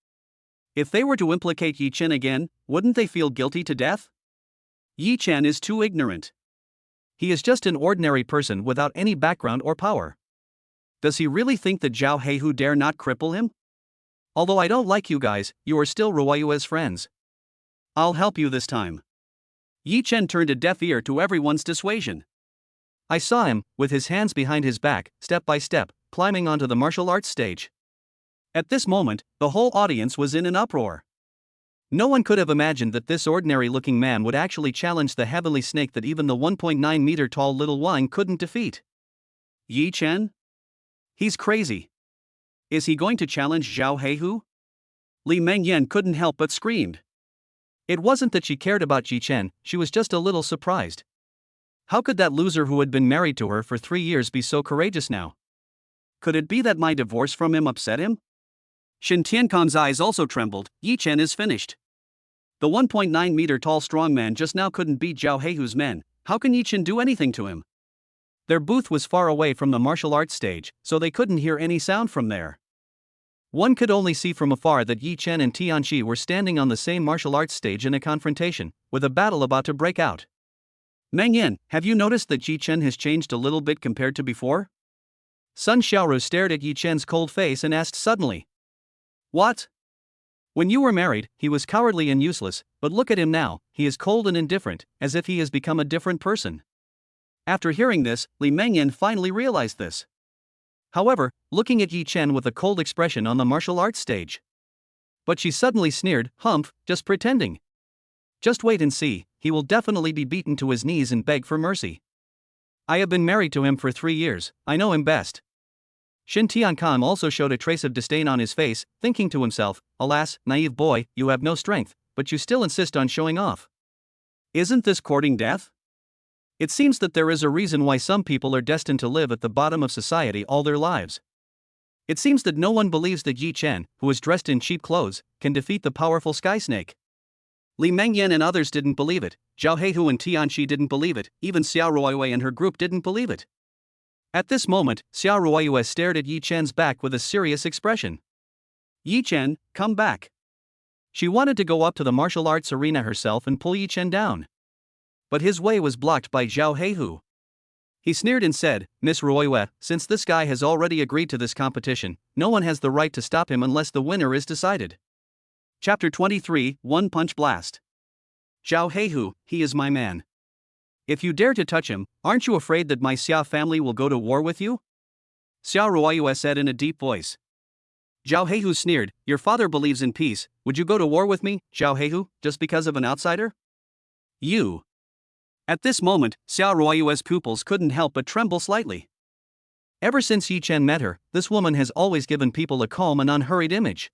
If they were to implicate Yi Chen again, wouldn't they feel guilty to death? Yi Chen is too ignorant. He is just an ordinary person without any background or power. Does he really think that Zhao Heihu dare not cripple him? Although I don't like you guys, you are still Ruoyue's friends. I'll help you this time. Yi Chen turned a deaf ear to everyone's dissuasion. I saw him, with his hands behind his back, step by step, climbing onto the martial arts stage. At this moment, the whole audience was in an uproar. No one could have imagined that this ordinary-looking man would actually challenge the heavenly snake that even the 1.9-meter-tall little Wang couldn't defeat. Yi Chen? He's crazy. Is he going to challenge Zhao Heihu? Li Mengyan couldn't help but screamed. It wasn't that she cared about Yi Chen, she was just a little surprised. How could that loser who had been married to her for 3 years be so courageous now? Could it be that my divorce from him upset him? Shin Tiankan's eyes also trembled. Yi Chen is finished. The 1.9-meter-tall strongman just now couldn't beat Zhao Heihu's men. How can Yi Chen do anything to him? Their booth was far away from the martial arts stage, so they couldn't hear any sound from there. One could only see from afar that Yi Chen and Tianqi were standing on the same martial arts stage in a confrontation, with a battle about to break out. Meng Yin, have you noticed that Yi Chen has changed a little bit compared to before? Sun Xiaoru stared at Yi Chen's cold face and asked suddenly. What? When you were married, he was cowardly and useless, but look at him now, he is cold and indifferent, as if he has become a different person. After hearing this, Li Mengyan finally realized this. However, looking at Yi Chen with a cold expression on the martial arts stage. But she suddenly sneered, humph, just pretending. Just wait and see, he will definitely be beaten to his knees and beg for mercy. I have been married to him for 3 years, I know him best. Shin Tiankam also showed a trace of disdain on his face, thinking to himself, alas, naive boy, you have no strength, but you still insist on showing off. Isn't this courting death? It seems that there is a reason why some people are destined to live at the bottom of society all their lives. It seems that no one believes that Yi Chen, who is dressed in cheap clothes, can defeat the powerful Sky Snake. Li Mengyan and others didn't believe it, Zhao Heihu and Tianqi didn't believe it, even Xiao Ruoyue and her group didn't believe it. At this moment, Xiao Ruoyue stared at Yi Chen's back with a serious expression. Yi Chen, come back. She wanted to go up to the martial arts arena herself and pull Yi Chen down. But his way was blocked by Zhao Heihu. He sneered and said, Miss Ruoyue, since this guy has already agreed to this competition, no one has the right to stop him unless the winner is decided. Chapter 23, One Punch Blast. Zhao Heihu, he is my man. If you dare to touch him, aren't you afraid that my Xia family will go to war with you? Xiao Ruoyue said in a deep voice. Zhao Heihu sneered, your father believes in peace, would you go to war with me, Zhao Heihu, just because of an outsider? You. At this moment, Xiao Ruoyue's pupils couldn't help but tremble slightly. Ever since Yi Chen met her, this woman has always given people a calm and unhurried image.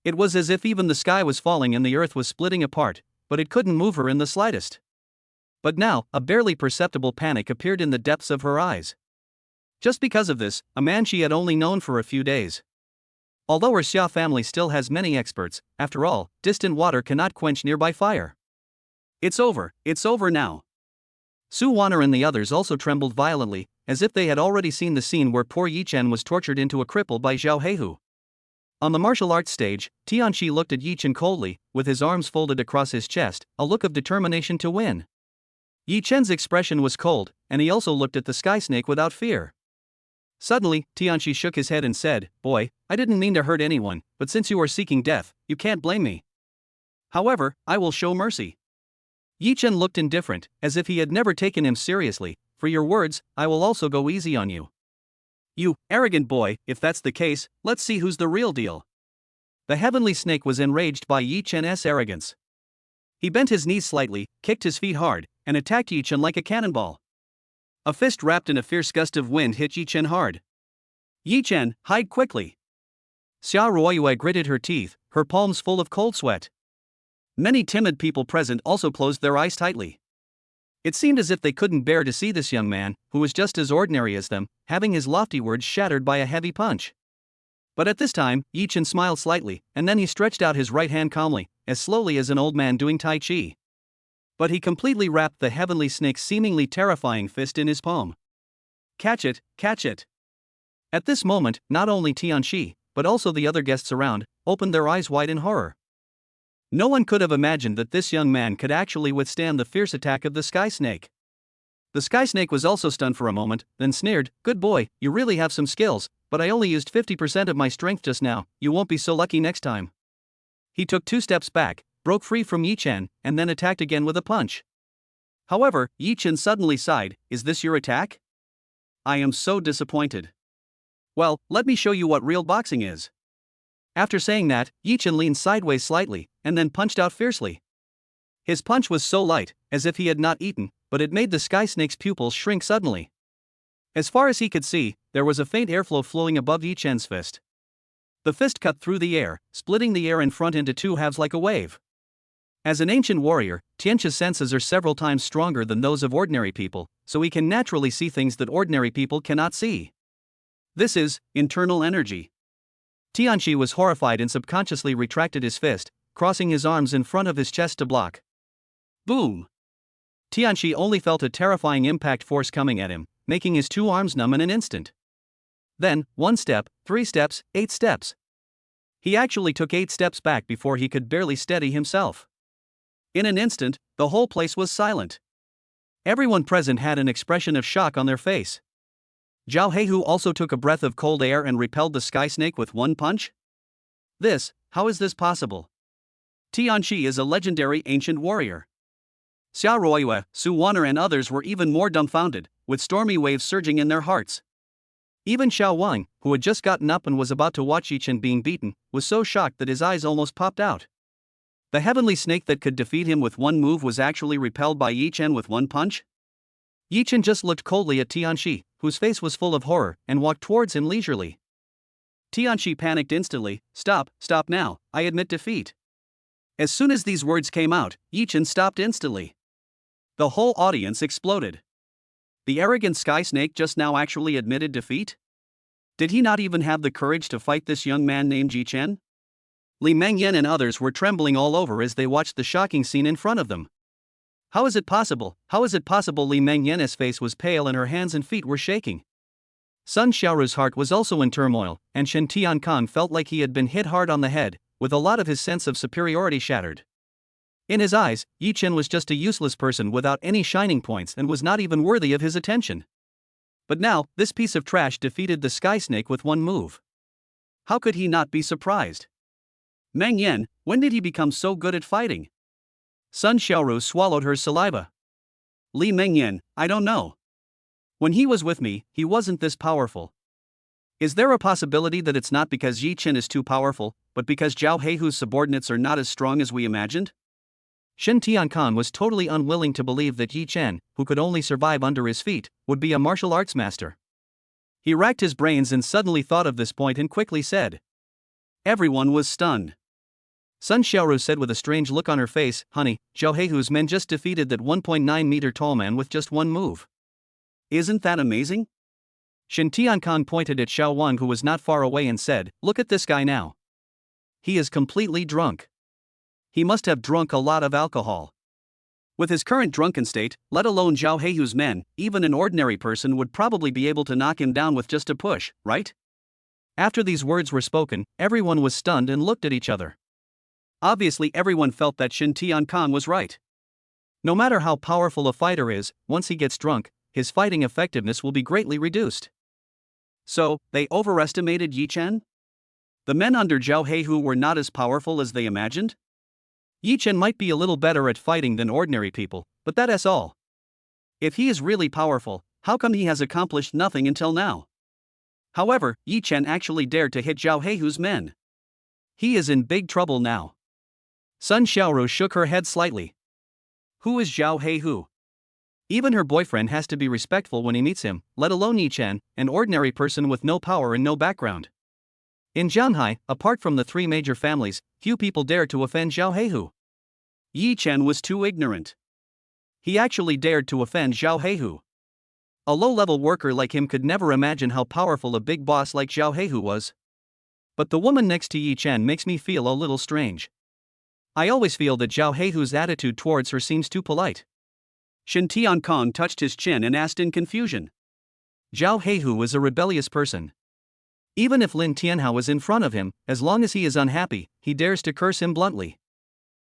It was as if even the sky was falling and the earth was splitting apart, but it couldn't move her in the slightest. But now, a barely perceptible panic appeared in the depths of her eyes. Just because of this, a man she had only known for a few days. Although her Xia family still has many experts, after all, distant water cannot quench nearby fire. It's over now. Su Wanner and the others also trembled violently, as if they had already seen the scene where poor Yi Chen was tortured into a cripple by Zhao Heihu. On the martial arts stage, Tianqi looked at Yi Chen coldly, with his arms folded across his chest, a look of determination to win. Yi Chen's expression was cold, and he also looked at the Sky Snake without fear. Suddenly, Tianqi shook his head and said, boy, I didn't mean to hurt anyone, but since you are seeking death, you can't blame me. However, I will show mercy. Yi Chen looked indifferent, as if he had never taken him seriously. For your words, I will also go easy on you. You arrogant boy, if that's the case, let's see who's the real deal. The heavenly snake was enraged by Yi Chen's arrogance. He bent his knees slightly, kicked his feet hard, and attacked Yi Chen like a cannonball. A fist wrapped in a fierce gust of wind hit Yi Chen hard. Yi Chen, hide quickly. Xia Ruoyue gritted her teeth, her palms full of cold sweat. Many timid people present also closed their eyes tightly. It seemed as if they couldn't bear to see this young man, who was just as ordinary as them, having his lofty words shattered by a heavy punch. But at this time, Yi Chen smiled slightly, and then he stretched out his right hand calmly, as slowly as an old man doing Tai Chi. But he completely wrapped the heavenly snake's seemingly terrifying fist in his palm. Catch it, catch it. At this moment, not only Tianqi, but also the other guests around, opened their eyes wide in horror. No one could have imagined that this young man could actually withstand the fierce attack of the Sky Snake. The Sky Snake was also stunned for a moment, then sneered, good boy, you really have some skills, but I only used 50% of my strength just now, you won't be so lucky next time. He took 2 steps back, broke free from Yi Chen, and then attacked again with a punch. However, Yi Chen suddenly sighed, is this your attack? I am so disappointed. Well, let me show you what real boxing is. After saying that, Yi Chen leaned sideways slightly, and then punched out fiercely. His punch was so light, as if he had not eaten, but it made the sky snake's pupils shrink suddenly. As far as he could see, there was a faint airflow flowing above Yi Chen's fist. The fist cut through the air, splitting the air in front into two halves like a wave. As an ancient warrior, Tianqi's senses are several times stronger than those of ordinary people, so he can naturally see things that ordinary people cannot see. This is internal energy. Tianqi was horrified and subconsciously retracted his fist, crossing his arms in front of his chest to block. Boom! Tianqi only felt a terrifying impact force coming at him, making his two arms numb in an instant. Then, 1 step, 3 steps, 8 steps. He actually took 8 steps back before he could barely steady himself. In an instant, the whole place was silent. Everyone present had an expression of shock on their face. Zhao Heihu also took a breath of cold air and repelled the sky snake with one punch? How is this possible? Tianqi is a legendary ancient warrior. Xia Ruoyue, Su Wan'er and others were even more dumbfounded, with stormy waves surging in their hearts. Even Xiao Wang, who had just gotten up and was about to watch Yi Chen being beaten, was so shocked that his eyes almost popped out. The heavenly snake that could defeat him with one move was actually repelled by Yi Chen with one punch? Yi Chen just looked coldly at Tianqi, whose face was full of horror, and walked towards him leisurely. Tianqi panicked instantly. Stop now, I admit defeat. As soon as these words came out, Yi Chen stopped instantly. The whole audience exploded. The arrogant sky snake just now actually admitted defeat? Did he not even have the courage to fight this young man named Yi Chen? Li Mengyan and others were trembling all over as they watched the shocking scene in front of them. How is it possible? How is it possible? Li Mengyan's face was pale and her hands and feet were shaking. Sun Xiaoru's heart was also in turmoil, and Shen Tiankang felt like he had been hit hard on the head, with a lot of his sense of superiority shattered. In his eyes, Yi Chen was just a useless person without any shining points and was not even worthy of his attention. But now, this piece of trash defeated the sky snake with one move. How could he not be surprised? Meng Yan, when did he become so good at fighting? Sun Xiaoru swallowed her saliva. Li Mengyan, I don't know. When he was with me, he wasn't this powerful. Is there a possibility that it's not because Yi Chen is too powerful, but because Zhao Heihu's subordinates are not as strong as we imagined? Shen Tiankang was totally unwilling to believe that Yi Chen, who could only survive under his feet, would be a martial arts master. He racked his brains and suddenly thought of this point and quickly said. Everyone was stunned. Sun Xiaoru said with a strange look on her face, Honey, Zhao Heihu's men just defeated that 1.9-meter tall man with just one move. Isn't that amazing? Shen Tiankang pointed at Xiao Wang, who was not far away, and said, Look at this guy now. He is completely drunk. He must have drunk a lot of alcohol. With his current drunken state, let alone Zhao Heihu's men, even an ordinary person would probably be able to knock him down with just a push, right? After these words were spoken, everyone was stunned and looked at each other. Obviously everyone felt that Shen Tiankang was right. No matter how powerful a fighter is, once he gets drunk, his fighting effectiveness will be greatly reduced. So, they overestimated Yi Chen? The men under Zhao Heihu were not as powerful as they imagined? Yi Chen might be a little better at fighting than ordinary people, but that's all. If he is really powerful, how come he has accomplished nothing until now? However, Yi Chen actually dared to hit Zhao Heihu's men. He is in big trouble now. Sun Xiaoru shook her head slightly. Who is Zhao Heihu? Even her boyfriend has to be respectful when he meets him, let alone Yi Chen, an ordinary person with no power and no background. In Jianhai, apart from the 3 major families, few people dared to offend Zhao Heihu. Yi Chen was too ignorant. He actually dared to offend Zhao Heihu. A low-level worker like him could never imagine how powerful a big boss like Zhao Heihu was. But the woman next to Yi Chen makes me feel a little strange. I always feel that Zhao Heihu's attitude towards her seems too polite. Shen Tiankang touched his chin and asked in confusion. Zhao Heihu is a rebellious person. Even if Lin Tianhao is in front of him, as long as he is unhappy, he dares to curse him bluntly.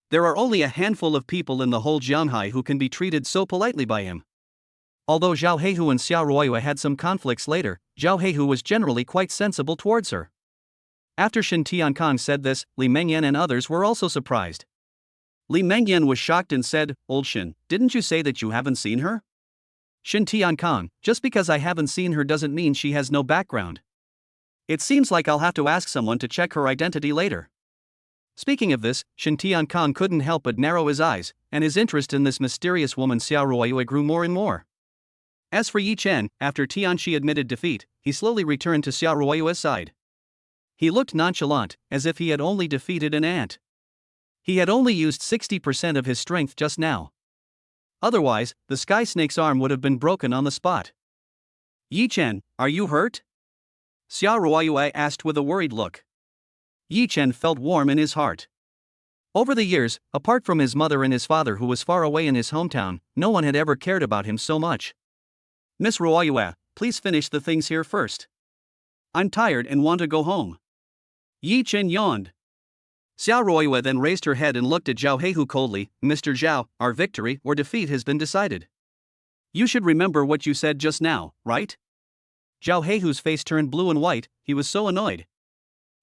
There are only a handful of people in the whole Jianhai who can be treated so politely by him. Although Zhao Heihu and Xia Ruoyue had some conflicts later, Zhao Heihu was generally quite sensible towards her. After Shen Tiankang said this, Li Mengyan and others were also surprised. Li Mengyan was shocked and said, Old Shen, didn't you say that you haven't seen her? Shen Tiankang, just because I haven't seen her doesn't mean she has no background. It seems like I'll have to ask someone to check her identity later. Speaking of this, Shen Tiankong couldn't help but narrow his eyes, and his interest in this mysterious woman Xiao Ruoyue grew more and more. As for Yi Chen, after Tianxi admitted defeat, he slowly returned to Xiao Ruoyue's side. He looked nonchalant, as if he had only defeated an ant. He had only used 60% of his strength just now. Otherwise, the sky snake's arm would have been broken on the spot. Yi Chen, are you hurt? Xiao Ruoyue asked with a worried look. Yi Chen felt warm in his heart. Over the years, apart from his mother and his father who was far away in his hometown, no one had ever cared about him so much. Miss Ruoyue, please finish the things here first. I'm tired and want to go home. Yi Chen yawned. Xiao Ruoyue then raised her head and looked at Zhao Heihu coldly. Mr. Zhao, our victory or defeat has been decided. You should remember what you said just now, right? Zhao Heihu's face turned blue and white, he was so annoyed.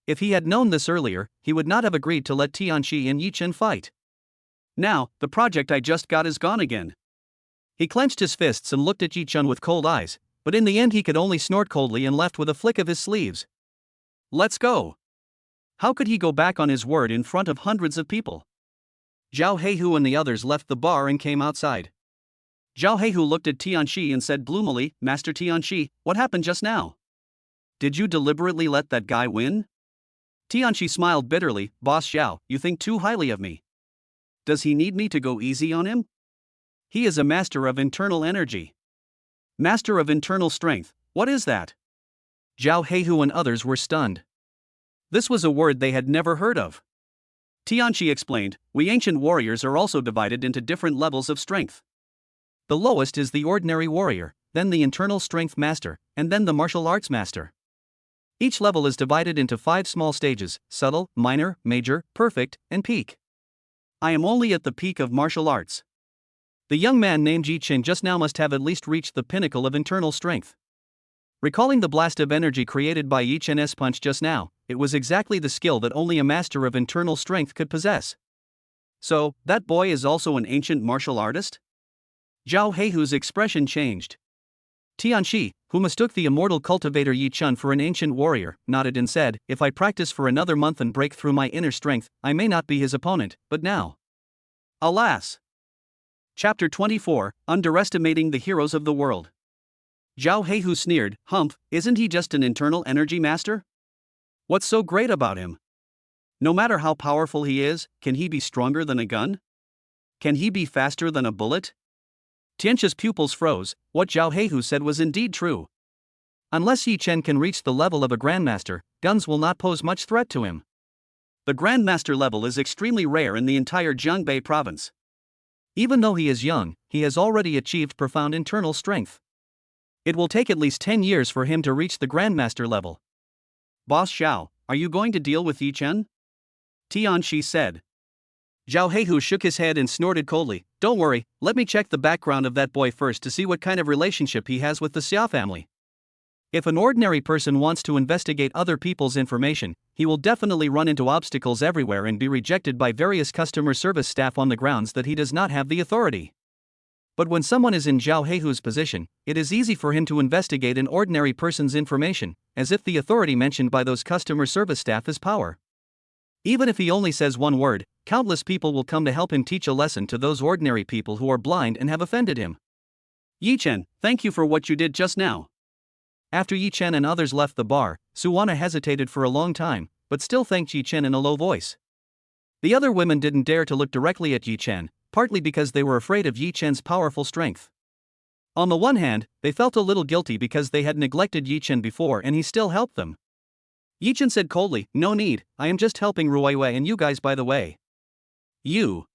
If he had known this earlier, he would not have agreed to let Tianxi and Yi Chen fight. Now, the project I just got is gone again. He clenched his fists and looked at Yi Chen with cold eyes, but in the end he could only snort coldly and left with a flick of his sleeves. Let's go. How could he go back on his word in front of hundreds of people? Zhao Heihu and the others left the bar and came outside. Zhao Heihu looked at Tianxi and said gloomily, Master Tianxi, what happened just now? Did you deliberately let that guy win? Tianxi smiled bitterly, Boss Zhao, you think too highly of me. Does he need me to go easy on him? He is a master of internal energy. Master of internal strength, what is that? Zhao Heihu and others were stunned. This was a word they had never heard of. Tianxi explained, we ancient warriors are also divided into different levels of strength. The lowest is the ordinary warrior, then the internal strength master, and then the martial arts master. Each level is divided into 5 small stages: subtle, minor, major, perfect, and peak. I am only at the peak of martial arts. The young man named Yi Chen just now must have at least reached the pinnacle of internal strength. Recalling the blast of energy created by Yi Chen's punch just now, it was exactly the skill that only a master of internal strength could possess. So, that boy is also an ancient martial artist? Zhao Heihu's expression changed. Tianxi, who mistook the immortal cultivator Yi Chen for an ancient warrior, nodded and said, if I practice for another month and break through my inner strength, I may not be his opponent, but now. Alas! Chapter 24, Underestimating the Heroes of the World. Zhao Heihu sneered, Humph, isn't he just an internal energy master? What's so great about him? No matter how powerful he is, can he be stronger than a gun? Can he be faster than a bullet? Tianxi's pupils froze, what Zhao Heihu said was indeed true. Unless Yi Chen can reach the level of a grandmaster, guns will not pose much threat to him. The grandmaster level is extremely rare in the entire Jiangbei province. Even though he is young, he has already achieved profound internal strength. It will take at least 10 years for him to reach the grandmaster level. Boss Xiao, are you going to deal with Yi Chen? Tianxi said. Zhao Heihu shook his head and snorted coldly, don't worry, let me check the background of that boy first to see what kind of relationship he has with the Xia family. If an ordinary person wants to investigate other people's information, he will definitely run into obstacles everywhere and be rejected by various customer service staff on the grounds that he does not have the authority. But when someone is in Zhao Heihu's position, it is easy for him to investigate an ordinary person's information, as if the authority mentioned by those customer service staff is power. Even if he only says one word, countless people will come to help him teach a lesson to those ordinary people who are blind and have offended him. Yi Chen, thank you for what you did just now. After Yi Chen and others left the bar, Suwana hesitated for a long time, but still thanked Yi Chen in a low voice. The other women didn't dare to look directly at Yi Chen, partly because they were afraid of Yi Chen's powerful strength. On the one hand, they felt a little guilty because they had neglected Yi Chen before and he still helped them. Yi Chen said coldly, no need, I am just helping Ruoyue and you guys by the way. You.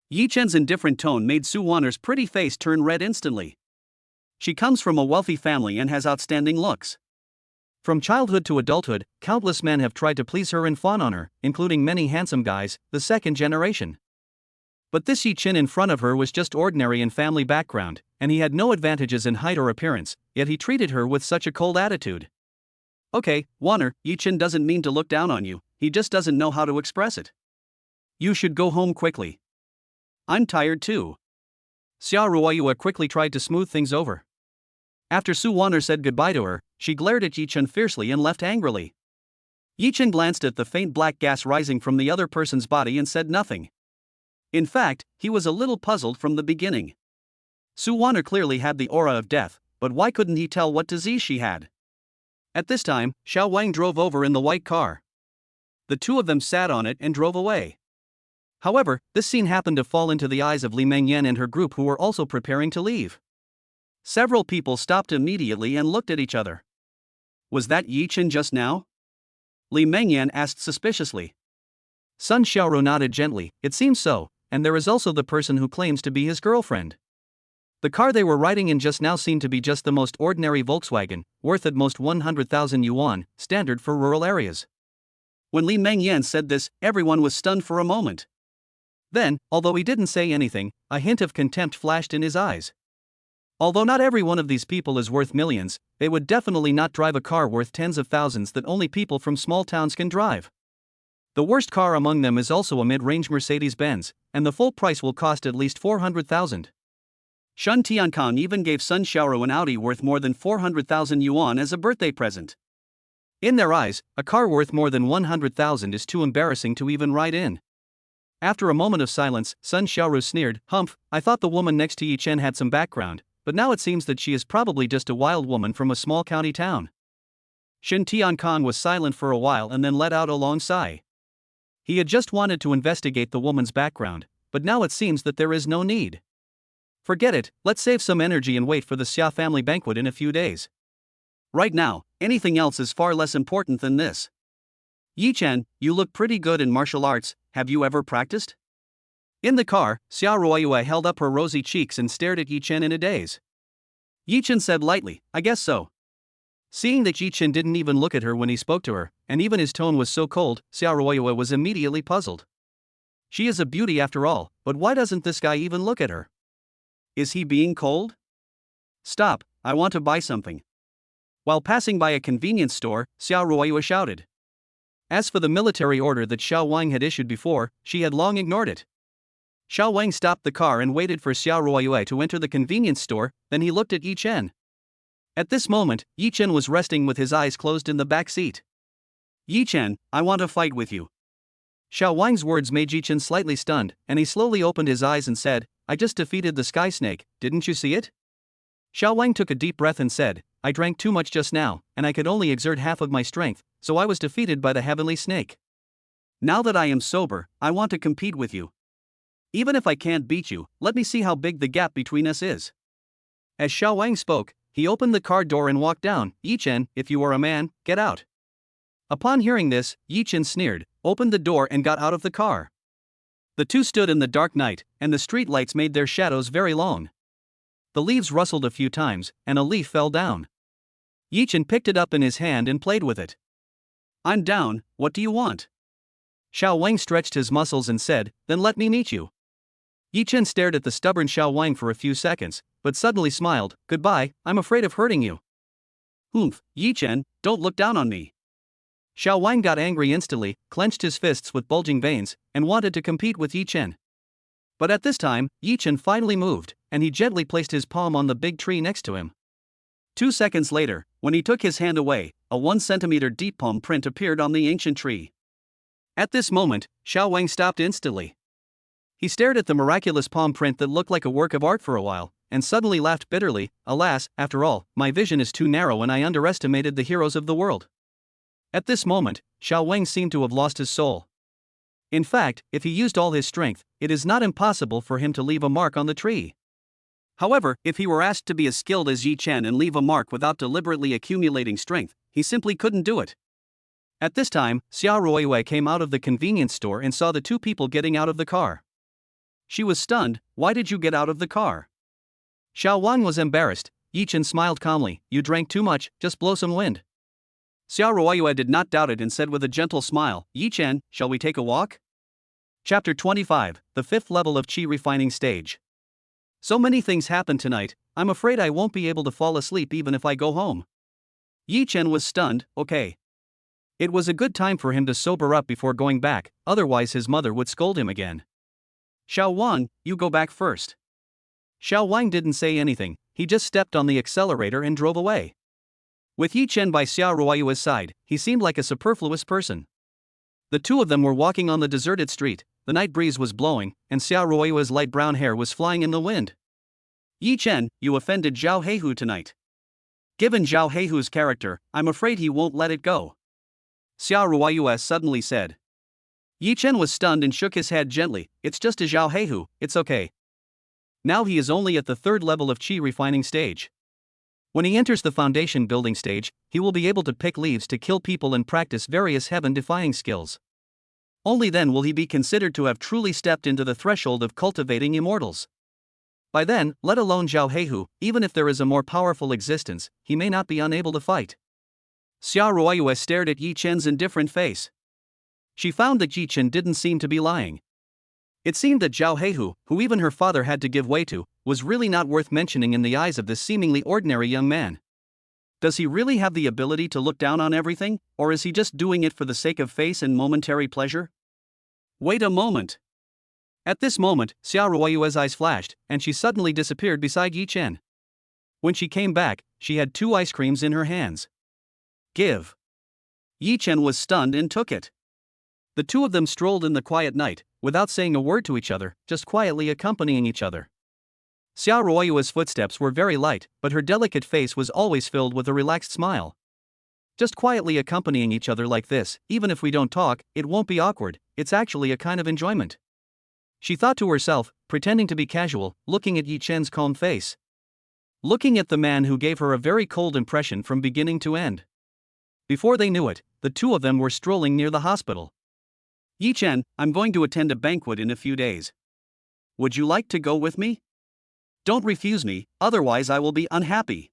Yi Chen's indifferent tone made Su Wanner's pretty face turn red instantly. She comes from a wealthy family and has outstanding looks. From childhood to adulthood, countless men have tried to please her and fawn on her, including many handsome guys, the second generation. But this Yi Chen in front of her was just ordinary in family background, and he had no advantages in height or appearance, yet he treated her with such a cold attitude. Okay, Wanner, Yi Chen doesn't mean to look down on you, he just doesn't know how to express it. You should go home quickly. I'm tired too. Xia Ruoyue quickly tried to smooth things over. After Su Wanner said goodbye to her, she glared at Yi Chen fiercely and left angrily. Yi Chen glanced at the faint black gas rising from the other person's body and said nothing. In fact, he was a little puzzled from the beginning. Su Wanner clearly had the aura of death, but why couldn't he tell what disease she had? At this time, Xiao Wang drove over in the white car. The two of them sat on it and drove away. However, this scene happened to fall into the eyes of Li Mengyan and her group, who were also preparing to leave. Several people stopped immediately and looked at each other. Was that Yi Chen just now? Li Mengyan asked suspiciously. Sun Xiaoro nodded gently. It seems so, and there is also the person who claims to be his girlfriend. The car they were riding in just now seemed to be just the most ordinary Volkswagen, worth at most 100,000 yuan, standard for rural areas. When Li Mengyan said this, everyone was stunned for a moment. Then, although he didn't say anything, a hint of contempt flashed in his eyes. Although not every one of these people is worth millions, they would definitely not drive a car worth tens of thousands that only people from small towns can drive. The worst car among them is also a mid-range Mercedes-Benz, and the full price will cost at least 400,000. Shun Tiankang even gave Sun Xiaoro an Audi worth more than 400,000 yuan as a birthday present. In their eyes, a car worth more than 100,000 is too embarrassing to even ride in. After a moment of silence, Sun Xiaoro sneered, "Humph, I thought the woman next to Yi Chen had some background, but now it seems that she is probably just a wild woman from a small county town." Shin Tiankang was silent for a while and then let out a long sigh. He had just wanted to investigate the woman's background, but now it seems that there is no need. Forget it, let's save some energy and wait for the Xia family banquet in a few days. Right now, anything else is far less important than this. Yi Chen, you look pretty good in martial arts, have you ever practiced? In the car, Xia Ruoyue held up her rosy cheeks and stared at Yi Chen in a daze. Yi Chen said lightly, "I guess so." Seeing that Yi Chen didn't even look at her when he spoke to her, and even his tone was so cold, Xia Ruoyue was immediately puzzled. She is a beauty after all, but why doesn't this guy even look at her? Is he being cold? Stop, I want to buy something. While passing by a convenience store, Xia Ruoyue shouted. As for the military order that Xiao Wang had issued before, she had long ignored it. Xiao Wang stopped the car and waited for Xia Ruoyue to enter the convenience store, then he looked at Yi Chen. At this moment, Yi Chen was resting with his eyes closed in the back seat. Yi Chen, I want to fight with you. Xiao Wang's words made Yi Chen slightly stunned, and he slowly opened his eyes and said, I just defeated the sky snake, didn't you see it? Xiao Wang took a deep breath and said, I drank too much just now, and I could only exert half of my strength, so I was defeated by the heavenly snake. Now that I am sober, I want to compete with you. Even if I can't beat you, let me see how big the gap between us is. As Xiao Wang spoke, he opened the car door and walked down. Yi Chen, if you are a man, get out. Upon hearing this, Yi Chen sneered, opened the door and got out of the car. The two stood in the dark night, and the street lights made their shadows very long. The leaves rustled a few times, and a leaf fell down. Yi Chen picked it up in his hand and played with it. I'm down, what do you want? Xiao Wang stretched his muscles and said, then let me meet you. Yi Chen stared at the stubborn Xiao Wang for a few seconds, but suddenly smiled, goodbye, I'm afraid of hurting you. Humph, Yi Chen, don't look down on me. Xiao Wang got angry instantly, clenched his fists with bulging veins, and wanted to compete with Yi Chen. But at this time, Yi Chen finally moved, and he gently placed his palm on the big tree next to him. 2 seconds later, when he took his hand away, a 1 centimeter deep palm print appeared on the ancient tree. At this moment, Xiao Wang stopped instantly. He stared at the miraculous palm print that looked like a work of art for a while, and suddenly laughed bitterly, alas, after all, my vision is too narrow and I underestimated the heroes of the world. At this moment, Xiao Wang seemed to have lost his soul. In fact, if he used all his strength, it is not impossible for him to leave a mark on the tree. However, if he were asked to be as skilled as Yi Chen and leave a mark without deliberately accumulating strength, he simply couldn't do it. At this time, Xia Ruoyue came out of the convenience store and saw the two people getting out of the car. She was stunned. Why did you get out of the car? Xiao Wang was embarrassed. Yi Chen smiled calmly, you drank too much, just blow some wind. Xia Ruoyue did not doubt it and said with a gentle smile, Yi Chen, shall we take a walk? Chapter 25, the 5th level of Qi refining stage. So many things happened tonight, I'm afraid I won't be able to fall asleep even if I go home. Yi Chen was stunned, okay. It was a good time for him to sober up before going back, otherwise his mother would scold him again. Xiao Wang, you go back first. Xiao Wang didn't say anything, he just stepped on the accelerator and drove away. With Yi Chen by Xiao Ruoyue's side, he seemed like a superfluous person. The two of them were walking on the deserted street, the night breeze was blowing, and Xiao Ruoyue's light brown hair was flying in the wind. Yi Chen, you offended Zhao Heihu tonight. Given Zhao Heihu's character, I'm afraid he won't let it go. Xiao Ruoyue suddenly said. Yi Chen was stunned and shook his head gently. It's just a Zhao Heihu, it's okay. Now he is only at the third level of qi refining stage. When he enters the foundation building stage, he will be able to pick leaves to kill people and practice various heaven-defying skills. Only then will he be considered to have truly stepped into the threshold of cultivating immortals. By then, let alone Zhao Heihu, even if there is a more powerful existence, he may not be unable to fight. Xiao Ruoyue stared at Yi Chen's indifferent face. She found that Yi Chen didn't seem to be lying. It seemed that Zhao Heihu, who even her father had to give way to, was really not worth mentioning in the eyes of this seemingly ordinary young man. Does he really have the ability to look down on everything, or is he just doing it for the sake of face and momentary pleasure? Wait a moment. At this moment, Xiao Ruoyue's eyes flashed, and she suddenly disappeared beside Yi Chen. When she came back, she had 2 ice creams in her hands. Give. Yi Chen was stunned and took it. The two of them strolled in the quiet night, without saying a word to each other, just quietly accompanying each other. Xiao Ruoyue's footsteps were very light, but her delicate face was always filled with a relaxed smile. Just quietly accompanying each other like this, even if we don't talk, it won't be awkward, it's actually a kind of enjoyment. She thought to herself, pretending to be casual, looking at Yi Chen's calm face. Looking at the man who gave her a very cold impression from beginning to end. Before they knew it, the two of them were strolling near the hospital. Yi Chen, I'm going to attend a banquet in a few days. Would you like to go with me? Don't refuse me, otherwise I will be unhappy.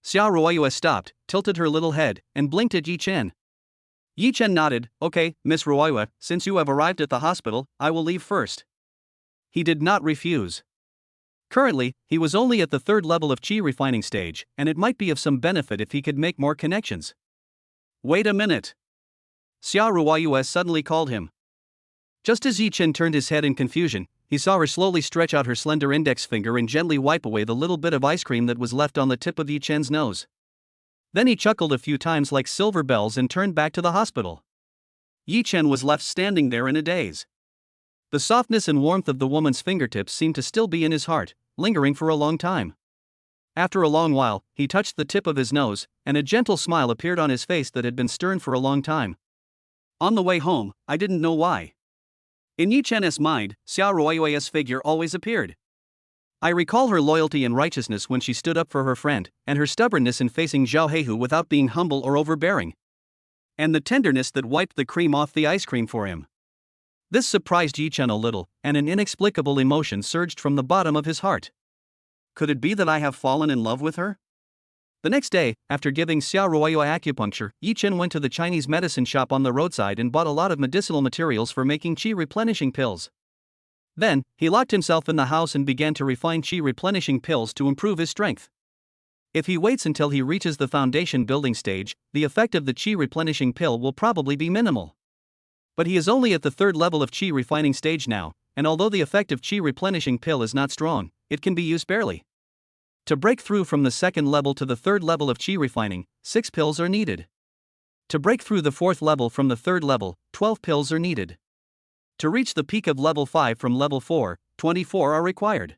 Xiao Ruoyue stopped, tilted her little head, and blinked at Yi Chen. Yi Chen nodded. Okay, Miss Ruoyue, since you have arrived at the hospital, I will leave first. He did not refuse. Currently, he was only at the third level of qi refining stage, and it might be of some benefit if he could make more connections. Wait a minute. Xiao Ruoyue suddenly called him. Just as Yi Chen turned his head in confusion, he saw her slowly stretch out her slender index finger and gently wipe away the little bit of ice cream that was left on the tip of Yi Chen's nose. Then he chuckled a few times like silver bells and turned back to the hospital. Yi Chen was left standing there in a daze. The softness and warmth of the woman's fingertips seemed to still be in his heart, lingering for a long time. After a long while, he touched the tip of his nose, and a gentle smile appeared on his face that had been stern for a long time. On the way home, I didn't know why. In Yi Chen's mind, Xiao Ruoyue's figure always appeared. I recall her loyalty and righteousness when she stood up for her friend, and her stubbornness in facing Zhao Heihu without being humble or overbearing. And the tenderness that wiped the cream off the ice cream for him. This surprised Yi Chen a little, and an inexplicable emotion surged from the bottom of his heart. Could it be that I have fallen in love with her? The next day, after giving Xiao Ruoyue acupuncture, Yi Chen went to the Chinese medicine shop on the roadside and bought a lot of medicinal materials for making qi replenishing pills. Then, he locked himself in the house and began to refine qi replenishing pills to improve his strength. If he waits until he reaches the foundation building stage, the effect of the qi replenishing pill will probably be minimal. But he is only at the third level of qi refining stage now, and although the effect of qi replenishing pill is not strong, it can be used barely. To break through from the second level to the third level of qi refining, 6 pills are needed. To break through the fourth level from the third level, 12 pills are needed. To reach the peak of level 5 from level 4, 24 are required.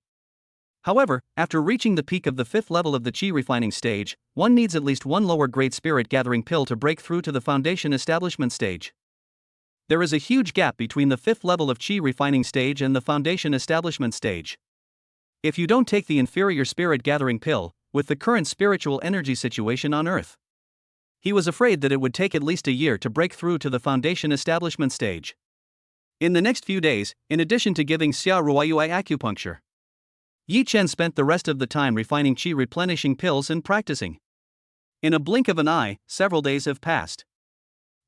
However, after reaching the peak of the fifth level of the qi refining stage, one needs at least one lower grade spirit gathering pill to break through to the foundation establishment stage. There is a huge gap between the fifth level of qi refining stage and the foundation establishment stage. If you don't take the inferior spirit gathering pill, with the current spiritual energy situation on Earth, he was afraid that it would take at least a year to break through to the foundation establishment stage. In the next few days, in addition to giving Xiao Ruoyue acupuncture, Yi Chen spent the rest of the time refining qi replenishing pills and practicing. In a blink of an eye, several days have passed.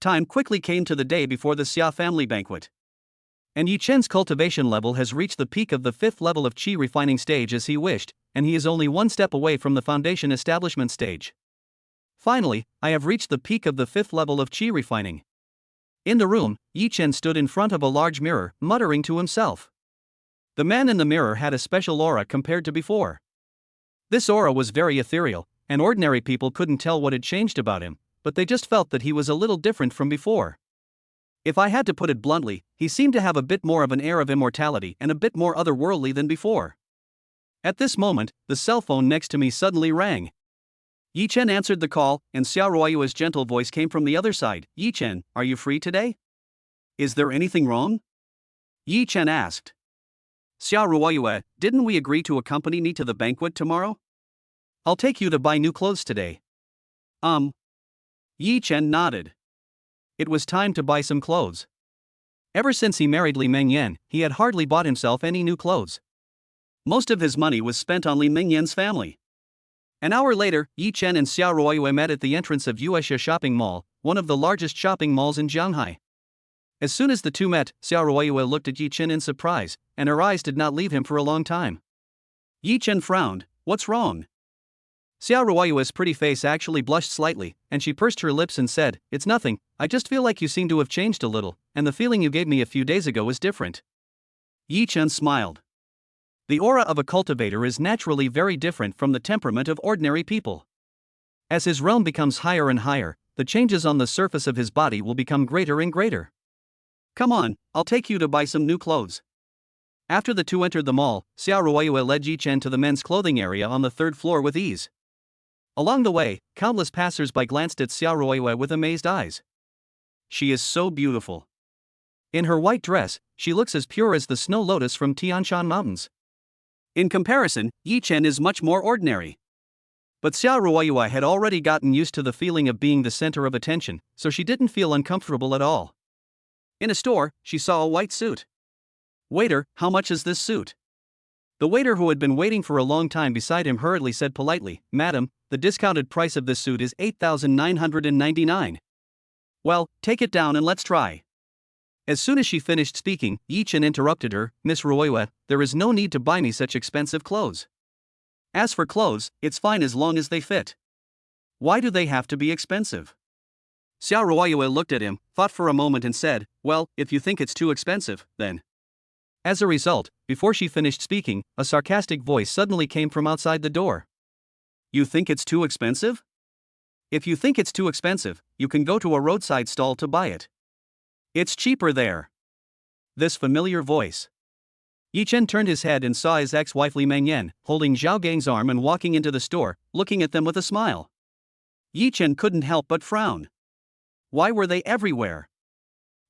Time quickly came to the day before the Xia family banquet. And Yi Chen's cultivation level has reached the peak of the fifth level of qi refining stage as he wished, and he is only one step away from the foundation establishment stage. Finally, I have reached the peak of the fifth level of qi refining. In the room, Yi Chen stood in front of a large mirror, muttering to himself. The man in the mirror had a special aura compared to before. This aura was very ethereal, and ordinary people couldn't tell what had changed about him, but they just felt that he was a little different from before. If I had to put it bluntly, he seemed to have a bit more of an air of immortality and a bit more otherworldly than before. At this moment, the cell phone next to me suddenly rang. Yi Chen answered the call, and Xiao Ruoyue's gentle voice came from the other side. Yi Chen, are you free today? Is there anything wrong? Yi Chen asked. Xiao Ruoyue, didn't we agree to accompany me to the banquet tomorrow? I'll take you to buy new clothes today. Yi Chen nodded. It was time to buy some clothes. Ever since he married Li Mengyan, he had hardly bought himself any new clothes. Most of his money was spent on Li Mengyan's family. An hour later, Yi Chen and Xiao Ruoyue met at the entrance of Yuexia Shopping Mall, one of the largest shopping malls in Shanghai. As soon as the two met, Xiao Ruoyue looked at Yi Chen in surprise, and her eyes did not leave him for a long time. Yi Chen frowned. What's wrong? Xiao Ruoyue's pretty face actually blushed slightly, and she pursed her lips and said, It's nothing, I just feel like you seem to have changed a little, and the feeling you gave me a few days ago is different. Yi Chen smiled. The aura of a cultivator is naturally very different from the temperament of ordinary people. As his realm becomes higher and higher, the changes on the surface of his body will become greater and greater. Come on, I'll take you to buy some new clothes. After the two entered the mall, Xiao Ruoyue led Yi Chen to the men's clothing area on the third floor with ease. Along the way, countless passers-by glanced at Xiao Ruoyue with amazed eyes. She is so beautiful. In her white dress, she looks as pure as the snow lotus from Tianshan Mountains. In comparison, Yi Chen is much more ordinary. But Xiao Ruoyue had already gotten used to the feeling of being the center of attention, so she didn't feel uncomfortable at all. In a store, she saw a white suit. Waiter, how much is this suit? The waiter, who had been waiting for a long time beside him, hurriedly said politely, Madam, the discounted price of this suit is 8,999. Well, take it down and let's try. As soon as she finished speaking, Yi Chen interrupted her, Miss Ruoyue, there is no need to buy me such expensive clothes. As for clothes, it's fine as long as they fit. Why do they have to be expensive? Xiao Ruoyue looked at him, thought for a moment and said, Well, if you think it's too expensive, then. As a result, before she finished speaking, a sarcastic voice suddenly came from outside the door. You think it's too expensive? If you think it's too expensive, you can go to a roadside stall to buy it. It's cheaper there. This familiar voice. Yi Chen turned his head and saw his ex-wife Li Mengyan, holding Zhao Gang's arm and walking into the store, looking at them with a smile. Yi Chen couldn't help but frown. Why were they everywhere?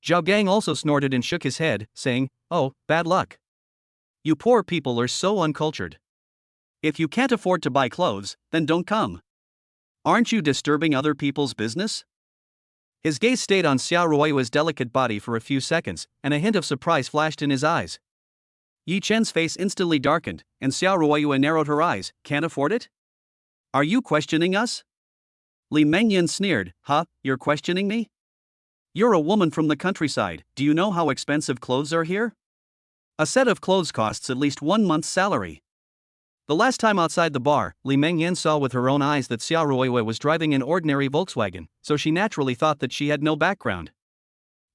Zhao Gang also snorted and shook his head, saying, Oh, bad luck. You poor people are so uncultured. If you can't afford to buy clothes, then don't come. Aren't you disturbing other people's business? His gaze stayed on Xiao Ruoyue's delicate body for a few seconds, and a hint of surprise flashed in his eyes. Yi Chen's face instantly darkened, and Xiao Ruoyue narrowed her eyes. Can't afford it? Are you questioning us? Li Mengyan sneered. Huh, you're questioning me? You're a woman from the countryside, do you know how expensive clothes are here? A set of clothes costs at least 1 month's salary. The last time outside the bar, Li Mengyan saw with her own eyes that Xiao Ruoyue was driving an ordinary Volkswagen, so she naturally thought that she had no background.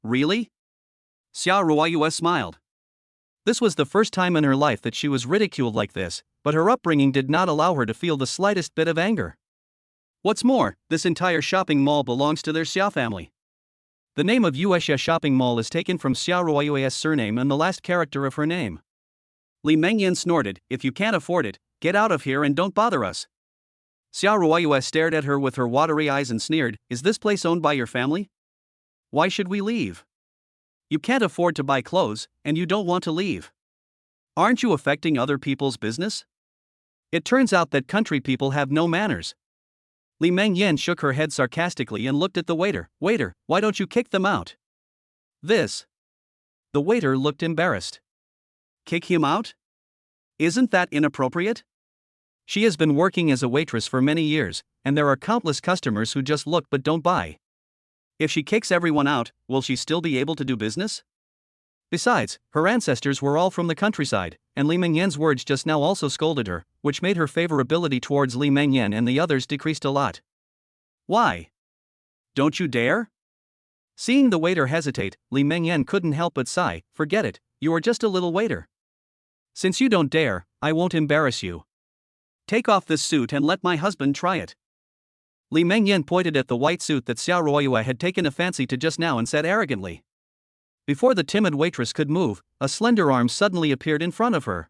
Really? Xiao Ruoyue smiled. This was the first time in her life that she was ridiculed like this, but her upbringing did not allow her to feel the slightest bit of anger. What's more, this entire shopping mall belongs to their Xiao family. The name of Yuexia Shopping Mall is taken from Xiao Ruoyue's surname and the last character of her name. Li Mengyan snorted, If you can't afford it, get out of here and don't bother us. Xiao Ruoyue stared at her with her watery eyes and sneered, Is this place owned by your family? Why should we leave? You can't afford to buy clothes, and you don't want to leave. Aren't you affecting other people's business? It turns out that country people have no manners. Li Mengyan shook her head sarcastically and looked at the waiter. Waiter, why don't you kick them out? This. The waiter looked embarrassed. Kick him out? Isn't that inappropriate? She has been working as a waitress for many years, and there are countless customers who just look but don't buy. If she kicks everyone out, will she still be able to do business? Besides, her ancestors were all from the countryside, and Li Mengyan's words just now also scolded her, which made her favorability towards Li Mengyan and the others decreased a lot. Why? Don't you dare? Seeing the waiter hesitate, Li Mengyan couldn't help but sigh, Forget it, you are just a little waiter. Since you don't dare, I won't embarrass you. Take off this suit and let my husband try it. Li Mengyan pointed at the white suit that Xiao Ruoyue had taken a fancy to just now and said arrogantly. Before the timid waitress could move, a slender arm suddenly appeared in front of her.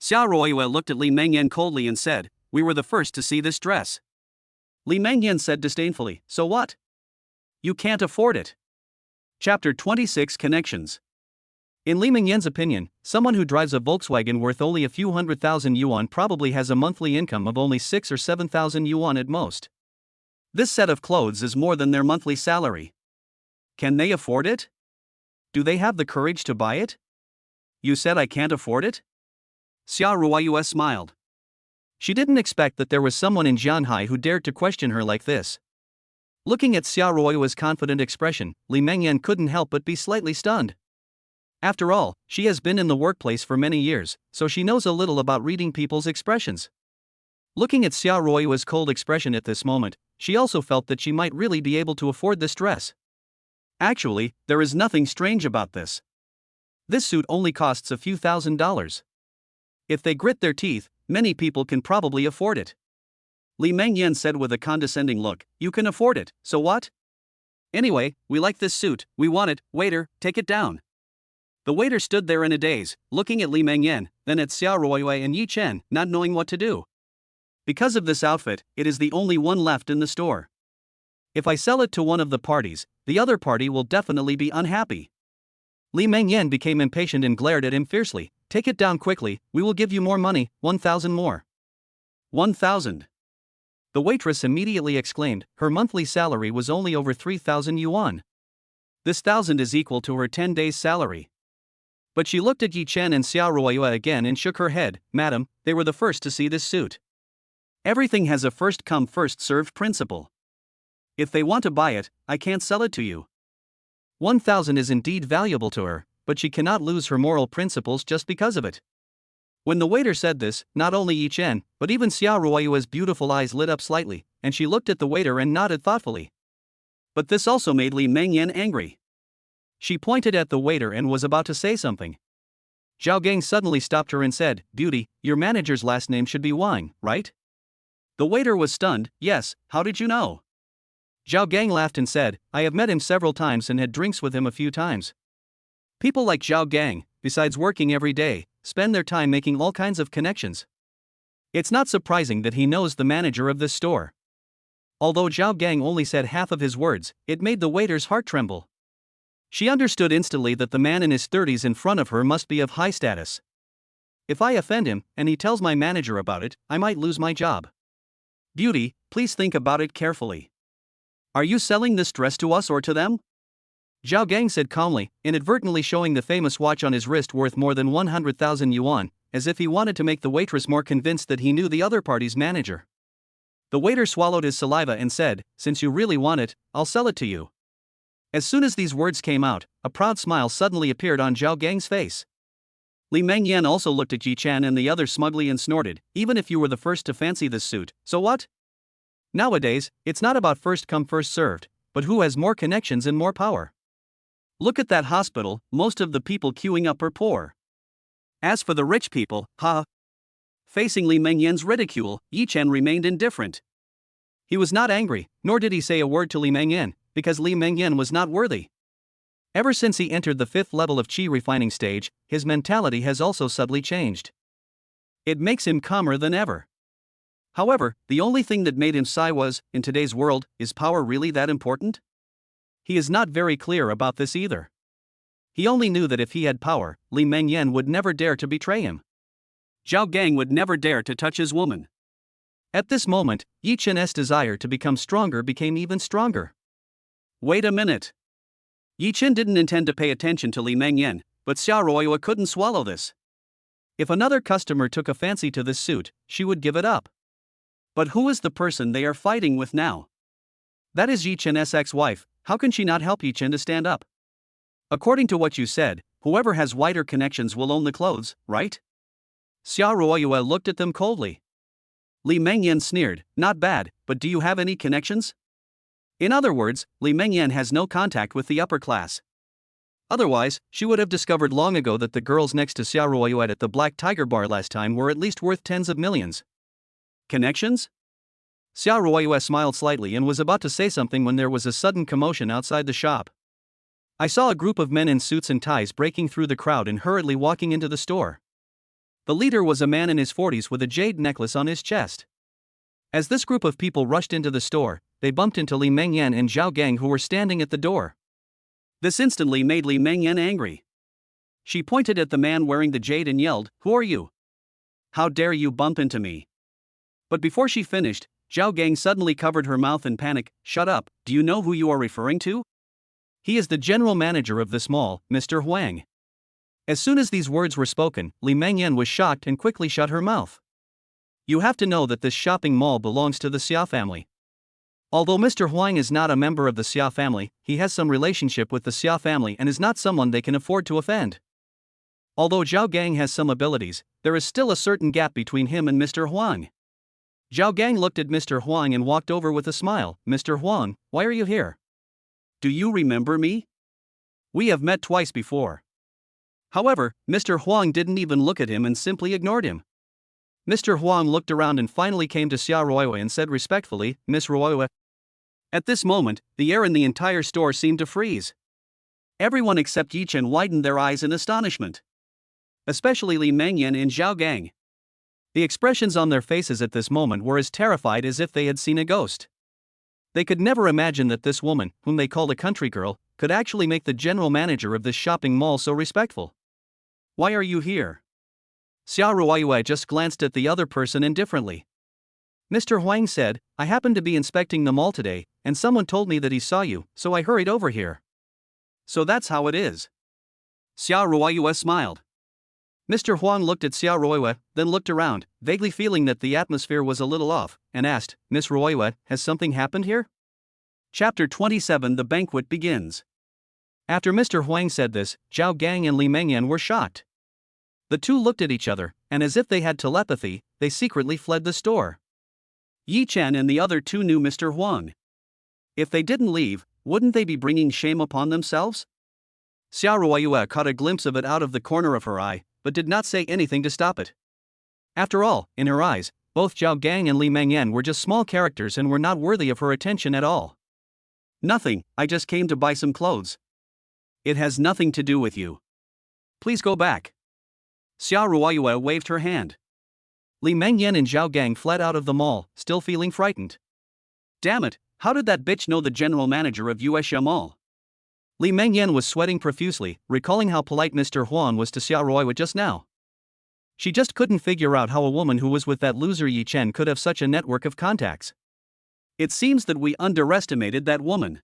Xiao Ruoyue looked at Li Mengyan coldly and said, "We were the first to see this dress." Li Mengyan said disdainfully, "So what? You can't afford it." Chapter 26 Connections. In Li Mengyan's opinion, someone who drives a Volkswagen worth only a few 100,000 yuan probably has a monthly income of only 6 or 7,000 yuan at most. This set of clothes is more than their monthly salary. Can they afford it? Do they have the courage to buy it? You said I can't afford it? Xiao Ruoyue smiled. She didn't expect that there was someone in Jianhai who dared to question her like this. Looking at Xiao Ruoyue's confident expression, Li Mengyan couldn't help but be slightly stunned. After all, she has been in the workplace for many years, so she knows a little about reading people's expressions. Looking at Xiao Ruoyue's cold expression at this moment, she also felt that she might really be able to afford this dress. Actually, there is nothing strange about this. This suit only costs a few $1,000s. If they grit their teeth, many people can probably afford it. Li Mengyan said with a condescending look, "You can afford it, so what? Anyway, we like this suit, we want it, waiter, take it down." The waiter stood there in a daze, looking at Li Mengyan, then at Xiao Ruoyue and Yi Chen, not knowing what to do. Because of this outfit, it is the only one left in the store. If I sell it to one of the parties, the other party will definitely be unhappy. Li Mengyan became impatient and glared at him fiercely. "Take it down quickly, we will give you more money, 1,000 more." 1,000. The waitress immediately exclaimed, her monthly salary was only over 3,000 yuan. This 1,000 is equal to her 10 days' salary. But she looked at Yi Chen and Xiao Ruoyue again and shook her head. "Madam, they were the first to see this suit. Everything has a first-come first-served principle. If they want to buy it, I can't sell it to you." 1,000 is indeed valuable to her, but she cannot lose her moral principles just because of it. When the waiter said this, not only Yi Chen, but even Xiao Ruoyue's beautiful eyes lit up slightly, and she looked at the waiter and nodded thoughtfully. But this also made Li Mengyan angry. She pointed at the waiter and was about to say something. Zhao Gang suddenly stopped her and said, "Beauty, your manager's last name should be Wang, right?" The waiter was stunned. "Yes, how did you know?" Zhao Gang laughed and said, "I have met him several times and had drinks with him a few times." People like Zhao Gang, besides working every day, spend their time making all kinds of connections. It's not surprising that he knows the manager of this store. Although Zhao Gang only said half of his words, it made the waiter's heart tremble. She understood instantly that the man in his 30s in front of her must be of high status. If I offend him, and he tells my manager about it, I might lose my job. "Beauty, please think about it carefully. Are you selling this dress to us or to them?" Zhao Gang said calmly, inadvertently showing the famous watch on his wrist worth more than 100,000 yuan, as if he wanted to make the waitress more convinced that he knew the other party's manager. The waiter swallowed his saliva and said, "Since you really want it, I'll sell it to you." As soon as these words came out, a proud smile suddenly appeared on Zhao Gang's face. Li Mengyan also looked at Yi Chen and the other smugly and snorted, "Even if you were the first to fancy this suit, so what? Nowadays, it's not about first come first served, but who has more connections and more power. Look at that hospital, most of the people queuing up are poor. As for the rich people, ha!" Facing Li Mengyan's ridicule, Yi Chen remained indifferent. He was not angry, nor did he say a word to Li Mengyan, because Li Mengyan was not worthy. Ever since he entered the 5th level of qi refining stage, his mentality has also subtly changed. It makes him calmer than ever. However, the only thing that made him sigh was, in today's world, is power really that important? He is not very clear about this either. He only knew that if he had power, Li Mengyan would never dare to betray him. Zhao Gang would never dare to touch his woman. At this moment, Yi Chen's desire to become stronger became even stronger. Wait a minute. Yi Chen didn't intend to pay attention to Li Mengyan, but Xiao Ruoyue couldn't swallow this. If another customer took a fancy to this suit, she would give it up. But who is the person they are fighting with now? That is Yi Chen's ex-wife. How can she not help Yi Chen to stand up? According to what you said, whoever has wider connections will own the clothes, right? Xiao Ruoyue looked at them coldly. Li Mengyan sneered, "Not bad, but do you have any connections?" In other words, Li Mengyan has no contact with the upper class. Otherwise, she would have discovered long ago that the girls next to Xiao Ruoyue at the Black Tiger Bar last time were at least worth tens of millions. Connections? Xiao Ruoyue smiled slightly and was about to say something when there was a sudden commotion outside the shop. I saw a group of men in suits and ties breaking through the crowd and hurriedly walking into the store. The leader was a man in his 40s with a jade necklace on his chest. As this group of people rushed into the store, they bumped into Li Mengyan and Zhao Gang, who were standing at the door. This instantly made Li Mengyan angry. She pointed at the man wearing the jade and yelled, "Who are you? How dare you bump into me?" But before she finished, Zhao Gang suddenly covered her mouth in panic. "Shut up, do you know who you are referring to? He is the general manager of this mall, Mr. Huang." As soon as these words were spoken, Li Mengyan was shocked and quickly shut her mouth. You have to know that this shopping mall belongs to the Xia family. Although Mr. Huang is not a member of the Xia family, he has some relationship with the Xia family and is not someone they can afford to offend. Although Zhao Gang has some abilities, there is still a certain gap between him and Mr. Huang. Zhao Gang looked at Mr. Huang and walked over with a smile. "Mr. Huang, why are you here? Do you remember me? We have met twice before." However, Mr. Huang didn't even look at him and simply ignored him. Mr. Huang looked around and finally came to Xia Ruoyue and said respectfully, "Miss Ruoyue." At this moment, the air in the entire store seemed to freeze. Everyone except Yi Chen widened their eyes in astonishment. Especially Li Mengyan and Zhao Gang. The expressions on their faces at this moment were as terrified as if they had seen a ghost. They could never imagine that this woman, whom they called a country girl, could actually make the general manager of this shopping mall so respectful. "Why are you here?" Xia Ruoyue just glanced at the other person indifferently. Mr. Huang said, "I happened to be inspecting the mall today, and someone told me that he saw you, so I hurried over here." "So that's how it is." Xia Ruoyue smiled. Mr. Huang looked at Xia Ruoyue, then looked around, vaguely feeling that the atmosphere was a little off, and asked, "Miss Ruoyue, has something happened here?" Chapter 27: The banquet begins. After Mr. Huang said this, Zhao Gang and Li Mengyan were shocked. The two looked at each other, and as if they had telepathy, they secretly fled the store. Yi Chen and the other two knew Mr. Huang. If they didn't leave, wouldn't they be bringing shame upon themselves? Xia Ruoyue caught a glimpse of it out of the corner of her eye, but did not say anything to stop it. After all, in her eyes, both Zhao Gang and Li Mengyan were just small characters and were not worthy of her attention at all. "Nothing, I just came to buy some clothes." "It has nothing to do with you. Please go back." Xia Ruoyue waved her hand. Li Mengyan and Zhao Gang fled out of the mall, still feeling frightened. "Damn it, how did that bitch know the general manager of Yuexia Mall?" Li Mengyan was sweating profusely, recalling how polite Mr. Huang was to Xia Ruoyue just now. She just couldn't figure out how a woman who was with that loser Yi Chen could have such a network of contacts. "It seems that we underestimated that woman,"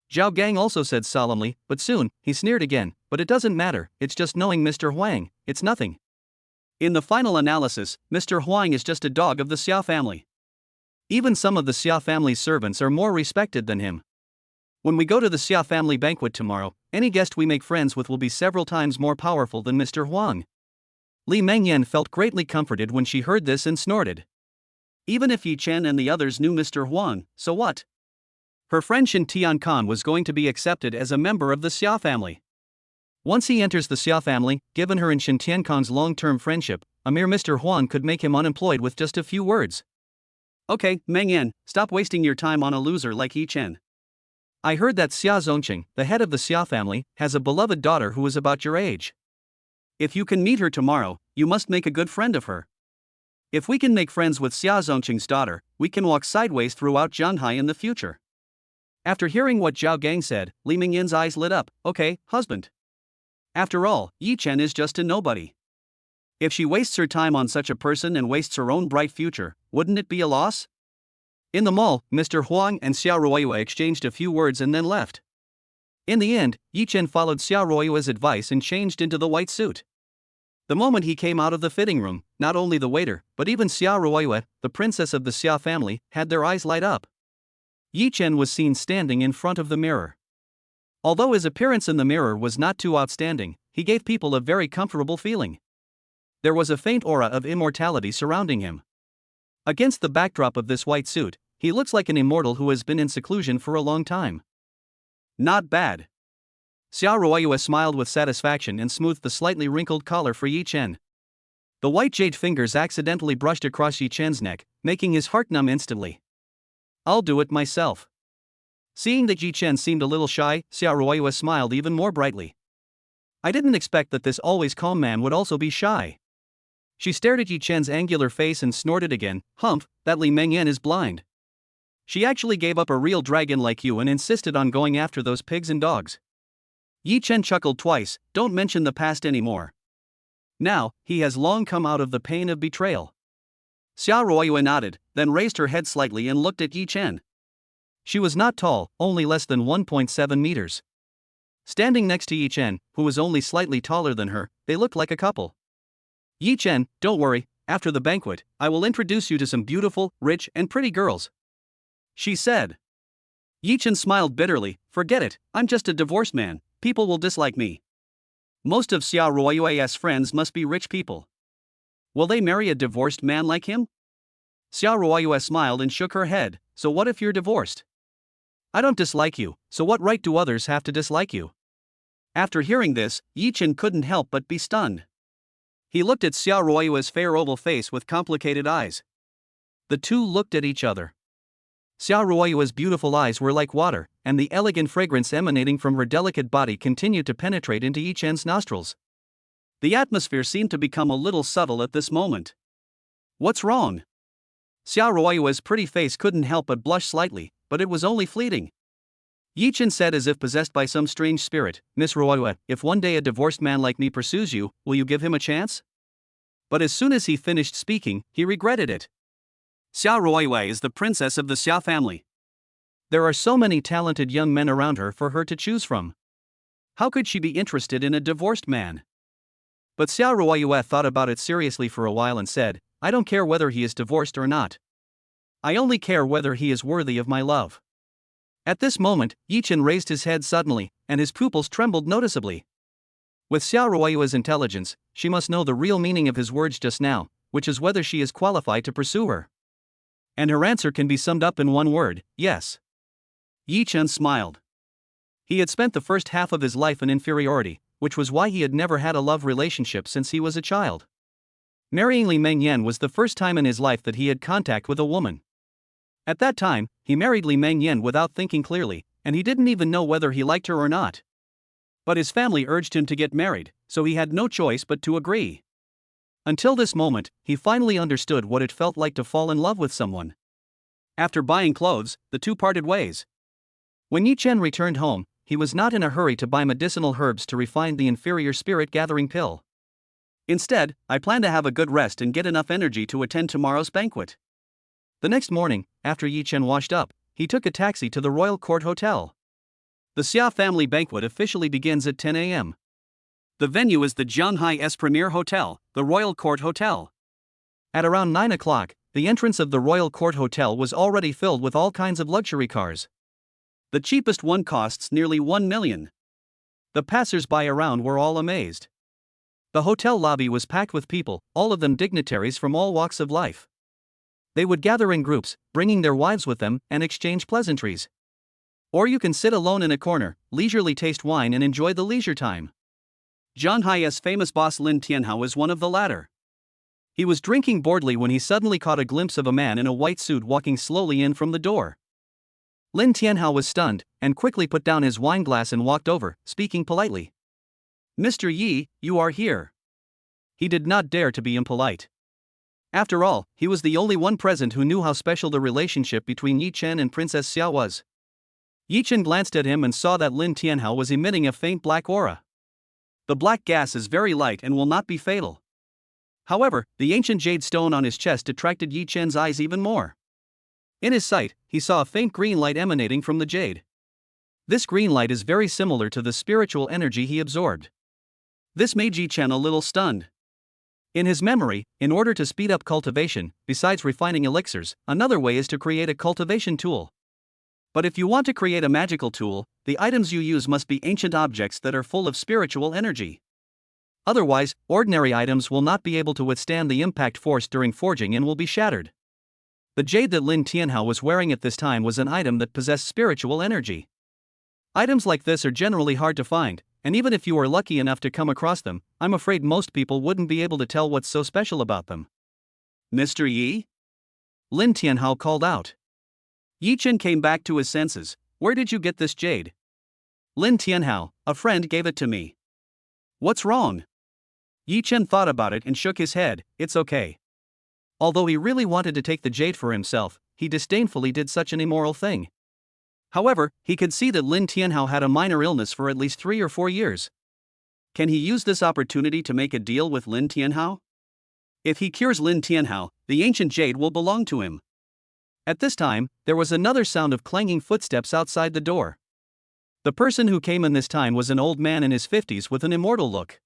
Zhao Gang also said solemnly, but soon, he sneered again, "But it doesn't matter, it's just knowing Mr. Huang, it's nothing. In the final analysis, Mr. Huang is just a dog of the Xia family. Even some of the Xia family's servants are more respected than him. When we go to the Xia family banquet tomorrow, any guest we make friends with will be several times more powerful than Mr. Huang." Li Mengyan felt greatly comforted when she heard this and snorted. Even if Yi Chen and the others knew Mr. Huang, so what? Her friend Shin Tiankhan was going to be accepted as a member of the Xia family. Once he enters the Xia family, given her and Shin Tiankhan's long-term friendship, a mere Mr. Huang could make him unemployed with just a few words. "Okay, Mengyan, stop wasting your time on a loser like Yi Chen. I heard that Xia Zongqing, the head of the Xia family, has a beloved daughter who is about your age. If you can meet her tomorrow, you must make a good friend of her. If we can make friends with Xia Zongqing's daughter, we can walk sideways throughout Zhanghai in the future." After hearing what Zhao Gang said, Li Mengyan's eyes lit up. "Okay, husband. After all, Yi Chen is just a nobody. If she wastes her time on such a person and wastes her own bright future, wouldn't it be a loss?" In the mall, Mr. Huang and Xia Ruoyue exchanged a few words and then left. In the end, Yi Chen followed Xia Ruoyue's advice and changed into the white suit. The moment he came out of the fitting room, not only the waiter, but even Xia Ruoyue, the princess of the Xia family, had their eyes light up. Yi Chen was seen standing in front of the mirror. Although his appearance in the mirror was not too outstanding, he gave people a very comfortable feeling. There was a faint aura of immortality surrounding him. Against the backdrop of this white suit, he looks like an immortal who has been in seclusion for a long time. "Not bad." Xia Ruoyue smiled with satisfaction and smoothed the slightly wrinkled collar for Yi Chen. The white jade fingers accidentally brushed across Yi Chen's neck, making his heart numb instantly. I'll do it myself. Seeing that Yi Chen seemed a little shy, Xia Ruoyue smiled even more brightly. I didn't expect that this always calm man would also be shy. She stared at Yi Chen's angular face and snorted again, humph, that Li Mengyan is blind. She actually gave up a real dragon like you and insisted on going after those pigs and dogs. Yi Chen chuckled twice, don't mention the past anymore. Now, he has long come out of the pain of betrayal. Xia Ruoyue nodded, then raised her head slightly and looked at Yi Chen. She was not tall, only less than 1.7 meters. Standing next to Yi Chen, who was only slightly taller than her, they looked like a couple. Yi Chen, don't worry, after the banquet, I will introduce you to some beautiful, rich, and pretty girls. She said. Yi Chen smiled bitterly, forget it, I'm just a divorced man, people will dislike me. Most of Xia Ruoyue's friends must be rich people. Will they marry a divorced man like him? Xia Ruoyue smiled and shook her head, so what if you're divorced? I don't dislike you, so what right do others have to dislike you? After hearing this, Yi Chen couldn't help but be stunned. He looked at Xia Ruoyue's fair oval face with complicated eyes. The two looked at each other. Xia Ruoyue's beautiful eyes were like water, and the elegant fragrance emanating from her delicate body continued to penetrate into Yi Chen's nostrils. The atmosphere seemed to become a little subtle at this moment. What's wrong? Xia Ruoyue's pretty face couldn't help but blush slightly, but it was only fleeting. Yi Chen said as if possessed by some strange spirit, Miss Ruoyue, if one day a divorced man like me pursues you, will you give him a chance? But as soon as he finished speaking, he regretted it. Xia Ruoyue is the princess of the Xia family. There are so many talented young men around her for her to choose from. How could she be interested in a divorced man? But Xia Ruoyue thought about it seriously for a while and said, I don't care whether he is divorced or not. I only care whether he is worthy of my love. At this moment, Yi Chen raised his head suddenly, and his pupils trembled noticeably. With Xia Ruoyue's intelligence, she must know the real meaning of his words just now, which is whether she is qualified to pursue her. And her answer can be summed up in one word, yes. Yi Chen smiled. He had spent the first half of his life in inferiority, which was why he had never had a love relationship since he was a child. Marrying Li Mengyan was the first time in his life that he had contact with a woman. At that time, he married Li Mengyan without thinking clearly, and he didn't even know whether he liked her or not. But his family urged him to get married, so he had no choice but to agree. Until this moment, he finally understood what it felt like to fall in love with someone. After buying clothes, the two parted ways. When Yi Chen returned home, he was not in a hurry to buy medicinal herbs to refine the inferior spirit-gathering pill. Instead, I plan to have a good rest and get enough energy to attend tomorrow's banquet. The next morning, after Yi Chen washed up, he took a taxi to the Royal Court Hotel. The Xia family banquet officially begins at 10 a.m. The venue is the Jianhai's premier hotel, the Royal Court Hotel. At around 9 o'clock, the entrance of the Royal Court Hotel was already filled with all kinds of luxury cars. The cheapest one costs nearly 1 million. The passers-by around were all amazed. The hotel lobby was packed with people, all of them dignitaries from all walks of life. They would gather in groups, bringing their wives with them, and exchange pleasantries. Or you can sit alone in a corner, leisurely taste wine and enjoy the leisure time. Jianhai's famous boss Lin Tianhao was one of the latter. He was drinking boredly when he suddenly caught a glimpse of a man in a white suit walking slowly in from the door. Lin Tianhao was stunned, and quickly put down his wine glass and walked over, speaking politely. Mr. Yi, you are here. He did not dare to be impolite. After all, he was the only one present who knew how special the relationship between Yi Chen and Princess Xia was. Yi Chen glanced at him and saw that Lin Tianhao was emitting a faint black aura. The black gas is very light and will not be fatal. However, the ancient jade stone on his chest attracted Yi Chen's eyes even more. In his sight, he saw a faint green light emanating from the jade. This green light is very similar to the spiritual energy he absorbed. This made Yi Chen a little stunned. In his memory, in order to speed up cultivation, besides refining elixirs, another way is to create a cultivation tool. But if you want to create a magical tool, the items you use must be ancient objects that are full of spiritual energy. Otherwise, ordinary items will not be able to withstand the impact force during forging and will be shattered. The jade that Lin Tianhao was wearing at this time was an item that possessed spiritual energy. Items like this are generally hard to find, And even if you were lucky enough to come across them, I'm afraid most people wouldn't be able to tell what's so special about them. Mr. Yi? Lin Tianhao called out. Yi Chen came back to his senses. Where did you get this jade? Lin Tianhao, a friend gave it to me. What's wrong? Yi Chen thought about it and shook his head. It's okay. Although he really wanted to take the jade for himself, he disdainfully did such an immoral thing. However, he could see that Lin Tianhao had a minor illness for at least 3 or 4 years. Can he use this opportunity to make a deal with Lin Tianhao? If he cures Lin Tianhao, the ancient jade will belong to him. At this time, there was another sound of clanging footsteps outside the door. The person who came in this time was an old man in his 50s with an immortal look.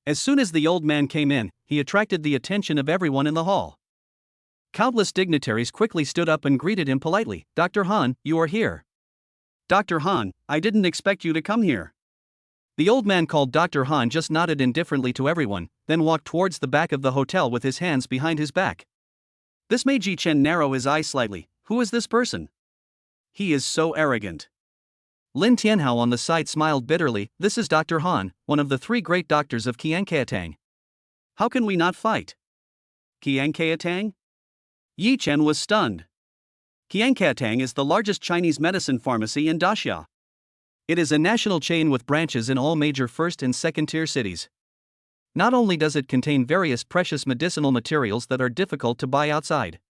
As soon as the old man came in, he attracted the attention of everyone in the hall. Countless dignitaries quickly stood up and greeted him politely. Dr. Han, you are here. Dr. Han, I didn't expect you to come here. The old man called Dr. Han just nodded indifferently to everyone, then walked towards the back of the hotel with his hands behind his back. This made Yi Chen narrow his eyes slightly. Who is this person? He is so arrogant. Lin Tianhao on the side smiled bitterly. This is Dr. Han, one of the 3 great doctors of Qianqiatang. How can we not fight? Qianqiatang? Yi Chen was stunned. Qianqiatang is the largest Chinese medicine pharmacy in Daxia. It is a national chain with branches in all major first and second tier cities. Not only does it contain various precious medicinal materials that are difficult to buy outside.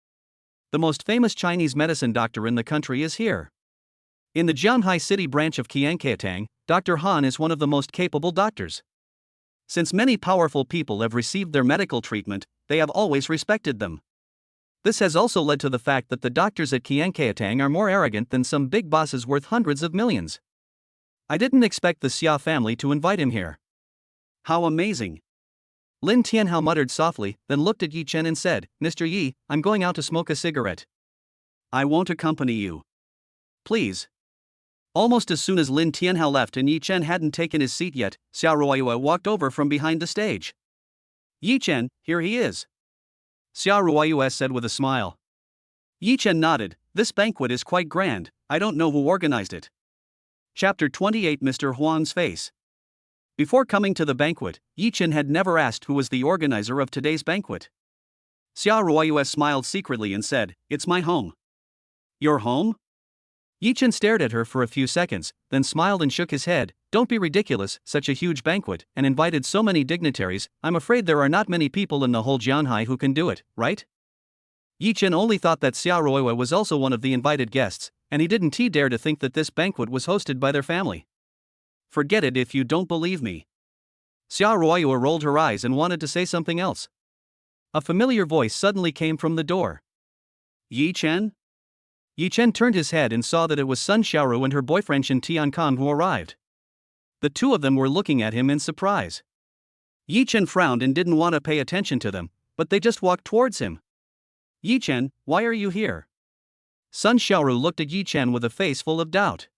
The most famous Chinese medicine doctor in the country is here. In the Jianhai City branch of Qianqiatang, Dr. Han is one of the most capable doctors. Since many powerful people have received their medical treatment, they have always respected them. This has also led to the fact that the doctors at Qianqiatang are more arrogant than some big bosses worth hundreds of millions. I didn't expect the Xia family to invite him here. How amazing! Lin Tianhao muttered softly, then looked at Yi Chen and said, Mr. Yi, I'm going out to smoke a cigarette. I won't accompany you. Please. Almost as soon as Lin Tianhao left and Yi Chen hadn't taken his seat yet, Xiao Ruoyue walked over from behind the stage. Yi Chen, here he is. Xiao Ruoyue said with a smile. Yi Chen nodded. This banquet is quite grand, I don't know who organized it. Chapter 28 Mr. Huang's face. Before coming to the banquet, Yi Chen had never asked who was the organizer of today's banquet. Xiao Ruoyue smiled secretly and said, It's my home. Your home? Yi Chen stared at her for a few seconds, then smiled and shook his head. Don't be ridiculous, such a huge banquet, and invited so many dignitaries, I'm afraid there are not many people in the whole Jianhai who can do it, right? Yi Chen only thought that Xiao Ruoyue was also one of the invited guests, and he didn't dare to think that this banquet was hosted by their family. Forget it if you don't believe me. Xiao Ruoyue rolled her eyes and wanted to say something else. A familiar voice suddenly came from the door. Yi Chen? Yi Chen turned his head and saw that it was Sun Xiaoru and her boyfriend Shen Tiankang who arrived. The two of them were looking at him in surprise. Yi Chen frowned and didn't want to pay attention to them, but they just walked towards him. Yi Chen, why are you here? Sun Xiaoru looked at Yi Chen with a face full of doubt.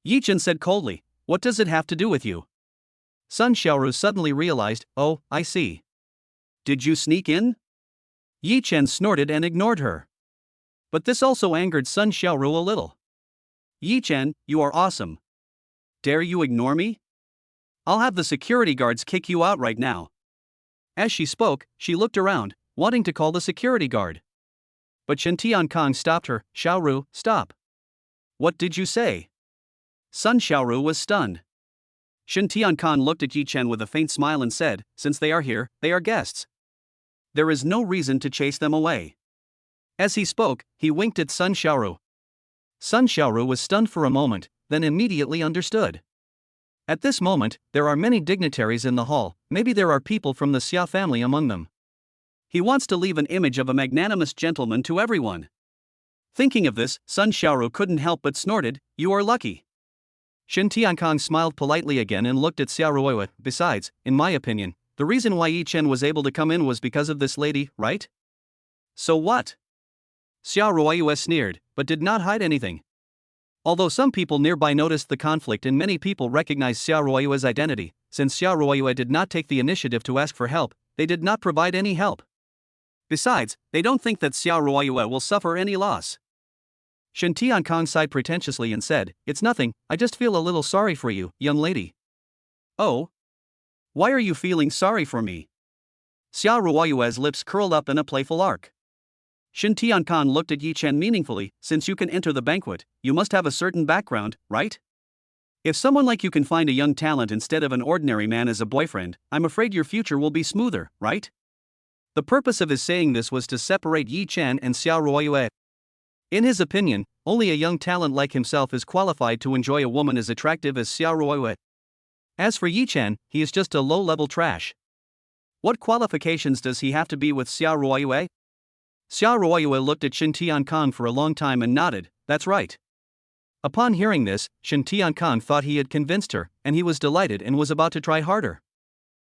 Yi Chen said coldly, What does it have to do with you? Sun Xiaoru suddenly realized, Oh, I see. Did you sneak in? Yi Chen snorted and ignored her. But this also angered Sun Xiaoru a little. Yi Chen, you are awesome. Dare you ignore me? I'll have the security guards kick you out right now. As she spoke, she looked around, wanting to call the security guard. But Shen Tiankang stopped her. Xiaoru, stop. What did you say? Sun Xiaoru was stunned. Shen Tiankang looked at Yi Chen with a faint smile and said, Since they are here, they are guests. There is no reason to chase them away. As he spoke, he winked at Sun Xiaoru. Sun Xiaoru was stunned for a moment, then immediately understood. At this moment, there are many dignitaries in the hall, maybe there are people from the Xia family among them. He wants to leave an image of a magnanimous gentleman to everyone. Thinking of this, Sun Xiaoru couldn't help but snorted, You are lucky. Shen Tiankang smiled politely again and looked at Xiao Ruoyue. Besides, in my opinion, the reason why Yi Chen was able to come in was because of this lady, right? So what? Xiao Ruoyue sneered, but did not hide anything. Although some people nearby noticed the conflict and many people recognized Xiao Ruoyue's identity, since Xiao Ruoyue did not take the initiative to ask for help, they did not provide any help. Besides, they don't think that Xiao Ruoyue will suffer any loss. Shen Tiankang sighed pretentiously and said, It's nothing, I just feel a little sorry for you, young lady. Oh, why are you feeling sorry for me? Xia Ruoyue's lips curled up in a playful arc. Shin Tiancong looked at Yi Chen meaningfully. Since you can enter the banquet, you must have a certain background, right? If someone like you can find a young talent instead of an ordinary man as a boyfriend, I'm afraid your future will be smoother, right? The purpose of his saying this was to separate Yi Chen and Xia Ruoyue. In his opinion, only a young talent like himself is qualified to enjoy a woman as attractive as Xia Ruoyue. As for Yi Chen, he is just a low-level trash. What qualifications does he have to be with Xia Ruoyue? Xia Ruoyue looked at Shin Tiancong for a long time and nodded. That's right. Upon hearing this, Shin Tiancong thought he had convinced her, and he was delighted and was about to try harder.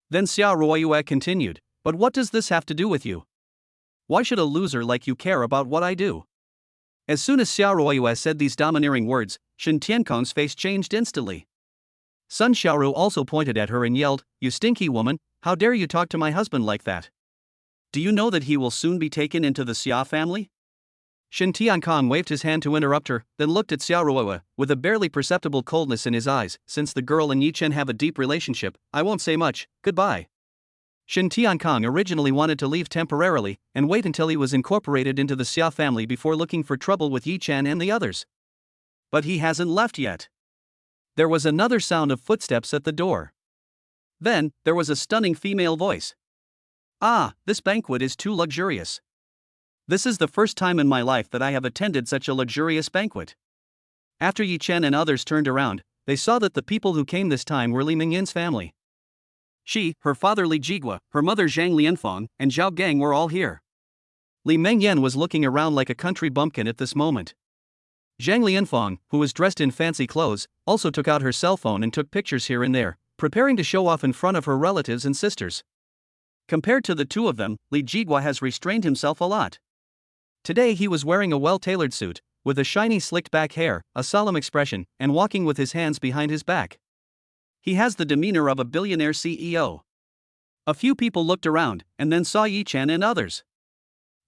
Then Xia Ruoyue continued, but what does this have to do with you? Why should a loser like you care about what I do? As soon as Xia Ruoyue said these domineering words, Shin Tiancong's face changed instantly. Sun Xiaoru also pointed at her and yelled, "You stinky woman, how dare you talk to my husband like that? Do you know that he will soon be taken into the Xia family?" Shin Tiancong waved his hand to interrupt her, then looked at Xia Ruoyue with a barely perceptible coldness in his eyes. Since the girl and Yi Chen have a deep relationship, I won't say much. Goodbye. Shin Tiancong originally wanted to leave temporarily and wait until he was incorporated into the Xia family before looking for trouble with Yi Chen and the others. But he hasn't left yet. There was another sound of footsteps at the door. Then, there was a stunning female voice. Ah, this banquet is too luxurious. This is the first time in my life that I have attended such a luxurious banquet. After Yi Chen and others turned around, they saw that the people who came this time were Li Mingyin's family. She, her father Li Jigua, her mother Zhang Lianfeng, and Zhao Gang were all here. Li Mengyan was looking around like a country bumpkin at this moment. Zhang Lianfeng, who was dressed in fancy clothes, also took out her cell phone and took pictures here and there, preparing to show off in front of her relatives and sisters. Compared to the two of them, Li Jigua has restrained himself a lot. Today he was wearing a well-tailored suit, with a shiny slicked-back hair, a solemn expression, and walking with his hands behind his back. He has the demeanor of a billionaire CEO. A few people looked around, and then saw Yi Chen and others.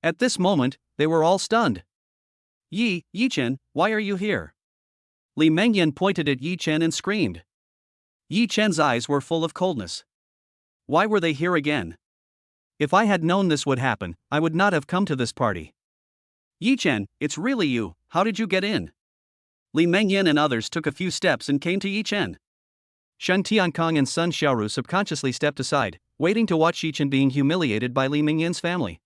At this moment, they were all stunned. Yi Chen, why are you here? Li Mengyan pointed at Yi Chen and screamed. Yi Chen's eyes were full of coldness. Why were they here again? If I had known this would happen, I would not have come to this party. Yi Chen, it's really you, how did you get in? Li Mengyan and others took a few steps and came to Yi Chen. Shen Tiancong and Sun Xiaoru subconsciously stepped aside, waiting to watch Yi Chen being humiliated by Li Mengyan's family.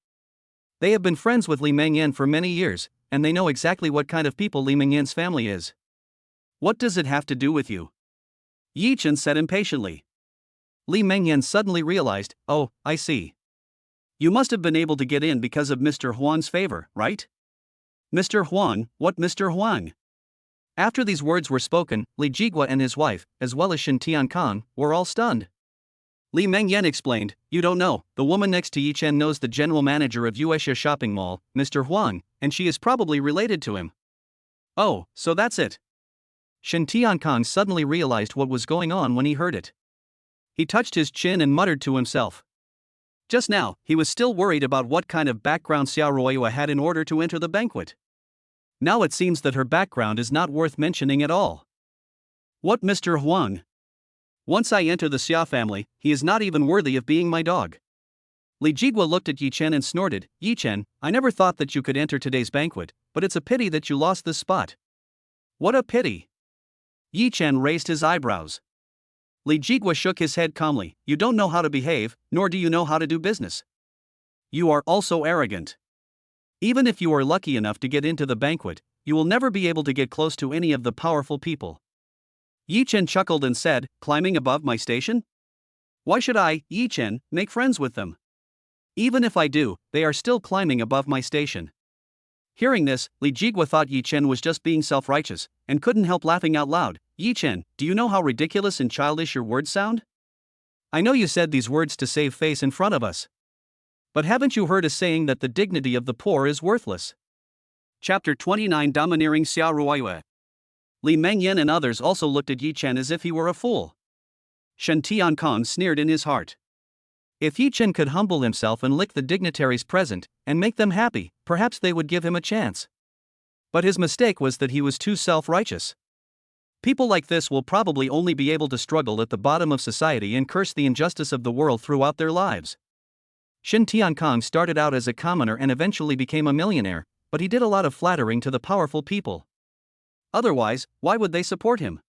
They have been friends with Li Mengyan for many years, and they know exactly what kind of people Li Mengyan's family is. What does it have to do with you? Yi Chen said impatiently. Li Mengyan suddenly realized, oh, I see. You must have been able to get in because of Mr. Huang's favor, right? Mr. Huang, what Mr. Huang? After these words were spoken, Li Jigua and his wife, as well as Shin Tiancong, were all stunned. Li Mengyan explained, you don't know, the woman next to Yi Chen knows the general manager of Yuexia Shopping Mall, Mr. Huang, and she is probably related to him. Oh, so that's it. Shin Tiancong suddenly realized what was going on when he heard it. He touched his chin and muttered to himself. Just now, he was still worried about what kind of background Xia Ruoyue had in order to enter the banquet. Now it seems that her background is not worth mentioning at all. What Mr. Huang? Once I enter the Xia family, he is not even worthy of being my dog. Li Jigua looked at Yi Chen and snorted, Yi Chen, I never thought that you could enter today's banquet, but it's a pity that you lost this spot. What a pity. Yi Chen raised his eyebrows. Li Jigua shook his head calmly, you don't know how to behave, nor do you know how to do business. You are also arrogant. Even if you are lucky enough to get into the banquet, you will never be able to get close to any of the powerful people. Yi Chen chuckled and said, climbing above my station? Why should I, Yi Chen, make friends with them? Even if I do, they are still climbing above my station. Hearing this, Li Jigua thought Yi Chen was just being self-righteous, and couldn't help laughing out loud. Yi Chen, do you know how ridiculous and childish your words sound? I know you said these words to save face in front of us. But haven't you heard a saying that the dignity of the poor is worthless? Chapter 29 Domineering Xia Ruoyue. Li Mengyan and others also looked at Yi Chen as if he were a fool. Shen Tiancong sneered in his heart. If Yi Chen could humble himself and lick the dignitaries present, and make them happy, perhaps they would give him a chance. But his mistake was that he was too self-righteous. People like this will probably only be able to struggle at the bottom of society and curse the injustice of the world throughout their lives. Shin Tiankong started out as a commoner and eventually became a millionaire, but he did a lot of flattering to the powerful people. Otherwise, why would they support him?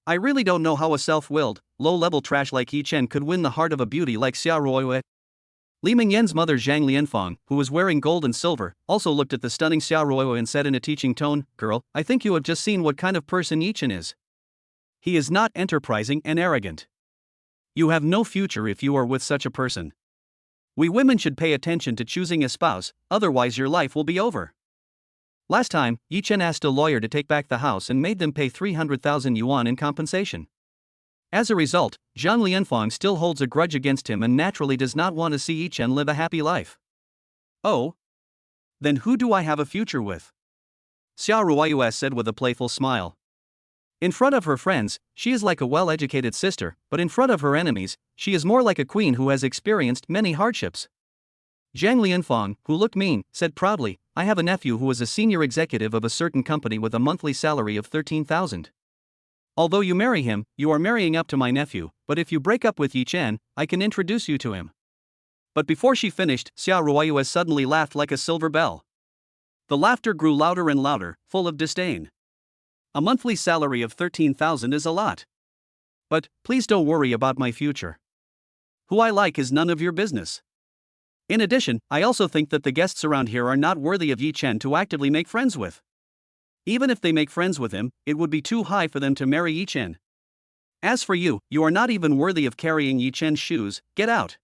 I really don't know how a self-willed, low-level trash like Yi Chen could win the heart of a beauty like Xia Ruoyue. Li Mingyan's mother Zhang Lianfang, who was wearing gold and silver, also looked at the stunning Xia Ruoyue and said in a teaching tone, "Girl, I think you have just seen what kind of person Yi Chen is. He is not enterprising and arrogant. You have no future if you are with such a person. We women should pay attention to choosing a spouse, otherwise your life will be over." Last time, Yi Chen asked a lawyer to take back the house and made them pay 300,000 yuan in compensation. As a result, Zhang Lianfang still holds a grudge against him and naturally does not want to see Yi Chen live a happy life. Oh? Then who do I have a future with? Xia Ruoyue said with a playful smile. In front of her friends, she is like a well-educated sister, but in front of her enemies, she is more like a queen who has experienced many hardships. Zhang Lianfang, who looked mean, said proudly, "I have a nephew who is a senior executive of a certain company with a monthly salary of 13,000. Although you marry him, you are marrying up to my nephew, but if you break up with Yi Chen, I can introduce you to him." But before she finished, Xia Ruoyue suddenly laughed like a silver bell. The laughter grew louder and louder, full of disdain. A monthly salary of 13,000 is a lot. But, please don't worry about my future. Who I like is none of your business. In addition, I also think that the guests around here are not worthy of Yi Chen to actively make friends with. Even if they make friends with him, it would be too high for them to marry Yi Chen. As for you, you are not even worthy of carrying Yi Chen's shoes, get out.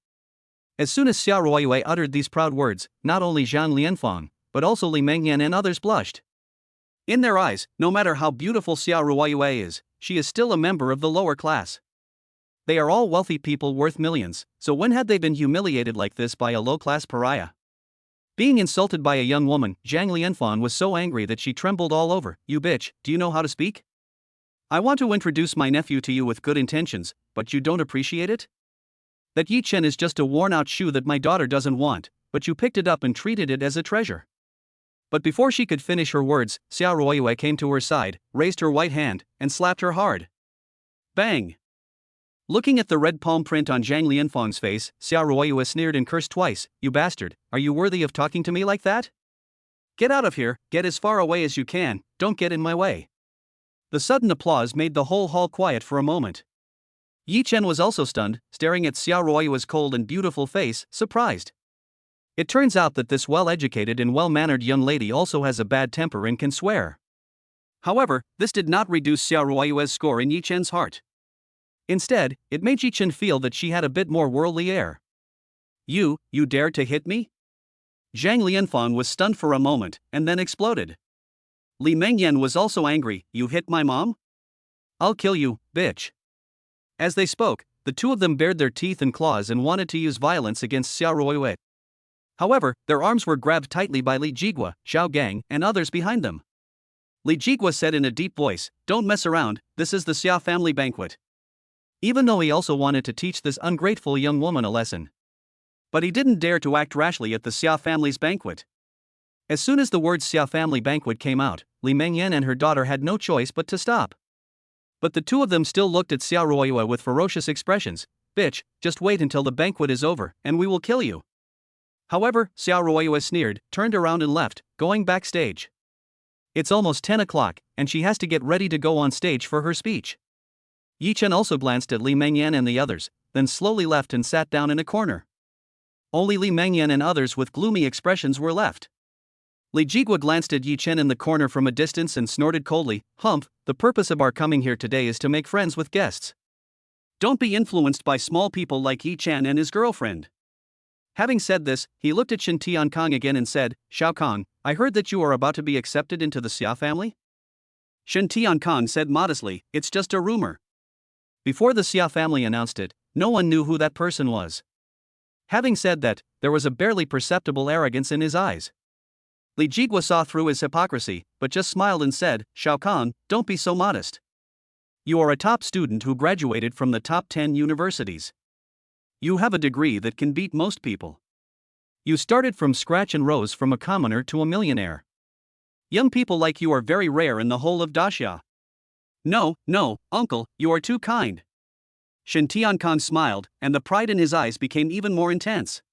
As soon as Xia Ruoyue uttered these proud words, not only Zhang Lianfang, but also Li Mengyan and others blushed. In their eyes, no matter how beautiful Xia Ruoyue is, she is still a member of the lower class. They are all wealthy people worth millions, so when had they been humiliated like this by a low-class pariah? Being insulted by a young woman, Zhang Lianfang was so angry that she trembled all over. "You bitch, do you know how to speak? I want to introduce my nephew to you with good intentions, but you don't appreciate it? That Yi Chen is just a worn-out shoe that my daughter doesn't want, but you picked it up and treated it as a treasure." But before she could finish her words, Xia Ruoyue came to her side, raised her white hand, and slapped her hard. Bang! Looking at the red palm print on Zhang Lianfang's face, Xia Ruoyue sneered and cursed twice. "You bastard, are you worthy of talking to me like that? Get out of here, get as far away as you can, don't get in my way." The sudden applause made the whole hall quiet for a moment. Yi Chen was also stunned, staring at Xia Ruoyue's cold and beautiful face, surprised. It turns out that this well-educated and well-mannered young lady also has a bad temper and can swear. However, this did not reduce Xia Ruoyue's score in Yi Chen's heart. Instead, it made Yi Chen feel that she had a bit more worldly air. You dared to hit me?" Zhang Lianfang was stunned for a moment, and then exploded. Li Mengyan was also angry. "You hit my mom? I'll kill you, bitch." As they spoke, the two of them bared their teeth and claws and wanted to use violence against Xia Ruoyue. However, their arms were grabbed tightly by Li Jigua, Xiao Gang, and others behind them. Li Jigua said in a deep voice, "Don't mess around, this is the Xia family banquet." Even though he also wanted to teach this ungrateful young woman a lesson. But he didn't dare to act rashly at the Xia family's banquet. As soon as the words Xia family banquet came out, Li Mengyan and her daughter had no choice but to stop. But the two of them still looked at Xia Ruoyue with ferocious expressions. "Bitch, just wait until the banquet is over, and we will kill you." However, Xia Ruoyue sneered, turned around and left, going backstage. It's almost 10 o'clock, and she has to get ready to go on stage for her speech. Yi Chen also glanced at Li Mengyan and the others, then slowly left and sat down in a corner. Only Li Mengyan and others with gloomy expressions were left. Li Jigua glanced at Yi Chen in the corner from a distance and snorted coldly, "Humph, the purpose of our coming here today is to make friends with guests. Don't be influenced by small people like Yi Chen and his girlfriend." Having said this, he looked at Shin Tiankong again and said, "Xiao Kong, I heard that you are about to be accepted into the Xia family?" Shin Tiankong said modestly, "It's just a rumor." Before the Xia family announced it, no one knew who that person was. Having said that, there was a barely perceptible arrogance in his eyes. Li Jigua saw through his hypocrisy, but just smiled and said, "Xiao Kong, don't be so modest. You are a top student who graduated from the top 10 universities. You have a degree that can beat most people. You started from scratch and rose from a commoner to a millionaire. Young people like you are very rare in the whole of Daxia. No, no, uncle, you are too kind. Shin Tiankong smiled, and the pride in his eyes became even more intense.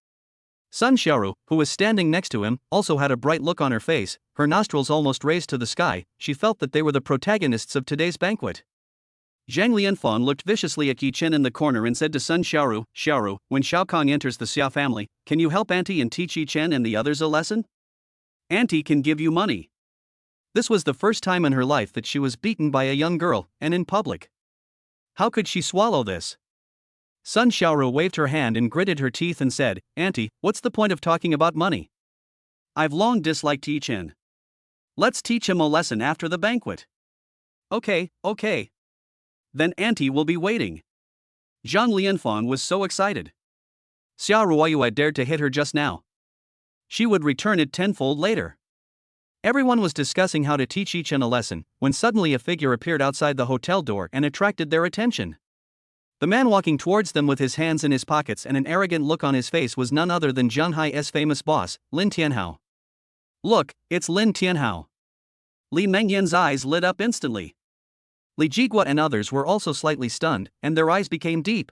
Sun Xiaoru, who was standing next to him, also had a bright look on her face, her nostrils almost raised to the sky. She felt that they were the protagonists of today's banquet. Zhang Lianfang looked viciously at Yi Chen in the corner and said to Sun Xiaoru, Xiaoru, when Xiao Kong enters the Xia family, can you help Auntie and teach Yi Chen and the others a lesson? Auntie can give you money. This was the first time in her life that she was beaten by a young girl, and in public. How could she swallow this? Sun Xiaoru waved her hand and gritted her teeth and said, Auntie, what's the point of talking about money? I've long disliked Yi Chen. Let's teach him a lesson after the banquet. Okay. Then Auntie will be waiting. Zhang Lianfang was so excited. Xia Ruoyu had dared to hit her just now. She would return it tenfold later. Everyone was discussing how to teach Yi Chen a lesson, when suddenly a figure appeared outside the hotel door and attracted their attention. The man walking towards them with his hands in his pockets and an arrogant look on his face was none other than Zhanghai's famous boss, Lin Tianhao. Look, it's Lin Tianhao. Li Mengyan's eyes lit up instantly. Li Jigua and others were also slightly stunned, and their eyes became deep.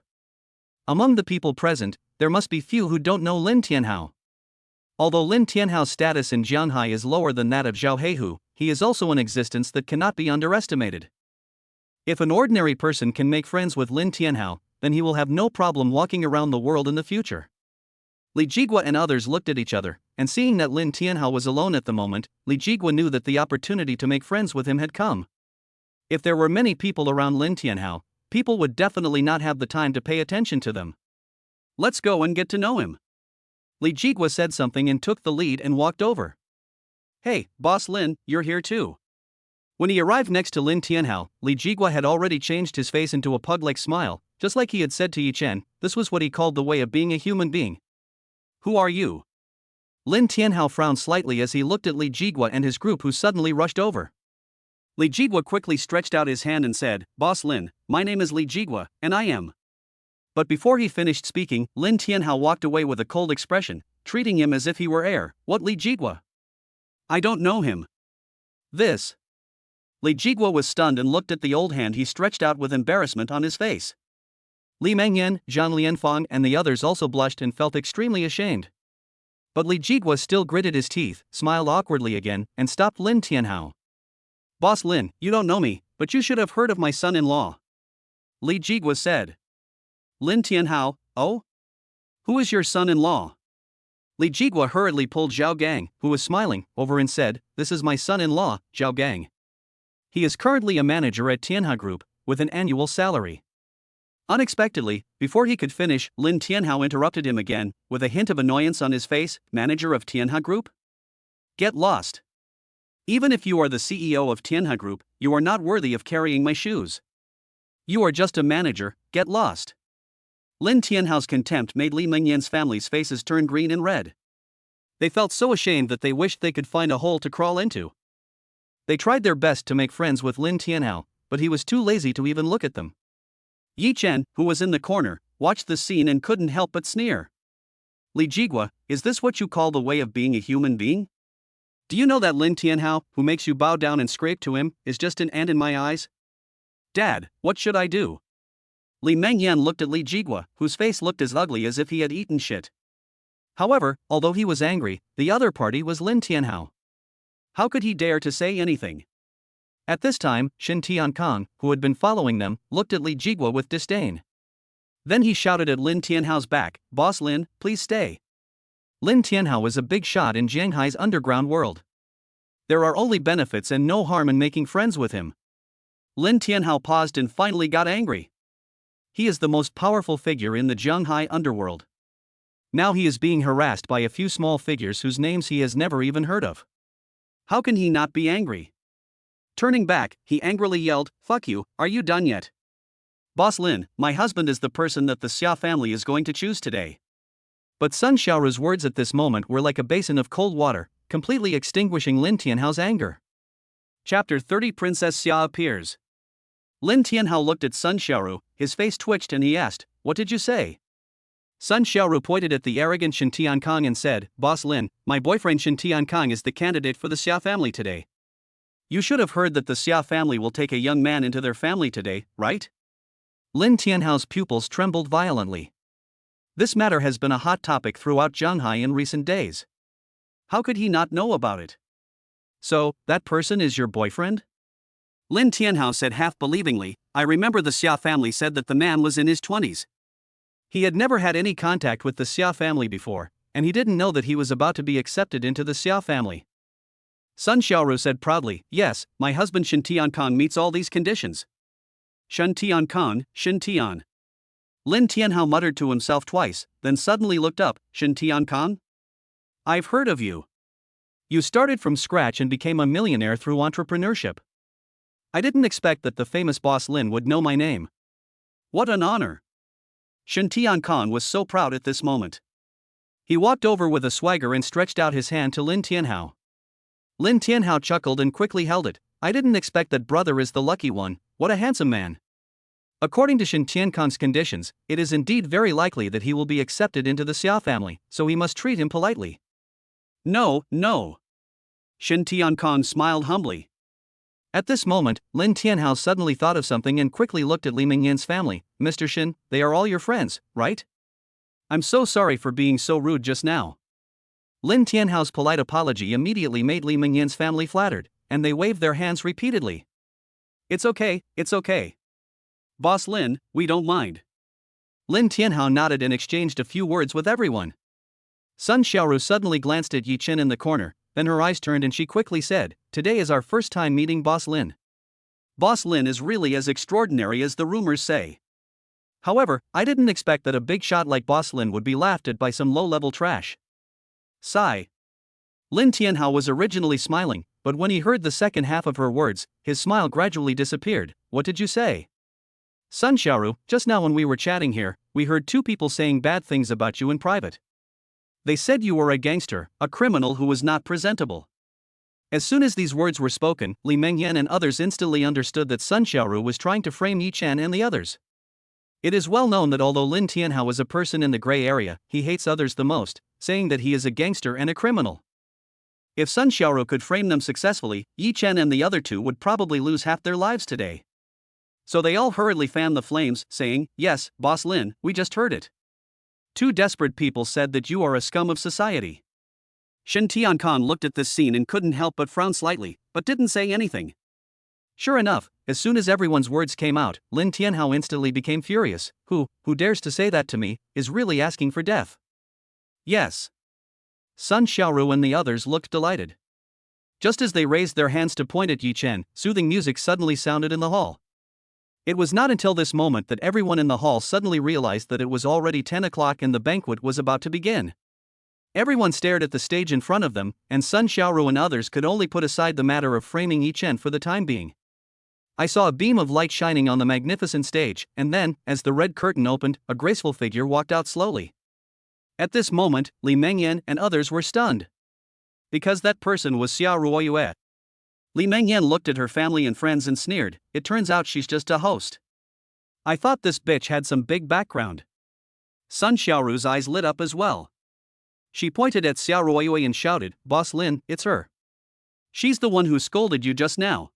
Among the people present, there must be few who don't know Lin Tianhao. Although Lin Tianhao's status in Jianghai is lower than that of Zhao Heihu, he is also an existence that cannot be underestimated. If an ordinary person can make friends with Lin Tianhao, then he will have no problem walking around the world in the future. Li Jigua and others looked at each other, and seeing that Lin Tianhao was alone at the moment, Li Jigua knew that the opportunity to make friends with him had come. If there were many people around Lin Tianhao, people would definitely not have the time to pay attention to them. Let's go and get to know him. Li Jigua said something and took the lead and walked over. Hey, Boss Lin, you're here too. When he arrived next to Lin Tianhao, Li Jigua had already changed his face into a pug-like smile, just like he had said to Yi Chen. This was what he called the way of being a human being. Who are you? Lin Tianhao frowned slightly as he looked at Li Jigua and his group who suddenly rushed over. Li Jigua quickly stretched out his hand and said, Boss Lin, my name is Li Jigua, and I am. But before he finished speaking, Lin Tianhao walked away with a cold expression, treating him as if he were air. What Li Jigua? I don't know him. This. Li Jigua was stunned and looked at the old hand he stretched out with embarrassment on his face. Li Mengyan, Zhang Lianfang and the others also blushed and felt extremely ashamed. But Li Jigua still gritted his teeth, smiled awkwardly again, and stopped Lin Tianhao. Boss Lin, you don't know me, but you should have heard of my son-in-law. Li Jigua said. Lin Tianhao, oh? Who is your son-in-law? Li Jigua hurriedly pulled Zhao Gang, who was smiling, over and said, This is my son-in-law, Zhao Gang. He is currently a manager at Tianha Group, with an annual salary. Unexpectedly, before he could finish, Lin Tianhao interrupted him again, with a hint of annoyance on his face, Manager of Tianha Group? Get lost. Even if you are the CEO of Tianha Group, you are not worthy of carrying my shoes. You are just a manager, get lost. Lin Tianhao's contempt made Li Mengyan's family's faces turn green and red. They felt so ashamed that they wished they could find a hole to crawl into. They tried their best to make friends with Lin Tianhao, but he was too lazy to even look at them. Yi Chen, who was in the corner, watched the scene and couldn't help but sneer. Li Jigua, is this what you call the way of being a human being? Do you know that Lin Tianhao, who makes you bow down and scrape to him, is just an ant in my eyes? Dad, what should I do? Li Mengyan looked at Li Jigua, whose face looked as ugly as if he had eaten shit. However, although he was angry, the other party was Lin Tianhao. How could he dare to say anything? At this time, Shin Tiankong, who had been following them, looked at Li Jigua with disdain. Then he shouted at Lin Tianhao's back, Boss Lin, please stay. Lin Tianhao was a big shot in Jianghai's underground world. There are only benefits and no harm in making friends with him. Lin Tianhao paused and finally got angry. He is the most powerful figure in the Jianghai underworld. Now he is being harassed by a few small figures whose names he has never even heard of. How can he not be angry? Turning back, he angrily yelled, Fuck you, are you done yet? Boss Lin, my husband is the person that the Xia family is going to choose today. But Sun Xiaoru's words at this moment were like a basin of cold water, completely extinguishing Lin Tianhao's anger. Chapter 30 Princess Xia appears. Lin Tianhao looked at Sun Xiaoru, his face twitched and he asked, What did you say? Sun Xiaoru pointed at the arrogant Shin Tiankong and said, Boss Lin, my boyfriend Shin Tiankong is the candidate for the Xia family today. You should have heard that the Xia family will take a young man into their family today, right? Lin Tianhao's pupils trembled violently. This matter has been a hot topic throughout Shanghai in recent days. How could he not know about it? So, that person is your boyfriend? Lin Tianhao said half believingly. I remember the Xia family said that the man was in his 20s. He had never had any contact with the Xia family before, and he didn't know that he was about to be accepted into the Xia family. Sun Xiaoru said proudly, yes, my husband Shen Tiankong meets all these conditions. Shen Tiankong, Shen Tian. Lin Tianhao muttered to himself twice, then suddenly looked up. Shen Tiankong? I've heard of you. You started from scratch and became a millionaire through entrepreneurship. I didn't expect that the famous boss Lin would know my name. What an honor. Shen Tiankong was so proud at this moment. He walked over with a swagger and stretched out his hand to Lin Tianhao. Lin Tianhao chuckled and quickly held it. I didn't expect that brother is the lucky one. What a handsome man. According to Shen Tiankong's conditions, it is indeed very likely that he will be accepted into the Xia family, so he must treat him politely. No, no. Shen Tiankong smiled humbly. At this moment, Lin Tianhao suddenly thought of something and quickly looked at Li Mingyan's family. Mr. Shen, they are all your friends, right? I'm so sorry for being so rude just now. Lin Tianhao's polite apology immediately made Li Mingyan's family flattered, and they waved their hands repeatedly. It's okay, it's okay. Boss Lin, we don't mind. Lin Tianhao nodded and exchanged a few words with everyone. Sun Xiaoru suddenly glanced at Yi Chen in the corner, then her eyes turned and she quickly said, today is our first time meeting Boss Lin. Boss Lin is really as extraordinary as the rumors say. However, I didn't expect that a big shot like Boss Lin would be laughed at by some low-level trash. Sigh. Lin Tianhao was originally smiling, but when he heard the second half of her words, his smile gradually disappeared. What did you say? Sun Xiaoru, just now when we were chatting here, we heard two people saying bad things about you in private. They said you were a gangster, a criminal who was not presentable. As soon as these words were spoken, Li Mengyan and others instantly understood that Sun Xiaoru was trying to frame Yi Chen and the others. It is well known that although Lin Tianhao is a person in the gray area, he hates others the most, saying that he is a gangster and a criminal. If Sun Xiaoru could frame them successfully, Yi Chen and the other two would probably lose half their lives today. So they all hurriedly fanned the flames, saying, yes, Boss Lin, we just heard it. Two desperate people said that you are a scum of society. Shen Tiankong looked at this scene and couldn't help but frown slightly, but didn't say anything. Sure enough, as soon as everyone's words came out, Lin Tianhao instantly became furious. Who dares to say that to me, is really asking for death. Yes. Sun Xiaoru and the others looked delighted. Just as they raised their hands to point at Yi Chen, soothing music suddenly sounded in the hall. It was not until this moment that everyone in the hall suddenly realized that it was already 10 o'clock and the banquet was about to begin. Everyone stared at the stage in front of them, and Sun Xiaoru and others could only put aside the matter of framing Yi Chen for the time being. I saw a beam of light shining on the magnificent stage, and then, as the red curtain opened, a graceful figure walked out slowly. At this moment, Li Mengyan and others were stunned. Because that person was Xia Ruoyue. Li Mengyan looked at her family and friends and sneered, it turns out she's just a host. I thought this bitch had some big background. Sun Xiaoru's eyes lit up as well. She pointed at Xia Ruoyue and shouted, Boss Lin, it's her. She's the one who scolded you just now.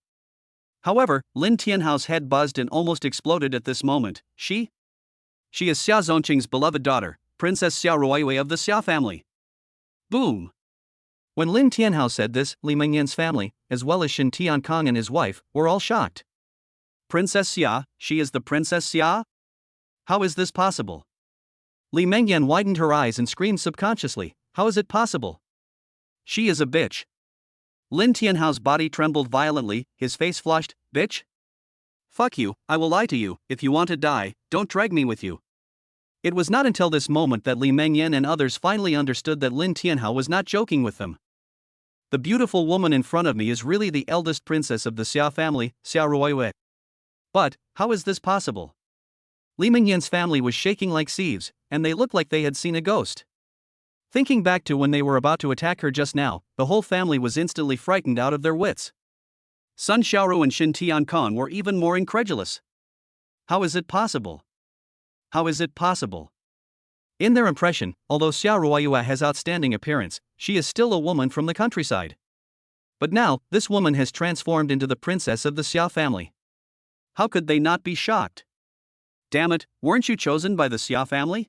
However, Lin Tianhao's head buzzed and almost exploded at this moment. She is Xia Zongqing's beloved daughter, Princess Xia Ruoyue of the Xia family. Boom! When Lin Tianhao said this, Li Mengyan's family, as well as Shen Tiankong and his wife, were all shocked. Princess Xia, she is the Princess Xia? How is this possible? Li Mengyan widened her eyes and screamed subconsciously, how is it possible? She is a bitch. Lin Tianhao's body trembled violently, his face flushed, bitch? Fuck you, I will lie to you, if you want to die, don't drag me with you. It was not until this moment that Li Mengyan and others finally understood that Lin Tianhao was not joking with them. The beautiful woman in front of me is really the eldest princess of the Xia family, Xia Ruoyue. But, how is this possible? Li Mengyan's family was shaking like sieves, and they looked like they had seen a ghost. Thinking back to when they were about to attack her just now, the whole family was instantly frightened out of their wits. Sun Xiaoru and Shen Tiankong were even more incredulous. How is it possible? How is it possible? In their impression, although Xia Ruoyue has outstanding appearance, she is still a woman from the countryside. But now, this woman has transformed into the princess of the Xia family. How could they not be shocked? Damn it, weren't you chosen by the Xia family?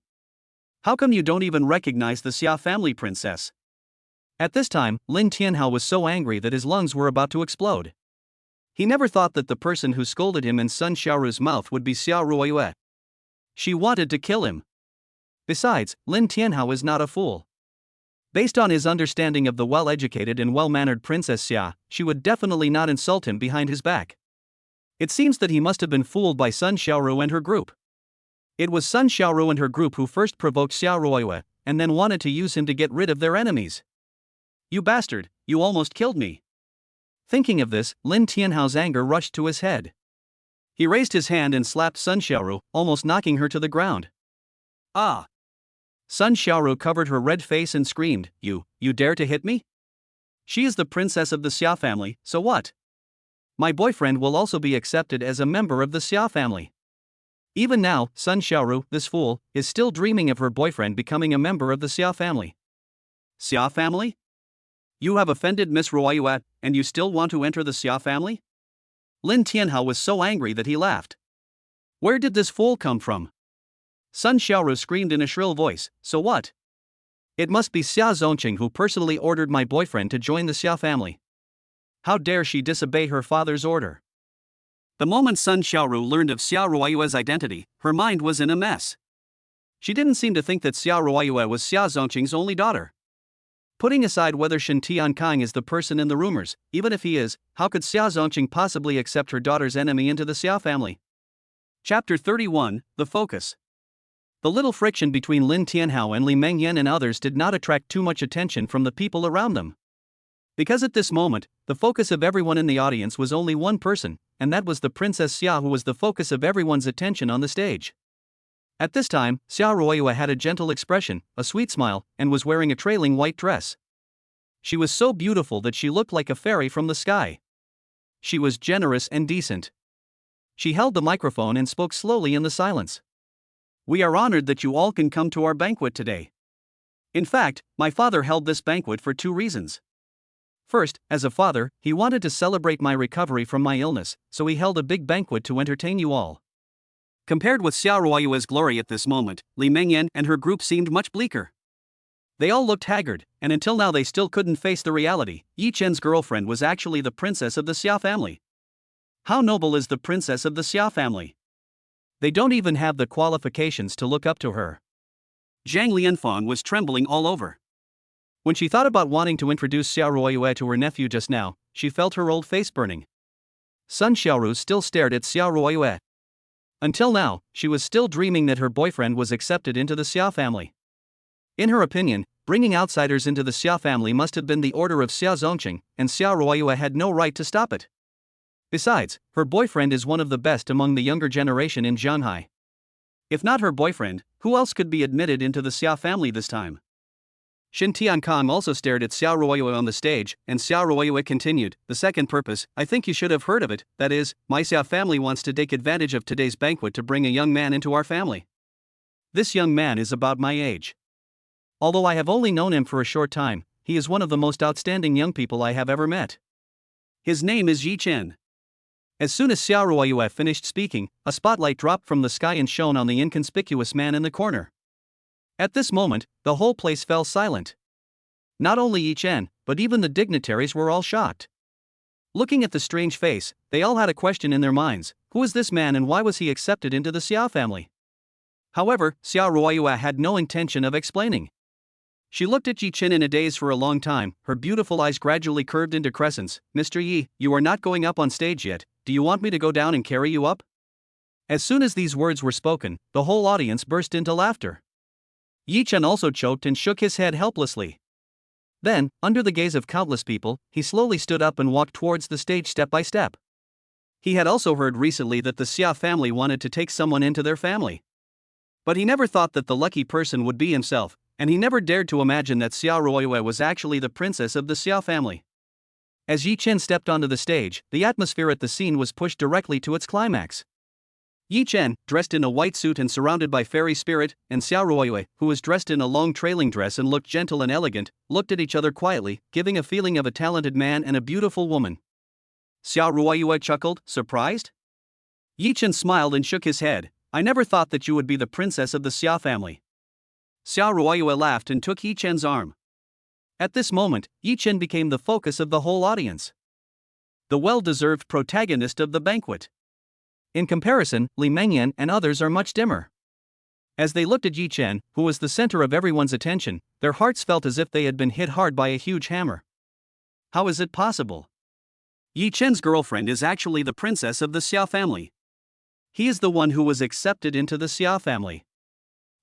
How come you don't even recognize the Xia family princess? At this time, Lin Tianhao was so angry that his lungs were about to explode. He never thought that the person who scolded him in Sun Xiaoru's mouth would be Xia Ruoyue. She wanted to kill him. Besides, Lin Tianhao is not a fool. Based on his understanding of the well-educated and well-mannered Princess Xia, she would definitely not insult him behind his back. It seems that he must have been fooled by Sun Xiaoru and her group. It was Sun Xiaoru and her group who first provoked Xia Ruoyue, and then wanted to use him to get rid of their enemies. You bastard, you almost killed me. Thinking of this, Lin Tianhao's anger rushed to his head. He raised his hand and slapped Sun Xiaoru, almost knocking her to the ground. Ah! Sun Xiaoru covered her red face and screamed, You dare to hit me? She is the princess of the Xia family, so what? My boyfriend will also be accepted as a member of the Xia family. Even now, Sun Xiaoru, this fool, is still dreaming of her boyfriend becoming a member of the Xia family. Xia family? You have offended Miss Ruoyue, and you still want to enter the Xia family? Lin Tianhao was so angry that he laughed. Where did this fool come from? Sun Xiaoru screamed in a shrill voice, so what? It must be Xia Zongqing who personally ordered my boyfriend to join the Xia family. How dare she disobey her father's order? The moment Sun Xiaoru learned of Xia Ruoyue's identity, her mind was in a mess. She didn't seem to think that Xia Ruoyue was Xia Zongqing's only daughter. Putting aside whether Shen Tiankang is the person in the rumors, even if he is, how could Xia Zongqing possibly accept her daughter's enemy into the Xia family? Chapter 31, The Focus. The little friction between Lin Tianhao and Li Mengyan and others did not attract too much attention from the people around them. Because at this moment, the focus of everyone in the audience was only one person, and that was the Princess Xia, who was the focus of everyone's attention on the stage. At this time, Xia Ruoyue had a gentle expression, a sweet smile, and was wearing a trailing white dress. She was so beautiful that she looked like a fairy from the sky. She was generous and decent. She held the microphone and spoke slowly in the silence. We are honored that you all can come to our banquet today. In fact, my father held this banquet for 2 reasons. First, as a father, he wanted to celebrate my recovery from my illness, so he held a big banquet to entertain you all. Compared with Xia Ruoyue's glory at this moment, Li Mengyan and her group seemed much bleaker. They all looked haggard, and until now they still couldn't face the reality. Yi Chen's girlfriend was actually the princess of the Xia family. How noble is the princess of the Xia family? They don't even have the qualifications to look up to her. Zhang Lianfang was trembling all over. When she thought about wanting to introduce Xia Ruoyue to her nephew just now, she felt her old face burning. Sun Xiaoru still stared at Xia Ruoyue. Until now, she was still dreaming that her boyfriend was accepted into the Xia family. In her opinion, bringing outsiders into the Xia family must have been the order of Xia Zongqing, and Xia Ruoyue had no right to stop it. Besides, her boyfriend is one of the best among the younger generation in Shanghai. If not her boyfriend, who else could be admitted into the Xia family this time? Shen Tiankang also stared at Xia Ruoyue on the stage, and Xia Ruoyue continued, The second purpose, I think you should have heard of it, that is, my Xia family wants to take advantage of today's banquet to bring a young man into our family. This young man is about my age. Although I have only known him for a short time, he is one of the most outstanding young people I have ever met. His name is Yi Chen. As soon as Xia Ruoyue finished speaking, a spotlight dropped from the sky and shone on the inconspicuous man in the corner. At this moment, the whole place fell silent. Not only Yi Chen, but even the dignitaries were all shocked. Looking at the strange face, they all had a question in their minds: who is this man and why was he accepted into the Xia family? However, Xia Ruoyue had no intention of explaining. She looked at Yi Chen in a daze for a long time, her beautiful eyes gradually curved into crescents. Mr. Yi, you are not going up on stage yet, do you want me to go down and carry you up? As soon as these words were spoken, the whole audience burst into laughter. Yi Chen also choked and shook his head helplessly. Then, under the gaze of countless people, he slowly stood up and walked towards the stage step by step. He had also heard recently that the Xia family wanted to take someone into their family. But he never thought that the lucky person would be himself, and he never dared to imagine that Xia Ruoyue was actually the princess of the Xia family. As Yi Chen stepped onto the stage, the atmosphere at the scene was pushed directly to its climax. Yi Chen, dressed in a white suit and surrounded by fairy spirit, and Xiao Ruoyue, who was dressed in a long trailing dress and looked gentle and elegant, looked at each other quietly, giving a feeling of a talented man and a beautiful woman. Xiao Ruoyue chuckled, surprised. Yi Chen smiled and shook his head. I never thought that you would be the princess of the Xiao family. Xiao Ruoyue laughed and took Yi Chen's arm. At this moment, Yi Chen became the focus of the whole audience. The well-deserved protagonist of the banquet. In comparison, Li Mengyan and others are much dimmer. As they looked at Yi Chen, who was the center of everyone's attention, their hearts felt as if they had been hit hard by a huge hammer. How is it possible? Yi Chen's girlfriend is actually the princess of the Xiao family. He is the one who was accepted into the Xiao family.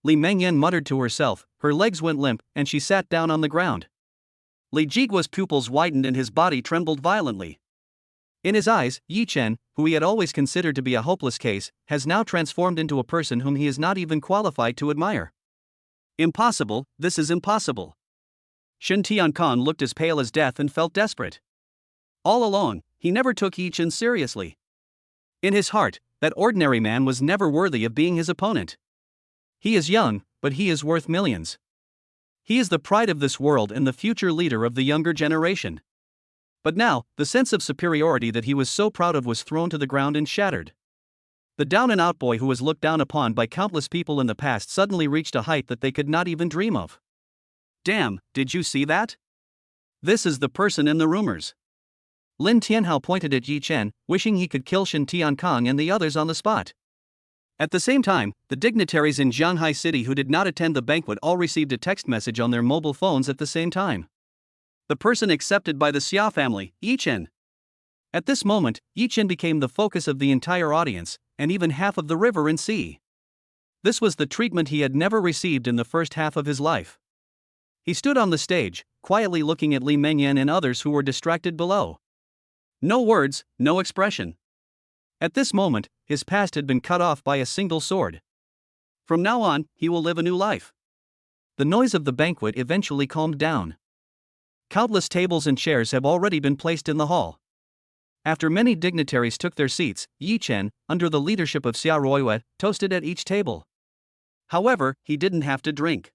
Li Mengyan muttered to herself, her legs went limp, and she sat down on the ground. Li Jigua's pupils widened and his body trembled violently. In his eyes, Yi Chen, who he had always considered to be a hopeless case, has now transformed into a person whom he is not even qualified to admire. Impossible, this is impossible. Shen Tiankong looked as pale as death and felt desperate. All along, he never took Yi Chen seriously. In his heart, that ordinary man was never worthy of being his opponent. He is young, but he is worth millions. He is the pride of this world and the future leader of the younger generation. But now, the sense of superiority that he was so proud of was thrown to the ground and shattered. The down-and-out boy who was looked down upon by countless people in the past suddenly reached a height that they could not even dream of. Damn, did you see that? This is the person in the rumors. Lin Tianhao pointed at Yi Chen, wishing he could kill Shen Tiankong and the others on the spot. At the same time, the dignitaries in Shanghai City who did not attend the banquet all received a text message on their mobile phones at the same time. The person accepted by the Xiao family, Yi Chen. At this moment, Yi Chen became the focus of the entire audience, and even half of the river and sea. This was the treatment he had never received in the first half of his life. He stood on the stage, quietly looking at Li Mengyan and others who were distracted below. No words, no expression. At this moment, his past had been cut off by a single sword. From now on, he will live a new life. The noise of the banquet eventually calmed down. Countless tables and chairs have already been placed in the hall. After many dignitaries took their seats, Yi Chen, under the leadership of Xiao Ruoyue, toasted at each table. However, he didn't have to drink.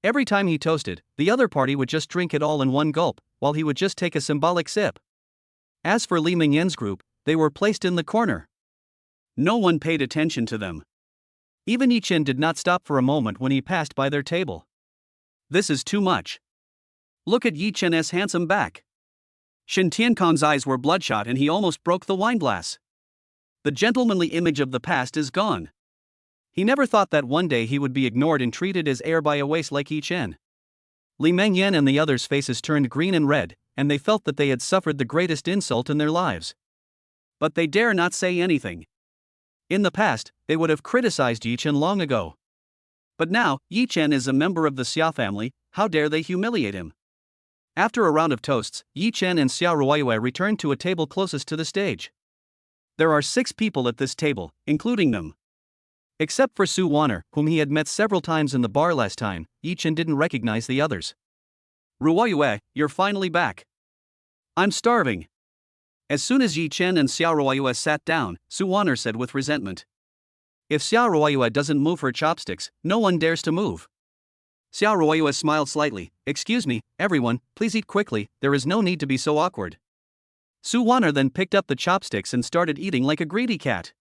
Every time he toasted, the other party would just drink it all in one gulp, while he would just take a symbolic sip. As for Li Mengyan's group, they were placed in the corner. No one paid attention to them. Even Yi Chen did not stop for a moment when he passed by their table. This is too much. Look at Yi Chen's handsome back. Shen Tiankong's eyes were bloodshot and he almost broke the wine glass. The gentlemanly image of the past is gone. He never thought that one day he would be ignored and treated as air by a waste like Yi Chen. Li Mengyan and the others' faces turned green and red, and they felt that they had suffered the greatest insult in their lives. But they dare not say anything. In the past, they would have criticized Yi Chen long ago. But now, Yi Chen is a member of the Xiao family, how dare they humiliate him? After a round of toasts, Yi Chen and Xiao Ruoyue returned to a table closest to the stage. There are 6 people at this table, including them. Except for Su Wanner, whom he had met several times in the bar last time, Yi Chen didn't recognize the others. Ruoyue, you're finally back. I'm starving. As soon as Yi Chen and Xiao Ruoyue sat down, Su Wanner said with resentment. If Xiao Ruoyue doesn't move her chopsticks, no one dares to move. Xiao Ruoyue smiled slightly. Excuse me, everyone, please eat quickly, there is no need to be so awkward. Su Wanner then picked up the chopsticks and started eating like a greedy cat.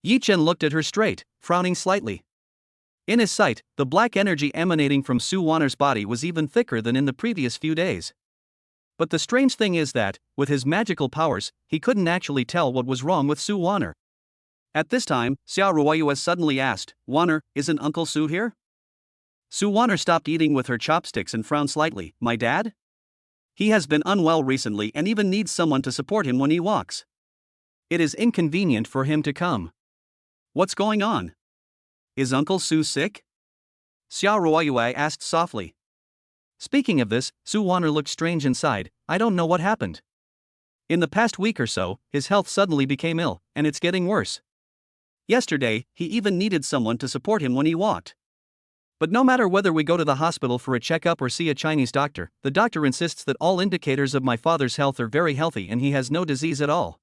Yi Chen looked at her straight, frowning slightly. In his sight, the black energy emanating from Su Wanner's body was even thicker than in the previous few days. But the strange thing is that, with his magical powers, he couldn't actually tell what was wrong with Su Wanner. At this time, Xiao Ruoyue suddenly asked, Wanner, isn't Uncle Su here? Su Wanner stopped eating with her chopsticks and frowned slightly. My dad? He has been unwell recently and even needs someone to support him when he walks. It is inconvenient for him to come. What's going on? Is Uncle Su sick? Xiao Ruoyue asked softly. Speaking of this, Su Wanner looked strange inside. I don't know what happened. In the past week or so, his health suddenly became ill, and it's getting worse. Yesterday, he even needed someone to support him when he walked. But no matter whether we go to the hospital for a checkup or see a Chinese doctor, the doctor insists that all indicators of my father's health are very healthy and he has no disease at all.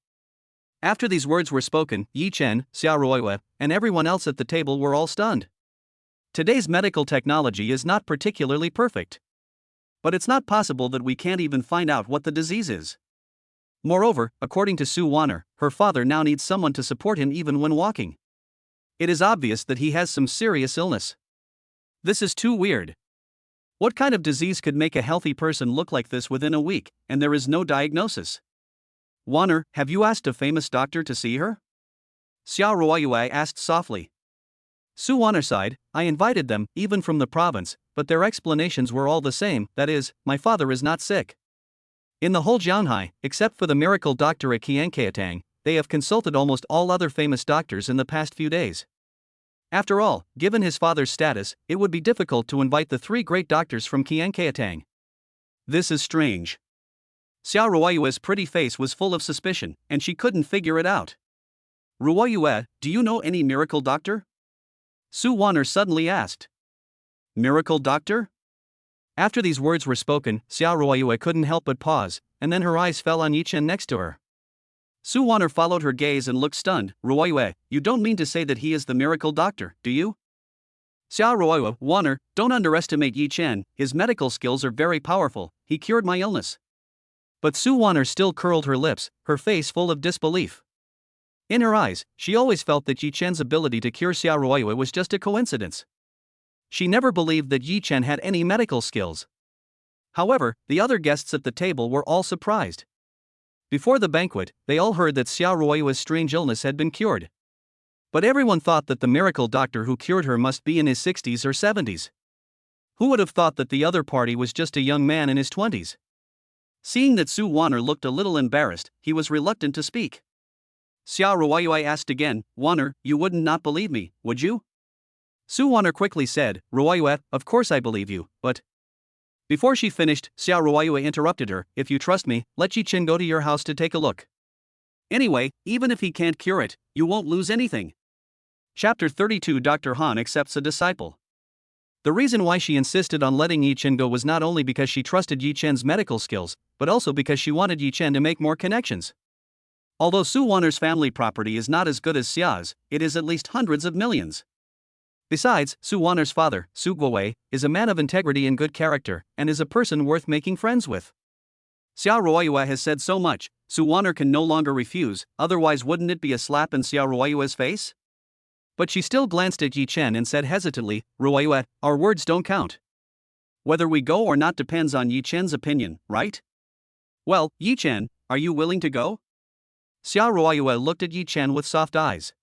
After these words were spoken, Yi Chen, Xia Ruoyue, and everyone else at the table were all stunned. Today's medical technology is not particularly perfect. But it's not possible that we can't even find out what the disease is. Moreover, according to Su Wanner, her father now needs someone to support him even when walking. It is obvious that he has some serious illness. This is too weird. What kind of disease could make a healthy person look like this within a week, and there is no diagnosis? Wanner, have you asked a famous doctor to see her? Xia Ruoyue asked softly. Su Wanner sighed, I invited them, even from the province, but their explanations were all the same, that is, my father is not sick. In the whole Jianhai, except for the miracle doctor at Qianqiatang, they have consulted almost all other famous doctors in the past few days. After all, given his father's status, it would be difficult to invite the 3 great doctors from Qianqiatang. This is strange. Xia Ruoyue's pretty face was full of suspicion, and she couldn't figure it out. Ruoyue, do you know any miracle doctor? Su Wanner suddenly asked. Miracle doctor? After these words were spoken, Xia Ruoyue couldn't help but pause, and then her eyes fell on Yi Chen next to her. Su Wanner followed her gaze and looked stunned. Ruoyue, you don't mean to say that he is the miracle doctor, do you? Xia Ruoyue, Wanner, don't underestimate Yi Chen, his medical skills are very powerful, he cured my illness. But Su Wanner still curled her lips, her face full of disbelief. In her eyes, she always felt that Yi Chen's ability to cure Xia Ruoyue was just a coincidence. She never believed that Yi Chen had any medical skills. However, the other guests at the table were all surprised. Before the banquet, they all heard that Xia Ruoyue's strange illness had been cured. But everyone thought that the miracle doctor who cured her must be in his 60s or 70s. Who would have thought that the other party was just a young man in his 20s? Seeing that Su Wanner looked a little embarrassed, he was reluctant to speak. Xia Ruoyue asked again, Wanner, you wouldn't not believe me, would you? Su Wanner quickly said, Ruoyue, of course I believe you, but... Before she finished, Xia Ruoyue interrupted her, if you trust me, let Yi Chen go to your house to take a look. Anyway, even if he can't cure it, you won't lose anything. Chapter 32 Dr. Han accepts a disciple. The reason why she insisted on letting Yi Chen go was not only because she trusted Yi Chen's medical skills, but also because she wanted Yi Chen to make more connections. Although Su Wanner's family property is not as good as Xia's, it is at least hundreds of millions. Besides, Su Wanner's father, Su Guowei, is a man of integrity and good character, and is a person worth making friends with. Xia Ruoyue has said so much, Su Wanner can no longer refuse, otherwise wouldn't it be a slap in Xia Ruoyue's face? But she still glanced at Yi Chen and said hesitantly, Ruoyue, our words don't count. Whether we go or not depends on Yi Chen's opinion, right? Well, Yi Chen, are you willing to go? Xia Ruoyue looked at Yi Chen with soft eyes.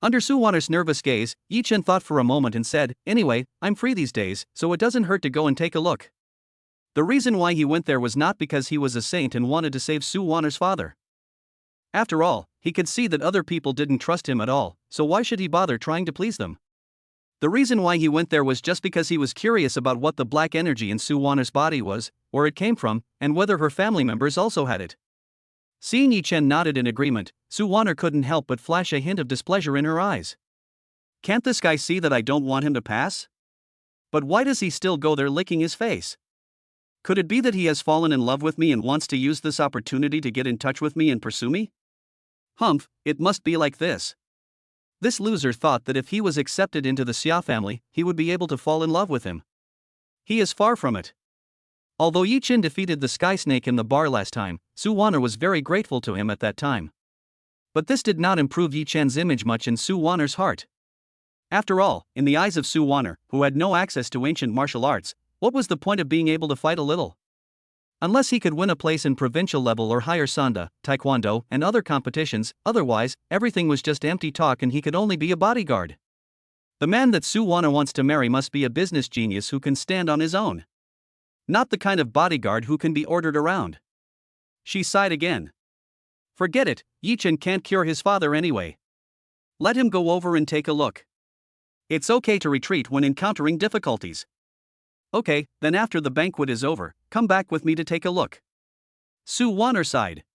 Under Su Wanner's nervous gaze, Yi Chen thought for a moment and said, anyway, I'm free these days, so it doesn't hurt to go and take a look. The reason why he went there was not because he was a saint and wanted to save Su Wanner's father. After all, he could see that other people didn't trust him at all, so why should he bother trying to please them? The reason why he went there was just because he was curious about what the black energy in Su Wanner's body was, where it came from, and whether her family members also had it. Seeing Yi Chen nodded in agreement, Su Wanner couldn't help but flash a hint of displeasure in her eyes. Can't this guy see that I don't want him to pass? But why does he still go there licking his face? Could it be that he has fallen in love with me and wants to use this opportunity to get in touch with me and pursue me? Humph, it must be like this. This loser thought that if he was accepted into the Xia family, he would be able to fall in love with him. He is far from it. Although Yi Chen defeated the Sky Snake in the bar last time, Su Wanner was very grateful to him at that time. But this did not improve Yi Chen's image much in Su Wanner's heart. After all, in the eyes of Su Wanner, who had no access to ancient martial arts, what was the point of being able to fight a little? Unless he could win a place in provincial level or higher Sanda, Taekwondo, and other competitions, otherwise, everything was just empty talk and he could only be a bodyguard. The man that Su Wanner wants to marry must be a business genius who can stand on his own. Not the kind of bodyguard who can be ordered around. She sighed again. Forget it, Yi Chen can't cure his father anyway. Let him go over and take a look. It's okay to retreat when encountering difficulties. Okay, then after the banquet is over, come back with me to take a look. Su Wanner sighed.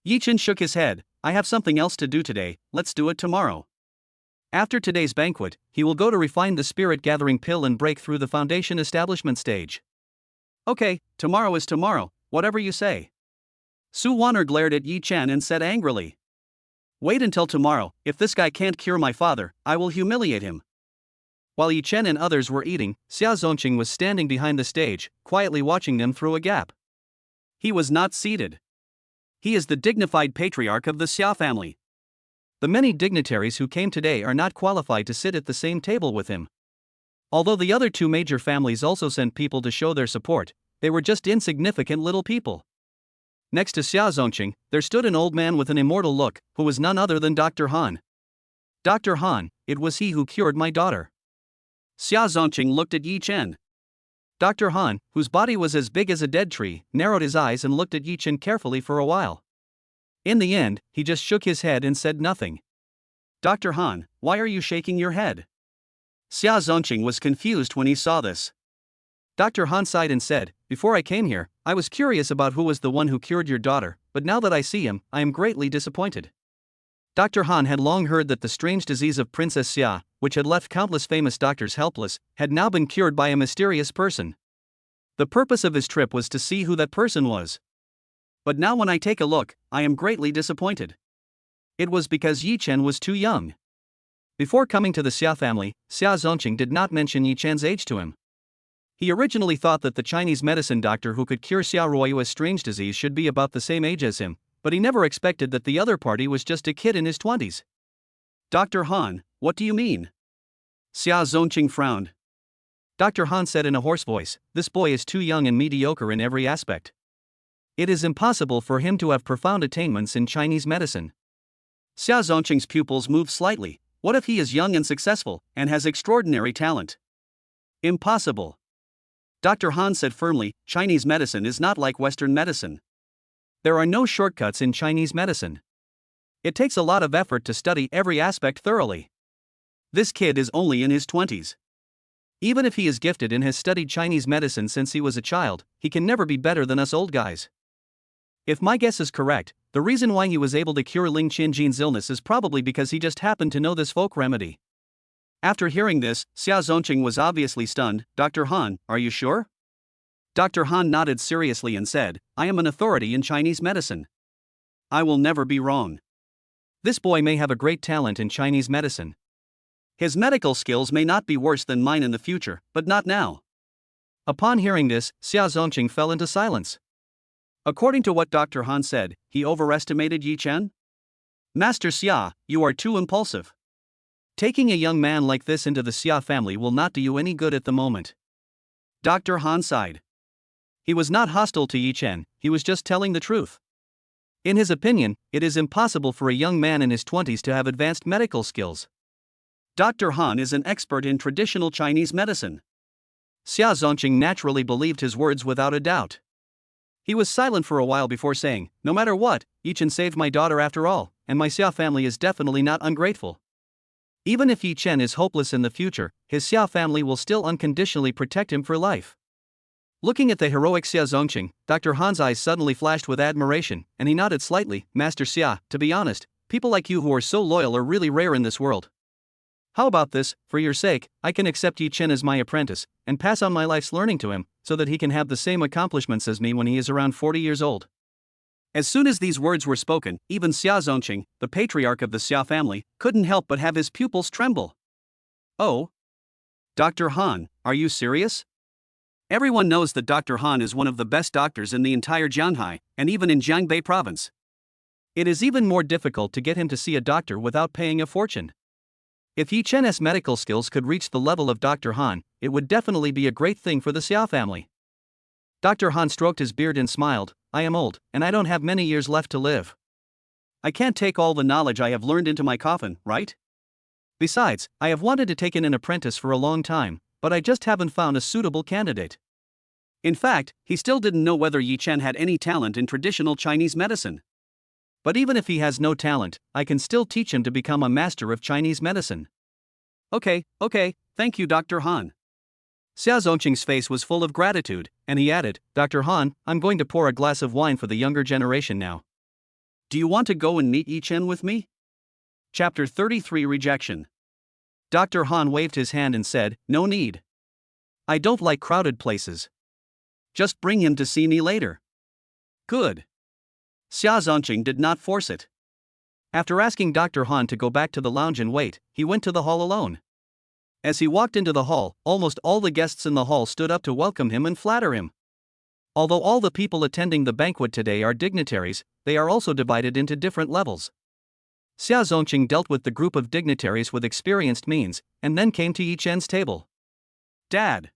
Yi Chen shook his head, I have something else to do today, let's do it tomorrow. After today's banquet, he will go to refine the spirit gathering pill and break through the foundation establishment stage. Okay, tomorrow is tomorrow, whatever you say. Su Wanner glared at Yi Chen and said angrily. Wait until tomorrow, if this guy can't cure my father, I will humiliate him. While Yi Chen and others were eating, Xia Zongqing was standing behind the stage, quietly watching them through a gap. He was not seated. He is the dignified patriarch of the Xia family. The many dignitaries who came today are not qualified to sit at the same table with him. Although the other two major families also sent people to show their support, they were just insignificant little people. Next to Xia Zongqing, there stood an old man with an immortal look, who was none other than Dr. Han. Dr. Han, it was he who cured my daughter. Xia Zongqing looked at Yi Chen. Dr. Han, whose body was as big as a dead tree, narrowed his eyes and looked at Yi Chen carefully for a while. In the end, he just shook his head and said nothing. Dr. Han, why are you shaking your head? Xia Zongqing was confused when he saw this. Dr. Han sighed and said, before I came here, I was curious about who was the one who cured your daughter, but now that I see him, I am greatly disappointed. Dr. Han had long heard that the strange disease of Princess Xia, which had left countless famous doctors helpless, had now been cured by a mysterious person. The purpose of his trip was to see who that person was. But now when I take a look, I am greatly disappointed. It was because Yi Chen was too young. Before coming to the Xia family, Xia Zongqing did not mention Yi Chen's age to him. He originally thought that the Chinese medicine doctor who could cure Xia Ruoyu's strange disease should be about the same age as him, but he never expected that the other party was just a kid in his 20s. Dr. Han, what do you mean? Xia Zongqing frowned. Dr. Han said in a hoarse voice, this boy is too young and mediocre in every aspect. It is impossible for him to have profound attainments in Chinese medicine. Xia Zongqing's pupils moved slightly. What if he is young and successful, and has extraordinary talent? Impossible. Dr. Han said firmly, Chinese medicine is not like Western medicine. There are no shortcuts in Chinese medicine. It takes a lot of effort to study every aspect thoroughly. This kid is only in his 20s. Even if he is gifted and has studied Chinese medicine since he was a child, he can never be better than us old guys. If my guess is correct, the reason why he was able to cure Ling Qianjin's illness is probably because he just happened to know this folk remedy. After hearing this, Xia Zongqing was obviously stunned. Dr. Han, are you sure? Dr. Han nodded seriously and said, I am an authority in Chinese medicine. I will never be wrong. This boy may have a great talent in Chinese medicine. His medical skills may not be worse than mine in the future, but not now. Upon hearing this, Xia Zongqing fell into silence. According to what Dr. Han said, he overestimated Yi Chen? Master Xia, you are too impulsive. Taking a young man like this into the Xia family will not do you any good at the moment. Dr. Han sighed. He was not hostile to Yi Chen, he was just telling the truth. In his opinion, it is impossible for a young man in his 20s to have advanced medical skills. Dr. Han is an expert in traditional Chinese medicine. Xia Zongqing naturally believed his words without a doubt. He was silent for a while before saying, no matter what, Yi Chen saved my daughter after all, and my Xia family is definitely not ungrateful. Even if Yi Chen is hopeless in the future, his Xia family will still unconditionally protect him for life. Looking at the heroic Xia Zongqing, Dr. Han's eyes suddenly flashed with admiration, and he nodded slightly. Master Xia, to be honest, people like you who are so loyal are really rare in this world. How about this, for your sake, I can accept Yi Chen as my apprentice, and pass on my life's learning to him, so that he can have the same accomplishments as me when he is around 40 years old. As soon as these words were spoken, even Xia Zongqing, the patriarch of the Xia family, couldn't help but have his pupils tremble. Oh? Dr. Han, are you serious? Everyone knows that Dr. Han is one of the best doctors in the entire Jianghai, and even in Jiangbei province. It is even more difficult to get him to see a doctor without paying a fortune. If Yi Chen's medical skills could reach the level of Dr. Han, it would definitely be a great thing for the Xia family. Dr. Han stroked his beard and smiled. I am old, and I don't have many years left to live. I can't take all the knowledge I have learned into my coffin, right? Besides, I have wanted to take in an apprentice for a long time, but I just haven't found a suitable candidate. In fact, he still didn't know whether Yi Chen had any talent in traditional Chinese medicine. But even if he has no talent, I can still teach him to become a master of Chinese medicine. Okay, thank you Dr. Han. Xia Zongqing's face was full of gratitude, and he added, Dr. Han, I'm going to pour a glass of wine for the younger generation now. Do you want to go and meet Yi Chen with me? Chapter 33 Rejection. Dr. Han waved his hand and said, no need. I don't like crowded places. Just bring him to see me later. Good. Xia Zongqing did not force it. After asking Dr. Han to go back to the lounge and wait, he went to the hall alone. As he walked into the hall, almost all the guests in the hall stood up to welcome him and flatter him. Although all the people attending the banquet today are dignitaries, they are also divided into different levels. Xia Zongqing dealt with the group of dignitaries with experienced means, and then came to Yi Chen's table. Dad.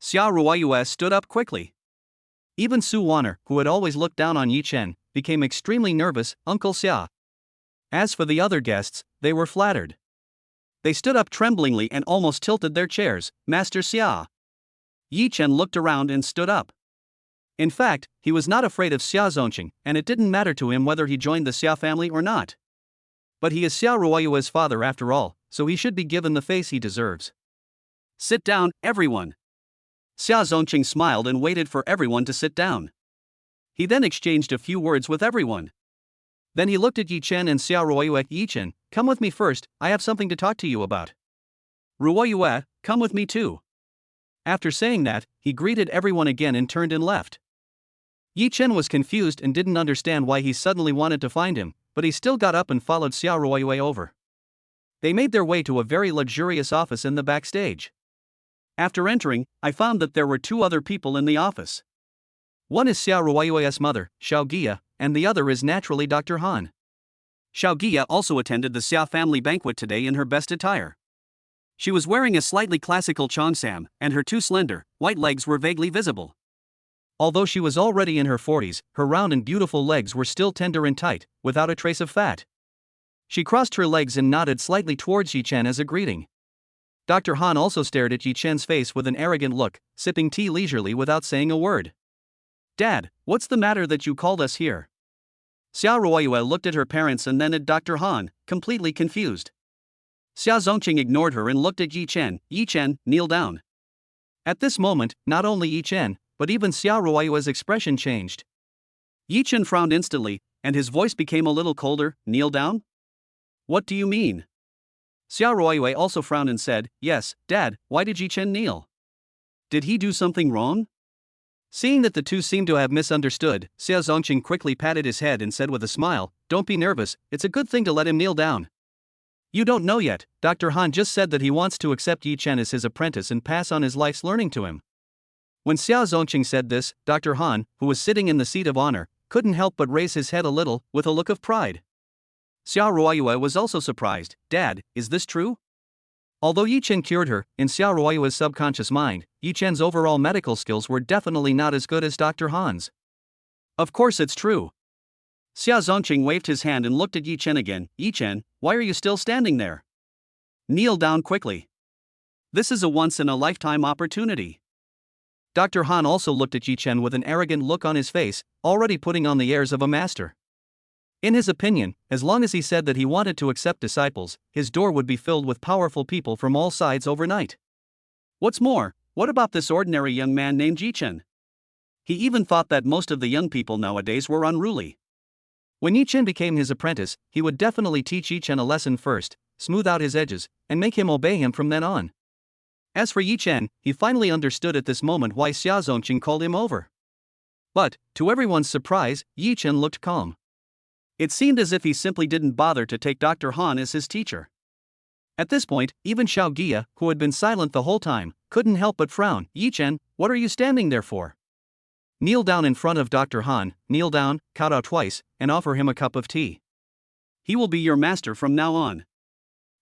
Xia Ruoyue stood up quickly. Even Su Wanner, who had always looked down on Yi Chen, became extremely nervous. Uncle Xia. As for the other guests, they were flattered. They stood up tremblingly and almost tilted their chairs. Master Xia. Yi Chen looked around and stood up. In fact, he was not afraid of Xia Zongqing, and it didn't matter to him whether he joined the Xia family or not. But he is Xia Ruoyue's father after all, so he should be given the face he deserves. Sit down, everyone. Xia Zongqing smiled and waited for everyone to sit down. He then exchanged a few words with everyone. Then he looked at Yi Chen and Xia Ruoyue. Yi Chen, come with me first, I have something to talk to you about. Ruoyue, come with me too. After saying that, he greeted everyone again and turned and left. Yi Chen was confused and didn't understand why he suddenly wanted to find him, but he still got up and followed Xia Ruoyue over. They made their way to a very luxurious office in the backstage. After entering, I found that there were two other people in the office. One is Xia Ruoyue's mother, Xiao Gia, and the other is naturally Dr. Han. Xiao Gia also attended the Xia family banquet today in her best attire. She was wearing a slightly classical cheongsam, and her two slender, white legs were vaguely visible. Although she was already in her 40s, her round and beautiful legs were still tender and tight, without a trace of fat. She crossed her legs and nodded slightly towards Yi Chen as a greeting. Dr. Han also stared at Yi Chen's face with an arrogant look, sipping tea leisurely without saying a word. Dad, what's the matter that you called us here? Xia Ruoyue looked at her parents and then at Dr. Han, completely confused. Xia Zongqing ignored her and looked at Yi Chen. Yi Chen, kneel down. At this moment, not only Yi Chen, but even Xia Ruoyue's expression changed. Yi Chen frowned instantly, and his voice became a little colder. Kneel down? What do you mean? Xia Ruoyue also frowned and said, Yes, Dad, why did Yi Chen kneel? Did he do something wrong? Seeing that the two seemed to have misunderstood, Xia Zongqing quickly patted his head and said with a smile, Don't be nervous, it's a good thing to let him kneel down. You don't know yet, Dr. Han just said that he wants to accept Yi Chen as his apprentice and pass on his life's learning to him. When Xia Zongqing said this, Dr. Han, who was sitting in the seat of honor, couldn't help but raise his head a little, with a look of pride. Xia Ruoyue was also surprised. Dad, is this true? Although Yi Chen cured her, in Xia Ruoyue's subconscious mind, Yi Chen's overall medical skills were definitely not as good as Dr. Han's. Of course it's true. Xia Zongqing waved his hand and looked at Yi Chen again. Yi Chen, why are you still standing there? Kneel down quickly. This is a once-in-a-lifetime opportunity. Dr. Han also looked at Yi Chen with an arrogant look on his face, already putting on the airs of a master. In his opinion, as long as he said that he wanted to accept disciples, his door would be filled with powerful people from all sides overnight. What's more, what about this ordinary young man named Yi Chen? He even thought that most of the young people nowadays were unruly. When Yi Chen became his apprentice, he would definitely teach Yi Chen a lesson first, smooth out his edges, and make him obey him from then on. As for Yi Chen, he finally understood at this moment why Xia Zongqing called him over. But, to everyone's surprise, Yi Chen looked calm. It seemed as if he simply didn't bother to take Dr. Han as his teacher. At this point, even Xiao Gia, who had been silent the whole time, couldn't help but frown. Yi Chen, what are you standing there for? Kneel down in front of Dr. Han, kneel down, kowtow twice, and offer him a cup of tea. He will be your master from now on.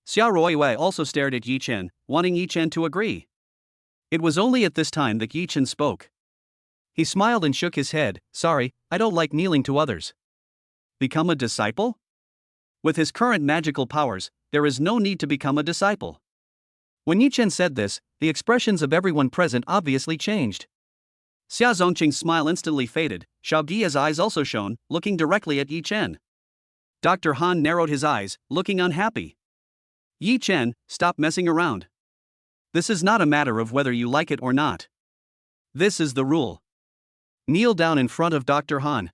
Xia Ruoyue also stared at Yi Chen, wanting Yi Chen to agree. It was only at this time that Yi Chen spoke. He smiled and shook his head. Sorry, I don't like kneeling to others. Become a disciple? With his current magical powers, there is no need to become a disciple. When Yi Chen said this, the expressions of everyone present obviously changed. Xia Zongqing's smile instantly faded. Xiao Gia's eyes also shone, looking directly at Yi Chen. Dr. Han narrowed his eyes, looking unhappy. Yi Chen, stop messing around. This is not a matter of whether you like it or not. This is the rule. Kneel down in front of Dr. Han.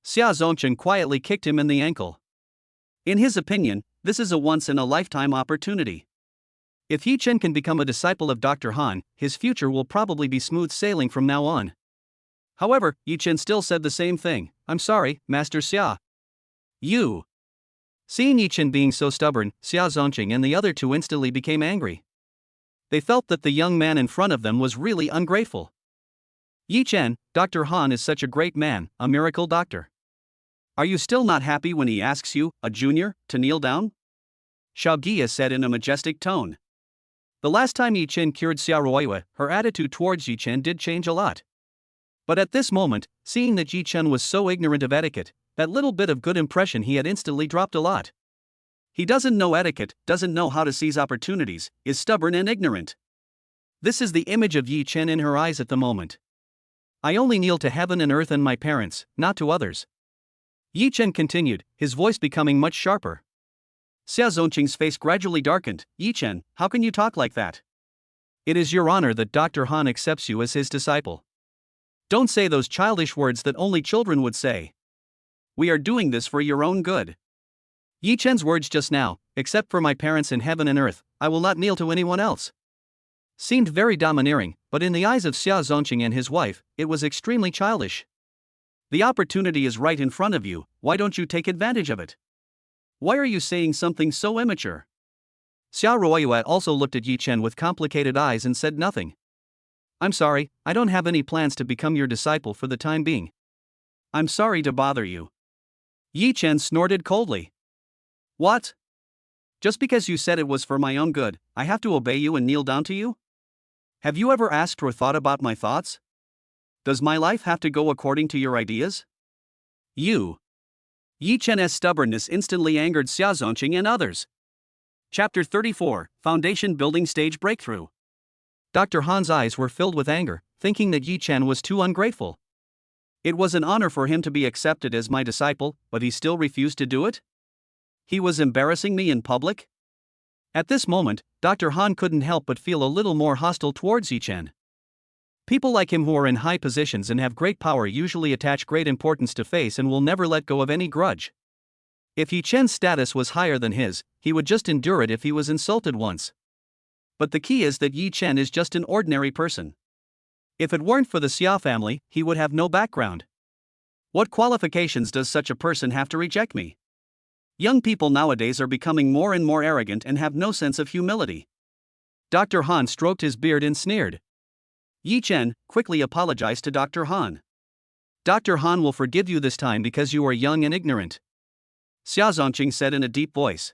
Xia Zongqing quietly kicked him in the ankle. In his opinion, this is a once-in-a-lifetime opportunity. If Yi Chen can become a disciple of Dr. Han, his future will probably be smooth sailing from now on. However, Yi Chen still said the same thing. I'm sorry, Master Xia. You. Seeing Yi Chen being so stubborn, Xia Zongqing and the other two instantly became angry. They felt that the young man in front of them was really ungrateful. Yi Chen, Dr. Han is such a great man, a miracle doctor. Are you still not happy when he asks you, a junior, to kneel down? Xiao Gia said in a majestic tone. The last time Yi Chen cured Xia Ruoyue, her attitude towards Yi Chen did change a lot. But at this moment, seeing that Yi Chen was so ignorant of etiquette, that little bit of good impression he had instantly dropped a lot. He doesn't know etiquette, doesn't know how to seize opportunities, is stubborn and ignorant. This is the image of Yi Chen in her eyes at the moment. I only kneel to heaven and earth and my parents, not to others. Yi Chen continued, his voice becoming much sharper. Xia Zongqing's face gradually darkened. Yi Chen, how can you talk like that? It is your honor that Dr. Han accepts you as his disciple. Don't say those childish words that only children would say. We are doing this for your own good. Yi Chen's words just now, except for my parents in heaven and earth, I will not kneel to anyone else, seemed very domineering, but in the eyes of Xia Zongqing and his wife, it was extremely childish. The opportunity is right in front of you, why don't you take advantage of it? Why are you saying something so immature? Xia Ruoyue also looked at Yi Chen with complicated eyes and said nothing. I'm sorry, I don't have any plans to become your disciple for the time being. I'm sorry to bother you. Yi Chen snorted coldly. What? Just because you said it was for my own good, I have to obey you and kneel down to you? Have you ever asked or thought about my thoughts? Does my life have to go according to your ideas? You. Yi Chen's stubbornness instantly angered Xia Zongqing and others. Chapter 34, Foundation Building Stage Breakthrough. Dr. Han's eyes were filled with anger, thinking that Yi Chen was too ungrateful. It was an honor for him to be accepted as my disciple, but he still refused to do it? He was embarrassing me in public? At this moment, Dr. Han couldn't help but feel a little more hostile towards Yi Chen. People like him who are in high positions and have great power usually attach great importance to face and will never let go of any grudge. If Yi Chen's status was higher than his, he would just endure it if he was insulted once. But the key is that Yi Chen is just an ordinary person. If it weren't for the Xia family, he would have no background. What qualifications does such a person have to reject me? Young people nowadays are becoming more and more arrogant and have no sense of humility. Dr. Han stroked his beard and sneered. Yi Chen quickly apologized to Dr. Han. Dr. Han will forgive you this time because you are young and ignorant, Xia Zongqing said in a deep voice.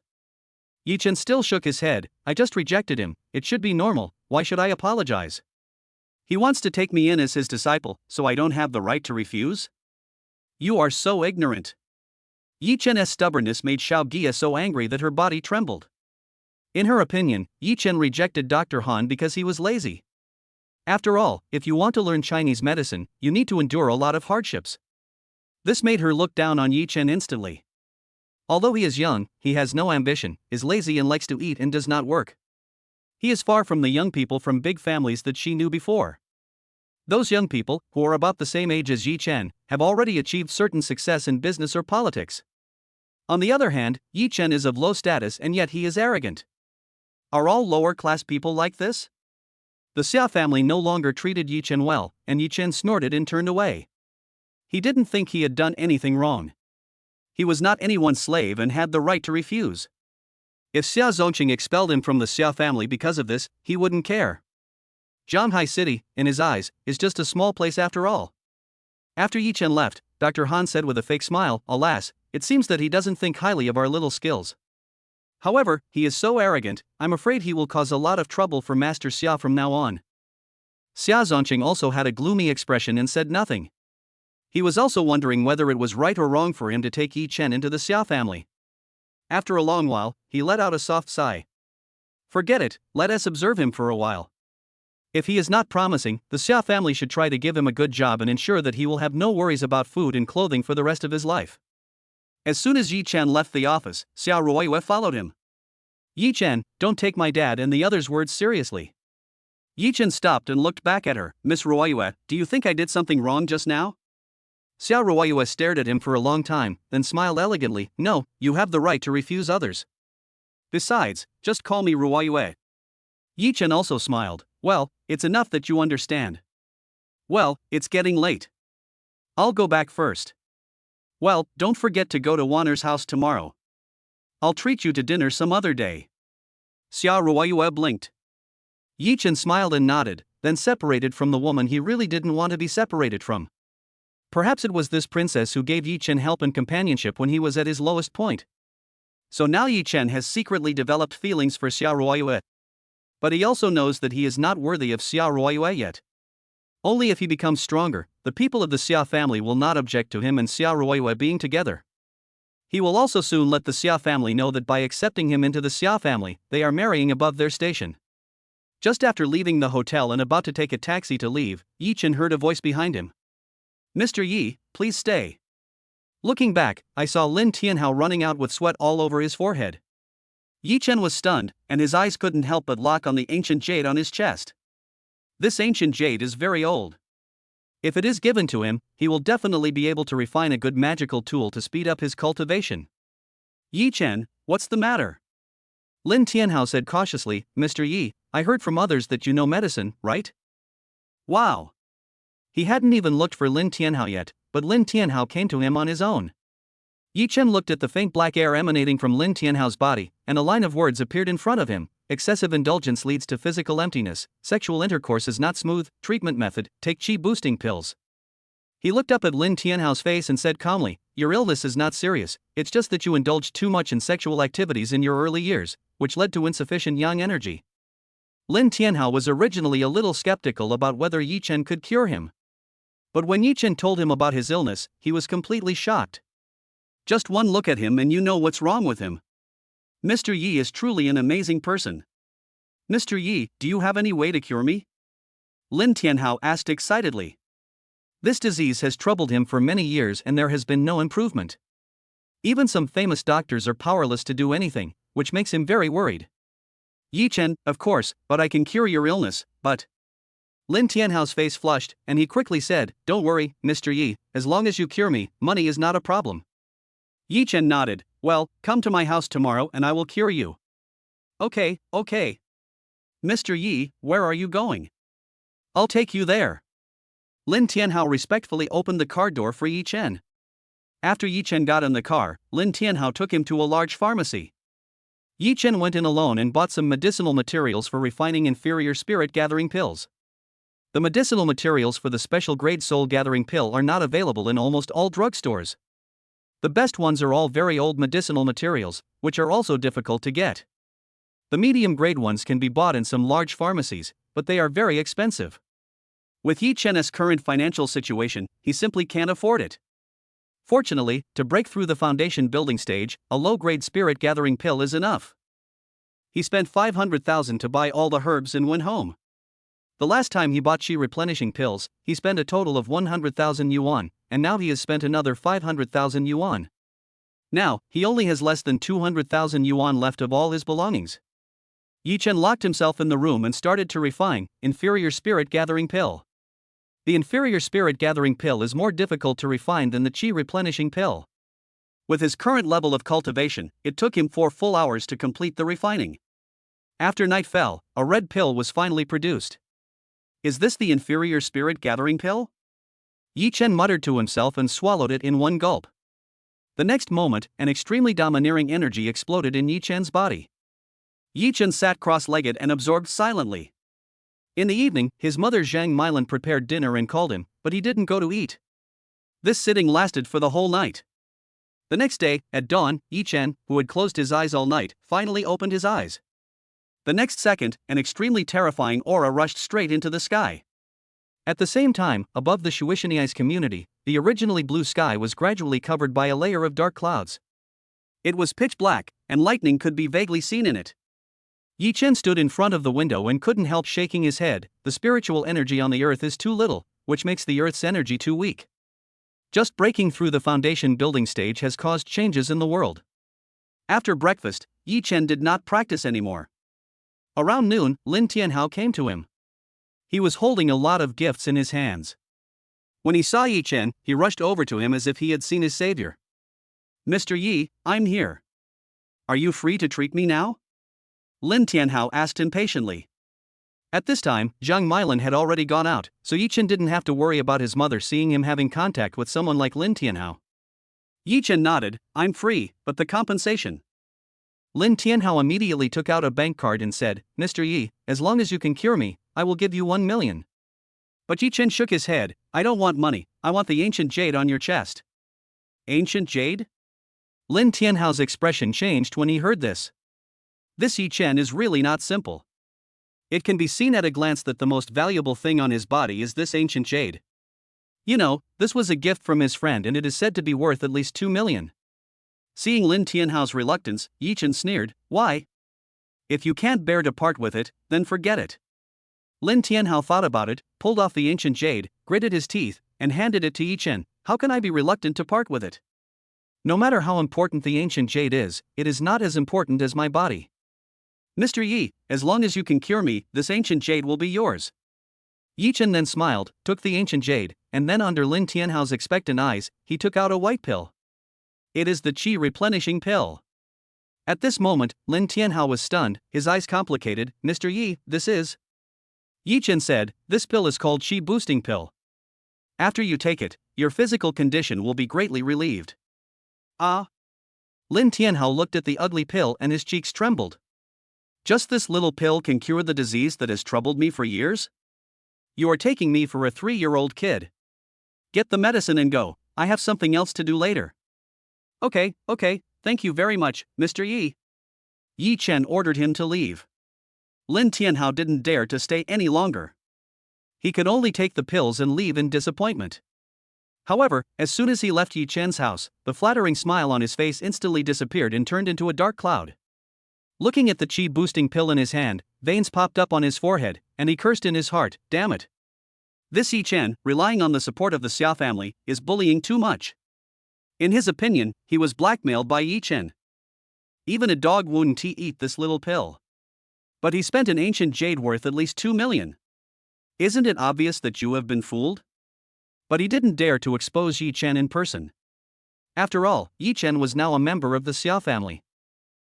Yi Chen still shook his head. I just rejected him, it should be normal, why should I apologize? He wants to take me in as his disciple, so I don't have the right to refuse? You are so ignorant. Yi Chen's stubbornness made Xiao Gia so angry that her body trembled. In her opinion, Yi Chen rejected Dr. Han because he was lazy. After all, if you want to learn Chinese medicine, you need to endure a lot of hardships. This made her look down on Yi Chen instantly. Although he is young, he has no ambition, is lazy and likes to eat and does not work. He is far from the young people from big families that she knew before. Those young people, who are about the same age as Yi Chen, have already achieved certain success in business or politics. On the other hand, Yi Chen is of low status and yet he is arrogant. Are all lower-class people like this? The Xia family no longer treated Yi Chen well, and Yi Chen snorted and turned away. He didn't think he had done anything wrong. He was not anyone's slave and had the right to refuse. If Xia Zongqing expelled him from the Xia family because of this, he wouldn't care. Shanghai City, in his eyes, is just a small place after all. After Yi Chen left, Dr. Han said with a fake smile, alas, it seems that he doesn't think highly of our little skills. However, he is so arrogant, I'm afraid he will cause a lot of trouble for Master Xia from now on. Xia Zongqing also had a gloomy expression and said nothing. He was also wondering whether it was right or wrong for him to take Yi Chen into the Xia family. After a long while, he let out a soft sigh. Forget it, let us observe him for a while. If he is not promising, the Xia family should try to give him a good job and ensure that he will have no worries about food and clothing for the rest of his life. As soon as Yi Chen left the office, Xia Ruoyue followed him. Yi Chen, don't take my dad and the others' words seriously. Yi Chen stopped and looked back at her. Miss Ruoyue, do you think I did something wrong just now? Xia Ruoyue stared at him for a long time, then smiled elegantly. No, you have the right to refuse others. Besides, just call me Ruoyue. Yi Chen also smiled. Well, it's enough that you understand. Well, it's getting late. I'll go back first. Well, don't forget to go to Wanner's house tomorrow. I'll treat you to dinner some other day. Xia Ruoyue blinked. Yi Chen smiled and nodded, then separated from the woman he really didn't want to be separated from. Perhaps it was this princess who gave Yi Chen help and companionship when he was at his lowest point. So now Yi Chen has secretly developed feelings for Xia Ruoyue. But he also knows that he is not worthy of Xia Ruoyue yet. Only if he becomes stronger, the people of the Xia family will not object to him and Xia Ruoyue being together. He will also soon let the Xia family know that by accepting him into the Xia family, they are marrying above their station. Just after leaving the hotel and about to take a taxi to leave, Yi Chen heard a voice behind him. Mr. Yi, please stay. Looking back, I saw Lin Tianhao running out with sweat all over his forehead. Yi Chen was stunned, and his eyes couldn't help but lock on the ancient jade on his chest. This ancient jade is very old. If it is given to him, he will definitely be able to refine a good magical tool to speed up his cultivation. Yi Chen, what's the matter? Lin Tianhao said cautiously, Mr. Yi, I heard from others that you know medicine, right? Wow. He hadn't even looked for Lin Tianhao yet, but Lin Tianhao came to him on his own. Yi Chen looked at the faint black air emanating from Lin Tianhao's body, and a line of words appeared in front of him. Excessive indulgence leads to physical emptiness, sexual intercourse is not smooth, treatment method, take qi boosting pills. He looked up at Lin Tianhao's face and said calmly, your illness is not serious, it's just that you indulged too much in sexual activities in your early years, which led to insufficient yang energy. Lin Tianhao was originally a little skeptical about whether Yi Chen could cure him. But when Yi Chen told him about his illness, he was completely shocked. Just one look at him and you know what's wrong with him. Mr. Yi is truly an amazing person. Mr. Yi, do you have any way to cure me? Lin Tianhao asked excitedly. This disease has troubled him for many years and there has been no improvement. Even some famous doctors are powerless to do anything, which makes him very worried. Yi Chen, of course, but I can cure your illness, but... Lin Tianhao's face flushed, and he quickly said, don't worry, Mr. Yi, as long as you cure me, money is not a problem. Yi Chen nodded, well, come to my house tomorrow and I will cure you. Okay. Mr. Yi, where are you going? I'll take you there. Lin Tianhao respectfully opened the car door for Yi Chen. After Yi Chen got in the car, Lin Tianhao took him to a large pharmacy. Yi Chen went in alone and bought some medicinal materials for refining inferior spirit gathering pills. The medicinal materials for the special grade soul gathering pill are not available in almost all drugstores. The best ones are all very old medicinal materials, which are also difficult to get. The medium grade ones can be bought in some large pharmacies, but they are very expensive. With Yi Chen's current financial situation, he simply can't afford it. Fortunately, to break through the foundation building stage, a low-grade spirit gathering pill is enough. He spent 500,000 to buy all the herbs and went home. The last time he bought qi replenishing pills, he spent a total of 100,000 yuan, and now he has spent another 500,000 yuan. Now, he only has less than 200,000 yuan left of all his belongings. Yi Chen locked himself in the room and started to refine inferior spirit gathering pill. The inferior spirit gathering pill is more difficult to refine than the qi replenishing pill. With his current level of cultivation, it took him 4 full hours to complete the refining. After night fell, a red pill was finally produced. Is this the inferior spirit gathering pill? Yi Chen muttered to himself and swallowed it in one gulp. The next moment, an extremely domineering energy exploded in Yi Chen's body. Yi Chen sat cross-legged and absorbed silently. In the evening, his mother Zhang Milan prepared dinner and called him, but he didn't go to eat. This sitting lasted for the whole night. The next day, at dawn, Yi Chen, who had closed his eyes all night, finally opened his eyes. The next second, an extremely terrifying aura rushed straight into the sky. At the same time, above the Shuishaniai's community, the originally blue sky was gradually covered by a layer of dark clouds. It was pitch black, and lightning could be vaguely seen in it. Yi Chen stood in front of the window and couldn't help shaking his head. The spiritual energy on the earth is too little, which makes the earth's energy too weak. Just breaking through the foundation building stage has caused changes in the world. After breakfast, Yi Chen did not practice anymore. Around noon, Lin Tianhao came to him. He was holding a lot of gifts in his hands. When he saw Yi Chen, he rushed over to him as if he had seen his savior. Mr. Yi, I'm here. Are you free to treat me now? Lin Tianhao asked impatiently. At this time, Zhang Milan had already gone out, so Yi Chen didn't have to worry about his mother seeing him having contact with someone like Lin Tianhao. Yi Chen nodded, I'm free, but the compensation. Lin Tianhao immediately took out a bank card and said, "Mr. Yi, as long as you can cure me, I will give you 1 million. But Yi Chen shook his head. "I don't want money, I want the ancient jade on your chest." Ancient jade? Lin Tianhao's expression changed when he heard this. This Yi Chen is really not simple. It can be seen at a glance that the most valuable thing on his body is this ancient jade. You know, this was a gift from his friend and it is said to be worth at least 2 million. Seeing Lin Tianhao's reluctance, Yi Chen sneered, "Why? If you can't bear to part with it, then forget it." Lin Tianhao thought about it, pulled off the ancient jade, gritted his teeth, and handed it to Yi Chen. "How can I be reluctant to part with it? No matter how important the ancient jade is, it is not as important as my body. Mr. Yi, as long as you can cure me, this ancient jade will be yours." Yi Chen then smiled, took the ancient jade, and then under Lin Tianhao's expectant eyes, he took out a white pill. It is the qi replenishing pill. At this moment, Lin Tianhao was stunned, his eyes complicated. "Mr. Yi, this is..." Yi Chen said, "This pill is called qi boosting pill. After you take it, your physical condition will be greatly relieved." Ah? Lin Tianhao looked at the ugly pill and his cheeks trembled. "Just this little pill can cure the disease that has troubled me for years? You are taking me for a 3-year-old kid. Get the medicine and go, I have something else to do later." Okay, thank you very much, Mr. Yi." Yi Chen ordered him to leave. Lin Tianhao didn't dare to stay any longer. He could only take the pills and leave in disappointment. However, as soon as he left Yi Chen's house, the flattering smile on his face instantly disappeared and turned into a dark cloud. Looking at the qi boosting pill in his hand, veins popped up on his forehead, and he cursed in his heart, "Damn it. This Yi Chen, relying on the support of the Xia family, is bullying too much." In his opinion, he was blackmailed by Yi Chen. Even a dog wouldn't eat this little pill. But he spent an ancient jade worth at least 2 million. Isn't it obvious that you have been fooled? But he didn't dare to expose Yi Chen in person. After all, Yi Chen was now a member of the Xia family.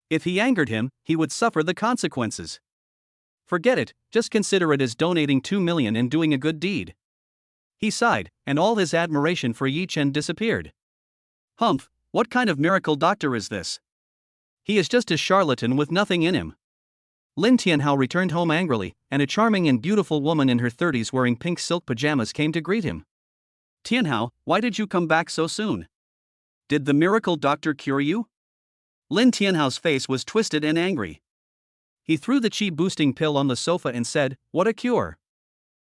If he angered him, he would suffer the consequences. Forget it, just consider it as donating 2 million and doing a good deed. He sighed, and all his admiration for Yi Chen disappeared. Humph, what kind of miracle doctor is this? He is just a charlatan with nothing in him. Lin Tianhao returned home angrily, and a charming and beautiful woman in her 30s wearing pink silk pajamas came to greet him. "Tianhao, why did you come back so soon? Did the miracle doctor cure you?" Lin Tianhao's face was twisted and angry. He threw the qi boosting pill on the sofa and said, "What a cure!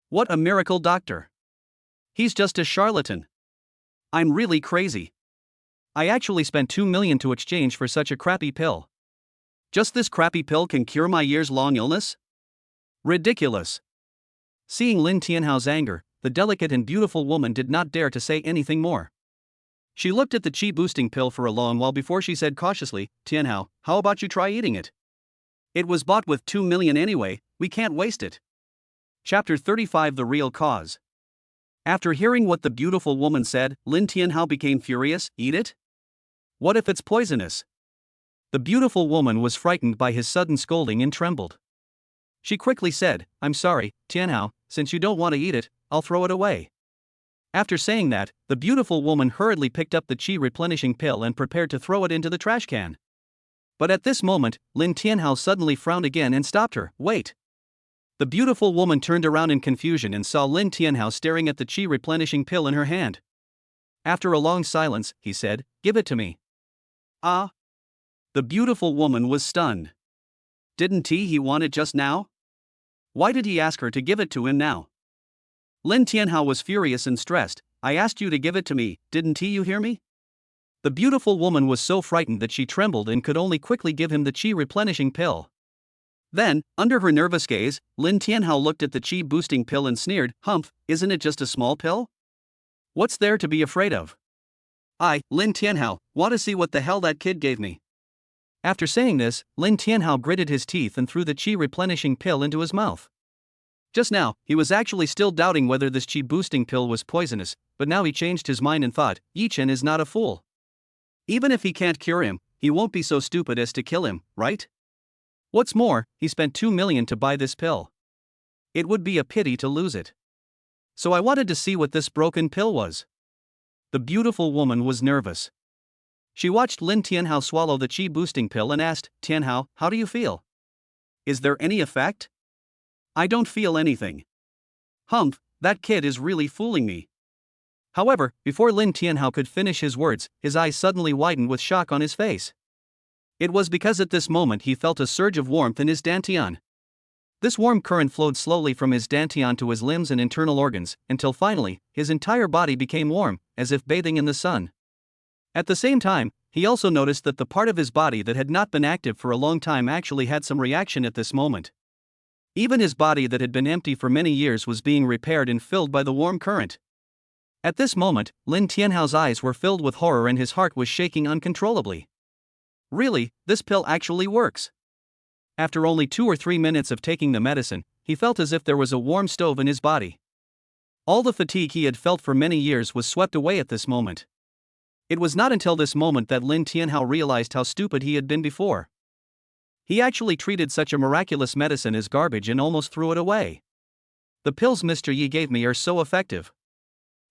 What a miracle doctor! He's just a charlatan. I'm really crazy. I actually spent 2 million to exchange for such a crappy pill. Just this crappy pill can cure my years-long illness? Ridiculous." Seeing Lin Tianhao's anger, the delicate and beautiful woman did not dare to say anything more. She looked at the qi boosting pill for a long while before she said cautiously, "Tianhao, how about you try eating it? It was bought with 2 million anyway, we can't waste it." Chapter 35: The Real Cause. After hearing what the beautiful woman said, Lin Tianhao became furious. "Eat it? What if it's poisonous?" The beautiful woman was frightened by his sudden scolding and trembled. She quickly said, "I'm sorry, Tianhao, since you don't want to eat it, I'll throw it away." After saying that, the beautiful woman hurriedly picked up the qi replenishing pill and prepared to throw it into the trash can. But at this moment, Lin Tianhao suddenly frowned again and stopped her. "Wait." The beautiful woman turned around in confusion and saw Lin Tianhao staring at the qi replenishing pill in her hand. After a long silence, he said, "Give it to me." "Ah?" The beautiful woman was stunned. Didn't he want it just now? Why did he ask her to give it to him now? Lin Tianhao was furious and stressed. "I asked you to give it to me, didn't you hear me?" The beautiful woman was so frightened that she trembled and could only quickly give him the qi replenishing pill. Then, under her nervous gaze, Lin Tianhao looked at the qi boosting pill and sneered, "Humph, isn't it just a small pill? What's there to be afraid of? I, Lin Tianhao, want to see what the hell that kid gave me." After saying this, Lin Tianhao gritted his teeth and threw the qi replenishing pill into his mouth. Just now, he was actually still doubting whether this qi boosting pill was poisonous, but now he changed his mind and thought, Yi Chen is not a fool. Even if he can't cure him, he won't be so stupid as to kill him, right? What's more, he spent 2 million to buy this pill. It would be a pity to lose it. So I wanted to see what this broken pill was. The beautiful woman was nervous. She watched Lin Tianhao swallow the qi boosting pill and asked, Tianhao, how do you feel? Is there any effect? I don't feel anything. Humph, that kid is really fooling me. However, before Lin Tianhao could finish his words, his eyes suddenly widened with shock on his face. It was because at this moment he felt a surge of warmth in his dantian. This warm current flowed slowly from his dantian to his limbs and internal organs, until finally, his entire body became warm, as if bathing in the sun. At the same time, he also noticed that the part of his body that had not been active for a long time actually had some reaction at this moment. Even his body that had been empty for many years was being repaired and filled by the warm current. At this moment, Lin Tianhao's eyes were filled with horror and his heart was shaking uncontrollably. Really, this pill actually works. After only 2 or 3 minutes of taking the medicine, he felt as if there was a warm stove in his body. All the fatigue he had felt for many years was swept away at this moment. It was not until this moment that Lin Tianhao realized how stupid he had been before. He actually treated such a miraculous medicine as garbage and almost threw it away. The pills Mr. Yi gave me are so effective.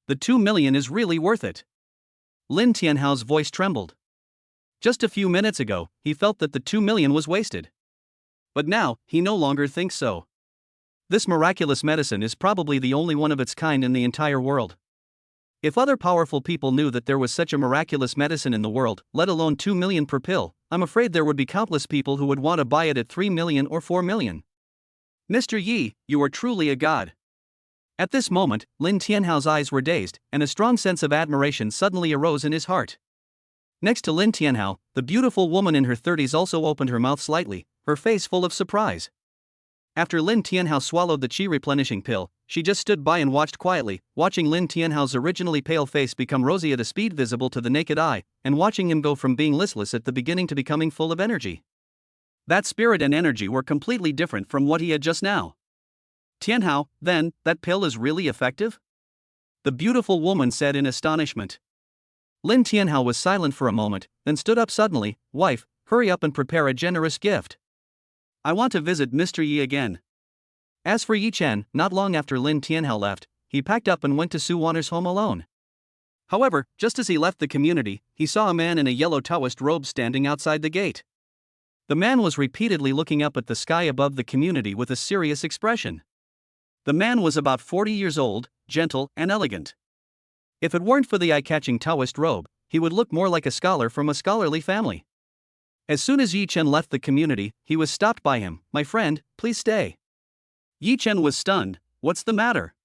The 2 million is really worth it. Lin Tianhao's voice trembled. Just a few minutes ago, he felt that the 2 million was wasted. But now, he no longer thinks so. This miraculous medicine is probably the only one of its kind in the entire world. If other powerful people knew that there was such a miraculous medicine in the world, let alone 2 million per pill, I'm afraid there would be countless people who would want to buy it at 3 million or 4 million. Mr. Yi, you are truly a god. At this moment, Lin Tianhao's eyes were dazed, and a strong sense of admiration suddenly arose in his heart. Next to Lin Tianhao, the beautiful woman in her 30s also opened her mouth slightly, her face full of surprise. After Lin Tianhao swallowed the qi replenishing pill, she just stood by and watched quietly, watching Lin Tianhao's originally pale face become rosy at a speed visible to the naked eye, and watching him go from being listless at the beginning to becoming full of energy. That spirit and energy were completely different from what he had just now. Tianhao, then, that pill is really effective? The beautiful woman said in astonishment. Lin Tianhao was silent for a moment, then stood up suddenly. Wife, hurry up and prepare a generous gift. I want to visit Mr. Yi again. As for Yi Chen, not long after Lin Tianhao left, he packed up and went to Su Wanner's home alone. However, just as he left the community, he saw a man in a yellow Taoist robe standing outside the gate. The man was repeatedly looking up at the sky above the community with a serious expression. The man was about 40 years old, gentle and elegant. If it weren't for the eye-catching Taoist robe, he would look more like a scholar from a scholarly family. As soon as Yi Chen left the community, he was stopped by him. My friend, please stay. Yi Chen was stunned. What's the matter?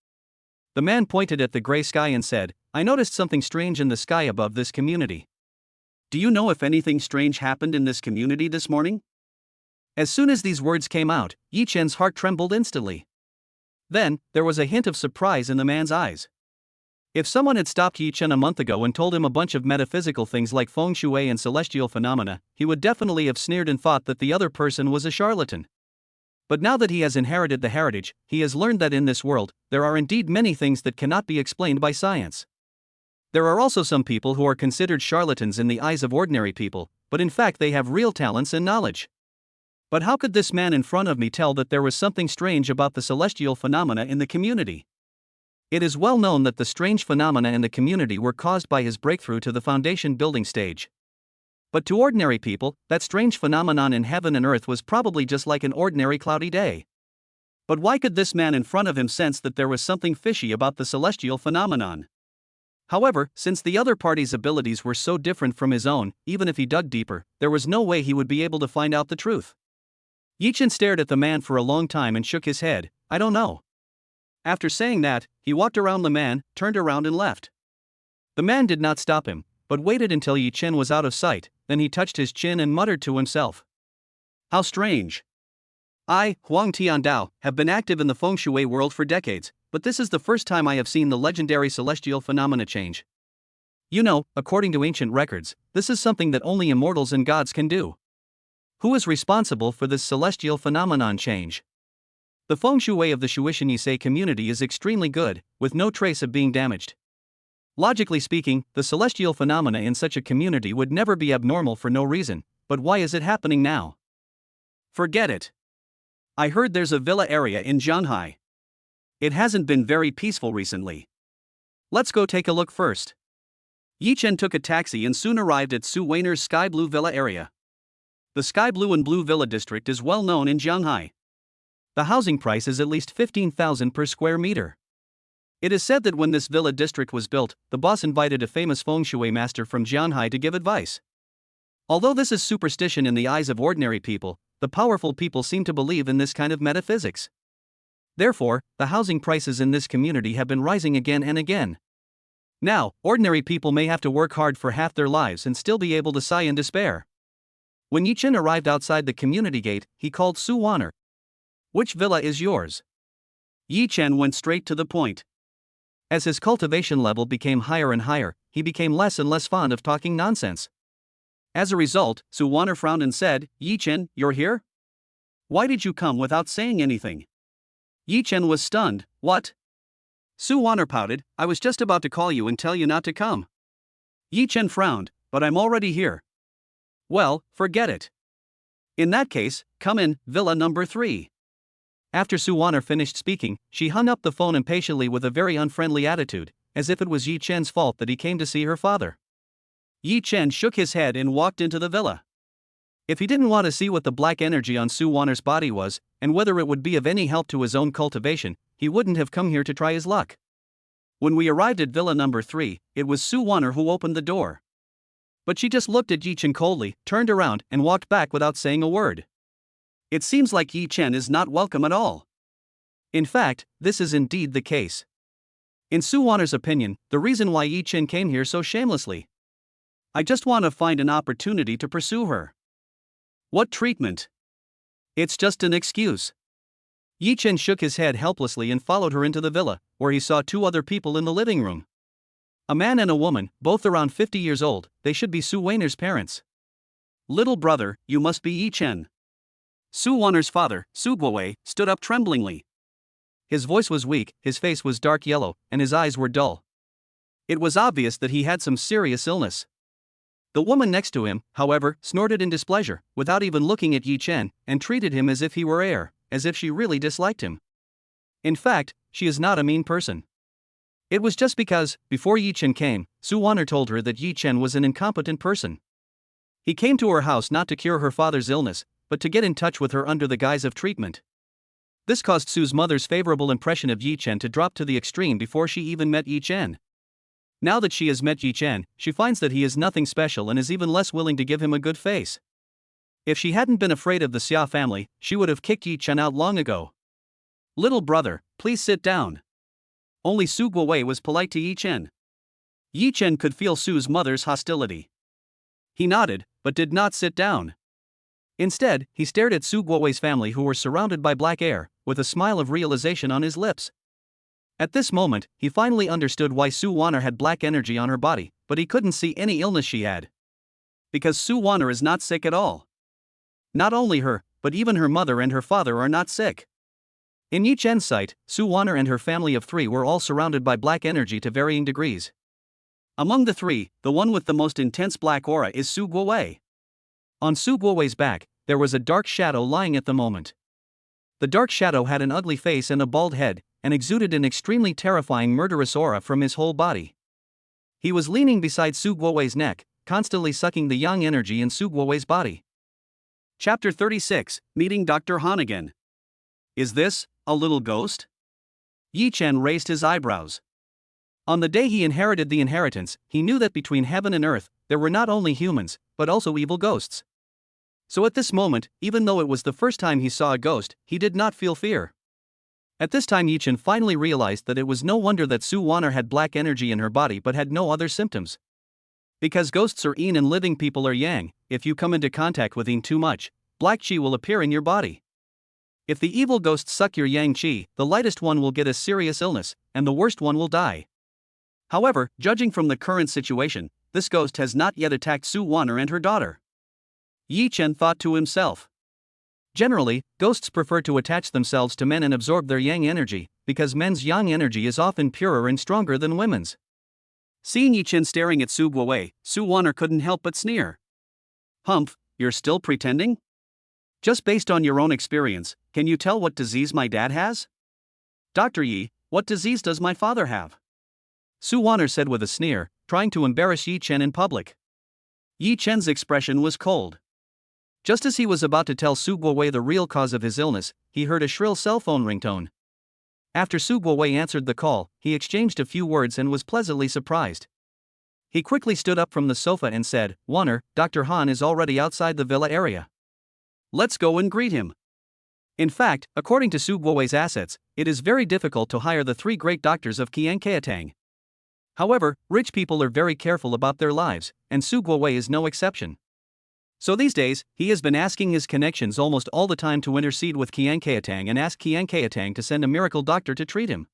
The man pointed at the gray sky and said, I noticed something strange in the sky above this community. Do you know if anything strange happened in this community this morning? As soon as these words came out, Yi Chen's heart trembled instantly. Then, there was a hint of surprise in the man's eyes. If someone had stopped Yi Chen a month ago and told him a bunch of metaphysical things like feng shui and celestial phenomena, he would definitely have sneered and thought that the other person was a charlatan. But now that he has inherited the heritage, he has learned that in this world, there are indeed many things that cannot be explained by science. There are also some people who are considered charlatans in the eyes of ordinary people, but in fact they have real talents and knowledge. But how could this man in front of me tell that there was something strange about the celestial phenomena in the community? It is well known that the strange phenomena in the community were caused by his breakthrough to the foundation building stage. But to ordinary people, that strange phenomenon in heaven and earth was probably just like an ordinary cloudy day. But why could this man in front of him sense that there was something fishy about the celestial phenomenon? However, since the other party's abilities were so different from his own, even if he dug deeper, there was no way he would be able to find out the truth. Yi Chen stared at the man for a long time and shook his head. I don't know. After saying that, he walked around the man, turned around and left. The man did not stop him, but waited until Yi Chen was out of sight, then he touched his chin and muttered to himself. How strange. I, Huang Tiandao, have been active in the feng shui world for decades, but this is the first time I have seen the legendary celestial phenomena change. You know, according to ancient records, this is something that only immortals and gods can do. Who is responsible for this celestial phenomenon change? The feng shui of the Shuishan Yisei community is extremely good, with no trace of being damaged. Logically speaking, the celestial phenomena in such a community would never be abnormal for no reason, but why is it happening now? Forget it. I heard there's a villa area in Zhanghai. It hasn't been very peaceful recently. Let's go take a look first. Yi Chen took a taxi and soon arrived at Su Weiner's Sky Blue Villa area. The Sky Blue and Blue Villa district is well known in Shanghai. The housing price is at least 15,000 per square meter. It is said that when this villa district was built, the boss invited a famous feng shui master from Shanghai to give advice. Although this is superstition in the eyes of ordinary people, the powerful people seem to believe in this kind of metaphysics. Therefore, the housing prices in this community have been rising again and again. Now, ordinary people may have to work hard for half their lives and still be able to sigh in despair. When Yi Chen arrived outside the community gate, he called Su Waner. "Which villa is yours?" Yi Chen went straight to the point. As his cultivation level became higher and higher, he became less and less fond of talking nonsense. As a result, Su Waner frowned and said, "Yi Chen, you're here? Why did you come without saying anything?" Yi Chen was stunned. "What?" Su Waner pouted, "I was just about to call you and tell you not to come." Yi Chen frowned, "But I'm already here." "Well, forget it. In that case, come in, villa number 3. After Su Waner finished speaking, she hung up the phone impatiently with a very unfriendly attitude, as if it was Yi Chen's fault that he came to see her father. Yi Chen shook his head and walked into the villa. If he didn't want to see what the black energy on Su Waner's body was, and whether it would be of any help to his own cultivation, he wouldn't have come here to try his luck. When we arrived at villa number 3, it was Su Waner who opened the door. But she just looked at Yi Chen coldly, turned around, and walked back without saying a word. It seems like Yi Chen is not welcome at all. In fact, this is indeed the case. In Su Waner's opinion, the reason why Yi Chen came here so shamelessly. "I just want to find an opportunity to pursue her." What treatment? It's just an excuse. Yi Chen shook his head helplessly and followed her into the villa, where he saw 2 other people in the living room. A man and a woman, both around 50 years old. They should be Su Weiner's parents. "Little brother, you must be Yi Chen." Su Waner's father, Su Guowei, stood up tremblingly. His voice was weak, his face was dark yellow, and his eyes were dull. It was obvious that he had some serious illness. The woman next to him, however, snorted in displeasure, without even looking at Yi Chen, and treated him as if he were air, as if she really disliked him. In fact, she is not a mean person. It was just because, before Yi Chen came, Su Waner told her that Yi Chen was an incompetent person. He came to her house not to cure her father's illness, but to get in touch with her under the guise of treatment. This caused Su's mother's favorable impression of Yi Chen to drop to the extreme before she even met Yi Chen. Now that she has met Yi Chen, she finds that he is nothing special and is even less willing to give him a good face. If she hadn't been afraid of the Xia family, she would have kicked Yi Chen out long ago. "Little brother, please sit down." Only Su Guowei was polite to Yi Chen. Yi Chen could feel Su's mother's hostility. He nodded, but did not sit down. Instead, he stared at Su Guowei's family, who were surrounded by black air, with a smile of realization on his lips. At this moment, he finally understood why Su Waner had black energy on her body, but he couldn't see any illness she had. Because Su Waner is not sick at all. Not only her, but even her mother and her father are not sick. In Yi Chen's sight, Su Waner and her family of 3 were all surrounded by black energy to varying degrees. Among the 3, the one with the most intense black aura is Su Guowei. On Su Guowei's back, there was a dark shadow lying at the moment. The dark shadow had an ugly face and a bald head, and exuded an extremely terrifying murderous aura from his whole body. He was leaning beside Su Guowei's neck, constantly sucking the yang energy in Su Guowei's body. Chapter 36, Meeting Dr. Han again. Is this a little ghost? Yi Chen raised his eyebrows. On the day he inherited the inheritance, he knew that between heaven and earth, there were not only humans, but also evil ghosts. So at this moment, even though it was the first time he saw a ghost, he did not feel fear. At this time Yi Chen finally realized that it was no wonder that Su Waner had black energy in her body but had no other symptoms. Because ghosts are yin and living people are yang, if you come into contact with yin too much, black qi will appear in your body. If the evil ghosts suck your yang qi, the lightest one will get a serious illness, and the worst one will die. However, judging from the current situation, this ghost has not yet attacked Su Waner and her daughter. Yi Chen thought to himself. Generally, ghosts prefer to attach themselves to men and absorb their yang energy, because men's yang energy is often purer and stronger than women's. Seeing Yi Chen staring at Su Guowei, Su Waner couldn't help but sneer. "Humph, you're still pretending? Just based on your own experience, can you tell what disease my dad has?" "Dr. Yi, what disease does my father have?" Su Waner said with a sneer, trying to embarrass Yi Chen in public. Yi Chen's expression was cold. Just as he was about to tell Su Guowei the real cause of his illness, he heard a shrill cell phone ringtone. After Su Guowei answered the call, he exchanged a few words and was pleasantly surprised. He quickly stood up from the sofa and said, "Wanner, Dr. Han is already outside the villa area. Let's go and greet him." In fact, according to Su Guowei's assets, it is very difficult to hire the three great doctors of Qianqiatang. However, rich people are very careful about their lives, and Su Guowei is no exception. So these days, he has been asking his connections almost all the time to intercede with Qianqiatang and ask Qianqiatang to send a miracle doctor to treat him.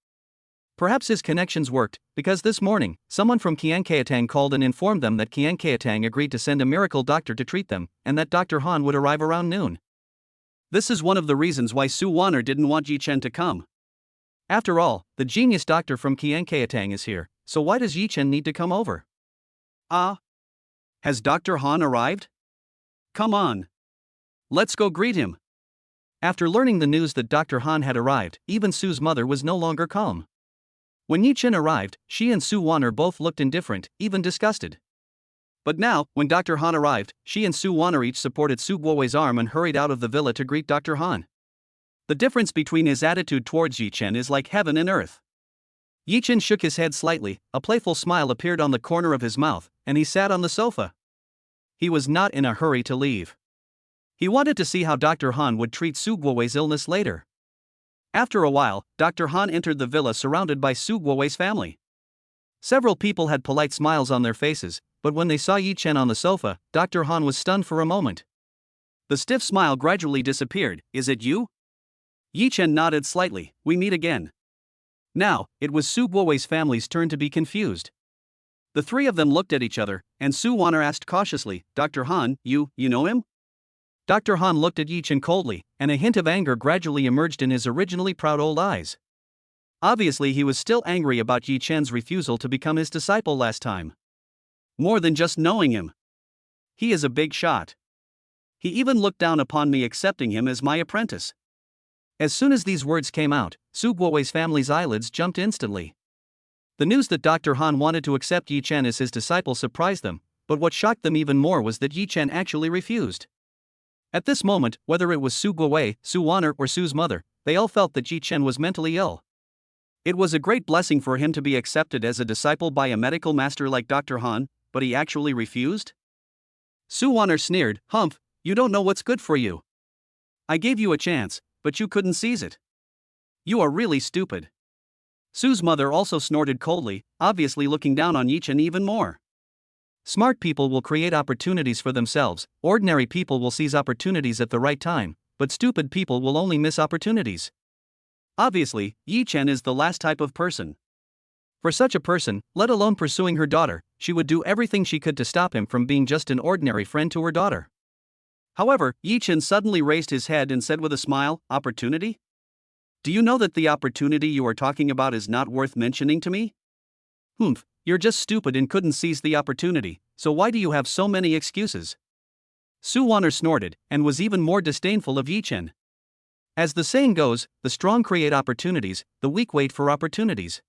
Perhaps his connections worked, because this morning, someone from Qianqiatang called and informed them that Qianqiatang agreed to send a miracle doctor to treat them, and that Dr. Han would arrive around noon. This is one of the reasons why Su Wanner didn't want Yi Chen to come. After all, the genius doctor from Qianqiatang is here, so why does Yi Chen need to come over? Has Dr. Han arrived? Come on. Let's go greet him. After learning the news that Dr. Han had arrived, even Su's mother was no longer calm. When Yi Chen arrived, she and Su Wanner both looked indifferent, even disgusted. But now, when Dr. Han arrived, she and Su Wanner each supported Su Guowei's arm and hurried out of the villa to greet Dr. Han. The difference between his attitude towards Yi Chen is like heaven and earth. Yi Chen shook his head slightly, a playful smile appeared on the corner of his mouth, and he sat on the sofa. He was not in a hurry to leave. He wanted to see how Dr. Han would treat Su Guowei's illness later. After a while, Dr. Han entered the villa surrounded by Su Guowei's family. Several people had polite smiles on their faces, but when they saw Yi Chen on the sofa, Dr. Han was stunned for a moment. The stiff smile gradually disappeared. "Is it you?" Yi Chen nodded slightly. "We meet again." Now, it was Su Guowei's family's turn to be confused. The three of them looked at each other, and Su Wanner asked cautiously, "Dr. Han, you know him?" Dr. Han looked at Yi Chen coldly, and a hint of anger gradually emerged in his originally proud old eyes. Obviously, he was still angry about Yi Chen's refusal to become his disciple last time. More than just knowing him. He is a big shot. He even looked down upon me accepting him as my apprentice. As soon as these words came out, Su Guowei's family's eyelids jumped instantly. The news that Dr. Han wanted to accept Yi Chen as his disciple surprised them, but what shocked them even more was that Yi Chen actually refused. At this moment, whether it was Su Guowei, Su Wanner, or Su's mother, they all felt that Yi Chen was mentally ill. It was a great blessing for him to be accepted as a disciple by a medical master like Dr. Han, but he actually refused? Su Wanner sneered, "Humph, you don't know what's good for you. I gave you a chance, but you couldn't seize it. You are really stupid." Su's mother also snorted coldly, obviously looking down on Yi Chen even more. Smart people will create opportunities for themselves, ordinary people will seize opportunities at the right time, but stupid people will only miss opportunities. Obviously, Yi Chen is the last type of person. For such a person, let alone pursuing her daughter, she would do everything she could to stop him from being just an ordinary friend to her daughter. However, Yi Chen suddenly raised his head and said with a smile, "Opportunity? Do you know that the opportunity you are talking about is not worth mentioning to me?" "Humph, you're just stupid and couldn't seize the opportunity, so why do you have so many excuses?" Su Wanner snorted, and was even more disdainful of Yi Chen. As the saying goes, the strong create opportunities, the weak wait for opportunities.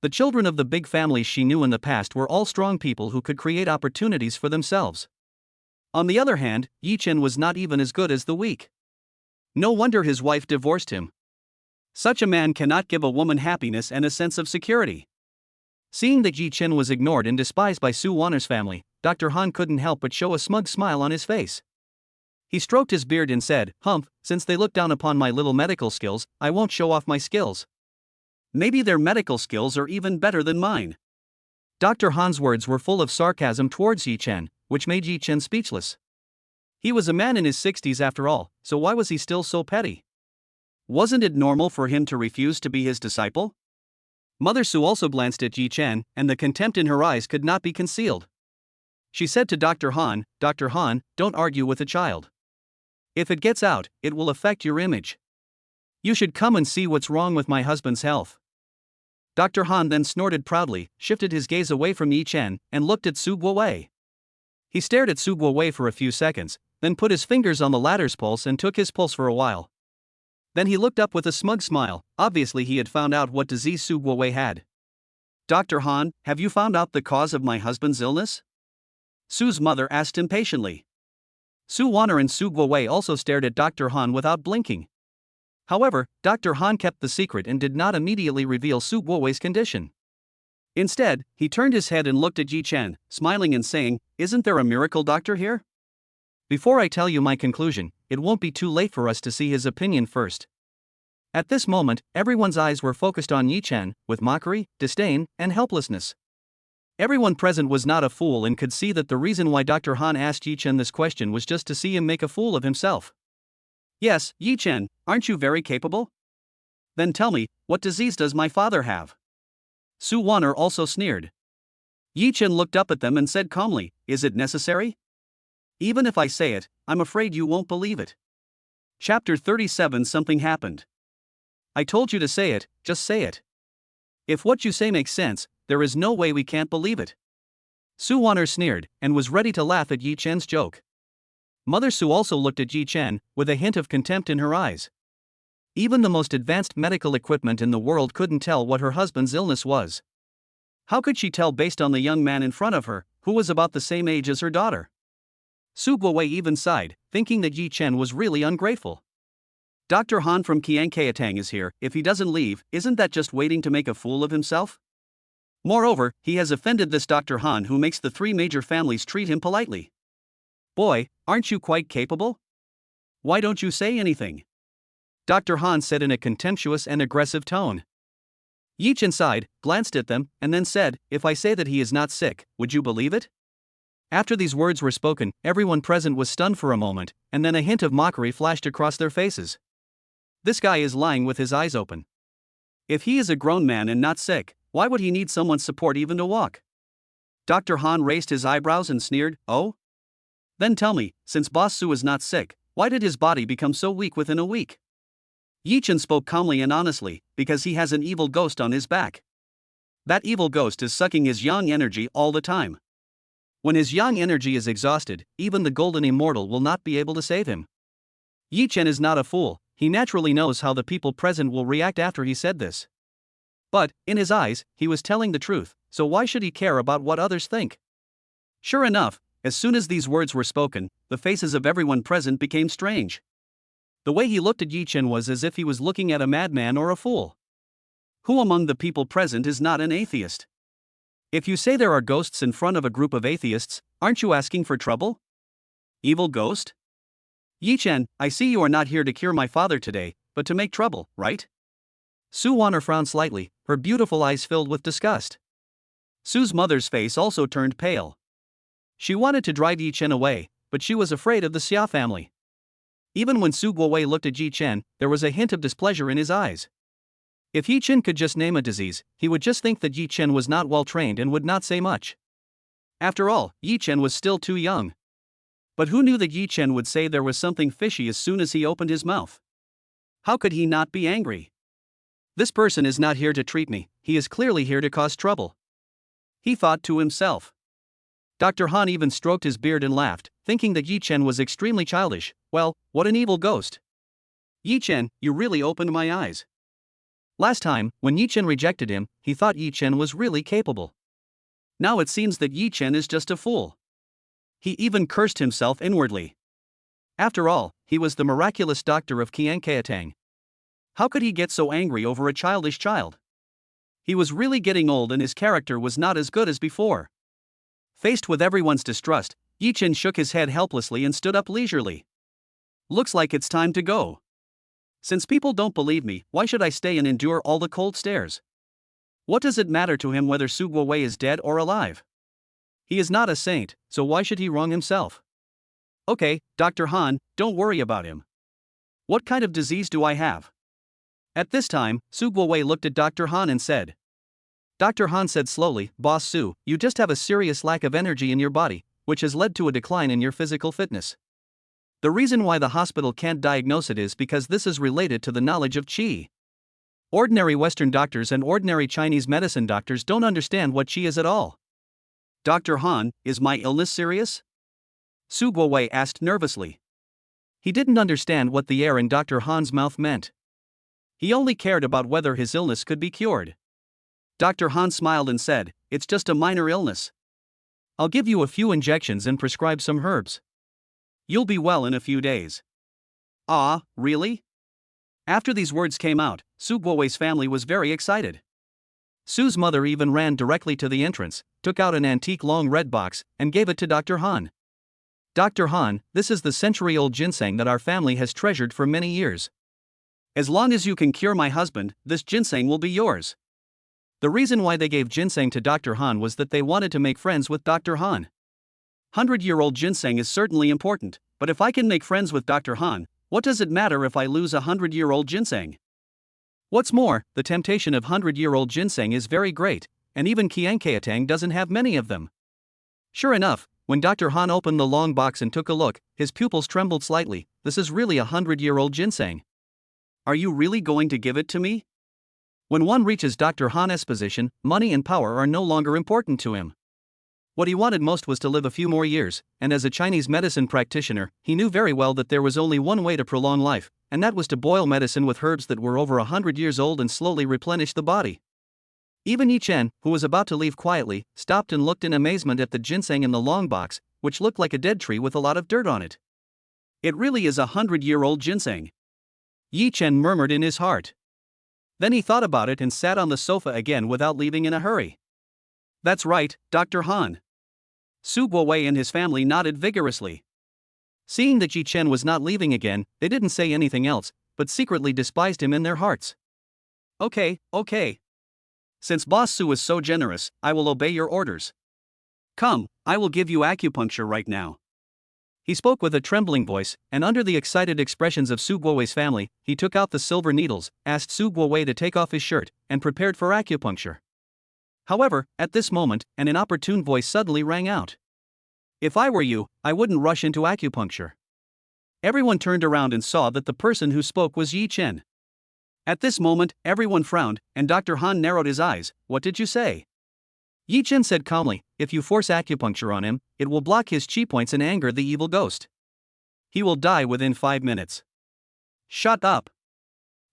The children of the big families she knew in the past were all strong people who could create opportunities for themselves. On the other hand, Yi Chen was not even as good as the weak. No wonder his wife divorced him. Such a man cannot give a woman happiness and a sense of security. Seeing that Yi Chen was ignored and despised by Su Wanner's family, Dr. Han couldn't help but show a smug smile on his face. He stroked his beard and said, "Humph, since they look down upon my little medical skills, I won't show off my skills. Maybe their medical skills are even better than mine." Dr. Han's words were full of sarcasm towards Yi Chen, which made Yi Chen speechless. He was a man in his 60s after all, so why was he still so petty? Wasn't it normal for him to refuse to be his disciple? Mother Su also glanced at Yi Chen, and the contempt in her eyes could not be concealed. She said to Dr. Han, "Dr. Han, don't argue with a child. If it gets out, it will affect your image. You should come and see what's wrong with my husband's health." Dr. Han then snorted proudly, shifted his gaze away from Yi Chen, and looked at Su Guowei. He stared at Su Guowei for a few seconds, then put his fingers on the latter's pulse and took his pulse for a while. Then he looked up with a smug smile, obviously he had found out what disease Su Guowei had. Dr. Han, have you found out the cause of my husband's illness? Sue's mother asked impatiently. Su Wanner and Su Guowei also stared at Dr. Han without blinking. However, Dr. Han kept the secret and did not immediately reveal Su Guowei's condition. Instead, he turned his head and looked at Yi Chen, smiling and saying, "Isn't there a miracle doctor here?" Before I tell you my conclusion, it won't be too late for us to see his opinion first. At this moment, everyone's eyes were focused on Yi Chen, with mockery, disdain, and helplessness. Everyone present was not a fool and could see that the reason why Dr. Han asked Yi Chen this question was just to see him make a fool of himself. "Yes, Yi Chen, aren't you very capable? Then tell me, what disease does my father have?" Su Wanner also sneered. Yi Chen looked up at them and said calmly, "Is it necessary? Even if I say it, I'm afraid you won't believe it." Chapter 37. Something happened. I told you to say it, just say it. If what you say makes sense, there is no way we can't believe it. Su Wanner sneered, and was ready to laugh at Yi Chen's joke. Mother Su also looked at Yi Chen, with a hint of contempt in her eyes. Even the most advanced medical equipment in the world couldn't tell what her husband's illness was. How could she tell based on the young man in front of her, who was about the same age as her daughter? Su Guowei even sighed, thinking that Yi Chen was really ungrateful. Dr. Han from Qianqiatang is here. If he doesn't leave, isn't that just waiting to make a fool of himself? Moreover, he has offended this Dr. Han who makes the three major families treat him politely. Boy, aren't you quite capable? Why don't you say anything? Dr. Han said in a contemptuous and aggressive tone. Yi Chen sighed, glanced at them, and then said, "If I say that he is not sick, would you believe it?" After these words were spoken, everyone present was stunned for a moment, and then a hint of mockery flashed across their faces. This guy is lying with his eyes open. If he is a grown man and not sick, why would he need someone's support even to walk? Dr. Han raised his eyebrows and sneered, "Oh? Then tell me, since Boss Su is not sick, why did his body become so weak within a week?" Yi Chen spoke calmly and honestly, "Because he has an evil ghost on his back. That evil ghost is sucking his yang energy all the time. When his yang energy is exhausted, even the golden immortal will not be able to save him." Yi Chen is not a fool, he naturally knows how the people present will react after he said this. But, in his eyes, he was telling the truth, so why should he care about what others think? Sure enough, as soon as these words were spoken, the faces of everyone present became strange. The way he looked at Yi Chen was as if he was looking at a madman or a fool. Who among the people present is not an atheist? If you say there are ghosts in front of a group of atheists, aren't you asking for trouble? Evil ghost? Yi Chen, I see you are not here to cure my father today, but to make trouble, right? Su Wanner frowned slightly, her beautiful eyes filled with disgust. Su's mother's face also turned pale. She wanted to drive Yi Chen away, but she was afraid of the Xia family. Even when Su Guowei looked at Yi Chen, there was a hint of displeasure in his eyes. If Yi Chen could just name a disease, he would just think that Yi Chen was not well trained and would not say much. After all, Yi Chen was still too young. But who knew that Yi Chen would say there was something fishy as soon as he opened his mouth? How could he not be angry? This person is not here to treat me, he is clearly here to cause trouble. He thought to himself. Dr. Han even stroked his beard and laughed, thinking that Yi Chen was extremely childish. Well, what an evil ghost. Yi Chen, you really opened my eyes. Last time, when Yi Chen rejected him, he thought Yi Chen was really capable. Now it seems that Yi Chen is just a fool. He even cursed himself inwardly. After all, he was the miraculous doctor of Qianqiatang. How could he get so angry over a childish child? He was really getting old and his character was not as good as before. Faced with everyone's distrust, Yi Chen shook his head helplessly and stood up leisurely. Looks like it's time to go. Since people don't believe me, why should I stay and endure all the cold stares? What does it matter to him whether Su Guowei is dead or alive? He is not a saint, so why should he wrong himself? Okay, Dr. Han, don't worry about him. What kind of disease do I have? At this time, Su Guowei looked at Dr. Han and said. Dr. Han said slowly, Boss Su, you just have a serious lack of energy in your body, which has led to a decline in your physical fitness. The reason why the hospital can't diagnose it is because this is related to the knowledge of qi. Ordinary Western doctors and ordinary Chinese medicine doctors don't understand what qi is at all. Dr. Han, is my illness serious? Su Guowei asked nervously. He didn't understand what the air in Dr. Han's mouth meant. He only cared about whether his illness could be cured. Dr. Han smiled and said, "It's just a minor illness. I'll give you a few injections and prescribe some herbs. You'll be well in a few days." Ah, really? After these words came out, Su Guowei's family was very excited. Su's mother even ran directly to the entrance, took out an antique long red box, and gave it to Dr. Han. "Dr. Han, this is the century-old ginseng that our family has treasured for many years. As long as you can cure my husband, this ginseng will be yours." The reason why they gave ginseng to Dr. Han was that they wanted to make friends with Dr. Han. 100-year-old ginseng is certainly important, but if I can make friends with Dr. Han, what does it matter if I lose a 100-year-old ginseng? What's more, the temptation of 100-year-old ginseng is very great, and even Qianqiatang doesn't have many of them. Sure enough, when Dr. Han opened the long box and took a look, his pupils trembled slightly. "This is really a 100-year-old ginseng. Are you really going to give it to me?" When one reaches Dr. Han's position, money and power are no longer important to him. What he wanted most was to live a few more years, and as a Chinese medicine practitioner, he knew very well that there was only one way to prolong life, and that was to boil medicine with herbs that were over 100 years old and slowly replenish the body. Even Yi Chen, who was about to leave quietly, stopped and looked in amazement at the ginseng in the long box, which looked like a dead tree with a lot of dirt on it. "It really is a 100-year-old ginseng," Yi Chen murmured in his heart. Then he thought about it and sat on the sofa again without leaving in a hurry. "That's right, Dr. Han." Su Guowei and his family nodded vigorously. Seeing that Yi Chen was not leaving again, they didn't say anything else, but secretly despised him in their hearts. Okay. Since Boss Su is so generous, I will obey your orders. Come, I will give you acupuncture right now." He spoke with a trembling voice, and under the excited expressions of Su Guowei's family, he took out the silver needles, asked Su Guowei to take off his shirt, and prepared for acupuncture. However, at this moment, an inopportune voice suddenly rang out. "If I were you, I wouldn't rush into acupuncture." Everyone turned around and saw that the person who spoke was Yi Chen. At this moment, everyone frowned, and Dr. Han narrowed his eyes. "What did you say?" Yi Chen said calmly, "If you force acupuncture on him, it will block his chi points and anger the evil ghost. He will die within 5 minutes. Shut up."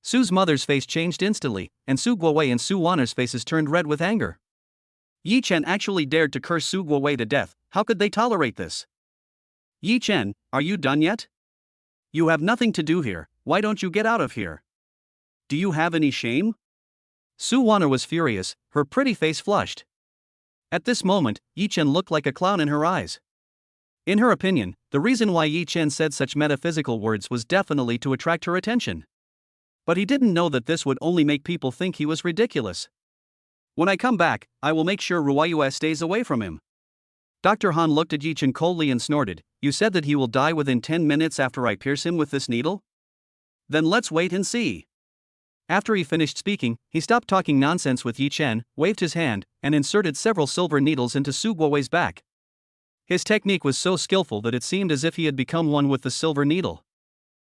Su's mother's face changed instantly, and Su Guowei and Su Wanner's faces turned red with anger. Yi Chen actually dared to curse Su Guowei to death. How could they tolerate this? "Yi Chen, are you done yet? You have nothing to do here. Why don't you get out of here? Do you have any shame?" Su Wanner was furious, her pretty face flushed. At this moment, Yi Chen looked like a clown in her eyes. In her opinion, the reason why Yi Chen said such metaphysical words was definitely to attract her attention. But he didn't know that this would only make people think he was ridiculous. "When I come back, I will make sure Ruoyue stays away from him." Dr. Han looked at Yi Chen coldly and snorted, "You said that he will die within 10 minutes after I pierce him with this needle? Then let's wait and see." After he finished speaking, he stopped talking nonsense with Yi Chen, waved his hand, and inserted several silver needles into Su Guowei's back. His technique was so skillful that it seemed as if he had become one with the silver needle.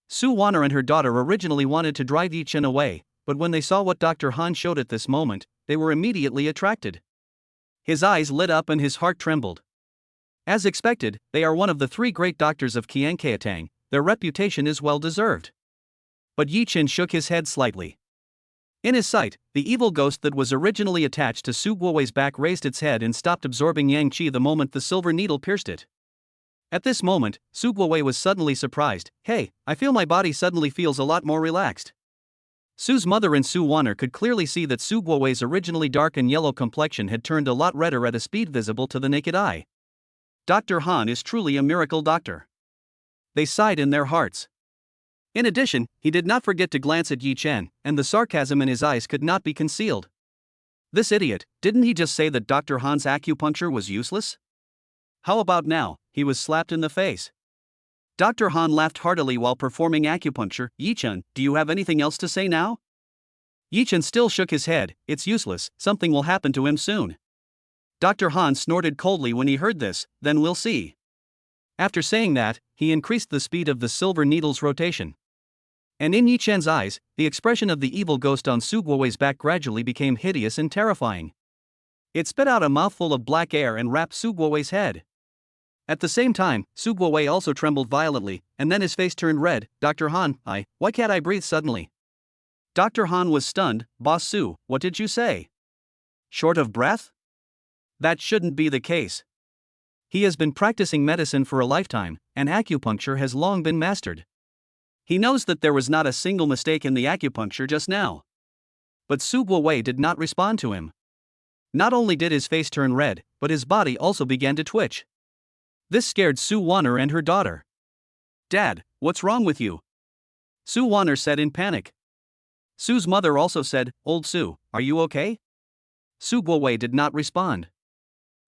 Su Wanner and her daughter originally wanted to drive Yi Chen away, but when they saw what Dr. Han showed at this moment, they were immediately attracted. His eyes lit up and his heart trembled. As expected, they are one of the 3 great doctors of Qianqiatang. Their reputation is well deserved. But Yi Chen shook his head slightly. In his sight, the evil ghost that was originally attached to Su Guowei's back raised its head and stopped absorbing yang qi the moment the silver needle pierced it. At this moment, Su Guowei was suddenly surprised. "Hey, I feel my body suddenly feels a lot more relaxed." Su's mother and Su Wanner could clearly see that Su Guowei's originally dark and yellow complexion had turned a lot redder at a speed visible to the naked eye. Dr. Han is truly a miracle doctor. They sighed in their hearts. In addition, he did not forget to glance at Yi Chen, and the sarcasm in his eyes could not be concealed. This idiot, didn't he just say that Dr. Han's acupuncture was useless? How about now? He was slapped in the face. Dr. Han laughed heartily while performing acupuncture. "Yi Chen, do you have anything else to say now?" Yi Chen still shook his head. "It's useless, something will happen to him soon." Dr. Han snorted coldly when he heard this. "Then we'll see." After saying that, he increased the speed of the silver needle's rotation. And in Yi Chen's eyes, the expression of the evil ghost on Su Guowei's back gradually became hideous and terrifying. It spit out a mouthful of black air and wrapped Su Guowei's head. At the same time, Su Guowei also trembled violently, and then his face turned red. "Dr. Han, why can't I breathe suddenly?" Dr. Han was stunned. "Boss Su, what did you say?" Short of breath? That shouldn't be the case. He has been practicing medicine for a lifetime, and acupuncture has long been mastered. He knows that there was not a single mistake in the acupuncture just now. But Su Guowei did not respond to him. Not only did his face turn red, but his body also began to twitch. This scared Su Wanner and her daughter. "Dad, what's wrong with you?" Su Wanner said in panic. Su's mother also said, "Old Su, are you okay?" Su Guowei did not respond.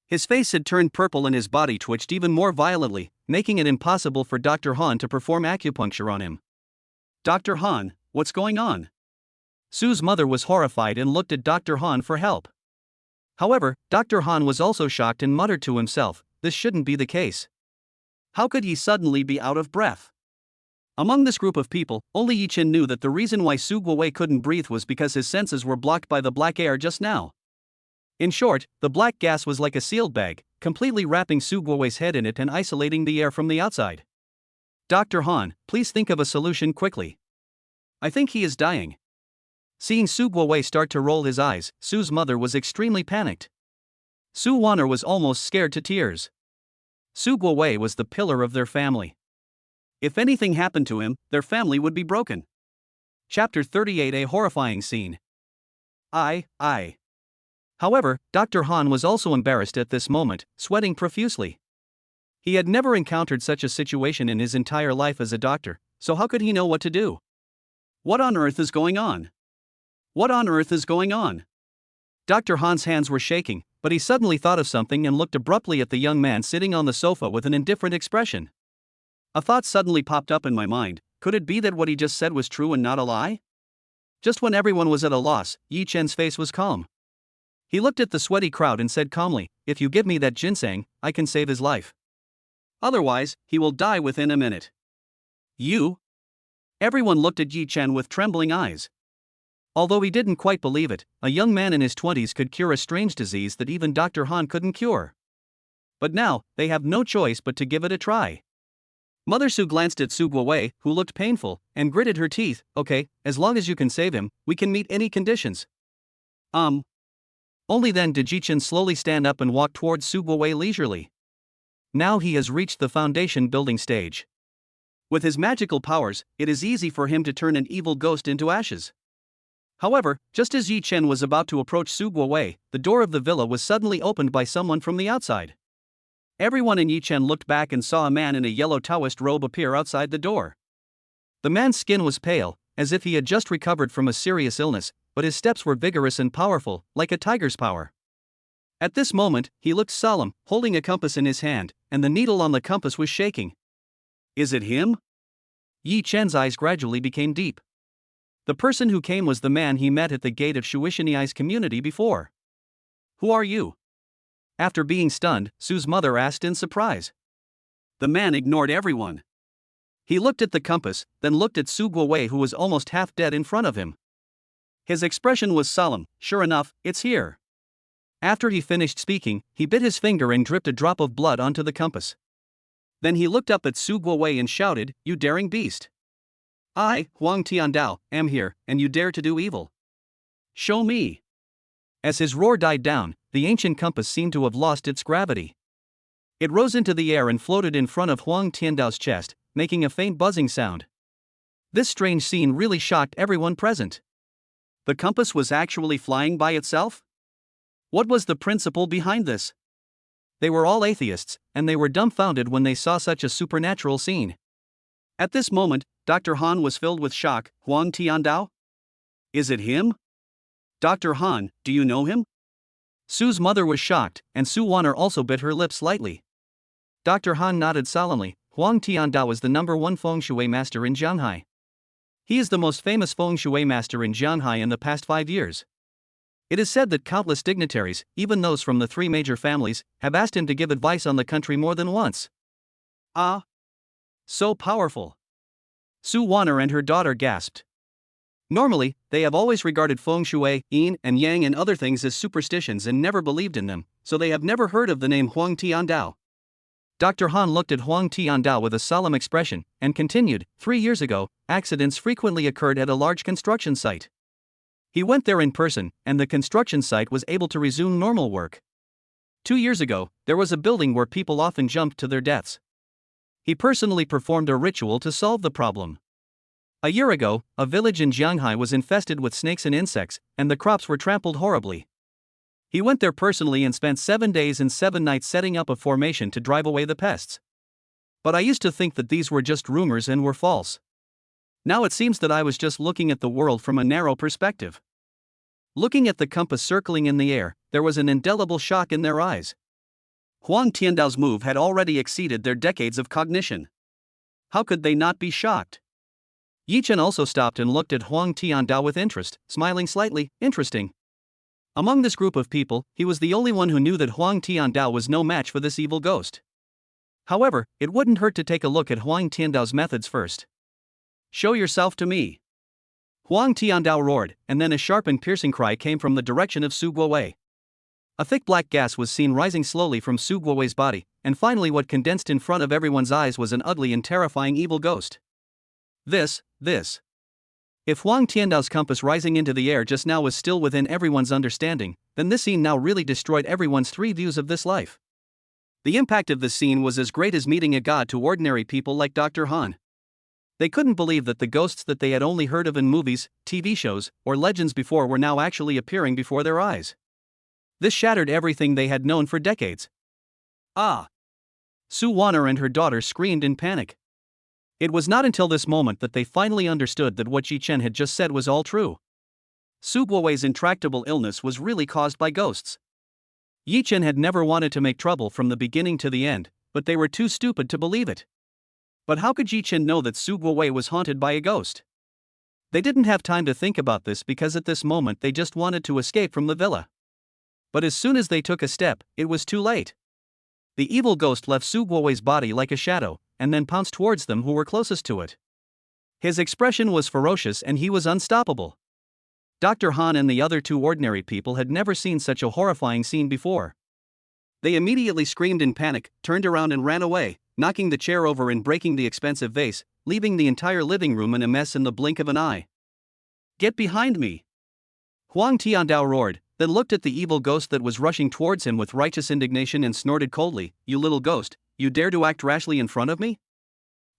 His face had turned purple and his body twitched even more violently, making it impossible for Dr. Han to perform acupuncture on him. "Dr. Han, what's going on?" Su's mother was horrified and looked at Dr. Han for help. However, Dr. Han was also shocked and muttered to himself, "This shouldn't be the case. How could he suddenly be out of breath?" Among this group of people, only Yi Chen knew that the reason why Su Guowei couldn't breathe was because his senses were blocked by the black air just now. In short, the black gas was like a sealed bag, completely wrapping Su Guowei's head in it and isolating the air from the outside. "Dr. Han, please think of a solution quickly. I think he is dying." Seeing Su Guowei start to roll his eyes, Su's mother was extremely panicked. Su Wanner was almost scared to tears. Su Guowei was the pillar of their family. If anything happened to him, their family would be broken. Chapter 38: A horrifying scene. I. However, Dr. Han was also embarrassed at this moment, sweating profusely. He had never encountered such a situation in his entire life as a doctor, so how could he know what to do? What on earth is going on? What on earth is going on? Dr. Han's hands were shaking, but he suddenly thought of something and looked abruptly at the young man sitting on the sofa with an indifferent expression. A thought suddenly popped up in my mind. Could it be that what he just said was true and not a lie? Just when everyone was at a loss, Yi Chen's face was calm. He looked at the sweaty crowd and said calmly, "If you give me that ginseng, I can save his life. Otherwise, he will die within a minute." "You?" Everyone looked at Yi Chen with trembling eyes. Although he didn't quite believe it, a young man in his 20s could cure a strange disease that even Dr. Han couldn't cure. But now, they have no choice but to give it a try. Mother Su glanced at Su Guowei, who looked painful, and gritted her teeth. "Okay, as long as you can save him, we can meet any conditions." Only then did Yi Chen slowly stand up and walk towards Su Guowei leisurely. Now he has reached the foundation building stage. With his magical powers, it is easy for him to turn an evil ghost into ashes. However, just as Yi Chen was about to approach Su Guowei, the door of the villa was suddenly opened by someone from the outside. Everyone in Yi Chen looked back and saw a man in a yellow Taoist robe appear outside the door. The man's skin was pale, as if he had just recovered from a serious illness, but his steps were vigorous and powerful, like a tiger's power. At this moment, he looked solemn, holding a compass in his hand, and the needle on the compass was shaking. "Is it him?" Yi Chen's eyes gradually became deep. The person who came was the man he met at the gate of Shuishiniai's community before. "Who are you?" After being stunned, Su's mother asked in surprise. The man ignored everyone. He looked at the compass, then looked at Su Guowei, who was almost half dead in front of him. His expression was solemn. "Sure enough, it's here." After he finished speaking, he bit his finger and dripped a drop of blood onto the compass. Then he looked up at Su Guowei and shouted, "You daring beast! I, Huang Tiandao, am here, and you dare to do evil? Show me!" As his roar died down, the ancient compass seemed to have lost its gravity. It rose into the air and floated in front of Huang Tiandao's chest, making a faint buzzing sound. This strange scene really shocked everyone present. The compass was actually flying by itself? What was the principle behind this? They were all atheists, and they were dumbfounded when they saw such a supernatural scene. At this moment, Dr. Han was filled with shock. "Huang Tiandao? Is it him? Dr. Han, do you know him?" Su's mother was shocked, and Su Wanner also bit her lip slightly. Dr. Han nodded solemnly. "Huang Tiandao is the #1 feng shui master in Jianhai. He is the most famous feng shui master in Jianhai in the past 5 years. It is said that countless dignitaries, even those from the 3 major families, have asked him to give advice on the country more than once." "Ah! So powerful!" Su Wanner and her daughter gasped. Normally, they have always regarded feng shui, yin and yang and other things as superstitions and never believed in them, so they have never heard of the name Huang Tiandao. Dr. Han looked at Huang Tiandao with a solemn expression, and continued, 3 years ago, accidents frequently occurred at a large construction site. He went there in person, and the construction site was able to resume normal work. 2 years ago, there was a building where people often jumped to their deaths. He personally performed a ritual to solve the problem. A year ago, a village in Jianghai was infested with snakes and insects, and the crops were trampled horribly. He went there personally and spent 7 days and 7 nights setting up a formation to drive away the pests. But I used to think that these were just rumors and were false. Now it seems that I was just looking at the world from a narrow perspective. Looking at the compass circling in the air, there was an indelible shock in their eyes. Huang Tiandao's move had already exceeded their decades of cognition. How could they not be shocked? Yi Chen also stopped and looked at Huang Tiandao with interest, smiling slightly. Interesting. Among this group of people, he was the only one who knew that Huang Tiandao was no match for this evil ghost. However, it wouldn't hurt to take a look at Huang Tiandao's methods first. Show yourself to me. Huang Tiandao roared, and then a sharp and piercing cry came from the direction of Su Guowei. A thick black gas was seen rising slowly from Su Guowei's body, and finally what condensed in front of everyone's eyes was an ugly and terrifying evil ghost. This. If Huang Tiandao's compass rising into the air just now was still within everyone's understanding, then this scene now really destroyed everyone's 3 views of this life. The impact of this scene was as great as meeting a god to ordinary people like Dr. Han. They couldn't believe that the ghosts that they had only heard of in movies, TV shows, or legends before were now actually appearing before their eyes. This shattered everything they had known for decades. Ah! Su Wanner and her daughter screamed in panic. It was not until this moment that they finally understood that what Yi Chen had just said was all true. Su Guowei's intractable illness was really caused by ghosts. Yi Chen had never wanted to make trouble from the beginning to the end, but they were too stupid to believe it. But how could Yi Chen know that Su Guowei was haunted by a ghost? They didn't have time to think about this because at this moment they just wanted to escape from the villa. But as soon as they took a step, it was too late. The evil ghost left Su Guowei's body like a shadow, and then pounced towards them who were closest to it. His expression was ferocious and he was unstoppable. Dr. Han and the other 2 ordinary people had never seen such a horrifying scene before. They immediately screamed in panic, turned around and ran away, knocking the chair over and breaking the expensive vase, leaving the entire living room in a mess in the blink of an eye. Get behind me! Huang Tiandao roared, then looked at the evil ghost that was rushing towards him with righteous indignation and snorted coldly, "You little ghost, you dare to act rashly in front of me?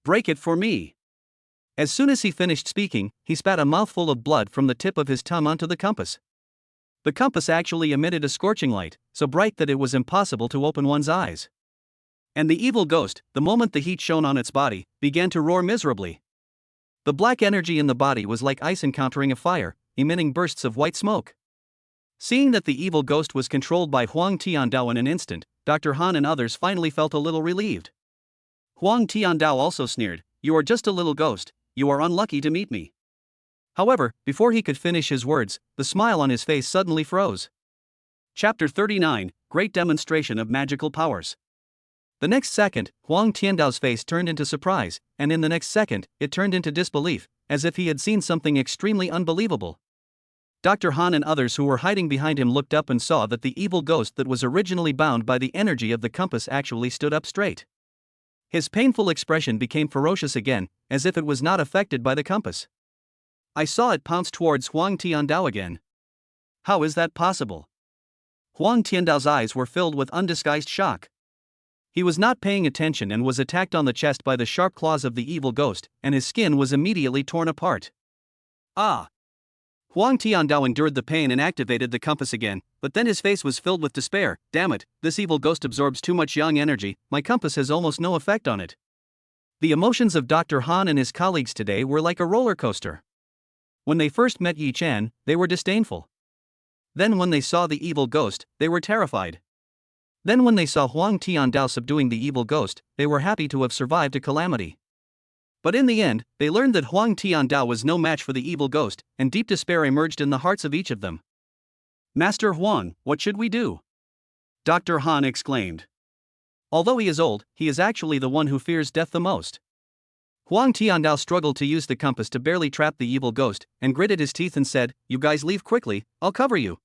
Break it for me!" As soon as he finished speaking, he spat a mouthful of blood from the tip of his tongue onto the compass. The compass actually emitted a scorching light, so bright that it was impossible to open one's eyes. And the evil ghost, the moment the heat shone on its body, began to roar miserably. The black energy in the body was like ice encountering a fire, emitting bursts of white smoke. Seeing that the evil ghost was controlled by Huang Tiandao in an instant, Dr. Han and others finally felt a little relieved. Huang Tiandao also sneered, "You are just a little ghost, you are unlucky to meet me." However, before he could finish his words, the smile on his face suddenly froze. Chapter 39, Great Demonstration of Magical Powers. The next second, Huang Tiandao's face turned into surprise, and in the next second, it turned into disbelief, as if he had seen something extremely unbelievable. Dr. Han and others who were hiding behind him looked up and saw that the evil ghost that was originally bound by the energy of the compass actually stood up straight. His painful expression became ferocious again, as if it was not affected by the compass. I saw it pounce towards Huang Tiandao again. How is that possible? Huang Tiandao's eyes were filled with undisguised shock. He was not paying attention and was attacked on the chest by the sharp claws of the evil ghost, and his skin was immediately torn apart. Ah! Huang Tiandao endured the pain and activated the compass again, but then his face was filled with despair. Damn it, this evil ghost absorbs too much yang energy, my compass has almost no effect on it. The emotions of Dr. Han and his colleagues today were like a roller coaster. When they first met Yi Chen, they were disdainful. Then when they saw the evil ghost, they were terrified. Then when they saw Huang Tiandao subduing the evil ghost, they were happy to have survived a calamity. But in the end, they learned that Huang Tiandao was no match for the evil ghost, and deep despair emerged in the hearts of each of them. Master Huang, what should we do? Dr. Han exclaimed. Although he is old, he is actually the one who fears death the most. Huang Tiandao struggled to use the compass to barely trap the evil ghost, and gritted his teeth and said, "You guys leave quickly, I'll cover you.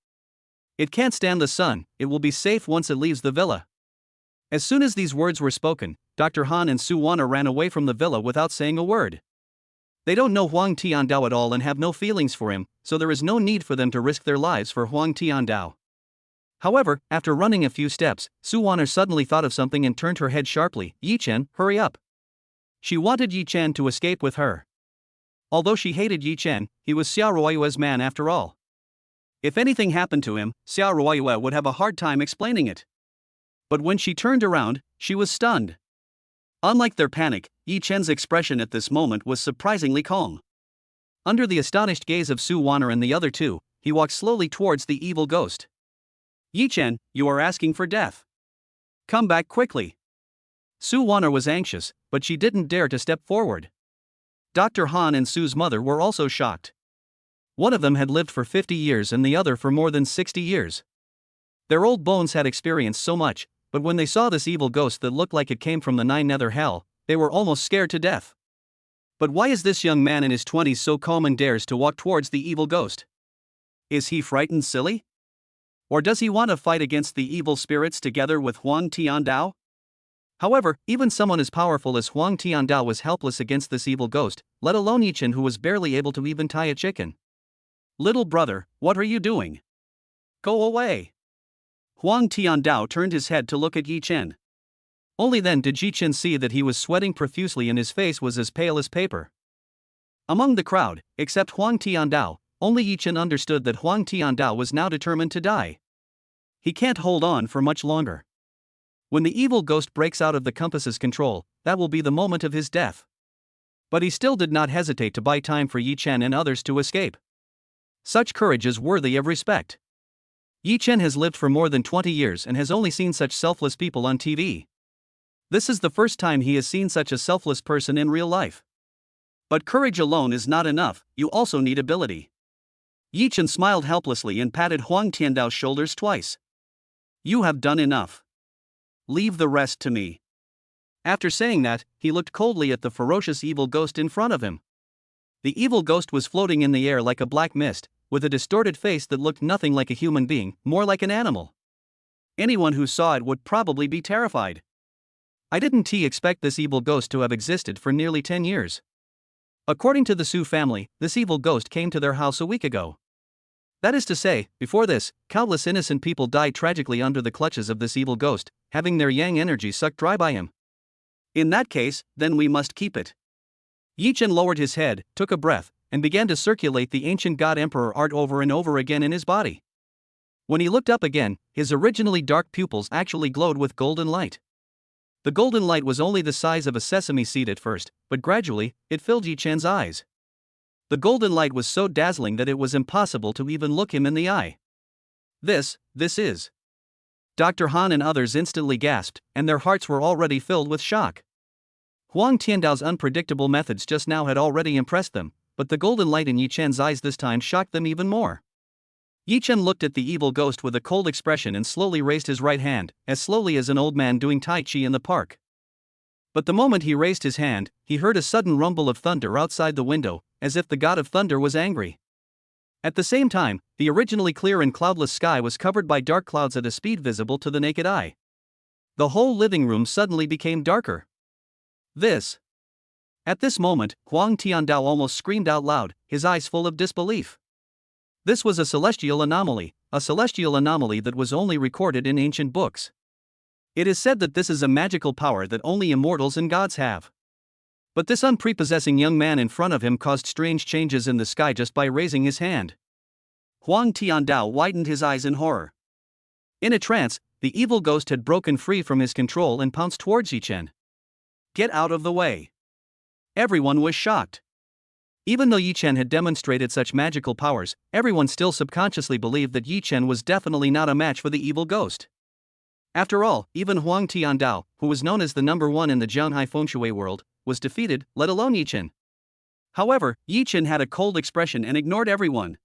It can't stand the sun, it will be safe once it leaves the villa." As soon as these words were spoken, Dr. Han and Su Wanner ran away from the villa without saying a word. They don't know Huang Tiandao at all and have no feelings for him, so there is no need for them to risk their lives for Huang Tiandao. However, after running a few steps, Su Wan'er suddenly thought of something and turned her head sharply. Yi Chen, hurry up. She wanted Yi Chen to escape with her. Although she hated Yi Chen, he was Xiao Ruoyue's man after all. If anything happened to him, Xiao Ruoyue would have a hard time explaining it. But when she turned around, she was stunned. Unlike their panic, Yi Chen's expression at this moment was surprisingly calm. Under the astonished gaze of Su Wan'er and the other two, he walked slowly towards the evil ghost. Yi Chen, you are asking for death. Come back quickly. Su Wan'er was anxious, but she didn't dare to step forward. Dr. Han and Su's mother were also shocked. One of them had lived for 50 years and the other for more than 60 years. Their old bones had experienced so much, but when they saw this evil ghost that looked like it came from the Nine Nether Hell, they were almost scared to death. But why is this young man in his 20s so calm and dares to walk towards the evil ghost? Is he frightened silly? Or does he want to fight against the evil spirits together with Huang Tiandao? However, even someone as powerful as Huang Tiandao was helpless against this evil ghost, let alone Yi Chen, who was barely able to even tie a chicken. Little brother, what are you doing? Go away. Huang Tiandao turned his head to look at Yi Chen. Only then did Yi Chen see that he was sweating profusely and his face was as pale as paper. Among the crowd, except Huang Tiandao, only Yi Chen understood that Huang Tiandao was now determined to die. He can't hold on for much longer. When the evil ghost breaks out of the compass's control, that will be the moment of his death. But he still did not hesitate to buy time for Yi Chen and others to escape. Such courage is worthy of respect. Yi Chen has lived for more than 20 years and has only seen such selfless people on TV. This is the first time he has seen such a selfless person in real life. But courage alone is not enough, you also need ability. Yi Chen smiled helplessly and patted Huang Tiandao's shoulders twice. You have done enough. Leave the rest to me. After saying that, he looked coldly at the ferocious evil ghost in front of him. The evil ghost was floating in the air like a black mist, with a distorted face that looked nothing like a human being, more like an animal. Anyone who saw it would probably be terrified. I didn't expect this evil ghost to have existed for nearly 10 years. According to the Su family, this evil ghost came to their house a week ago. That is to say, before this, countless innocent people died tragically under the clutches of this evil ghost, having their yang energy sucked dry by him. In that case, then we must keep it. Yi Chen lowered his head, took a breath, and began to circulate the ancient god emperor art over and over again in his body. When he looked up again, his originally dark pupils actually glowed with golden light. The golden light was only the size of a sesame seed at first, but gradually, it filled Yi Chen's eyes. The golden light was so dazzling that it was impossible to even look him in the eye. This is. Dr. Han and others instantly gasped, and their hearts were already filled with shock. Huang Tiandao's unpredictable methods just now had already impressed them, but the golden light in Yi Chen's eyes this time shocked them even more. Yi Chen looked at the evil ghost with a cold expression and slowly raised his right hand, as slowly as an old man doing Tai Chi in the park. But the moment he raised his hand, he heard a sudden rumble of thunder outside the window, as if the god of thunder was angry. At the same time, the originally clear and cloudless sky was covered by dark clouds at a speed visible to the naked eye. The whole living room suddenly became darker. At this moment, Huang Tiandao almost screamed out loud, his eyes full of disbelief. This was a celestial anomaly that was only recorded in ancient books. It is said that this is a magical power that only immortals and gods have. But this unprepossessing young man in front of him caused strange changes in the sky just by raising his hand. Huang Tiandao widened his eyes in horror. In a trance, the evil ghost had broken free from his control and pounced towards Yi Chen. Get out of the way. Everyone was shocked. Even though Yi Chen had demonstrated such magical powers, everyone still subconsciously believed that Yi Chen was definitely not a match for the evil ghost. After all, even Huang Tiandao, who was known as the number one in the Jianghai fengshui world, was defeated, let alone Yi Chen. However, Yi Chen had a cold expression and ignored everyone.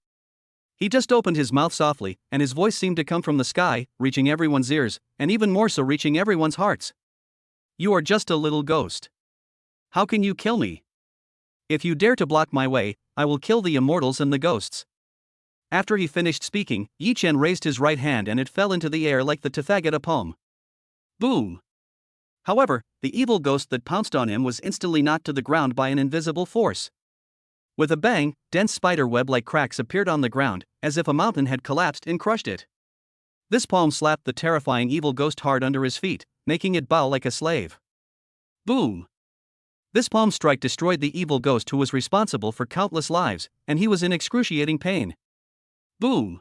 He just opened his mouth softly, and his voice seemed to come from the sky, reaching everyone's ears, and even more so reaching everyone's hearts. You are just a little ghost. How can you kill me? If you dare to block my way, I will kill the immortals and the ghosts. After he finished speaking, Yi Chen raised his right hand and it fell into the air like the tefag at a poem. Boom! However, the evil ghost that pounced on him was instantly knocked to the ground by an invisible force. With a bang, dense spider web-like cracks appeared on the ground, as if a mountain had collapsed and crushed it. This palm slapped the terrifying evil ghost hard under his feet, making it bow like a slave. Boom! This palm strike destroyed the evil ghost who was responsible for countless lives, and he was in excruciating pain. Boom!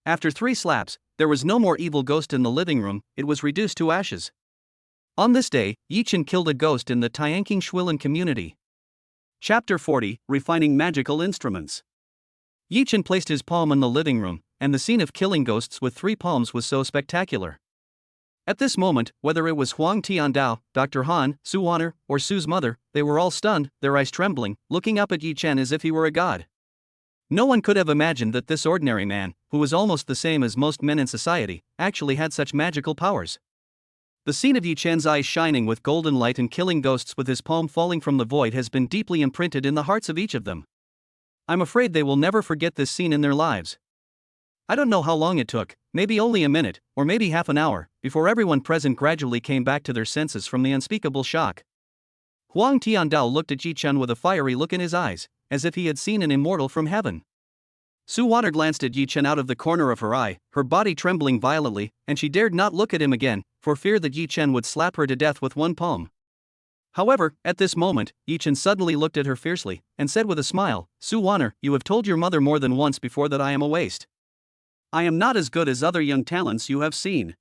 After 3 slaps, there was no more evil ghost in the living room, it was reduced to ashes. On this day, Yichen killed a ghost in the Tianqing Shuilan community. Chapter 40, Refining Magical Instruments. Yichen placed his palm in the living room, and the scene of killing ghosts with 3 palms was so spectacular. At this moment, whether it was Huang Tiandao, Dr. Han, Su Wanner, or Su's mother, they were all stunned, their eyes trembling, looking up at Yichen as if he were a god. No one could have imagined that this ordinary man, who was almost the same as most men in society, actually had such magical powers. The scene of Yichen's eyes shining with golden light and killing ghosts with his palm falling from the void has been deeply imprinted in the hearts of each of them. I'm afraid they will never forget this scene in their lives. I don't know how long it took, maybe only a minute, or maybe half an hour, before everyone present gradually came back to their senses from the unspeakable shock. Huang Tiandao looked at Yichen with a fiery look in his eyes, as if he had seen an immortal from heaven. Su Water glanced at Yichen out of the corner of her eye, her body trembling violently, and she dared not look at him again, for fear that Yichen would slap her to death with 1 palm. However, at this moment, Yichen suddenly looked at her fiercely, and said with a smile, "Su Wanner, you have told your mother more than once before that I am a waste. I am not as good as other young talents you have seen.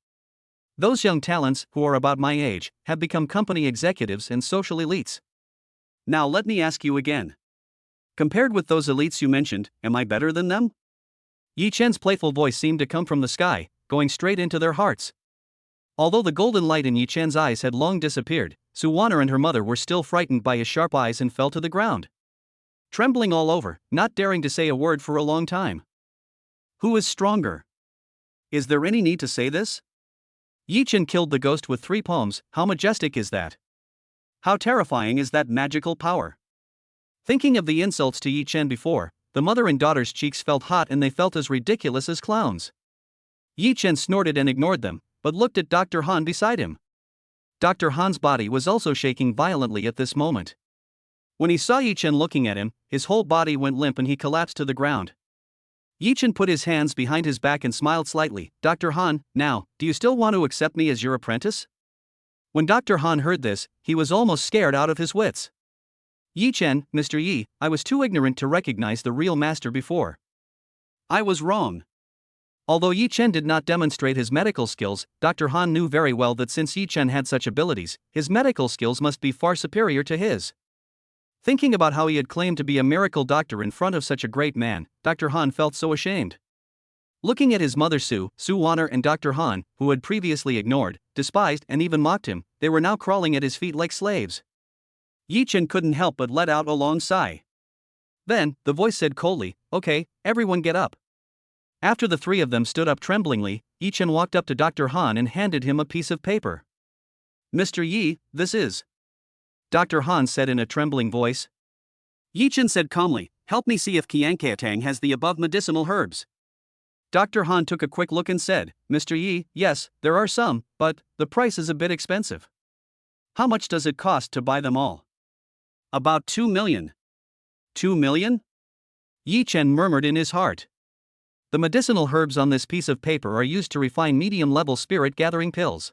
Those young talents, who are about my age, have become company executives and social elites. Now let me ask you again. Compared with those elites you mentioned, am I better than them?" Yichen's playful voice seemed to come from the sky, going straight into their hearts. Although the golden light in Yichen's eyes had long disappeared, Su Wanner and her mother were still frightened by his sharp eyes and fell to the ground, trembling all over, not daring to say a word for a long time. Who is stronger? Is there any need to say this? Yichen killed the ghost with 3 palms, how majestic is that? How terrifying is that magical power? Thinking of the insults to Yichen before, the mother and daughter's cheeks felt hot and they felt as ridiculous as clowns. Yichen snorted and ignored them, but looked at Dr. Han beside him. Dr. Han's body was also shaking violently at this moment. When he saw Yichen looking at him, his whole body went limp and he collapsed to the ground. Yichen put his hands behind his back and smiled slightly. "Dr. Han, now, do you still want to accept me as your apprentice?" When Dr. Han heard this, he was almost scared out of his wits. "Yichen, Mr. Yi, I was too ignorant to recognize the real master before. I was wrong." Although Yichen did not demonstrate his medical skills, Dr. Han knew very well that since Yichen had such abilities, his medical skills must be far superior to his. Thinking about how he had claimed to be a miracle doctor in front of such a great man, Dr. Han felt so ashamed. Looking at his mother Su Wanner and Dr. Han, who had previously ignored, despised and even mocked him, they were now crawling at his feet like slaves. Yichen couldn't help but let out a long sigh. Then, the voice said coldly, "Okay, everyone get up." After the 3 of them stood up tremblingly, Yichen walked up to Dr. Han and handed him a piece of paper. "Mr. Yi, this is..." Dr. Han said in a trembling voice. Yichen said calmly, "Help me see if Qianqiatang has the above medicinal herbs." Dr. Han took a quick look and said, "Mr. Yi, yes, there are some, but the price is a bit expensive." "How much does it cost to buy them all?" "About 2 million. 2 million? Yichen murmured in his heart. The medicinal herbs on this piece of paper are used to refine medium-level spirit-gathering pills.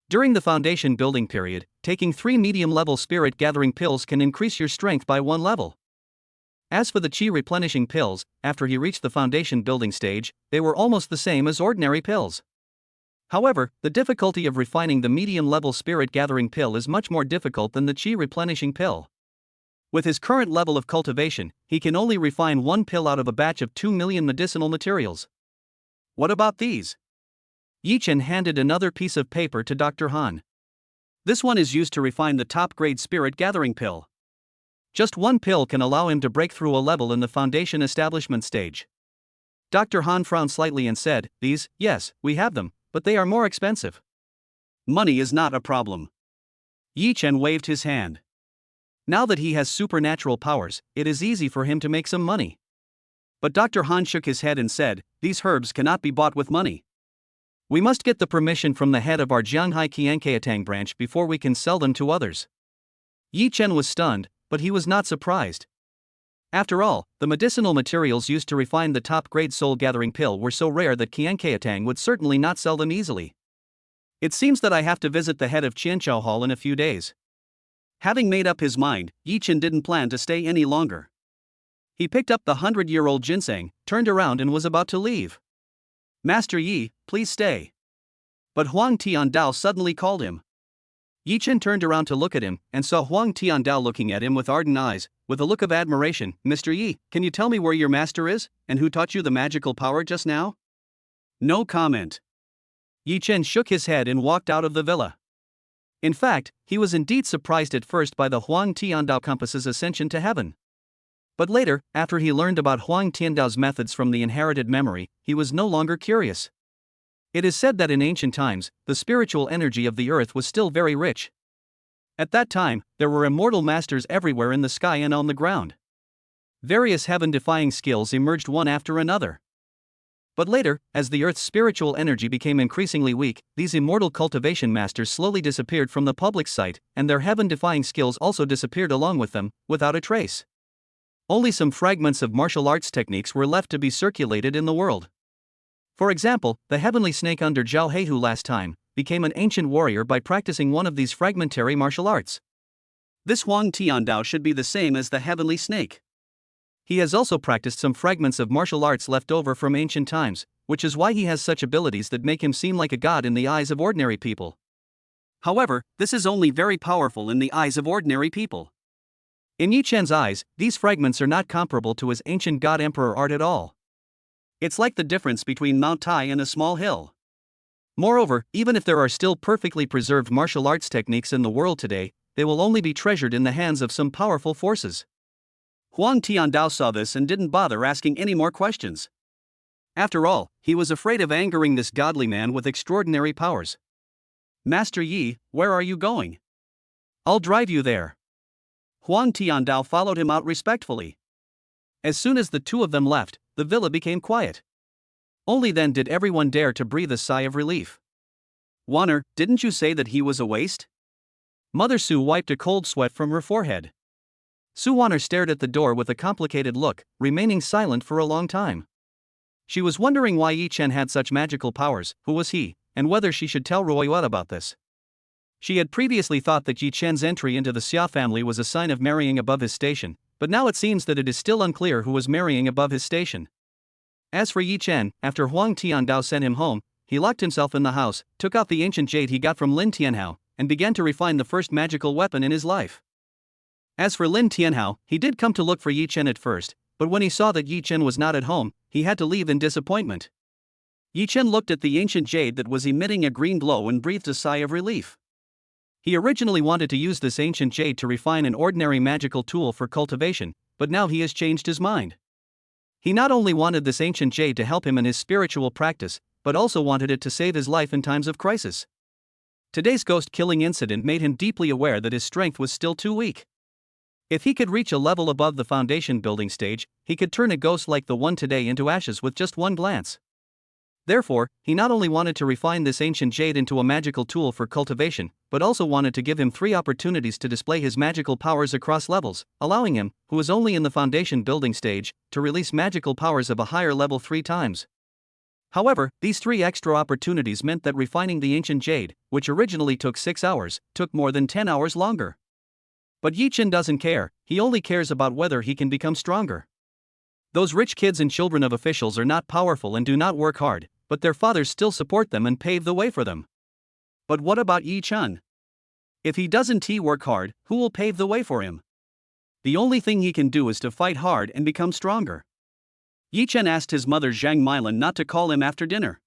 During the foundation building period, taking 3 medium-level spirit-gathering pills can increase your strength by 1 level. As for the chi replenishing pills, after he reached the foundation building stage, they were almost the same as ordinary pills. However, the difficulty of refining the medium-level spirit-gathering pill is much more difficult than the chi replenishing pill. With his current level of cultivation, he can only refine 1 pill out of a batch of 2 million medicinal materials. "What about these?" Yichen handed another piece of paper to Dr. Han. "This one is used to refine the top-grade spirit-gathering pill. Just 1 pill can allow him to break through a level in the foundation establishment stage." Dr. Han frowned slightly and said, "These, yes, we have them, but they are more expensive." "Money is not a problem." Yichen waved his hand. Now that he has supernatural powers, it is easy for him to make some money. But Dr. Han shook his head and said, "These herbs cannot be bought with money. We must get the permission from the head of our Jianghai Qianqiatang branch before we can sell them to others." Yichen was stunned, but he was not surprised. After all, the medicinal materials used to refine the top-grade soul-gathering pill were so rare that Qianqiatang would certainly not sell them easily. It seems that I have to visit the head of Qianqiao Hall in a few days. Having made up his mind, Yi Chen didn't plan to stay any longer. He picked up the 100-year-old ginseng, turned around and was about to leave. Master Yi, please stay. But Huang Tiandao suddenly called him. Yi Chen turned around to look at him, and saw Huang Tiandao looking at him with ardent eyes, with a look of admiration. Mr. Yi, can you tell me where your master is, and who taught you the magical power just now? No comment. Yi Chen shook his head and walked out of the villa. In fact, he was indeed surprised at first by the Huang Tiandao compass's ascension to heaven. But later, after he learned about Huang Tiandao's methods from the inherited memory, he was no longer curious. It is said that in ancient times, the spiritual energy of the earth was still very rich. At that time, there were immortal masters everywhere in the sky and on the ground. Various heaven-defying skills emerged one after another. But later, as the earth's spiritual energy became increasingly weak, these immortal cultivation masters slowly disappeared from the public sight, and their heaven-defying skills also disappeared along with them, without a trace. Only some fragments of martial arts techniques were left to be circulated in the world. For example, the heavenly snake under Zhao Heihu last time became an ancient warrior by practicing one of these fragmentary martial arts. This Huang Tiandao should be the same as the heavenly snake. He has also practiced some fragments of martial arts left over from ancient times, which is why he has such abilities that make him seem like a god in the eyes of ordinary people. However, this is only very powerful in the eyes of ordinary people. In Yi Chen's eyes, these fragments are not comparable to his ancient god-emperor art at all. It's like the difference between Mount Tai and a small hill. Moreover, even if there are still perfectly preserved martial arts techniques in the world today, they will only be treasured in the hands of some powerful forces. Huang Tiandao saw this and didn't bother asking any more questions. After all, he was afraid of angering this godly man with extraordinary powers. Master Yi, where are you going? I'll drive you there. Huang Tiandao followed him out respectfully. As soon as the two of them left, the villa became quiet. Only then did everyone dare to breathe a sigh of relief. Wanner, didn't you say that he was a waste? Mother Su wiped a cold sweat from her forehead. Su Wanner stared at the door with a complicated look, remaining silent for a long time. She was wondering why Yi Chen had such magical powers, who was he, and whether she should tell Ruoyuan about this. She had previously thought that Yi Chen's entry into the Xia family was a sign of marrying above his station, but now it seems that it is still unclear who was marrying above his station. As for Yi Chen, after Huang Tiandao sent him home, he locked himself in the house, took out the ancient jade he got from Lin Tianhao, and began to refine the first magical weapon in his life. As for Lin Tianhao, he did come to look for Yi Chen at first, but when he saw that Yi Chen was not at home, he had to leave in disappointment. Yi Chen looked at the ancient jade that was emitting a green glow and breathed a sigh of relief. He originally wanted to use this ancient jade to refine an ordinary magical tool for cultivation, but now he has changed his mind. He not only wanted this ancient jade to help him in his spiritual practice, but also wanted it to save his life in times of crisis. Today's ghost-killing incident made him deeply aware that his strength was still too weak. If he could reach a level above the foundation building stage, he could turn a ghost like the one today into ashes with just one glance. Therefore, he not only wanted to refine this ancient jade into a magical tool for cultivation, but also wanted to give him 3 opportunities to display his magical powers across levels, allowing him, who is only in the foundation building stage, to release magical powers of a higher level 3 times. However, these 3 extra opportunities meant that refining the ancient jade, which originally took 6 hours, took more than 10 hours longer. But Yi Chen doesn't care, he only cares about whether he can become stronger. Those rich kids and children of officials are not powerful and do not work hard, but their fathers still support them and pave the way for them. But what about Yi Chen? If he doesn't work hard, who will pave the way for him? The only thing he can do is to fight hard and become stronger. Yi Chen asked his mother Zhang Milan not to call him after dinner.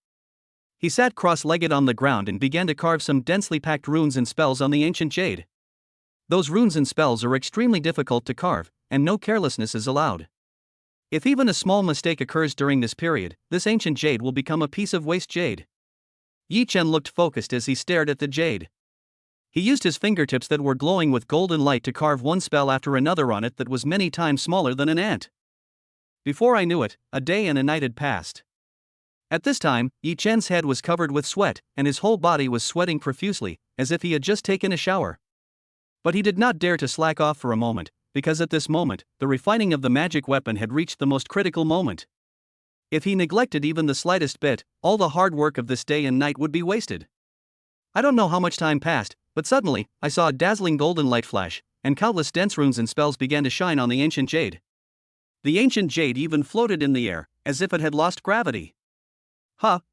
He sat cross-legged on the ground and began to carve some densely packed runes and spells on the ancient jade. Those runes and spells are extremely difficult to carve, and no carelessness is allowed. If even a small mistake occurs during this period, this ancient jade will become a piece of waste jade. Yi Chen looked focused as he stared at the jade. He used his fingertips that were glowing with golden light to carve one spell after another on it that was many times smaller than an ant. Before I knew it, a day and a night had passed. At this time, Yi Chen's head was covered with sweat, and his whole body was sweating profusely, as if he had just taken a shower. But he did not dare to slack off for a moment, because at this moment, the refining of the magic weapon had reached the most critical moment. If he neglected even the slightest bit, all the hard work of this day and night would be wasted. I don't know how much time passed, but suddenly, I saw a dazzling golden light flash, and countless dense runes and spells began to shine on the ancient jade. The ancient jade even floated in the air, as if it had lost gravity.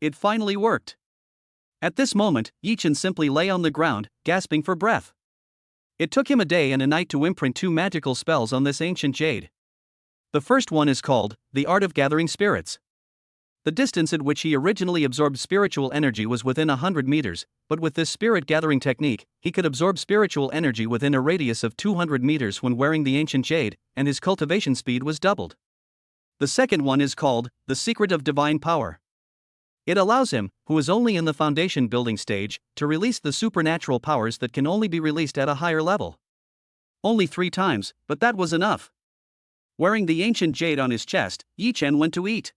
It finally worked. At this moment, Yichen simply lay on the ground, gasping for breath. It took him a day and a night to imprint 2 magical spells on this ancient jade. The first one is called, The Art of Gathering Spirits. The distance at which he originally absorbed spiritual energy was within 100 meters, but with this spirit gathering technique, he could absorb spiritual energy within a radius of 200 meters when wearing the ancient jade, and his cultivation speed was doubled. The second one is called, The Secret of Divine Power. It allows him, who is only in the foundation building stage, to release the supernatural powers that can only be released at a higher level. Only 3 times, but that was enough. Wearing the ancient jade on his chest, Yichen went to eat.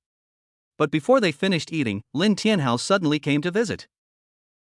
But before they finished eating, Lin Tianhao suddenly came to visit.